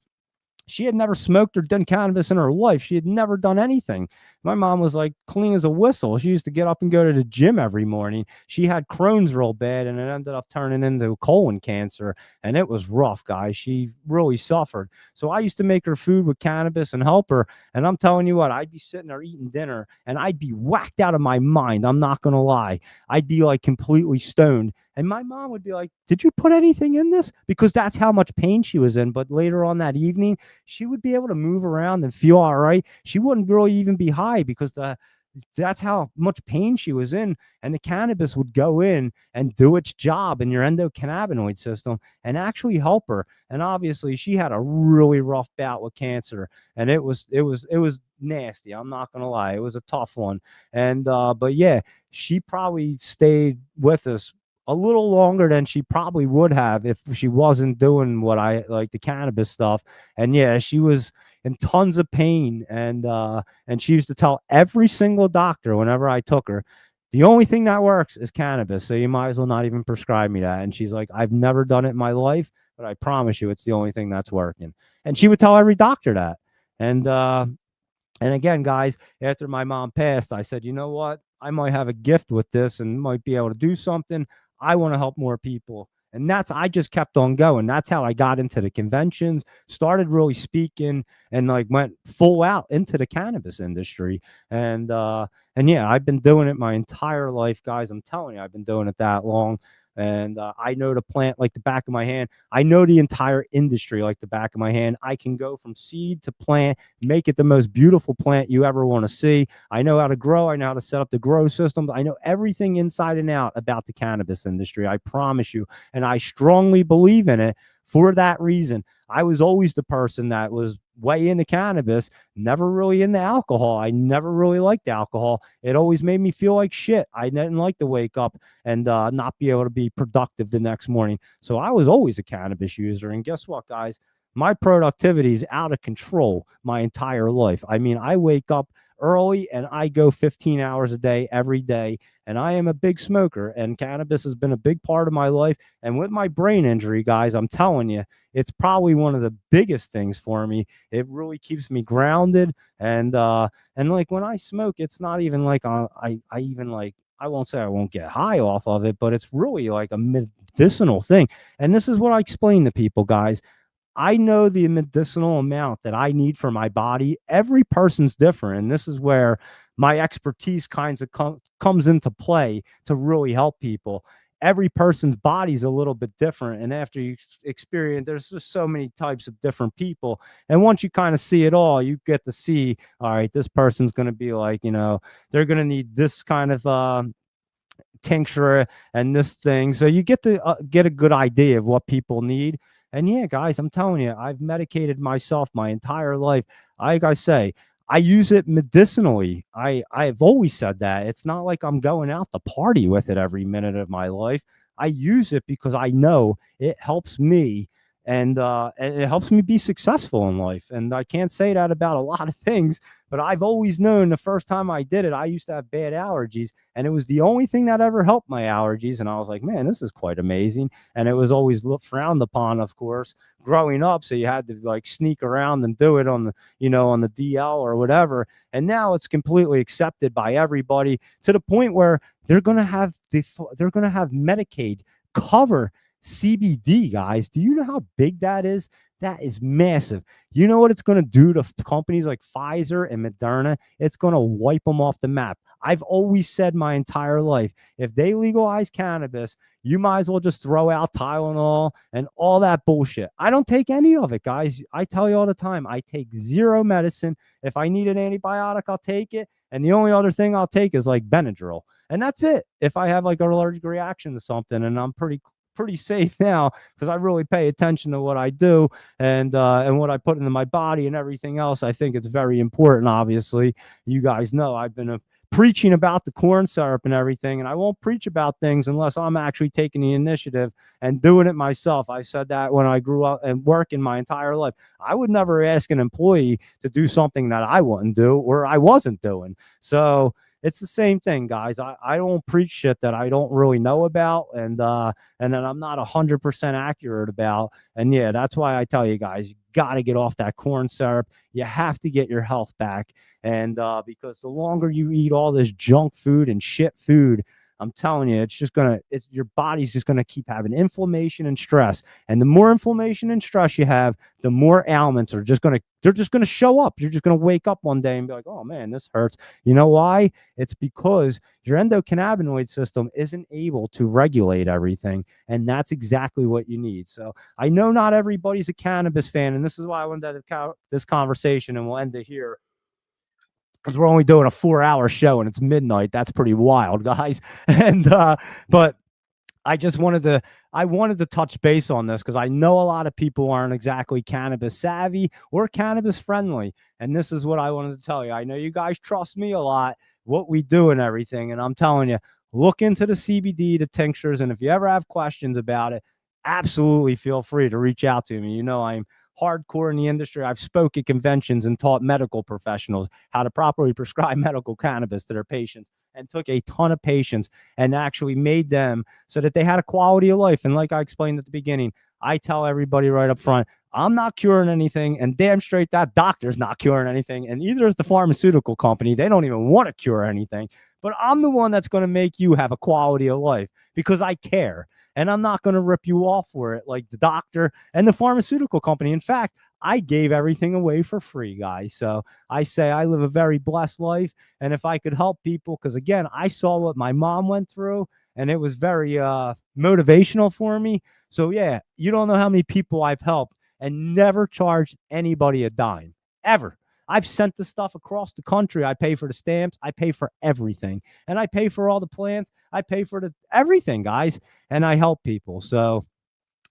She had never smoked or done cannabis in her life. She had never done anything. My mom was like clean as a whistle. She used to get up and go to the gym every morning. She had Crohn's real bad, and it ended up turning into colon cancer. And it was rough, guys. She really suffered. So I used to make her food with cannabis and help her. And I'm telling you what, I'd be sitting there eating dinner, and I'd be whacked out of my mind. I'm not going to lie. I'd be like completely stoned. And my mom would be like, did you put anything in this? Because that's how much pain she was in. But later on that evening, she would be able to move around and feel all right. She wouldn't really even be high because that's how much pain she was in. And the cannabis would go in and do its job in your endocannabinoid system and actually help her. And obviously she had a really rough bout with cancer, and it was nasty. I'm not going to lie. It was a tough one. And, but yeah, she probably stayed with us a little longer than she probably would have if she wasn't doing what I like, the cannabis stuff. And yeah, she was in tons of pain, and she used to tell every single doctor whenever I took her, the only thing that works is cannabis, so you might as well not even prescribe me that. And she's like, I've never done it in my life, but I promise you it's the only thing that's working. And she would tell every doctor that. And again, guys, after my mom passed, I said, you know what? I might have a gift with this and might be able to do something. I want to help more people. And I just kept on going. That's how I got into the conventions, started really speaking, and like went full out into the cannabis industry. And yeah, I've been doing it my entire life, guys. I'm telling you, I've been doing it that long. And I know the plant like the back of my hand. I know the entire industry like the back of my hand. I can go from seed to plant, make it the most beautiful plant you ever want to see. I know how to grow. I know how to set up the grow systems. I know everything inside and out about the cannabis industry. I promise you. And I strongly believe in it for that reason. I was always the person that was way into cannabis, never really into alcohol. I never really liked alcohol. It always made me feel like shit. I didn't like to wake up and not be able to be productive the next morning. So I was always a cannabis user. And guess what, guys? My productivity is out of control my entire life. I mean, I wake up early and I go 15 hours a day every day. And I am a big smoker, and cannabis has been a big part of my life. And with my brain injury, guys, I'm telling you, it's probably one of the biggest things for me. It really keeps me grounded. And like when I smoke, it's not even like I even like, I won't say I won't get high off of it, but it's really like a medicinal thing. And this is what I explain to people, guys. I know the medicinal amount that I need for my body. Every person's different. And this is where my expertise kinds of comes into play to really help people. Every person's body's a little bit different. And after you experience, there's just so many types of different people. And once you kind of see it all, you get to see, all right, this person's going to be like, they're going to need this kind of tincture and this thing. So you get to get a good idea of what people need. And yeah, guys, I'm telling you, I've medicated myself my entire life. Like I say, I use it medicinally. I've always said that. It's not like I'm going out to party with it every minute of my life. I use it because I know it helps me, and it helps me be successful in life. And I can't say that about a lot of things, but I've always known the first time I did it, I used to have bad allergies, and it was the only thing that ever helped my allergies. And I was like, man, this is quite amazing. And it was always frowned upon, of course, growing up. So you had to like sneak around and do it on the DL or whatever. And now it's completely accepted by everybody to the point where they're going to have Medicaid cover CBD, guys. Do you know how big that is? That is massive. You know what it's going to do to companies like Pfizer and Moderna? It's going to wipe them off the map. I've always said my entire life, if they legalize cannabis, you might as well just throw out Tylenol and all that bullshit. I don't take any of it, guys. I tell you all the time, I take zero medicine. If I need an antibiotic, I'll take it. And the only other thing I'll take is like Benadryl. And that's it. If I have like an allergic reaction to something, and I'm pretty safe now because I really pay attention to what I do and what I put into my body and everything else. I think it's very important. Obviously, you guys know I've been preaching about the corn syrup and everything, and I won't preach about things unless I'm actually taking the initiative and doing it myself. I said that when I grew up and working my entire life. I would never ask an employee to do something that I wouldn't do or I wasn't doing. So it's the same thing, guys. I don't preach shit that I don't really know about, and that I'm not 100% accurate about. And yeah, that's why I tell you guys, you got to get off that corn syrup. You have to get your health back, and because the longer you eat all this junk food and shit food, I'm telling you, your body's just gonna keep having inflammation and stress. And the more inflammation and stress you have, the more ailments they're just gonna show up. You're just gonna wake up one day and be like, oh man, this hurts. You know why? It's because your endocannabinoid system isn't able to regulate everything. And that's exactly what you need. So I know not everybody's a cannabis fan, and this is why I wanted to have this conversation, and we'll end it here, because we're only doing a 4-hour show and it's midnight. That's pretty wild, guys. And but I wanted to touch base on this because I know a lot of people aren't exactly cannabis savvy or cannabis friendly. And this is what I wanted to tell you. I know you guys trust me a lot, what we do and everything. And I'm telling you, look into the CBD, the tinctures. And if you ever have questions about it, absolutely feel free to reach out to me. I'm hardcore in the industry. I've spoke at conventions and taught medical professionals how to properly prescribe medical cannabis to their patients, and took a ton of patients and actually made them so that they had a quality of life. And like I explained at the beginning, I tell everybody right up front, I'm not curing anything, and damn straight that doctor's not curing anything, and either is the pharmaceutical company. They don't even want to cure anything. but I'm the one that's going to make you have a quality of life because I care. And I'm not going to rip you off for it like the doctor and the pharmaceutical company. In fact, I gave everything away for free, guys. So I say I live a very blessed life. And if I could help people, because again, I saw what my mom went through and it was very motivational for me. So yeah, you don't know how many people I've helped and never charged anybody a dime ever. I've sent the stuff across the country. I pay for the stamps. I pay for everything. And I pay for all the plants. I pay for everything, guys. And I help people. So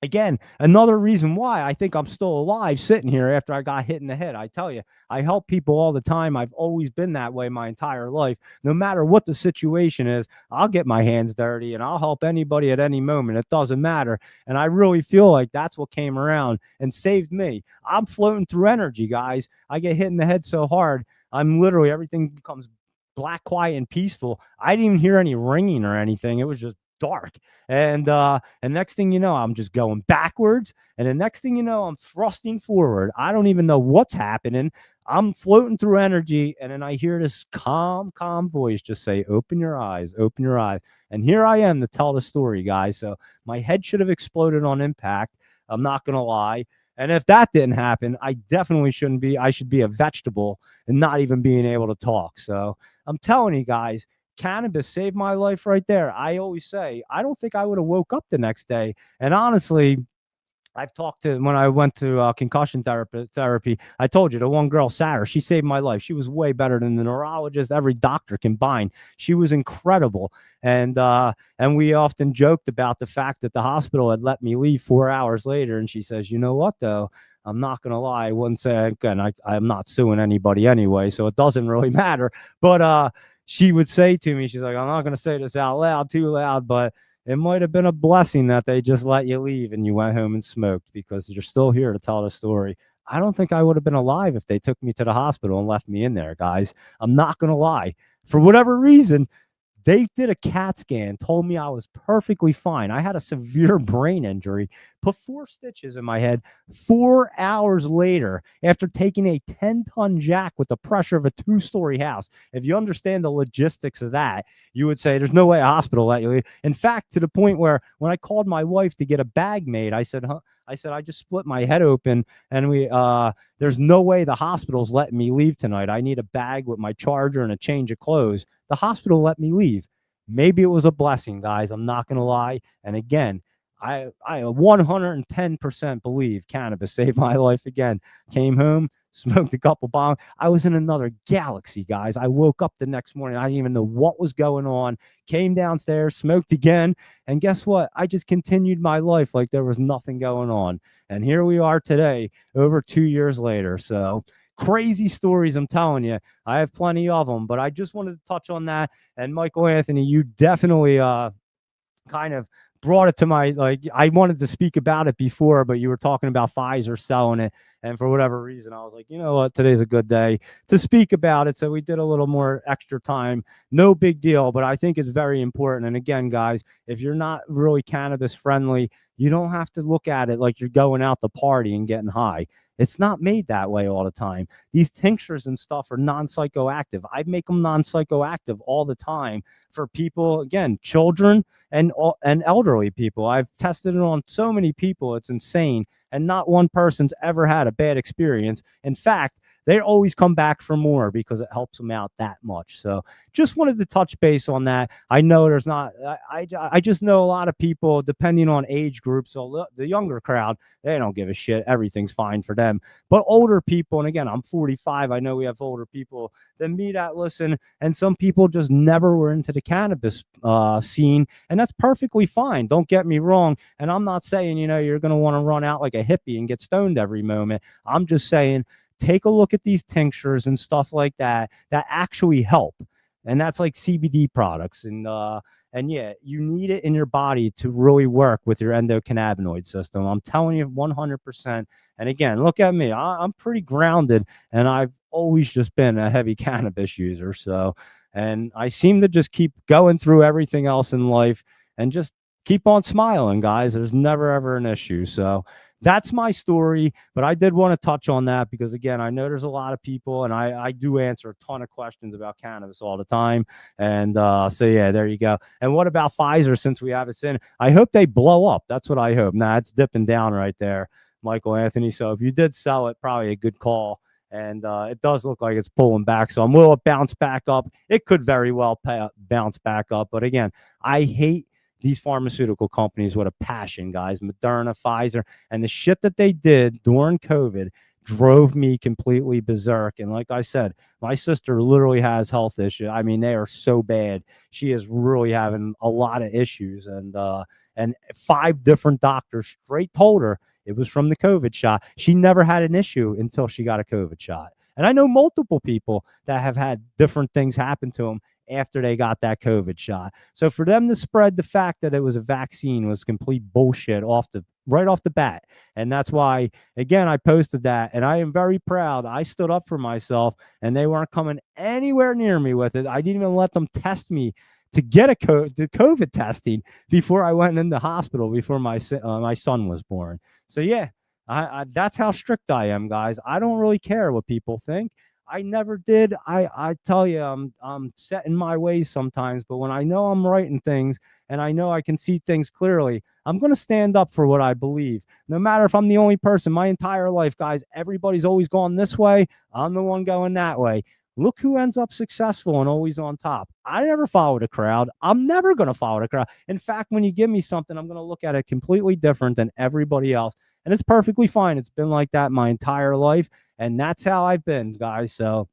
again, another reason why I think I'm still alive sitting here after I got hit in the head. I tell you, I help people all the time. I've always been that way my entire life. No matter what the situation is, I'll get my hands dirty and I'll help anybody at any moment. It doesn't matter. And I really feel like that's what came around and saved me. I'm floating through energy, guys. I get hit in the head so hard. I'm literally, everything becomes black, quiet, and peaceful. I didn't even hear any ringing or anything. It was just dark. And next thing you know, I'm just going backwards. And the next thing you know, I'm thrusting forward. I don't even know what's happening. I'm floating through energy. And then I hear this calm voice just say, open your eyes, open your eyes. And here I am to tell the story, guys. So my head should have exploded on impact. I'm not going to lie. And if that didn't happen, I definitely shouldn't be. I should be a vegetable and not even being able to talk. So I'm telling you guys, cannabis saved my life right there. I always say, I don't think I would have woke up the next day. And honestly, I've talked to, when I went to concussion therapy, I told you the one girl, Sarah, she saved my life. She was way better than the neurologist, every doctor combined. She was incredible. And we often joked about the fact that the hospital had let me leave 4 hours later. And she says, you know what, though? I'm not going to lie. I wouldn't say, again, I'm not suing anybody anyway, so it doesn't really matter. But she would say to me, she's like, I'm not going to say this out loud, too loud, but it might have been a blessing that they just let you leave and you went home and smoked because you're still here to tell the story. I don't think I would have been alive if they took me to the hospital and left me in there, guys. I'm not going to lie. For whatever reason, they did a CAT scan, told me I was perfectly fine. I had a severe brain injury, put 4 stitches in my head 4 hours later after taking a 10-ton jack with the pressure of a 2-story house. If you understand the logistics of that, you would say there's no way a hospital let you leave. In fact, to the point where when I called my wife to get a bag made, I said, I just split my head open and there's no way the hospital's letting me leave tonight. I need a bag with my charger and a change of clothes. The hospital let me leave. Maybe it was a blessing, guys. I'm not going to lie. And again, I 110% believe cannabis saved my life again. Came home, smoked a couple bongs. I was in another galaxy, guys. I woke up the next morning. I didn't even know what was going on. Came downstairs, smoked again. And guess what? I just continued my life like there was nothing going on. And here we are today, over 2 years later. So crazy stories, I'm telling you. I have plenty of them, but I just wanted to touch on that. And Michael Anthony, you definitely kind of brought it to my, like, I wanted to speak about it before, but you were talking about Pfizer selling it. And for whatever reason, I was like, you know what, today's a good day to speak about it. So we did a little more extra time. No big deal, but I think it's very important. And again, guys, if you're not really cannabis friendly, you don't have to look at it like you're going out to party and getting high. It's not made that way all the time. These tinctures and stuff are non-psychoactive. I make them non-psychoactive all the time for people, again, children and elderly people. I've tested it on so many people. It's insane. And not one person's ever had a bad experience. In fact, they always come back for more because it helps them out that much. So just wanted to touch base on that. I know there's not, I just know a lot of people, depending on age groups. So the younger crowd, they don't give a shit. Everything's fine for them. But older people, and again, I'm 45. I know we have older people than me that listen. And some people just never were into the cannabis scene. And that's perfectly fine. Don't get me wrong. And I'm not saying, you know, you're going to want to run out like a hippie and get stoned every moment. I'm just saying, take a look at these tinctures and stuff like that actually help. And that's like CBD products. And yeah, you need it in your body to really work with your endocannabinoid system. I'm telling you 100%. And again, look at me. I'm pretty grounded, and I've always just been a heavy cannabis user. So, and I seem to just keep going through everything else in life and just keep on smiling, guys. There's never ever an issue. So that's my story. But I did want to touch on that because, again, I know there's a lot of people, and I do answer a ton of questions about cannabis all the time. And so, yeah, there you go. And what about Pfizer, since we have it in? I hope they blow up. That's what I hope. Nah, it's dipping down right there, Michael Anthony. So if you did sell it, probably a good call. And it does look like it's pulling back. So will it bounce back up? It could very well bounce back up. But again, I hate these pharmaceutical companies with a passion, guys. Moderna, Pfizer, and the shit that they did during COVID drove me completely berserk. And like I said, my sister literally has health issues. I mean, they are so bad. She is really having a lot of issues. And 5 different doctors straight told her it was from the COVID shot. She never had an issue until she got a COVID shot. And I know multiple people that have had different things happen to them after they got that COVID shot. So for them to spread the fact that it was a vaccine was complete bullshit right off the bat. And that's why, again, I posted that, and I am very proud. I stood up for myself, and they weren't coming anywhere near me with it. I didn't even let them test me to get the COVID testing before I went in the hospital before my son was born. So yeah, that's how strict I am, guys. I don't really care what people think. I never did. I tell you, I'm set in my ways sometimes, but when I know I'm right in things and I know I can see things clearly, I'm going to stand up for what I believe. No matter if I'm the only person my entire life, guys, everybody's always gone this way. I'm the one going that way. Look who ends up successful and always on top. I never followed a crowd. I'm never going to follow the crowd. In fact, when you give me something, I'm going to look at it completely different than everybody else. And it's perfectly fine. It's been like that my entire life. And that's how I've been, guys. So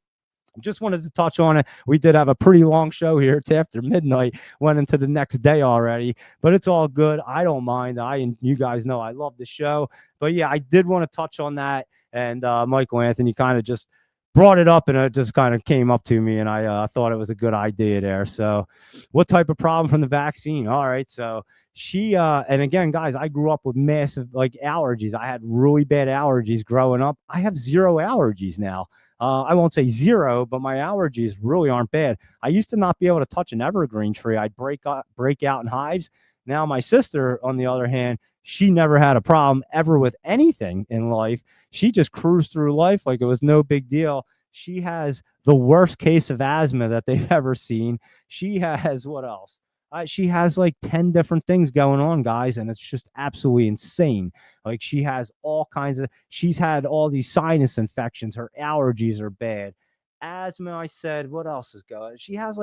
just wanted to touch on it. We did have a pretty long show here. It's after midnight, went into the next day already, but it's all good. I don't mind. You guys know I love the show. But yeah, I did want to touch on that. And Michael Anthony kind of just brought it up, and it just kind of came up to me, and I thought it was a good idea there. So what type of problem from the vaccine? All right. So she and again, guys, I grew up with massive allergies. I had really bad allergies growing up. I have 0 allergies now. I won't say 0, but my allergies really aren't bad. I used to not be able to touch an evergreen tree. I'd break out in hives. Now my sister, on the other hand, she never had a problem ever with anything in life. She just cruised through life like it was no big deal. She has the worst case of asthma that they've ever seen. She has what else? She has like 10 different things going on, guys, and it's just absolutely insane. Like she's had all these sinus infections. Her allergies are bad. Asthma, I said, what else is going? She has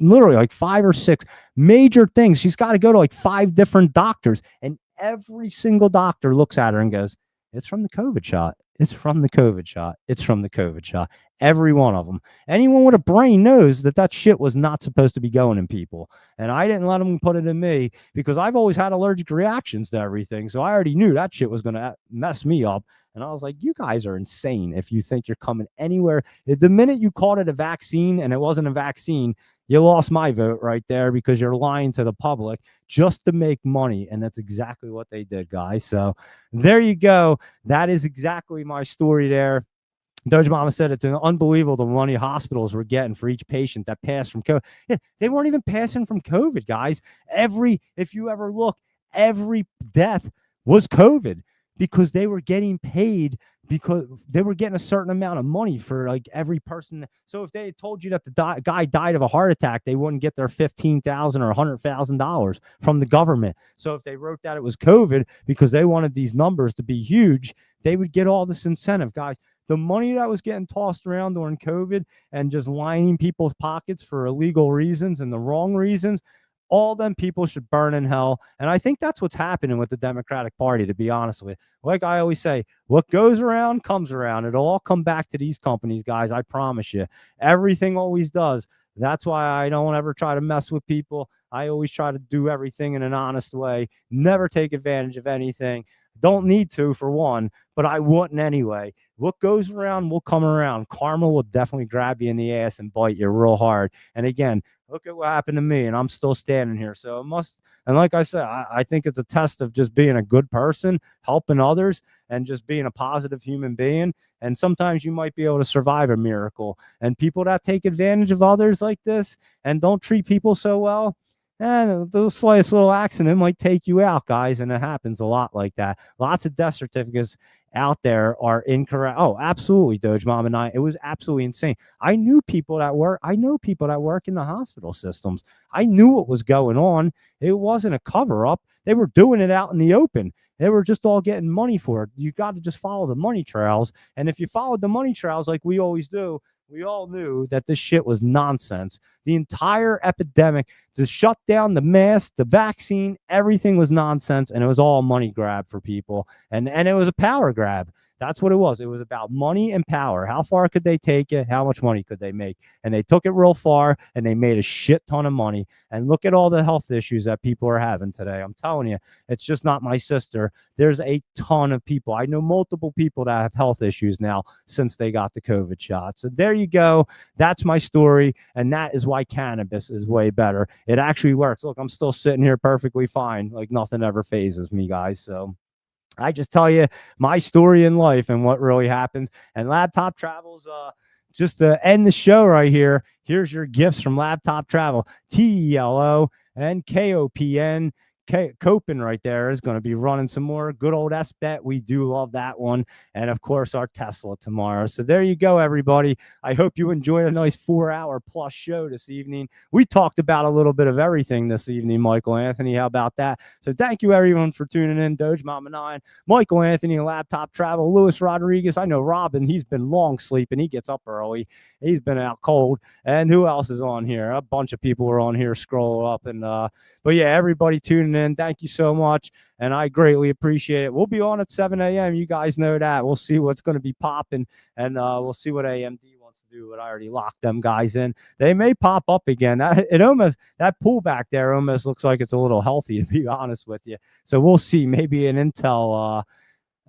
literally 5 or 6 major things. She's got to go to 5 different doctors, and every single doctor looks at her and goes, it's from the COVID shot. It's from the COVID shot. It's from the COVID shot. Every one of them. Anyone with a brain knows that shit was not supposed to be going in people. And I didn't let them put it in me because I've always had allergic reactions to everything. So I already knew that shit was going to mess me up. And I was like, you guys are insane if you think you're coming anywhere. The minute you called it a vaccine and it wasn't a vaccine, you lost my vote right there because you're lying to the public just to make money. And that's exactly what they did, guys. So there you go. That is exactly my story there. Doge Mama said it's unbelievable the money hospitals were getting for each patient that passed from COVID. Yeah, they weren't even passing from COVID, guys. If you ever look, every death was COVID because they were getting paid because they were getting a certain amount of money for every person. So if they had told you that the guy died of a heart attack, they wouldn't get their $15,000 or $100,000 from the government. So if they wrote that it was COVID because they wanted these numbers to be huge, they would get all this incentive, guys. The money that was getting tossed around during COVID and just lining people's pockets for illegal reasons and the wrong reasons, all them people should burn in hell. And I think that's what's happening with the Democratic Party, to be honest with you. Like I always say, what goes around comes around. It'll all come back to these companies, guys. I promise you. Everything always does. That's why I don't ever try to mess with people. I always try to do everything in an honest way, never take advantage of anything. Don't need to, for one, but I wouldn't anyway. What goes around will come around. Karma will definitely grab you in the ass and bite you real hard. And again, look at what happened to me, and I'm still standing here. So it must, and like I said, I think it's a test of just being a good person, helping others, and just being a positive human being. And sometimes you might be able to survive a miracle. And people that take advantage of others like this and don't treat people so well, And the slightest little accident might take you out, guys. And it happens a lot like that. Lots of death certificates out there are incorrect. Oh, absolutely, Doge Mom and I. It was absolutely insane. I knew people that work. I know people that work in the hospital systems. I knew what was going on. It wasn't a cover up. They were doing it out in the open. They were just all getting money for it. You got to just follow the money trails. And if you followed the money trails like we always do, we all knew that this shit was nonsense. The entire epidemic, to shut down the mask, the vaccine, everything was nonsense, and it was all money grab for people. And it was a power grab. That's what it was. It was about money and power. How far could they take it? How much money could they make? And they took it real far, and they made a shit ton of money. And look at all the health issues that people are having today. I'm telling you, it's just not my sister. There's a ton of people. I know multiple people that have health issues now since they got the COVID shot. So there you go. That's my story. And that is why cannabis is way better. It actually works. Look, I'm still sitting here perfectly fine. Like nothing ever phases me, guys. So I just tell you my story in life and what really happens. And Laptop Travels, just to end the show right here, here's your gifts from Laptop Travel. TELO and KOPN. Copen right there is going to be running some more good old S-Bet. We do love that one. And of course, our Tesla tomorrow. So there you go, everybody. I hope you enjoyed a nice 4-hour plus show this evening. We talked about a little bit of everything this evening, Michael Anthony. How about that? So thank you, everyone, for tuning in. Doge Mama 9, Michael Anthony, Laptop Travel, Luis Rodriguez. I know Robin, he's been long sleeping. He gets up early. He's been out cold. And who else is on here? A bunch of people are on here. Scroll up. And but yeah, everybody tuning in. Thank you so much. And I greatly appreciate it. We'll be on at 7 a.m. You guys know that. We'll see what's going to be popping. And we'll see what AMD wants to do. But I already locked them guys in. They may pop up again. That pullback there almost looks like it's a little healthy, to be honest with you. So we'll see. Maybe an Intel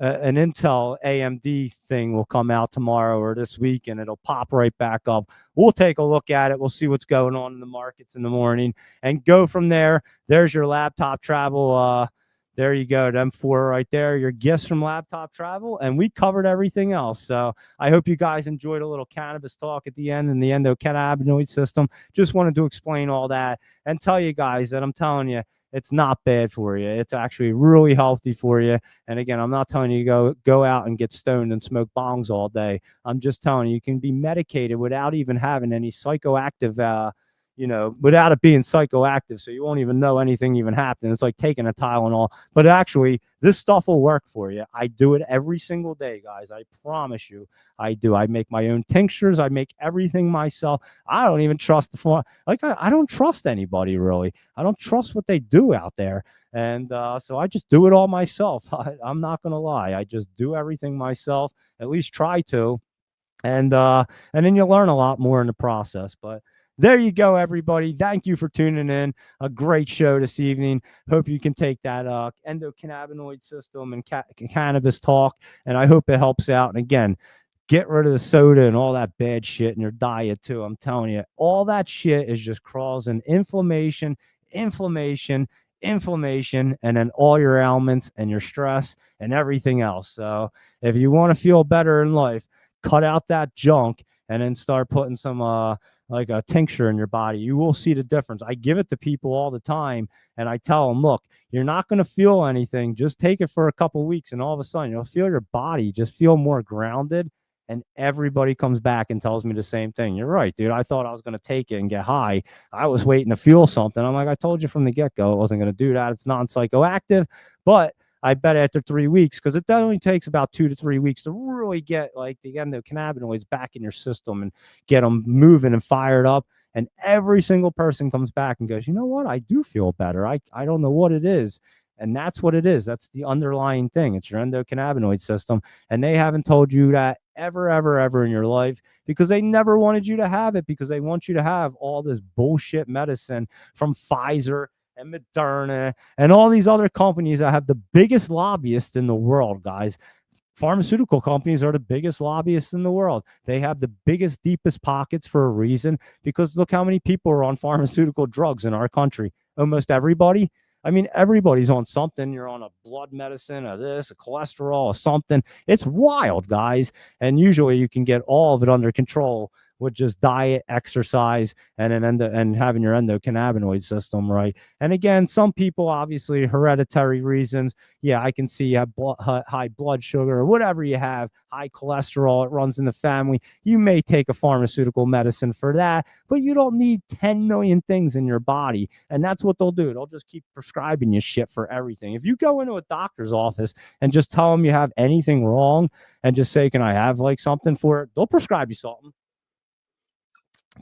AMD thing will come out tomorrow or this week, and it'll pop right back up. We'll take a look at it. We'll see what's going on in the markets in the morning and go from there. There's your Laptop Travel. There you go. Them 4 right there, your gifts from Laptop Travel. And we covered everything else. So I hope you guys enjoyed a little cannabis talk at the end and the endocannabinoid system. Just wanted to explain all that and tell you guys that I'm telling you, it's not bad for you. It's actually really healthy for you. And again, I'm not telling you to go out and get stoned and smoke bongs all day. I'm just telling you, you can be medicated without even having any psychoactive, without it being psychoactive. So you won't even know anything even happened. It's like taking a Tylenol. But actually, this stuff will work for you. I do it every single day, guys. I promise you, I do. I make my own tinctures. I make everything myself. I don't even trust I don't trust anybody, really. I don't trust what they do out there. And so I just do it all myself. I'm not going to lie. I just do everything myself, at least try to. And then you learn a lot more in the process. But there you go, everybody. Thank you for tuning in. A great show this evening. Hope you can take that endocannabinoid system and cannabis talk, and I hope it helps out. And again, get rid of the soda and all that bad shit in your diet too. I'm telling you, all that shit is just causing inflammation, and then all your ailments and your stress and everything else. So if you want to feel better in life, cut out that junk and then start putting some like a tincture in your body. You will see the difference. I give it to people all the time, and I tell them, look, you're not going to feel anything. Just take it for a couple weeks, and all of a sudden you'll feel your body just feel more grounded. And everybody comes back and tells me the same thing. You're right, dude. I thought I was going to take it and get high. I was waiting to feel something. I'm like, I told you from the get-go it wasn't going to do that. It's non-psychoactive. But I bet after 3 weeks, because it only takes about 2 to 3 weeks to really get like the endocannabinoids back in your system and get them moving and fired up. And every single person comes back and goes, you know what? I do feel better. I don't know what it is. And that's what it is. That's the underlying thing. It's your endocannabinoid system. And they haven't told you that ever in your life because they never wanted you to have it, because they want you to have all this bullshit medicine from Pfizer and Moderna and all these other companies that have the biggest lobbyists in the world, guys. Pharmaceutical companies are the biggest lobbyists in the world. They have the biggest, deepest pockets for a reason, because look how many people are on pharmaceutical drugs in our country. Almost everybody. I mean, everybody's on something. You're on a blood medicine, or this, a cholesterol, or something. It's wild, guys. And usually you can get all of it under control with just diet, exercise, and and having your endocannabinoid system right. And again, some people, obviously hereditary reasons, yeah, I can see you have high blood sugar or whatever you have, high cholesterol, it runs in the family. You may take a pharmaceutical medicine for that, but you don't need 10 million things in your body. And that's what they'll do. They'll just keep prescribing you shit for everything. If you go into a doctor's office and just tell them you have anything wrong and just say, can I have like something for it? They'll prescribe you something.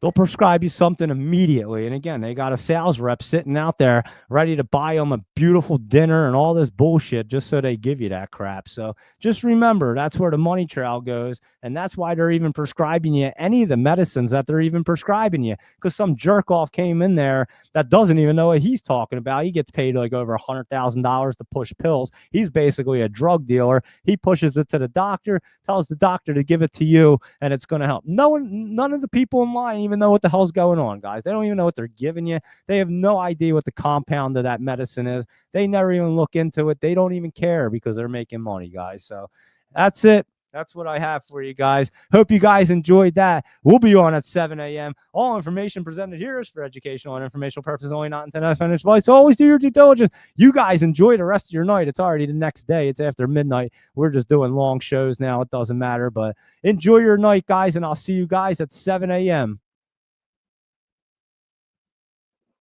They'll prescribe you something immediately. And again, they got a sales rep sitting out there ready to buy them a beautiful dinner and all this bullshit just so they give you that crap. So just remember, that's where the money trail goes. And that's why they're even prescribing you any of the medicines that they're even prescribing you, because some jerk off came in there that doesn't even know what he's talking about. He gets paid like over $100,000 to push pills. He's basically a drug dealer. He pushes it to the doctor, tells the doctor to give it to you, and it's going to help. None of the people in line even know what the hell's going on, guys. They don't even know what they're giving you. They have no idea what the compound of that medicine is. They never even look into it. They don't even care because they're making money, guys. So that's it. That's what I have for you guys. Hope you guys enjoyed that. We'll be on at 7 a.m. All information presented here is for educational and informational purposes only, not intended as financial advice. So always do your due diligence. You guys enjoy the rest of your night. It's already the next day. It's after midnight. We're just doing long shows now. It doesn't matter, but enjoy your night, guys, and I'll see you guys at 7 a.m.